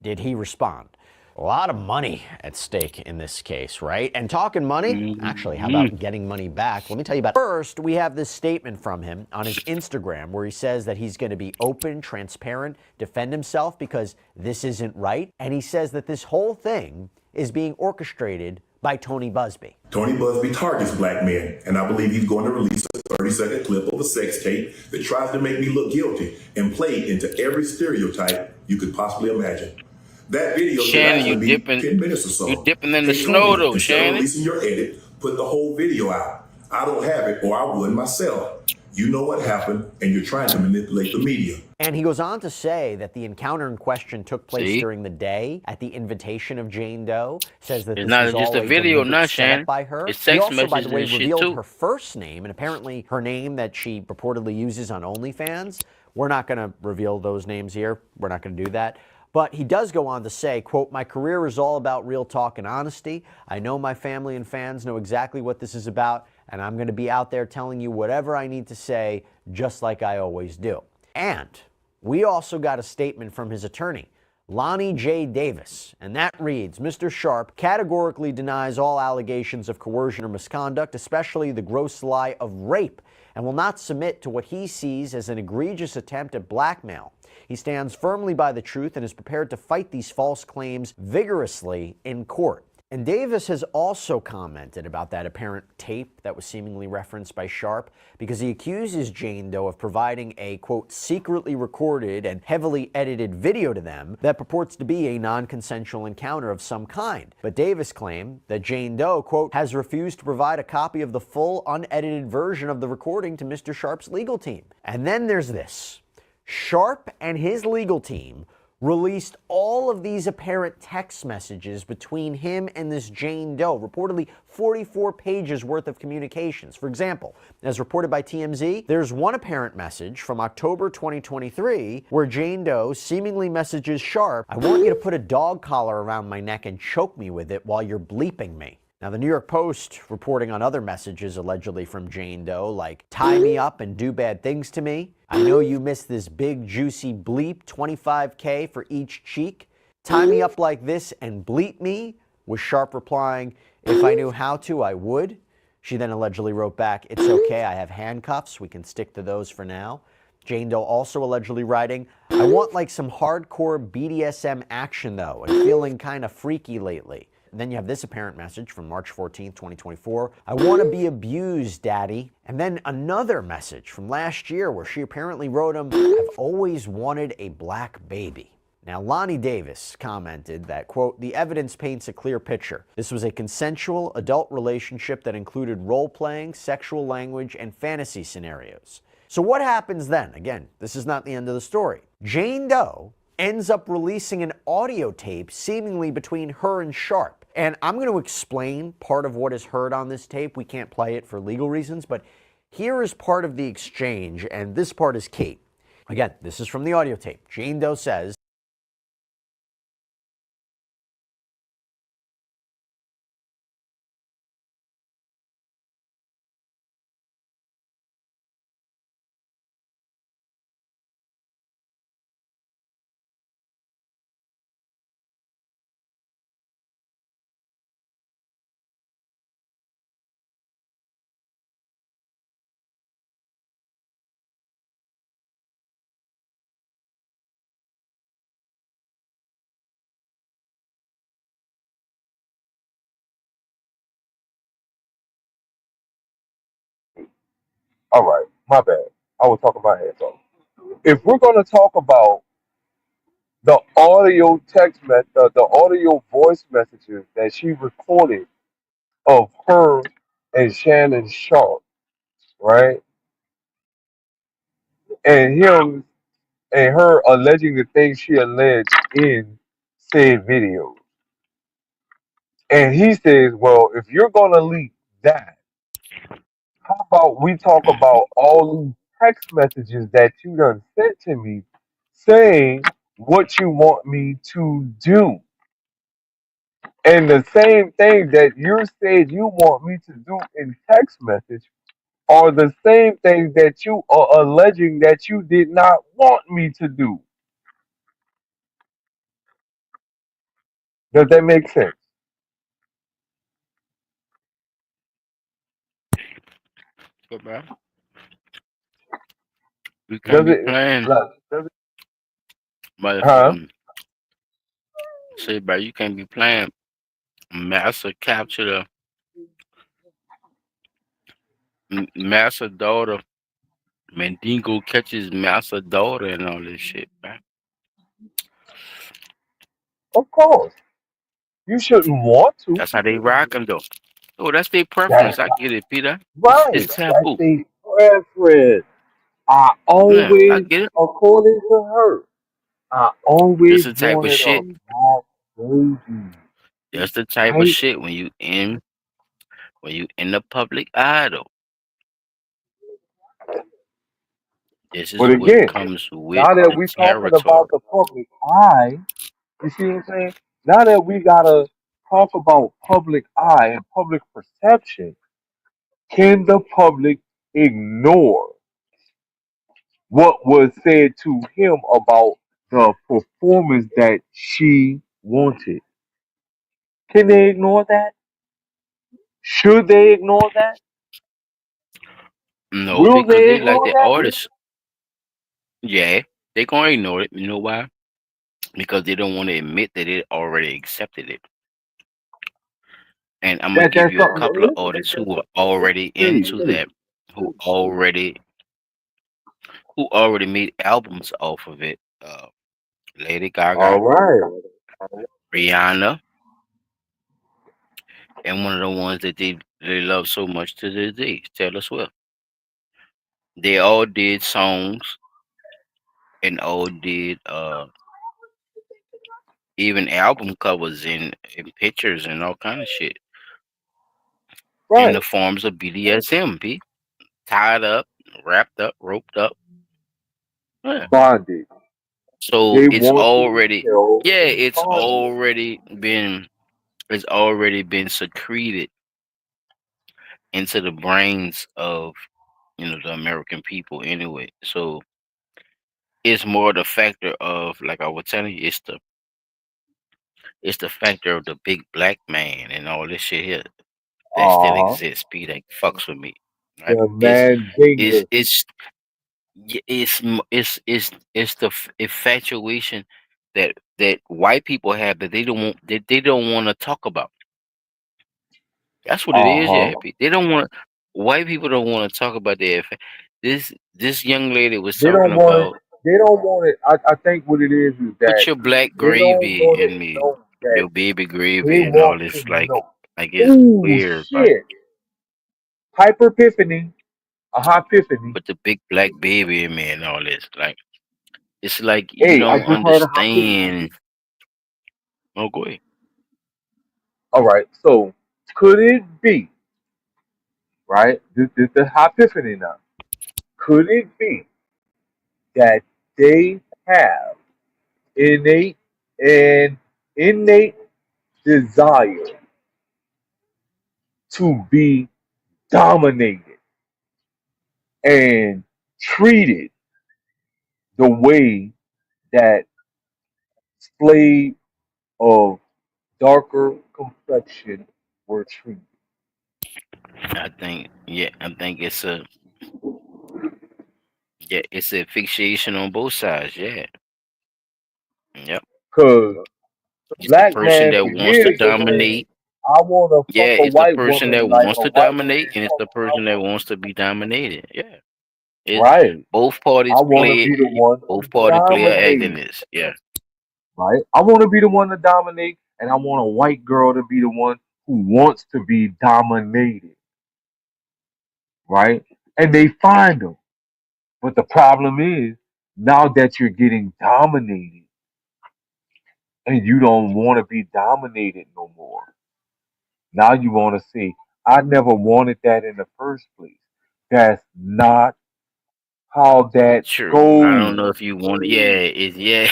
did he respond? A lot of money at stake in this case, right? And talking money, actually, how about getting money back? Let me tell you about it. First, we have this statement from him on his Instagram where he says that he's going to be open, transparent, defend himself because this isn't right. And he says that this whole thing is being orchestrated by Tony Busby.
Tony Busby targets black men, and I believe he's going to release a 30-second clip of a sex tape that tries to make me look guilty and play into every stereotype you could possibly imagine. That video should
Shannon,
actually be 10 minutes or so.
you dipping in the
Hey,
snow
Tony,
though,
instead of
Shannon.
releasing your edit, put the whole video out. I don't have it, or I would myself. You know what happened, and you're trying to manipulate the media.
And he goes on to say that the encounter in question took place
See?
during the day at the invitation of Jane Doe, says that
It's
this
not
was
just
all
a
a
video,
deliberate
not
setup
Shannon.
by her.
It's
He
text
also, by the
messages
way,
and shit
revealed
too.
her first name and apparently her name that she purportedly uses on OnlyFans. We're not going to reveal those names here. We're not going to do that. But he does go on to say, quote, "My career is all about real talk and honesty. I know my family and fans know exactly what this is about, and I'm going to be out there telling you whatever I need to say, just like I always do." And we also got a statement from his attorney, Lonnie J. Davis, and that reads, "Mr. Sharpe categorically denies all allegations of coercion or misconduct, especially the gross lie of rape, and will not submit to what he sees as an egregious attempt at blackmail. He stands firmly by the truth and is prepared to fight these false claims vigorously in court." And Davis has also commented about that apparent tape that was seemingly referenced by Sharpe, because he accuses Jane Doe of providing a, quote, "secretly recorded and heavily edited video to them that purports to be a non-consensual encounter of some kind." But Davis claimed that Jane Doe, quote, "has refused to provide a copy of the full unedited version of the recording to Mr. Sharpe's legal team." And then there's this. Sharpe and his legal team released all of these apparent text messages between him and this Jane Doe, reportedly 44 pages worth of communications. For example, as reported by TMZ, there's one apparent message from October 2023 where Jane Doe seemingly messages Sharpe, "I want you to put a dog collar around my neck and choke me with it while you're bleeping me." Now, the New York Post reporting on other messages allegedly from Jane Doe, like, "tie me up and do bad things to me. I know you miss this big juicy bleep, 25K for each cheek. Tie me up like this and bleep me," with Sharpe replying, "If I knew how to, I would." She then allegedly wrote back, "It's okay, I have handcuffs. We can stick to those for now." Jane Doe also allegedly writing, "I want like some hardcore BDSM action though, and feeling kind of freaky lately." And then you have this apparent message from March 14th, 2024. "I want to be abused, daddy." And then another message from last year where she apparently wrote him, "I've always wanted a black baby." Now, Lonnie Davis commented that, quote, "The evidence paints a clear picture. This was a consensual adult relationship that included role-playing, sexual language, and fantasy scenarios." So what happens then? Again, this is not the end of the story. Jane Doe ends up releasing an audio tape seemingly between her and Sharpe. And I'm going to explain part of what is heard on this tape. We can't play it for legal reasons, but here is part of the exchange, and this part is key. Again, this is from the audio tape. Jane Doe says,
All right, my bad. I was talking my head off. If we're gonna talk about the audio the audio voice messages that she recorded of her and Shannon Sharpe, right? And him and her alleging the things she alleged in said videos. And he says, well, if you're gonna leak that, how about we talk about all these text messages that you done sent to me saying what you want me to do? And the same thing that you said you want me to do in text message are the same things that you are alleging that you did not want me to do. Does that make sense?
Good, man. We can't
Does
be
it?
playing,
Does it?
but
Huh?
say, bro, you can't be playing master capture the master daughter. Mandingo catches master daughter and all this shit, man.
Of course. You shouldn't want to.
That's how they rock them, though. Oh, that's their
That's
preference. I get it, Peter. It's
right. That's
taboo.
the preference. I
Yeah, I
always,
get it.
according to her, I
That's
always
the type of
wanted a
shit.
black baby.
That's the type of
Right?
shit when you in the public eye though. This is
But
what
again,
comes with
now that
the
we talking
territory.
about the public eye, you see what I'm saying? Now that we gotta talk about public eye and public perception, can the public ignore what was said to him about the performance that she wanted? Can they ignore that? Should they ignore that?
No,
Will
because
they
they like
ignore
the
that?
artists. Yeah, they gonna ignore it. You know why? Because they don't want to admit that they already accepted it. And I'm gonna
That
give
that's
you a
something.
couple of artists who are already
Please,
into
please.
that, who already who already made albums off of it. Lady
All
Gaga,
right.
Rihanna, and one of the ones that they love so much to this day, Taylor Swift. They all did songs and all did even album covers and pictures and all kind of shit in the
Right.
forms of BDSM. P tied up, wrapped up, roped up. Yeah.
Bondage.
So
They
it's
want to be
already
held
yeah,
in bondage.
it's already been secreted into the brains of the American people anyway. So it's more the factor of like I was telling you, it's the factor of the big black man and all this shit here that still
Uh-huh.
exists. P that fucks with me, right?
The
It's
man
it's
Dingus.
it's it's the infatuation that white people have that they don't want to talk about. That's what it is, yeah.
Uh-huh.
They don't want white people don't want to talk about their this young lady was
They
talking
don't want it.
about
They don't want it. I think what it is
put
that
your black
they don't
gravy
want
in
it
me,
known that
your baby
they
gravy and all
want
this
to know.
like it's
Ooh,
weird, like
shit. Hyper epiphany. A high epiphany.
put the big black baby in me and all this. Like it's like you
Hey, I
don't
just had a high epiphany.
understand. Oh, go ahead.
All right. So could it be, right? This the high epiphany now. Could it be that they have innate and innate desire to be dominated and treated the way that slaves of darker complexion were treated?
I think it's a fixation on both sides. Yeah, yep.
Because the
It's the
black
person
man
that
for
wants to
years been saying,
dominate.
I want to
Yeah,
fuck a
it's the
white
person
woman
that
like
wants
a
to
white woman
dominate, and it's
fuck
the
my
person that
woman.
wants to be dominated. Yeah, it
Right.
both
I
parties
want to
play
be the one to
both parties play a act in
dominate.
this. Yeah,
Right. I want to be the one to dominate, and I want a white girl to be the one who wants to be dominated. Right. And they find them. But the problem is, now that you're getting dominated and you don't want to be dominated no more, now you want to say, I never wanted that in the first place. That's not how that
true. I
goes.
don't know if you want. Yeah.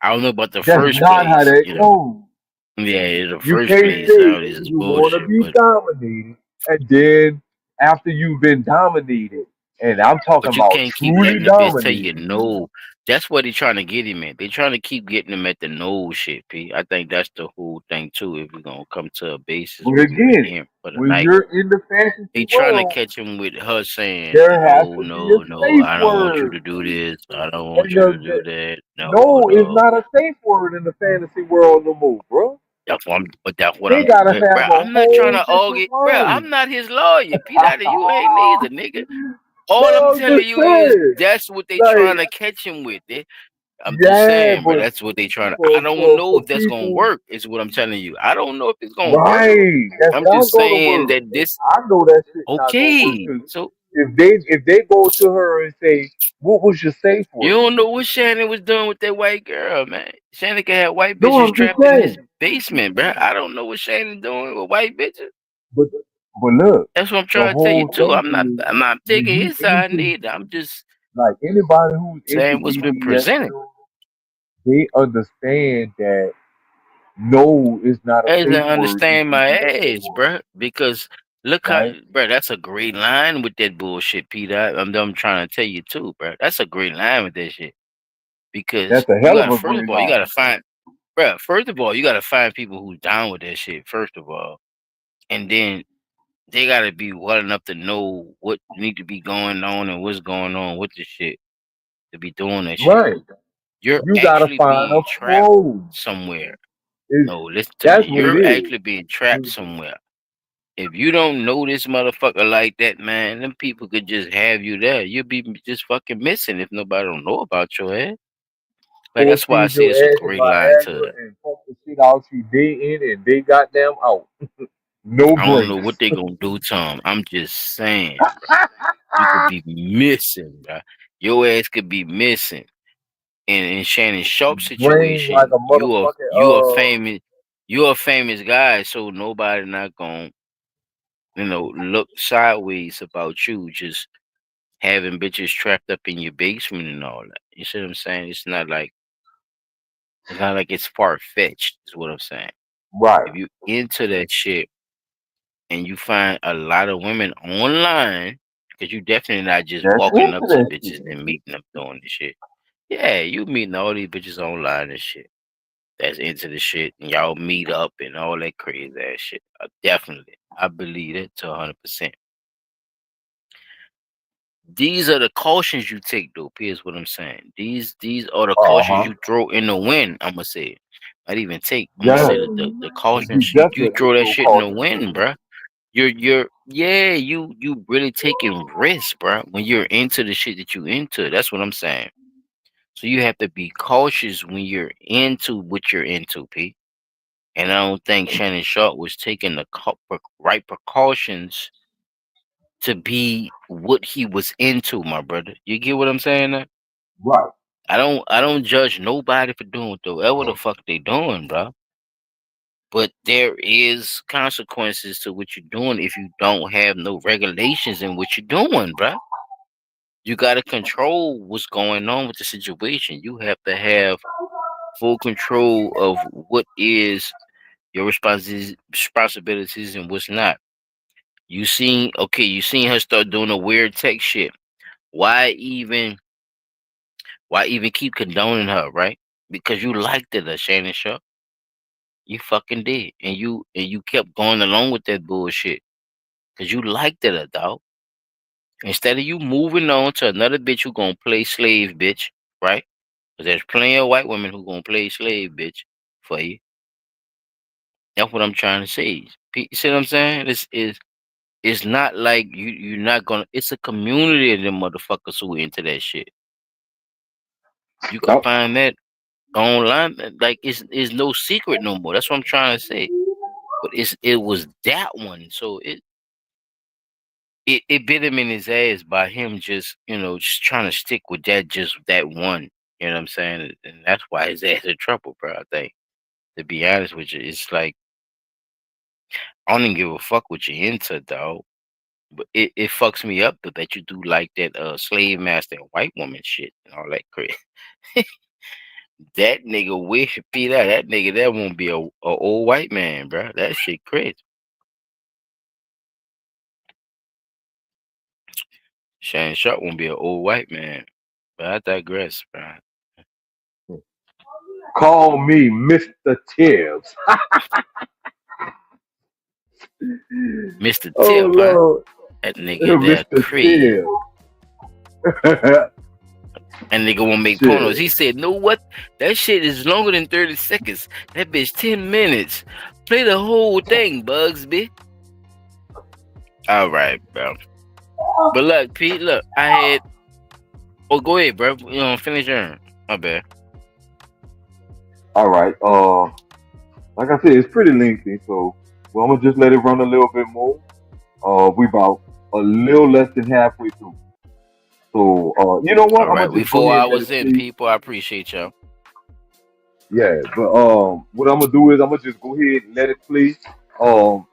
I don't know about the
That's
first
not how
place.
that goes.
Yeah, in the
You
first
can't
place,
say
this is
you want to
bullshit.
be
But
dominated, and then after you've been dominated, and I'm talking
you
about
can't keep
truly
letting the bitch tell you
dominated.
no. That's what they trying to get him at. They trying to keep getting him at the no shit, P. I think that's the whole thing too. If we're gonna come to a basis
But
where we with
again,
him for the
when
night,
you're in the fantasy
they trying to
world,
catch him with her saying
there has
no,
to be a
no, no.
safe
I don't want you
word.
to do this. I don't want
And
you to do that. No,
no is
no.
not a safe word in the fantasy world no more, bro.
That's what
They
I'm.
gotta
Bro,
have a
I'm not trying
whole
to
different
argue. Bro,
word.
I'm not his lawyer. P. Daddy, you ain't neither, nigga. All I'm
No, I'm
telling
just
you is
saying.
that's what they
Like,
trying to catch him with. I'm just
yeah,
saying, bro.
but
That's what they trying to. I
for
don't
for
know
for
if that's gonna
people,
work. Is what I'm telling you. I don't know if it's gonna work.
right? That's
I'm
not
just
gonna
saying
work.
that this.
I know that shit not gonna work
Okay,
'cause
so
if they go to her and say, "What was your safe
You
word?"
don't know what Shannon was doing with that white girl, man. Shannon can have white
No,
bitches
I'm just
trapped in his
saying.
basement, bro. I don't know what Shannon doing with white bitches.
But look,
That's what I'm
the
trying to tell you
whole
too.
thing is
I'm not
when
taking
you
his side
into
neither. I'm just
like anybody who's into
saying what's been presented.
BDSM, they understand that no is not a
I didn't
safe word in
understand my
BDSM,
ass, bruh. Because look how,
right?
bruh, that's a great line with that bullshit, Peter. I'm trying to tell you too, bruh. That's a great line with that shit. Because
That's a
you
hell of
gotta,
a
first of
great
all, you
line.
gotta find, bruh. First of all, you gotta find people who's down with that shit. First of all, and then they gotta be well enough to know what need to be going on and what's going on with the shit to be doing that shit.
Right.
You're
You gotta
actually
find a
being trapped
flow.
somewhere.
Is
No, listen to me.
that's what it
You're
is.
actually being trapped somewhere. If you don't know this motherfucker like that, man, them people could just have you there. You'll be just fucking missing if nobody don't know about your ass. Like
Force
that's why I
feed
say
your
it's a
ass
great line to
Viagra
it.
and pump the shit out you day in and day goddamn out. No
I don't know
breaks.
what they gonna do to him. I'm just saying, bro. You could be missing, bro. Your ass could be missing. In Shannon Sharpe
Brain like
situation,
a motherfucking
you're a famous guy, so nobody not gonna look sideways about you just having bitches trapped up in your basement and all that. You see what I'm saying? It's not like it's far fetched, is what I'm saying.
right.
If you into that shit and you find a lot of women online, because you definitely not just
That's
walking
into
up to
that
bitches
shit.
and meeting them doing this shit. Yeah, you meeting all these bitches online and shit. That's into the shit and y'all meet up and all that crazy ass shit. Definitely. I believe it to 100%. These are the cautions you take, though. Here's what I'm saying. These are the cautions
Uh-huh.
you throw in the wind. I'ma say it. Not even take. I'm gonna
Yeah.
say that the
You
cautions you
definitely
throw that
throw
shit in the
caution to the
wind,
wind.
bruh. You really taking risks, bruh. When you're into the shit that you into, that's what I'm saying. So you have to be cautious when you're into what you're into, P. And I don't think Shannon Sharpe was taking the right precautions to be what he was into, my brother. You get what I'm saying? Now?
Right.
I don't judge nobody for doing whatever the fuck they doing, bro. But there is consequences to what you're doing if you don't have no regulations in what you're doing, bro. You gotta control what's going on with the situation. You have to have full control of what is your responsibilities and what's not. You seen her start doing a weird tech shit. Why even keep condoning her, right? Because you liked it, Shannon Sharpe. You fucking did. And you kept going along with that bullshit. Cause you liked it, dog. Instead of you moving on to another bitch who gonna play slave, bitch, right? Cause there's plenty of white women who gonna play slave, bitch, for you. That's what I'm trying to say. You see what I'm saying? It's not like you're not gonna. It's a community of them motherfuckers who into that shit. You can
Yep.
find that online. Like it's no secret no more. That's what I'm trying to say. But it was that one. So it bit him in his ass by him just trying to stick with that one. You know what I'm saying? And that's why his ass in trouble, bro. I think. To be honest with you, it's like I don't even give a fuck what you into, dog. But it fucks me up that you do like that slave master and white woman shit and all that crap. That nigga wish be that nigga that won't be a old white man, bro. That shit crazy. Shannon Sharpe won't be an old white man. But I digress, bro.
Call me Mr. Tibbs.
Mr.
Oh
Tip, huh?
Lord.
That nigga there
Mr.
crazy.
Tibbs.
And nigga won't make
Shit.
pornos. He said, "No what? That shit is longer than 30 seconds. That bitch 10 minutes. Play the whole thing, Bugsby." All right, bro. But look, Pete, look, I had. Oh, go ahead, bro. Finish your. My bad.
All right. Like I said, it's pretty lengthy, so I'm gonna just let it run a little bit more. We about a little less than halfway through. So, you know what?
All
I'm
right,
gonna
we
just go
four
ahead and let
hours
it
in,
play.
people. I appreciate y'all.
Yeah, but what I'm gonna do is I'm gonna just go ahead and let it play.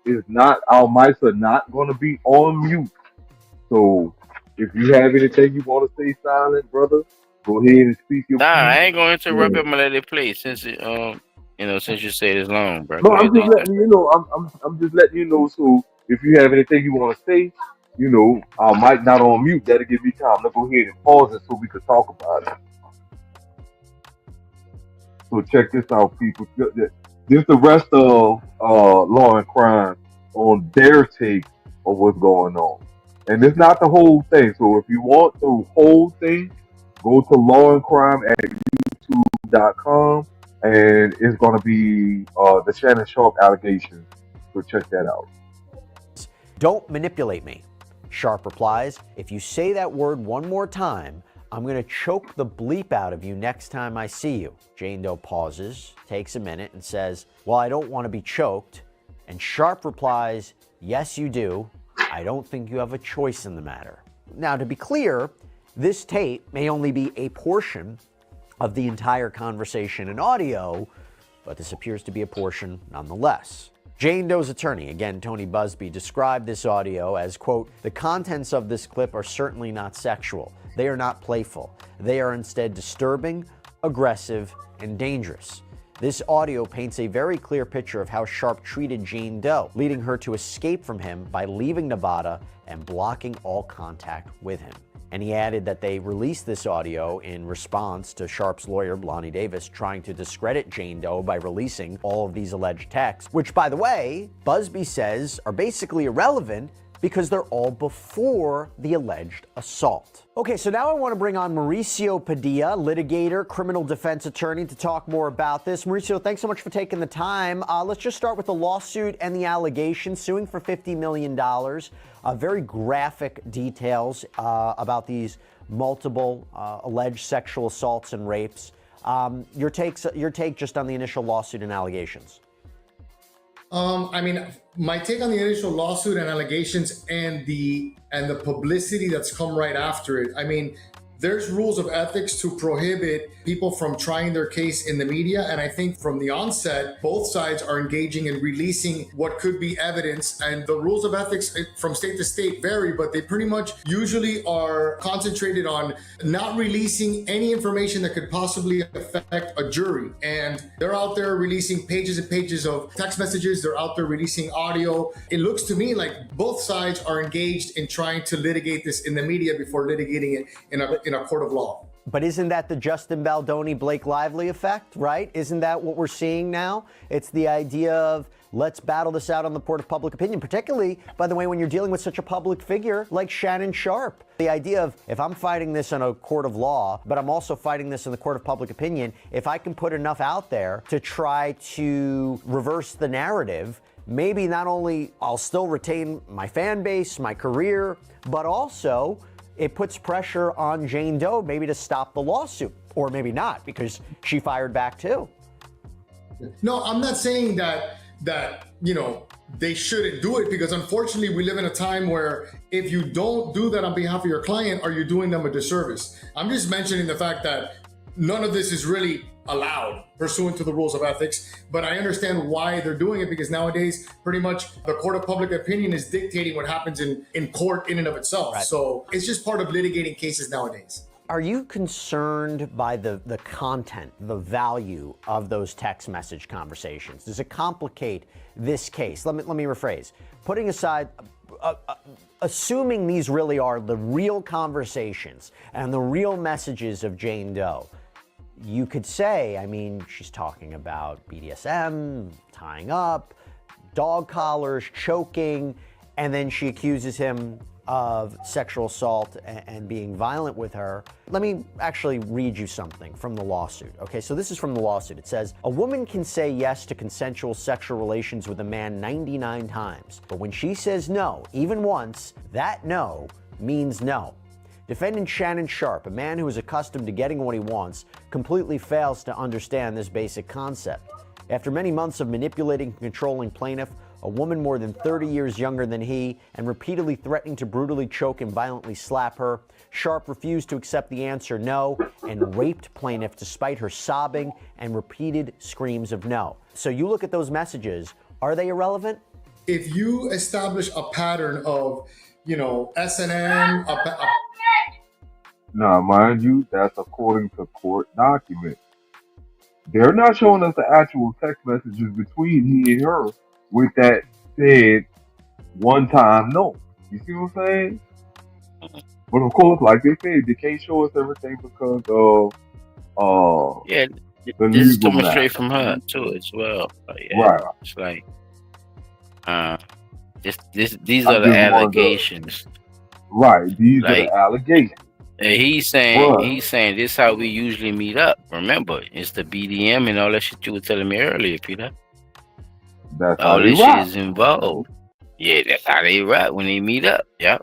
It's not our mics are not gonna be on mute. So, if you have anything you want to say, silent brother, go ahead and speak your
Nah, I
piece.
ain't gonna interrupt
Yeah.
him and let it play since it since you said it's long, bro.
No,
Go
I'm
ahead, do
just
your thing.
letting you know. I'm just letting you know. So if you have anything you want to say, I might not on mute. That'll give me time to go ahead and pause it so we could talk about it. So check this out, people. This the rest of Law and Crime on their take of what's going on, and it's not the whole thing. So if you want the whole thing, go to Law and Crime at youtube.com, and it's gonna be the Shannon Sharpe allegations. So check that out.
Don't manipulate me. Sharpe replies, if you say that word one more time, I'm going to choke the bleep out of you next time I see you. Jane Doe pauses, takes a minute, and says, well, I don't want to be choked. And Sharpe replies, yes, you do. I don't think you have a choice in the matter. Now, to be clear, this tape may only be a portion of the entire conversation and audio, but this appears to be a portion nonetheless. Jane Doe's attorney, again Tony Busby, described this audio as, quote, the contents of this clip are certainly not sexual. They are not playful. They are instead disturbing, aggressive, and dangerous. This audio paints a very clear picture of how Sharpe treated Jane Doe, leading her to escape from him by leaving Nevada and blocking all contact with him. And he added that they released this audio in response to Sharpe's lawyer, Blondie Davis, trying to discredit Jane Doe by releasing all of these alleged texts, which, by the way, Busby says are basically irrelevant because they're all before the alleged assault. Okay, so now I want to bring on Mauricio Padilla, litigator, criminal defense attorney, to talk more about this. Mauricio, thanks so much for taking the time. Let's just start with the lawsuit and the allegations, suing for $50 million. Very graphic details about these multiple alleged sexual assaults and rapes. Your take just on the initial lawsuit and allegations.
I mean, my take on the initial lawsuit and allegations and the publicity that's come right after it. I mean, there's rules of ethics to prohibit people from trying their case in the media. And I think from the onset, both sides are engaging in releasing what could be evidence. And the rules of ethics from state to state vary, but they pretty much usually are concentrated on not releasing any information that could possibly affect a jury. And they're out there releasing pages and pages of text messages. They're out there releasing audio. It looks to me like both sides are engaged in trying to litigate this in the media before litigating it in a court of law.
But isn't that the Justin Baldoni, Blake Lively effect, right? Isn't that what we're seeing now? It's the idea of let's battle this out on the court of public opinion, particularly, by the way, when you're dealing with such a public figure like Shannon Sharpe. The idea of if I'm fighting this in a court of law, but I'm also fighting this in the court of public opinion, if I can put enough out there to try to reverse the narrative, maybe not only I'll still retain my fan base, my career, but also it puts pressure on Jane Doe maybe to stop the lawsuit, or maybe not, because she fired back too.
No, I'm not saying that they shouldn't do it, because unfortunately we live in a time where if you don't do that on behalf of your client, are you doing them a disservice? I'm just mentioning the fact that none of this is really allowed pursuant to the rules of ethics, but I understand why they're doing it, because nowadays pretty much the court of public opinion is dictating what happens in court in and of itself. Right. So it's just part of litigating cases nowadays.
Are you concerned by the content, the value of those text message conversations? Does it complicate this case? Let me rephrase. Putting aside, assuming these really are the real conversations and the real messages of Jane Doe, you could say, I mean, she's talking about BDSM, tying up, dog collars, choking, and then she accuses him of sexual assault and being violent with her. Let me actually read you something from the lawsuit. Okay, so this is from the lawsuit. It says, a woman can say yes to consensual sexual relations with a man 99 times, but when she says no, even once, that no means no. Defendant Shannon Sharpe, a man who is accustomed to getting what he wants, completely fails to understand this basic concept. After many months of manipulating and controlling plaintiff, a woman more than 30 years younger than he, and repeatedly threatening to brutally choke and violently slap her. Sharpe refused to accept the answer no and raped plaintiff despite her sobbing and repeated screams of no. So you look at those messages, are they irrelevant?
If you establish a pattern of, S&M,
Now, mind you, that's according to court documents. They're not showing us the actual text messages between he and her with that said one time no. You see what I'm saying? But of course, like they said, they can't show us everything because of
Yeah,
the
this is
legal
coming
matter.
straight from her too, as well. Yeah,
Right.
it's like, these
I
are the
just wanted to,
allegations.
right, these are
Like,
the allegations.
and he's saying this is how we usually meet up. Remember, it's the BDM and all that shit you were telling me earlier, Peter.
That's how
All
they
this shit
rock.
is involved. Yeah, that's how they rock when they meet up. Yeah.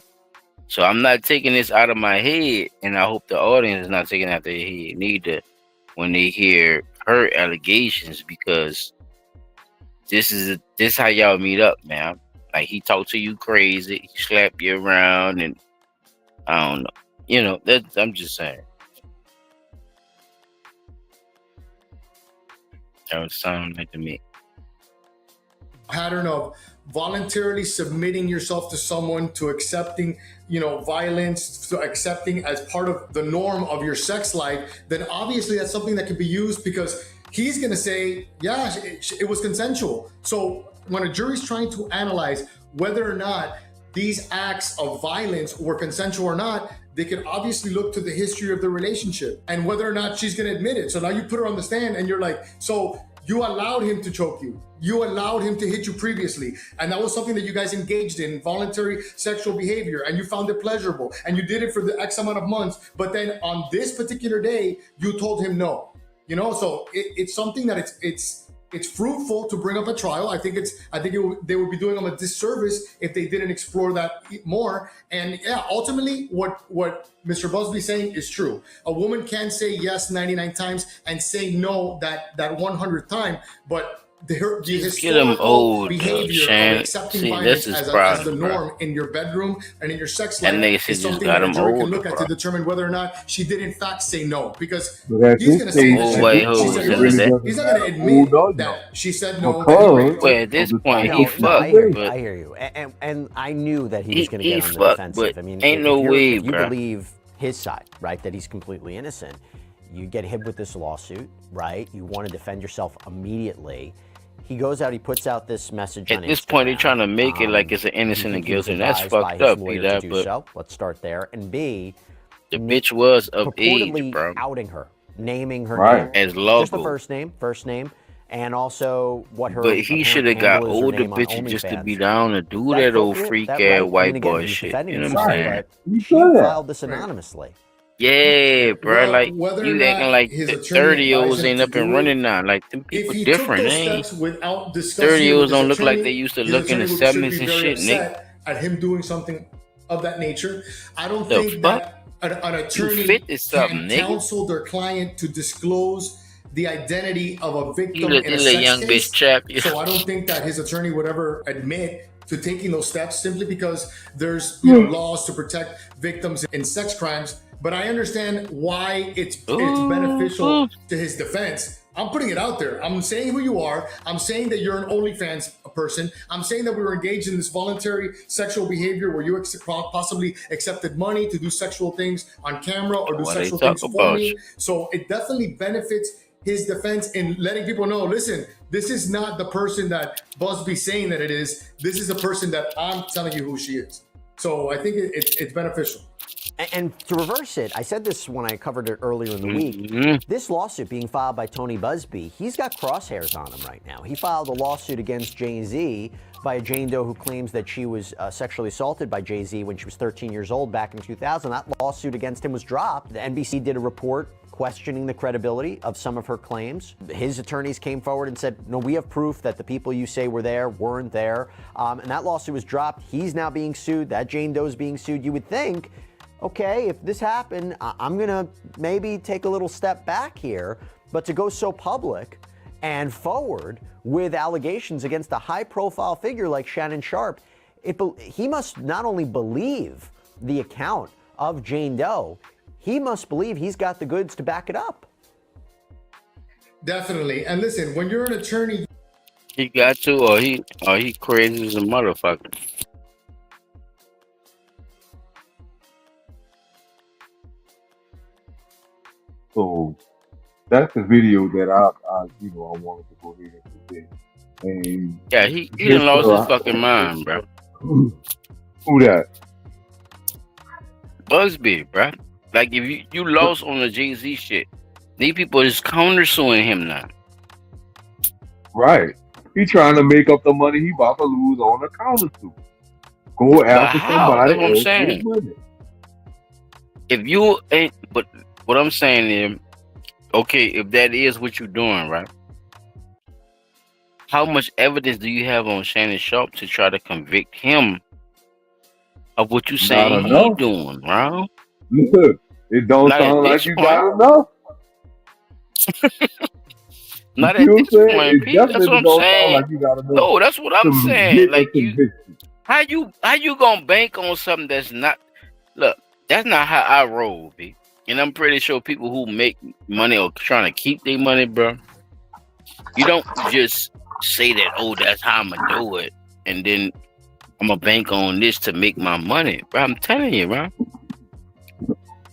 So I'm not taking this out of my head, and I hope the audience is not taking it out of their head neither when they hear her allegations, because this how y'all meet up, man. Like, he talk to you crazy, he slap you around, and I don't know. I'm just saying. That would sound like to me.
pattern of voluntarily submitting yourself to someone, to accepting, violence, to accepting as part of the norm of your sex life, then obviously that's something that can be used, because he's going to say, yeah, it was consensual. So when a jury's trying to analyze whether or not these acts of violence were consensual or not, they can obviously look to the history of the relationship and whether or not she's going to admit it. So now you put her on the stand and you're like, so you allowed him to choke you. You allowed him to hit you previously. And that was something that you guys engaged in, voluntary sexual behavior, and you found it pleasurable. And you did it for the X amount of months. But then on this particular day, you told him no. So it's something that it's fruitful to bring up a trial. I think they would be doing them a disservice if they didn't explore that more. And yeah, ultimately, what Mr. Busby's saying is true. A woman can say yes 99 times and say no that 100th time, but the historical behavior of accepting violence as the norm in your bedroom and in your sex life is something that a jury can look at to determine whether or not she did in fact say no. Because he's going to say that he's not going to admit that she said no.
Well, at this point, he fucked.
I hear you. And I knew that he was going to get on the defensive. I mean,
ain't no way,
if you
bro.
believe his side, right, that he's completely innocent, you get hit with this lawsuit, right? You want to defend yourself immediately. He goes out, he puts out this message on Instagram. At this
point, they're trying to make it like it's an innocent and guilty, and that's fucked up, Peter. But
so. Let's start there. And B,
the bitch was of age, bro.
Outing her, naming her name
as logo.
Just the first name, and also what her.
But he should have got older bitches just to be down and do that old freak ass white boy shit. You know what I'm saying?
He filed this anonymously.
Yeah, bro. Like, you acting like the 30-year-olds ain't up and running now. Like, them people different, eh? 30-year-olds don't look like they used to look in the 70s and shit, nigga.
At him doing something of that nature, I don't think that an attorney can counsel their client to disclose the identity of a victim in a sex case. So I don't think that his attorney would ever admit to taking those steps, simply because there's laws to protect victims in sex crimes. But I understand why it's beneficial to his defense. I'm putting it out there. I'm saying who you are. I'm saying that you're an OnlyFans person. I'm saying that we were engaged in this voluntary sexual behavior where you possibly accepted money to do sexual things on camera or do sexual things for me. So it definitely benefits his defense in letting people know, listen, this is not the person that Busby's saying that it is. This is the person that I'm telling you who she is. So I think it's beneficial.
And to reverse it, I said this when I covered it earlier in the week, this lawsuit being filed by Tony Busby, he's got crosshairs on him right now. He filed a lawsuit against Jay-Z by a Jane Doe who claims that she was sexually assaulted by Jay-Z when she was 13 years old back in 2000. That lawsuit against him was dropped. The NBC did a report questioning the credibility of some of her claims. His attorneys came forward and said, no, we have proof that the people you say were there weren't there. And that lawsuit was dropped. He's now being sued. That Jane Doe is being sued. You would think, okay, if this happened, I'm going to maybe take a little step back here. But to go so public and forward with allegations against a high-profile figure like Shannon Sharpe, he must not only believe the account of Jane Doe, he must believe he's got the goods to back it up.
Definitely. And listen, when you're an attorney,
he got to, or he crazy as a motherfucker.
So that's the video that I wanted to go ahead and present. And
yeah, he done lost his fucking mind, bro.
Who that?
Busby, bro. Like if you lost on the Jay-Z shit, these people is countersuing him now.
Right. He trying to make up the money he about to lose on a countersuit. Go after somebody
That's what I'm saying.
money.
If you ain't, but what I'm saying is, okay, if that is what you're doing, right? How much evidence do you have on Shannon Sharpe to try to convict him of what you saying he doing, bro?
Look, it don't sound like you got enough.
Not at this point, Pete. That's what I'm saying.
Like you got enough.
No, that's what I'm saying. Like how you gonna bank on something that's not? Look, that's not how I roll, Pete. And I'm pretty sure people who make money or trying to keep their money, bro, you don't just say that, oh, that's how I'm going to do it. And then I'm going to bank on this to make my money. Bro, I'm telling you, bro.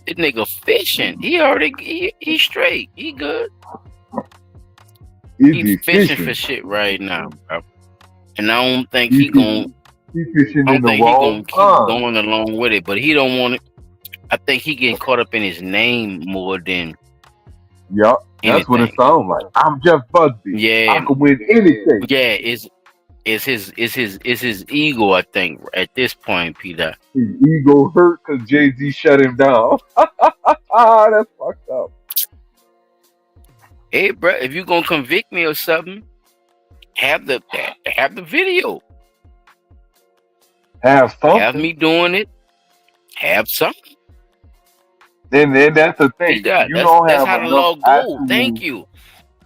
This nigga fishing. He straight. He good. He fishing for shit right now, bro. And I don't think he going to keep going along with it. But he don't want it. I think he getting caught up in his name more than
Yup, that's what it sounds like. I'm Jeff Busby.
Yeah,
I can win anything.
Yeah, it's his ego. I think at this point, Peter.
His ego hurt because Jay-Z shut him down. That's fucked up.
Hey, bro, if you gonna convict me or something, have the video.
Have something.
Have me doing it. Have something.
Then that's the thing.
That's how the law goes. Thank you.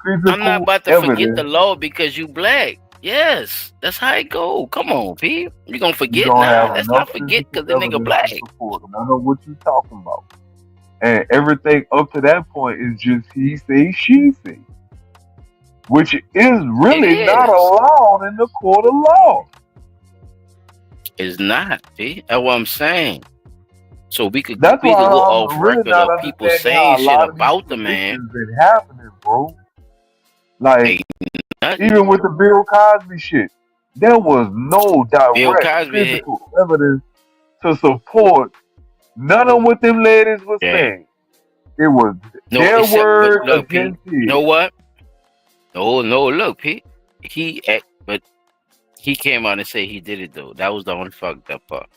I'm not about to forget the law because you black. Yes, that's how it go. Come on, P. You gonna forget now? Let's not forget because the nigga black.
I know what you talking about. And everything up to that point is just he say, she say, which is really not allowed in the court of law.
It's not, P. That's what I'm saying. So we could go off record of people saying shit about the man.
Been happening, bro. Like even with the Bill Cosby shit, there was no direct physical evidence to support none of what them ladies were saying. It was their word against his.
You know what? No, look, Pete. But he came out and said he did it though. That was the only fucked up part.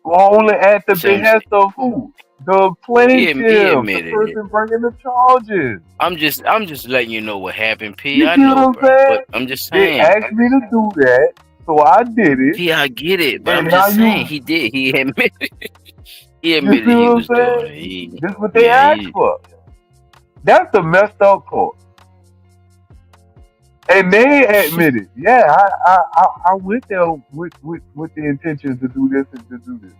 Only at the behest of who? The plaintiff, the person bringing the charges.
I'm just letting you know what happened, P. I know, bro, but I'm just saying.
They asked me to do that, so I did it.
P, I get it, but I'm just saying he did. He admitted it. He admitted he was doing it.
That's what they asked for. That's the messed up part. And they admitted, I went there with the intention to do this and to do this.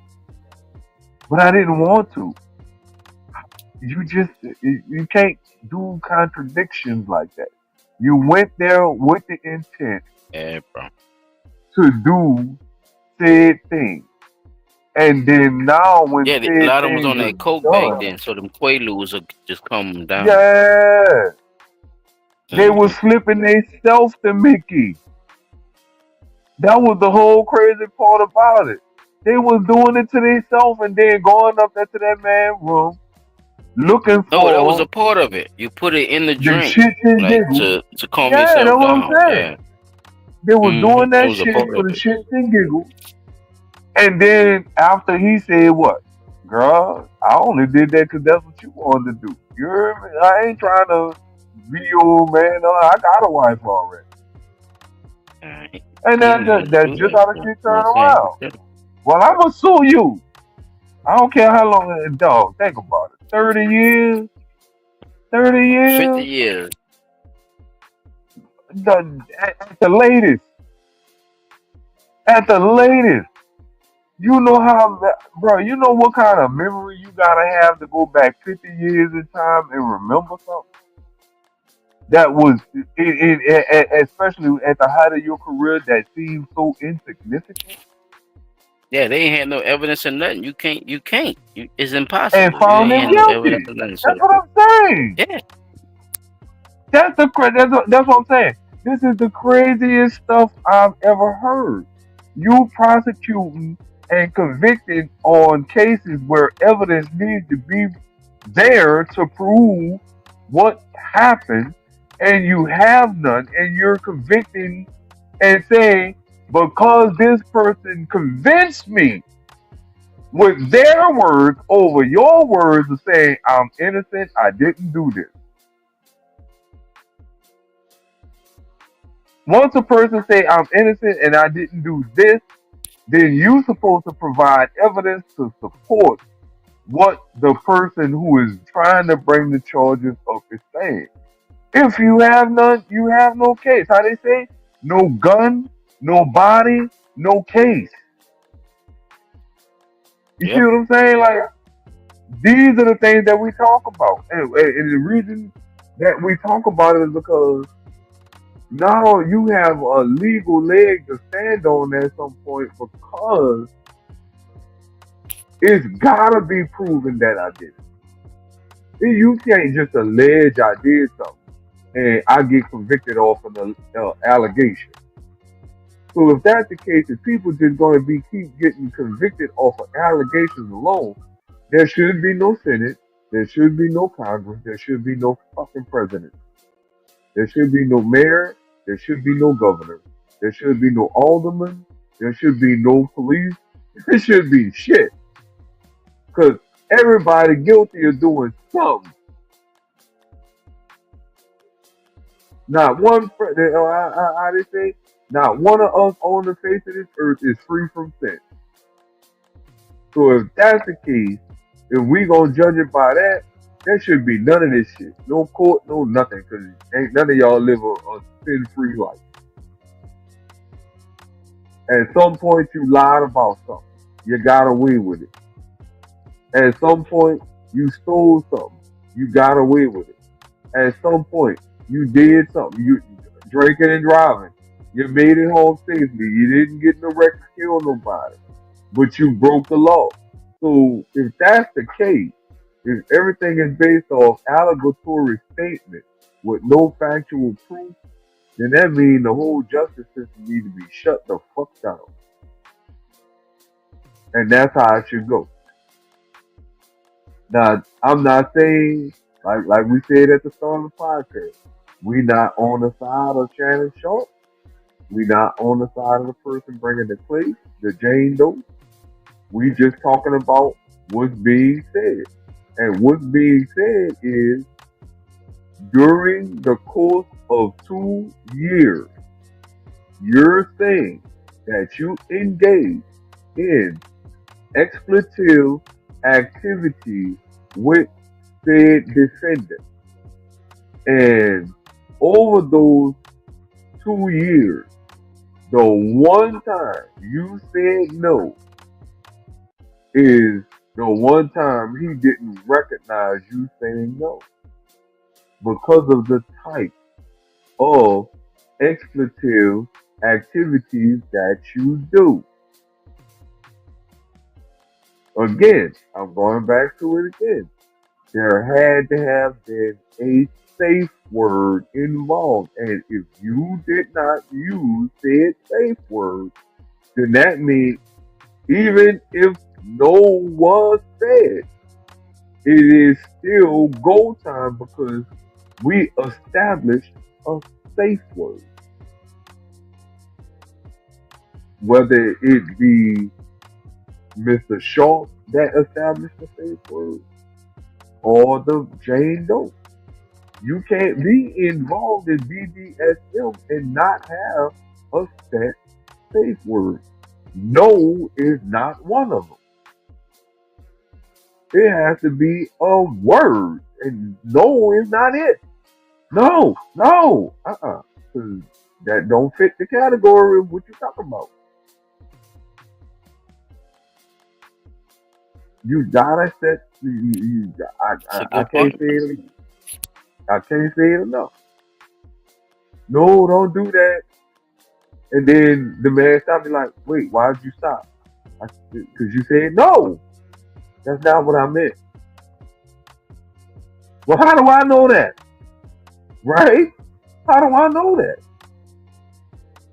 But I didn't want to. You can't do contradictions like that. You went there with the intent to do said thing. And then now when
a lot of them was on that coke back then, so them Quaaludes will just come down.
Yeah. They were slipping themselves to Mickey. That was the whole crazy part about it. They was doing it to themselves and then going up there to that man's room, looking for.
No, that was a part of it. You put it in the drink to calm yourself down.
Yeah, that's what I'm saying. Yeah. They were doing that shit for the shit and giggle. And then after he said what? Girl, I only did that because that's what you wanted to do. You heard me? I ain't trying to be your man. No, I got a wife already. And then that just how the shit turned around. Well, I'm going to sue you. I don't care how long, dog. Think about it. 30 years. 30
50
years?
years.
At the latest. At the latest. You know how, bro, you know what kind of memory you gotta have to go back 50 years in time and remember something? That was, especially at the height of your career, that seemed so insignificant.
Yeah, they ain't had no evidence of nothing. You can't. It's
And
impossible. You
found
ain't
him
had no evidence
guilty.
of nothing.
That's
So,
what I'm saying.
yeah.
That's what I'm saying. This is the craziest stuff I've ever heard. You prosecuting and convicting on cases where evidence needs to be there to prove what happened, and you have none, and you're convicting and saying, because this person convinced me with their words over your words of saying, I'm innocent, I didn't do this. Once a person say I'm innocent and I didn't do this, then you supposed to provide evidence to support what the person who is trying to bring the charges up is saying. If you have none, you have no case. How they say? No gun, no body, no case. You see
Yep.
what I'm saying? Like, these are the things that we talk about. And the reason that we talk about it is because now you have a legal leg to stand on at some point, because it's gotta be proven that I did it. You can't just allege I did something and I get convicted off of the allegation. So if that's the case, if people just gonna keep getting convicted off of allegations alone, there should be no Senate, there should be no Congress, there should be no fucking president. There should be no mayor. There should be no governor. There should be no alderman. There should be no police. There should be shit. Because everybody guilty of doing something. Not one, how they say, not one of us on the face of this earth is free from sin. So if that's the case, if we gonna judge it by that, there should be none of this shit. No court, no nothing, because ain't none of y'all live a sin-free life. At some point, you lied about something. You got away with it. At some point, you stole something. You got away with it. At some point, you did something. You drinking and driving. You made it home safely. You didn't get in a wreck to kill nobody. But you broke the law. So if that's the case, if everything is based off allegatory statements with no factual proof, then that means the whole justice system needs to be shut the fuck down. And that's how it should go. Now, I'm not saying, like we said at the start of the podcast, we not on the side of Shannon Sharpe. We not on the side of the person bringing the case, the Jane Doe. We just talking about what's being said. And what's being said is, during the course of 2 years, you're saying that you engaged in expletive activities with said defendant. And over those 2 years, the one time you said no is the one time he didn't recognize you saying no, because of the type of expletive activities that you do. Again, I'm going back to it again. There had to have been a safe word involved. And if you did not use said safe word, then that means even if no was said, it is still go time, because we established a safe word. Whether it be Mr. Sharpe that established the safe word, or the Jane Doe. You can't be involved in BDSM and not have a set safe word. No is not one of them. It has to be a word. And no is not it. No, no, 'Cause that don't fit the category of what you're talking about. You gotta set.
It's a
I
good
can't
point.
say it. I can't say it enough. No, don't do that. And then the man stopped me like, wait, why did you stop? Because you said no. That's not what I meant. Well, how do I know that? Right? How do I know that?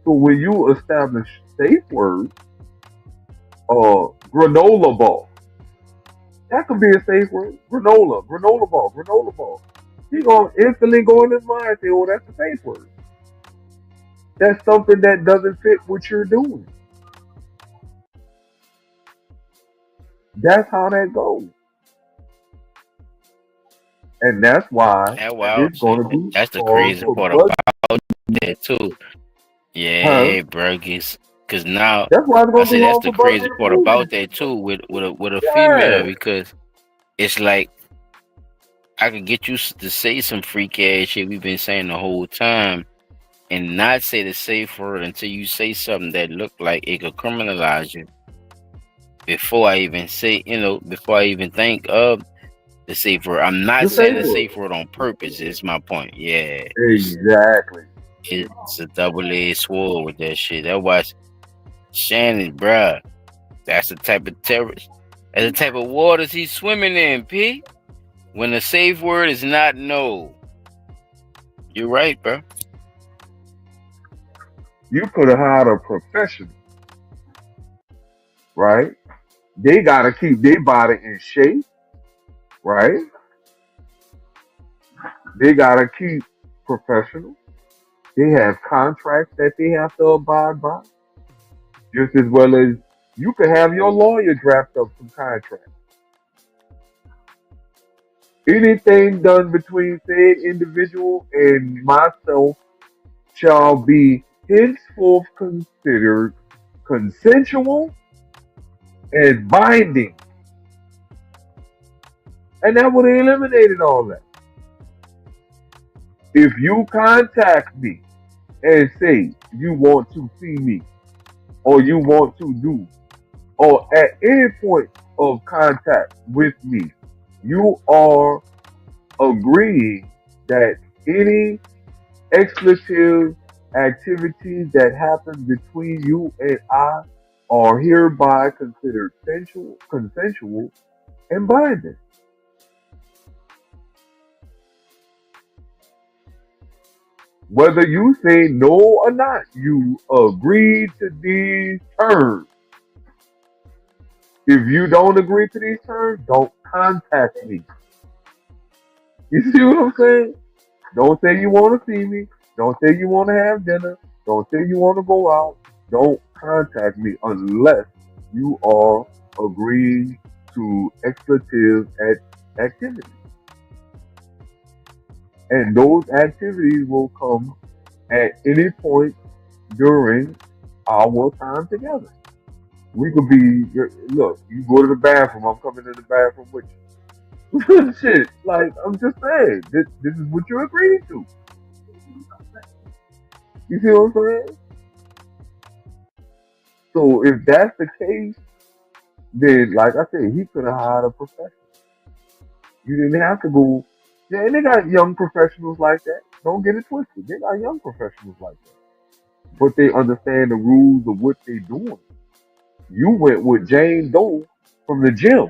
So when you establish safe words, granola ball, that could be a safe word. Granola ball, granola ball. He gonna instantly go in his mind and say, oh, that's a safe word. That's something that doesn't fit what you're doing. That's how that goes. And that's why
Yeah, wow.
it's gonna be
That's the
called
crazy
for
part
budget.
about that too.
Huh?
Yeah, burgers. Cause now
That's why it's
I
gonna be
say that's
called
the
for budget
crazy part
inclusion.
about that too with a female,
Yeah.
because it's like I could get you to say some freak ass shit we've been saying the whole time and not say the safe word until you say something that looked like it could criminalize you. Before I even say, before I even think of the safe word. I'm not
The
saying
safe
the
word.
safe word on purpose. Is my point. Yeah,
Exactly.
it's a double-edged sword with that shit. That was Shannon, bruh. That's the type of terrorist. That's the type of waters he's swimming in, P. When the safe word is not no. You're right, bro.
You could have hired a professional, right? They gotta keep their body in shape, right? They gotta keep professional. They have contracts that they have to abide by, just as well as you could have your lawyer draft up some contracts. Anything done between said individual and myself shall be henceforth considered consensual and binding. And that would have eliminated all that. If you contact me and say you want to see me or you want to do, or at any point of contact with me, you are agreeing that any expletive activities that happen between you and I are hereby considered consensual and binding. Whether you say no or not, you agree to these terms. If you don't agree to these terms, don't contact me. You see what I'm saying? Don't say you want to see me. Don't say you want to have dinner. Don't say you want to go out. Don't contact me unless you are agreeing to expletive activities. And those activities will come at any point during our time together. We could be, look, you go to the bathroom, I'm coming to the bathroom with you. Shit, like, I'm just saying, this is what you agreed to. You see what I'm saying? So if that's the case, then, like I said, he could have hired a professional. You didn't have to go. Yeah, and they got young professionals like that. Don't get it twisted. They got young professionals like that. But they understand the rules of what they're doing. You went with Jane Doe from the gym.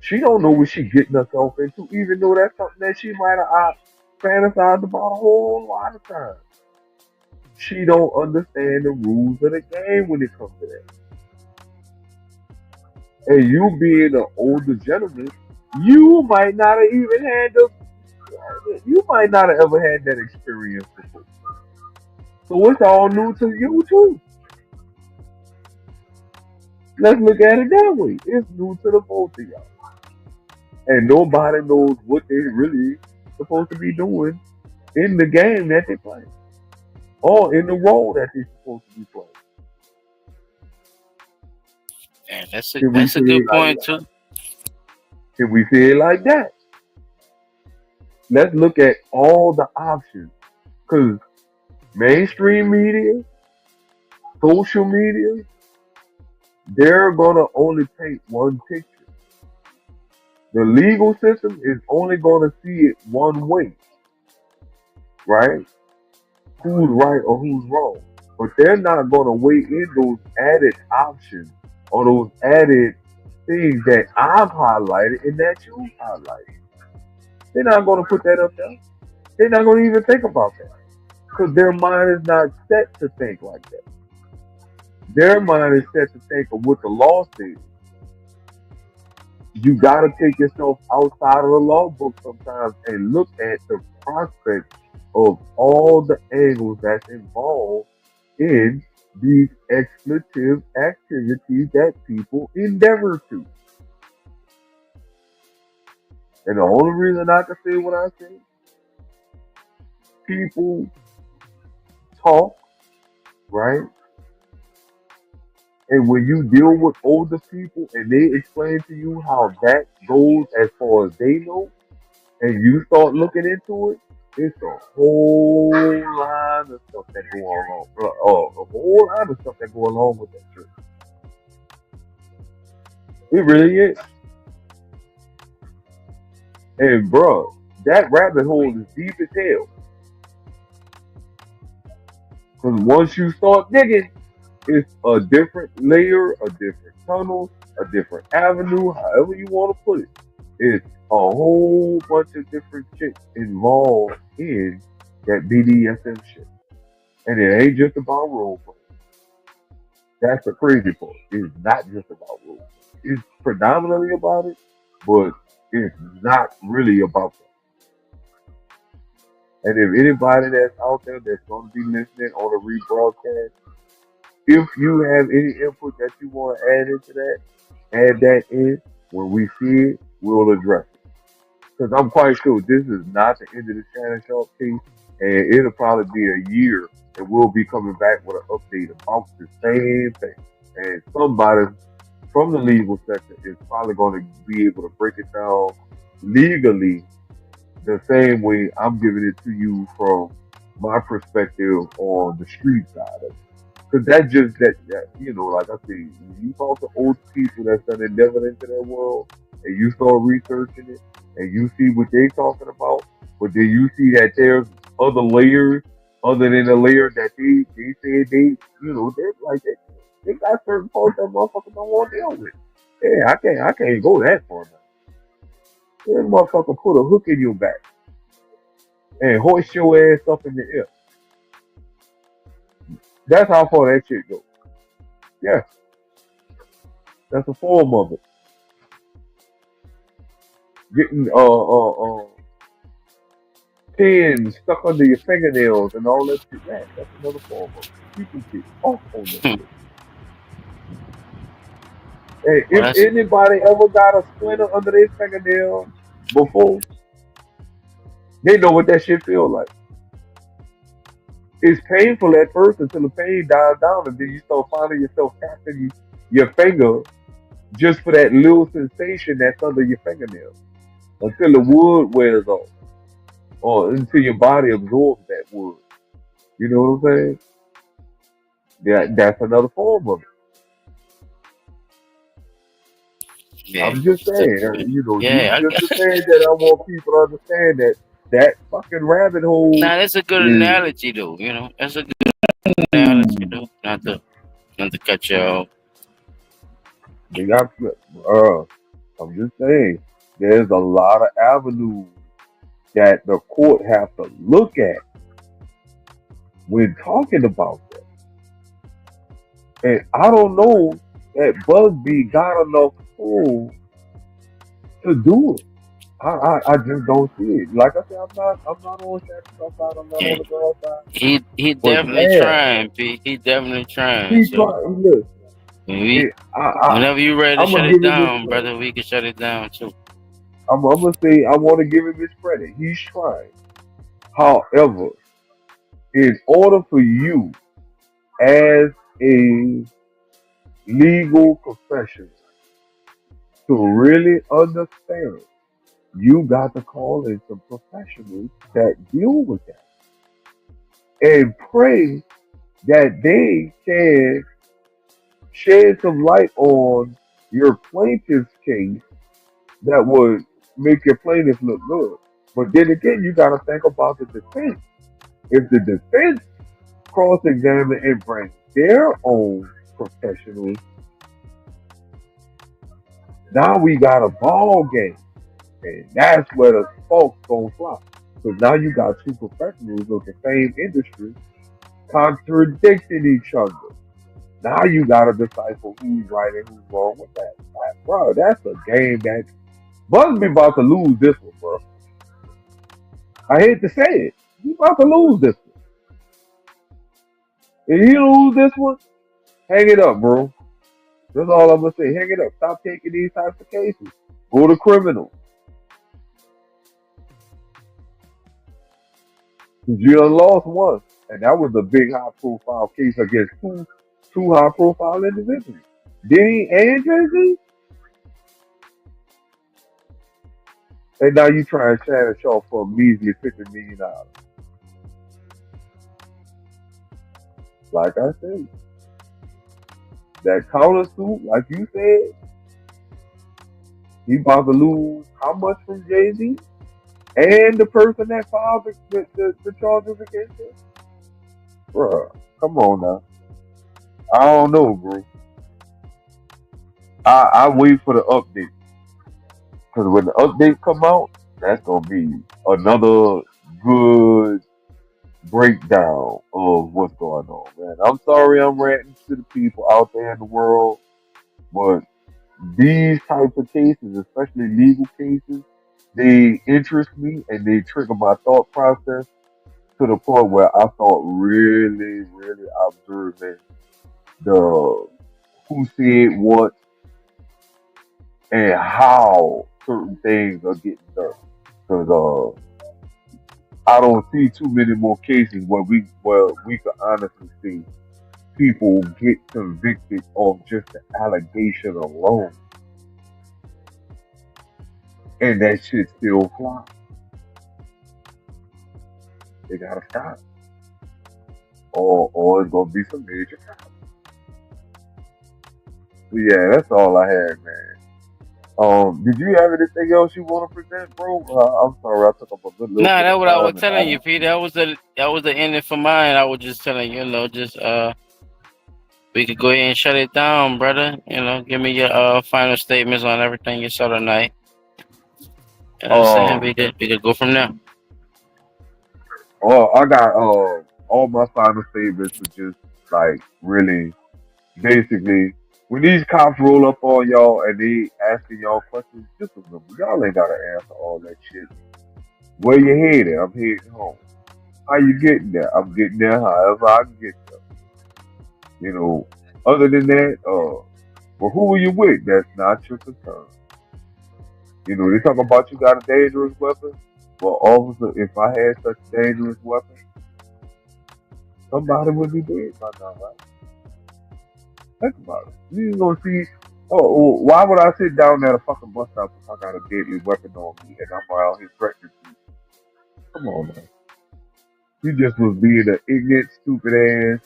She don't know what she getting herself into, even though that's something that she might have fantasized about a whole lot of times. She don't understand the rules of the game when it comes to that. And you being an older gentleman, you might not have even had you might not have ever had that experience before. So it's all new to you too. Let's look at it that way. It's new to the both of y'all. And nobody knows what they really supposed to be doing in the game that they play. Or in the role that they're supposed to be playing.
Yeah,
Can we
that's
say
a
it
good
like
point
that?
too.
Can we say it like that? let's look at all the options. Because mainstream media, social media, they're gonna only paint one picture. The legal system is only gonna see it one way, right? Who's right or who's wrong. But they're not gonna weigh in those added options or those added things that I've highlighted and that you highlighted. They're not gonna put that up there. They're not gonna even think about that. Because their mind is not set to think like that. Their mind is set to think of what the law says. You got to take yourself outside of the law book sometimes and look at the prospect of all the angles that's involved in these expletive activities that people endeavor to. And the only reason I can say what I say, people talk, right? And when you deal with older people and they explain to you how that goes as far as they know, and you start looking into it, it's a whole line of stuff that go along. A whole line of stuff that go along with that shit. It really is. And bro, that rabbit hole is deep as hell. Because once you start digging, it's a different layer, a different tunnel, a different avenue, however you want to put it. It's a whole bunch of different shit involved in that BDSM shit. And it ain't just about role playing. That's the crazy part. It's not just about role playing. It's predominantly about it, but it's not really about that. And if anybody that's out there that's going to be listening on a rebroadcast, if you have any input that you want to add into that, add that in. When we see it, we'll address it. Because I'm quite sure this is not the end of the Shannon Sharpe case, and it'll probably be a year, and we'll be coming back with an update about the same thing. And somebody from the legal sector is probably going to be able to break it down legally the same way I'm giving it to you from my perspective on the street side of it. Because that, you know, like I said, when you talk to old people that's done endeavored into that world, and you start researching it, and you see what they're talking about, but then you see that there's other layers other than the layer that they said they, you know, they're like, they got certain parts that motherfuckers don't want to deal with. Yeah, I can't go that far now. This motherfucker put a hook in your back and hoist your ass up in the air. That's how far that shit goes. Yeah, that's a form of it. Getting pins stuck under your fingernails and all that shit. That's another form of it. People get off on that shit. Hey, if anybody ever got a splinter under their fingernail before, they know what that shit feel like. It's painful at first until the pain dies down, and then you start finding yourself tapping your finger just for that little sensation that's under your fingernail until the wood wears off or until your body absorbs that wood. You know what I'm saying? That's another form of it.
Yeah.
I'm just saying, you know,
Yeah,
just the thing that I want people to understand that fucking rabbit hole.
Nah, that's a good analogy, though. You know, that's a good analogy, though. Not to cut you off.
They got, I'm just saying, there's a lot of avenues that the court has to look at when talking about that. And I don't know that Busby got enough pull to do it. I just don't see it. Like I said, I'm not on that side. I'm not on the girl side.
He definitely trying, P. He definitely trying.
He's trying. Look,
whenever you ready to shut it down, brother, we can shut it down too.
I'm gonna say I want to give him his credit. He's trying. However, in order for you as a legal professional to really understand You got to call in some professionals that deal with that and pray that they can shed some light on your plaintiff's case that would make your plaintiff look good. But then again, you got to think about the defense. If the defense cross-examine and bring their own professionals, now we got a ball game. And that's where the folks gonna fly. So now you got two professionals of the same industry contradicting each other. Now you gotta decipher who's right and who's wrong with that. Like, bro, that's a game that must be about to lose this one, bro. I hate to say it. He about to lose this one. If he lose this one, hang it up, bro. That's all I'm gonna say. Hang it up. Stop taking these types of cases. Go to criminal. You done lost one, and that was a big high-profile case against two high-profile individuals, Diddy and Jay-Z. And now you try and Shannon Sharpe for a measly $50 million. Like I said, that countersuit, like you said, he about to lose how much from Jay-Z and the person that filed the charges against him? Bruh, come on now. I don't know, bro. I wait for the update. Because when the update come out, that's going to be another good breakdown of what's going on, man. I'm sorry I'm ranting to the people out there in the world, but these types of cases, especially legal cases, they interest me and they trigger my thought process to the point where I start really, really observing the who said what and how certain things are getting done. Because I don't see too many more cases where we can honestly see people get convicted of just the allegation alone, and that shit still flies. They gotta stop, or it's gonna be some major problems. But yeah, that's all I had, man. Did you have anything else you want to present, bro? I'm sorry, I took up a good little
Nah,
bit
that's
of
what I was
time.
telling you, Peter. That was the ending for mine. I was just telling you, just we could go ahead and shut it down, brother. Give me your final statements on everything you saw tonight. You know what I'm saying? We could go from there.
Well, I got all my final statements were just like really basically when these cops roll up on y'all and they asking y'all questions, just remember y'all ain't gotta answer all that shit. Where you headed? I'm heading home. How you getting there? I'm getting there however I can get there. Other than that, well, who are you with? That's not your concern. They talk about you got a dangerous weapon. Well, officer, if I had such a dangerous weapon, somebody would be dead by now, right? Think about it. You ain't gonna see. Oh, why would I sit down at a fucking bus stop if I got a deadly weapon on me and I'm out here threatening people? Come on, man. You just was being an ignorant, stupid ass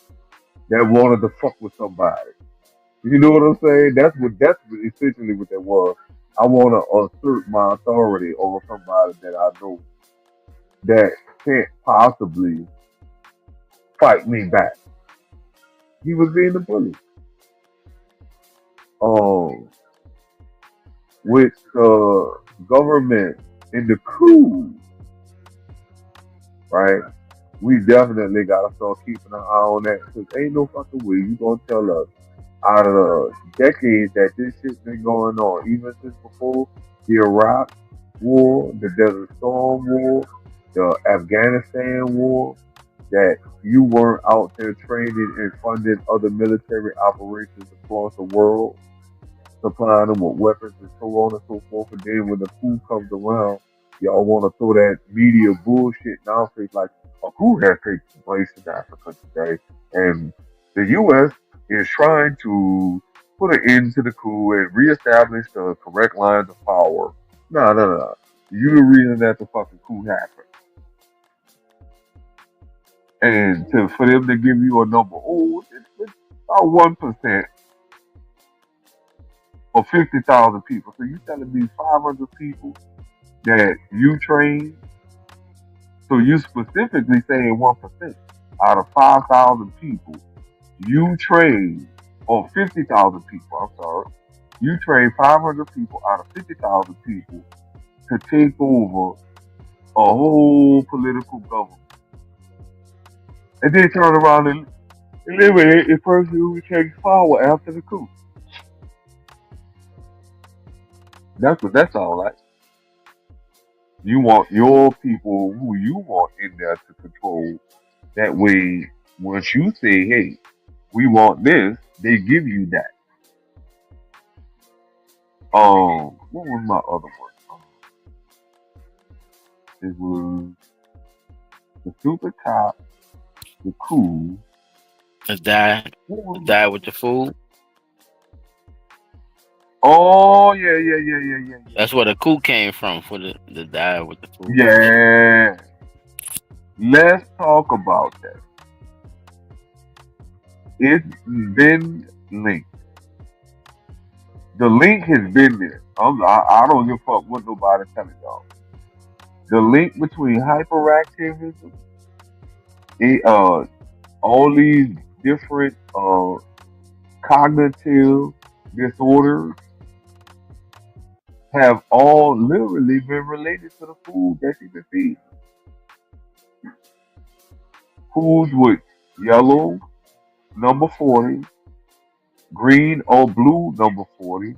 that wanted to fuck with somebody. You know what I'm saying? That's essentially what that was. I want to assert my authority over somebody that I know that can't possibly fight me back. He was being a bully. With the government and the coup, right? We definitely gotta start keeping an eye on that because ain't no fucking way you gonna tell us out of the decades that this shit's been going on, even since before the Iraq War, the Desert Storm War, the Afghanistan War, that you weren't out there training and funding other military operations across the world, supplying them with weapons and so on and so forth. And then when the coup comes around, y'all want to throw that media bullshit in our face like a coup has taken place in Africa today, and the U.S. is trying to put an end to the coup and reestablish the correct lines of power. No. You the reason that the fucking coup happened. And for them to give you a number, it's about 1% of 50,000 people. So you telling me 500 people that you train? So you specifically saying 1% out of 5,000 people you train, or 50,000 people, I'm sorry, you train 500 people out of 50,000 people to take over a whole political government. And then turn around and eliminate the person who takes power after the coup. That's all right. You want your people who you want in there to control. That way, once you say, hey, we want this, they give you that. What was my other one? It was the super top, the coup.
The die with the food.
Oh yeah.
That's where the coup came from, for the die with the food.
Yeah. Let's talk about that. It's been linked. The link has been there. I don't give a fuck what nobody telling y'all. The link between hyperactivism, all these different cognitive disorders have all literally been related to the food that you been feeding. Foods with yellow number 40, green or blue number 40,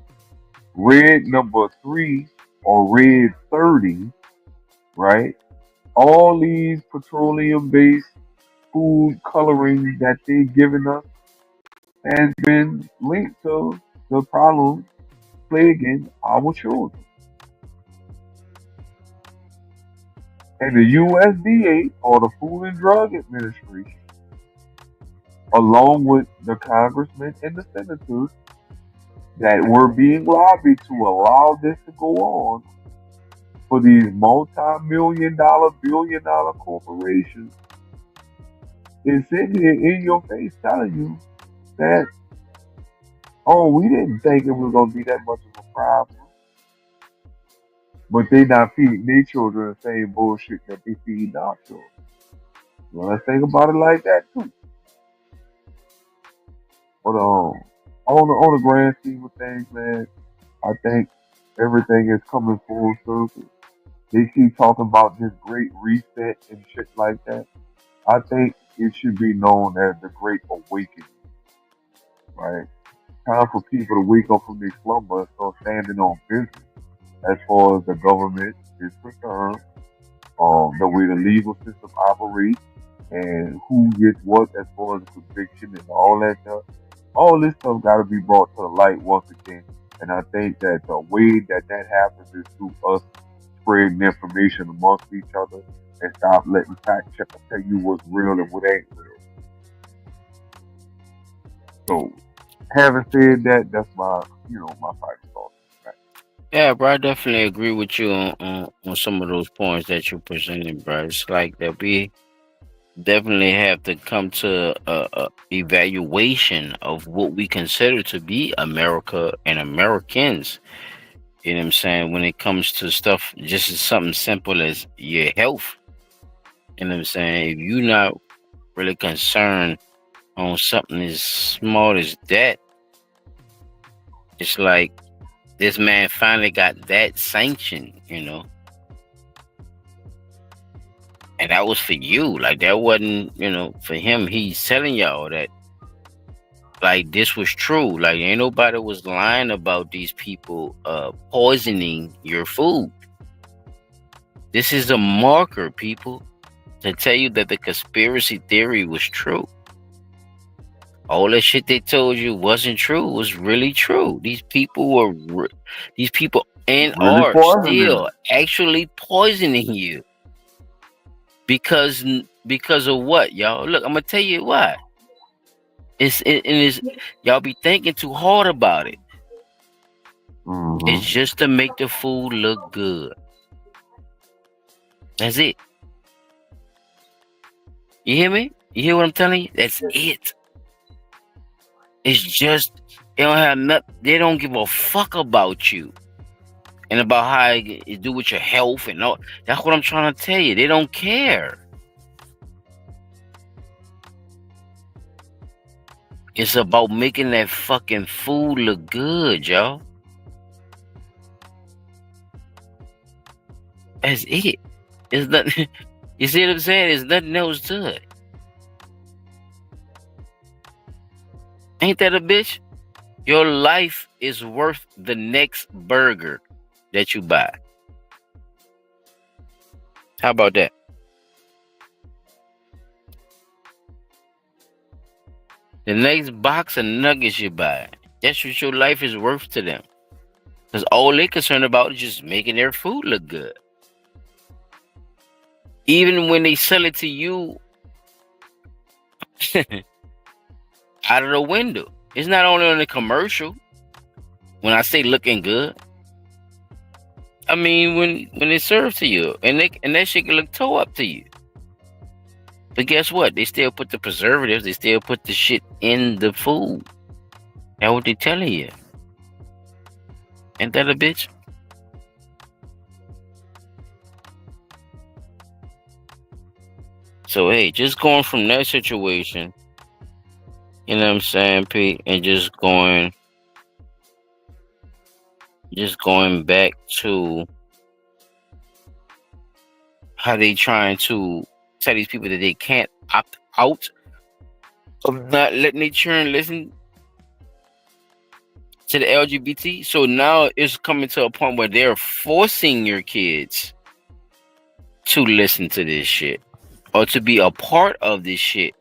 red number 3 or red 30, right? All these petroleum based food coloring that they given us has been linked to the problems plaguing our children. And the USDA, or the Food and Drug Administration, along with the congressmen and the senators that were being lobbied to allow this to go on, for these multi-million-dollar, billion-dollar corporations, is sitting here in your face telling you that, oh, we didn't think it was going to be that much of a problem. But they not feeding their children the same bullshit that they feed our children. Well, let's think about it like that too. But on the grand scheme of things, man, I think everything is coming full circle. They keep talking about this great reset and shit like that. I think it should be known as the Great Awakening, right? Time for people to wake up from their slumber and start standing on business as far as the government is concerned, the way the legal system operates, and who gets what as far as conviction and all that stuff. All this stuff got to be brought to the light once again. And I think that the way that happens is through us spreading information amongst each other and stop letting fact checkers tell you what's real and what ain't real. So, having said that, that's my final thoughts.
Yeah, bro, I definitely agree with you on some of those points that you presented, bro. It's like that we definitely have to come to a evaluation of what we consider to be America and Americans. You know what I'm saying? When it comes to stuff, just as something simple as your health. You know what I'm saying? If you're not really concerned on something as small as that, it's like this man finally got that sanction, and that was for you. Like, that wasn't, for him. He's telling y'all that, like, this was true. Like, ain't nobody was lying about these people poisoning your food. This is a marker, people, to tell you that the conspiracy theory was true. All that shit they told you wasn't true was really true. These people and
Really
are
poisoning.
still actually poisoning you. Because of what, y'all? Look, I'm gonna tell you why. It's y'all be thinking too hard about it.
Mm-hmm.
It's just to make the food look good. That's it. You hear me? You hear what I'm telling you? That's it. It's just they don't have nothing. They don't give a fuck about you and about how you do with your health and all. That's what I'm trying to tell you. They don't care. It's about making that fucking food look good, y'all. That's it. It's nothing. You see what I'm saying? There's nothing else to it. Ain't that a bitch? Your life is worth the next burger that you buy. How about that? The next box of nuggets you buy. That's what your life is worth to them. Because all they're concerned about is just making their food look good. Even when they sell it to you out of the window. It's not only on the commercial. When I say looking good, I mean when it's served to you, and that shit can look toe up to you. But guess what? They still put the preservatives. They still put the shit in the food. That's what they telling you. Ain't that a bitch? So hey, just going from that situation, you know what I'm saying, Pete, and just going back to how they trying to tell these people that they can't opt out of not letting their children listen to the LGBT. So now it's coming to a point where they're forcing your kids to listen to this shit or to be a part of this shit.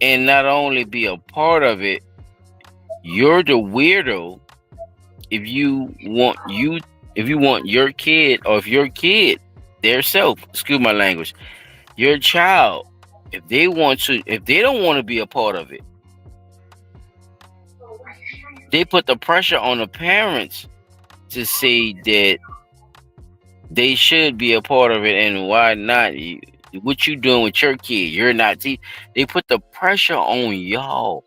And not only be a part of it, you're the weirdo if you want your kid, or if your kid, their self, excuse my language, your child, if they don't want to be a part of it, they put the pressure on the parents to say that they should be a part of it, and why not? What you doing with your kid? You're not. They put the pressure on y'all.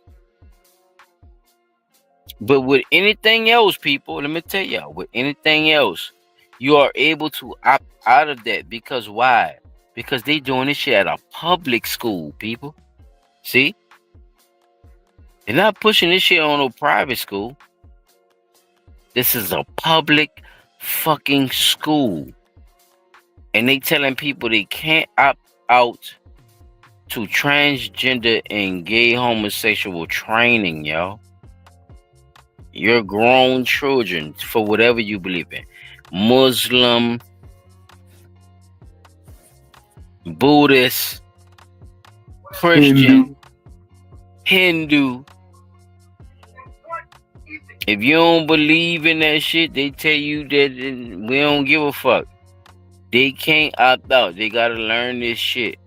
But with anything else, people, let me tell y'all, with anything else, you are able to opt out of that. Because why? Because they doing this shit at a public school, people. See? They're not pushing this shit on no private school. This is a public fucking school. And they telling people they can't opt out to transgender and gay homosexual training, y'all. Your grown children, for whatever you believe in, Muslim, Buddhist, Christian, Hindu. If you don't believe in that shit, they tell you that we don't give a fuck. They can't opt out. They gotta learn this shit.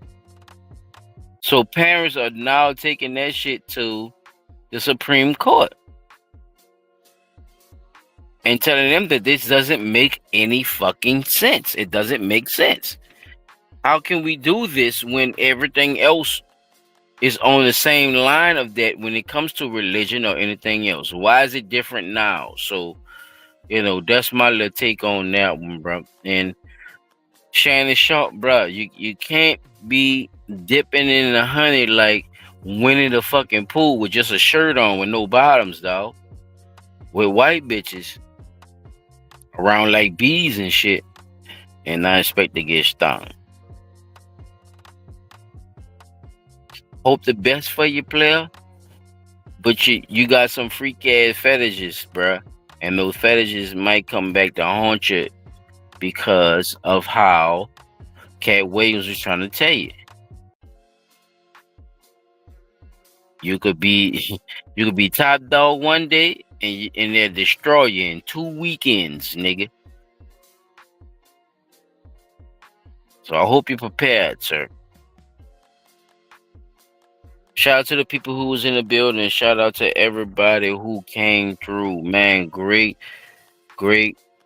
So parents are now taking that shit to the Supreme Court and telling them that this doesn't make any fucking sense. It doesn't make sense. How can we do this when everything else is on the same line of that when it comes to religion or anything else? Why is it different now? So, that's my little take on that one, bro. And Shannon Sharpe, bro, you can't be dipping in the honey like winning the fucking pool with just a shirt on with no bottoms, dog. With white bitches around like bees and shit, and I expect to get stung. Hope the best for you, player, but you got some freak ass fetishes, bruh, and those fetishes might come back to haunt you because of how Cat Williams was trying to tell you. You could be top dog one day, and they'll destroy you in 2 weekends, nigga. So I hope you're prepared, sir. Shout out to the people who was in the building. Shout out to everybody who came through, man. Great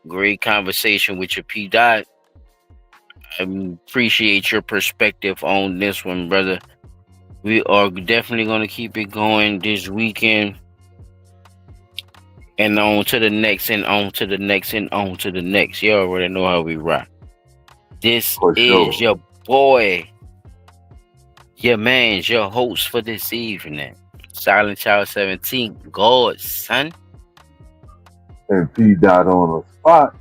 Great conversation with your P. Dot. I appreciate your perspective on this one, brother. We are definitely going to keep it going this weekend. And on to the next, and on to the next, and on to the next. You already know how we rock. This is your boy, your man, your host for this evening. Silent Child 17, God, son.
And P. Dot on the spot.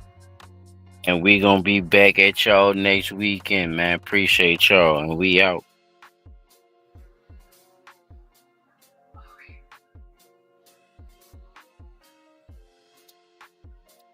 And we going to be back at y'all next weekend, man. Appreciate y'all. And we out.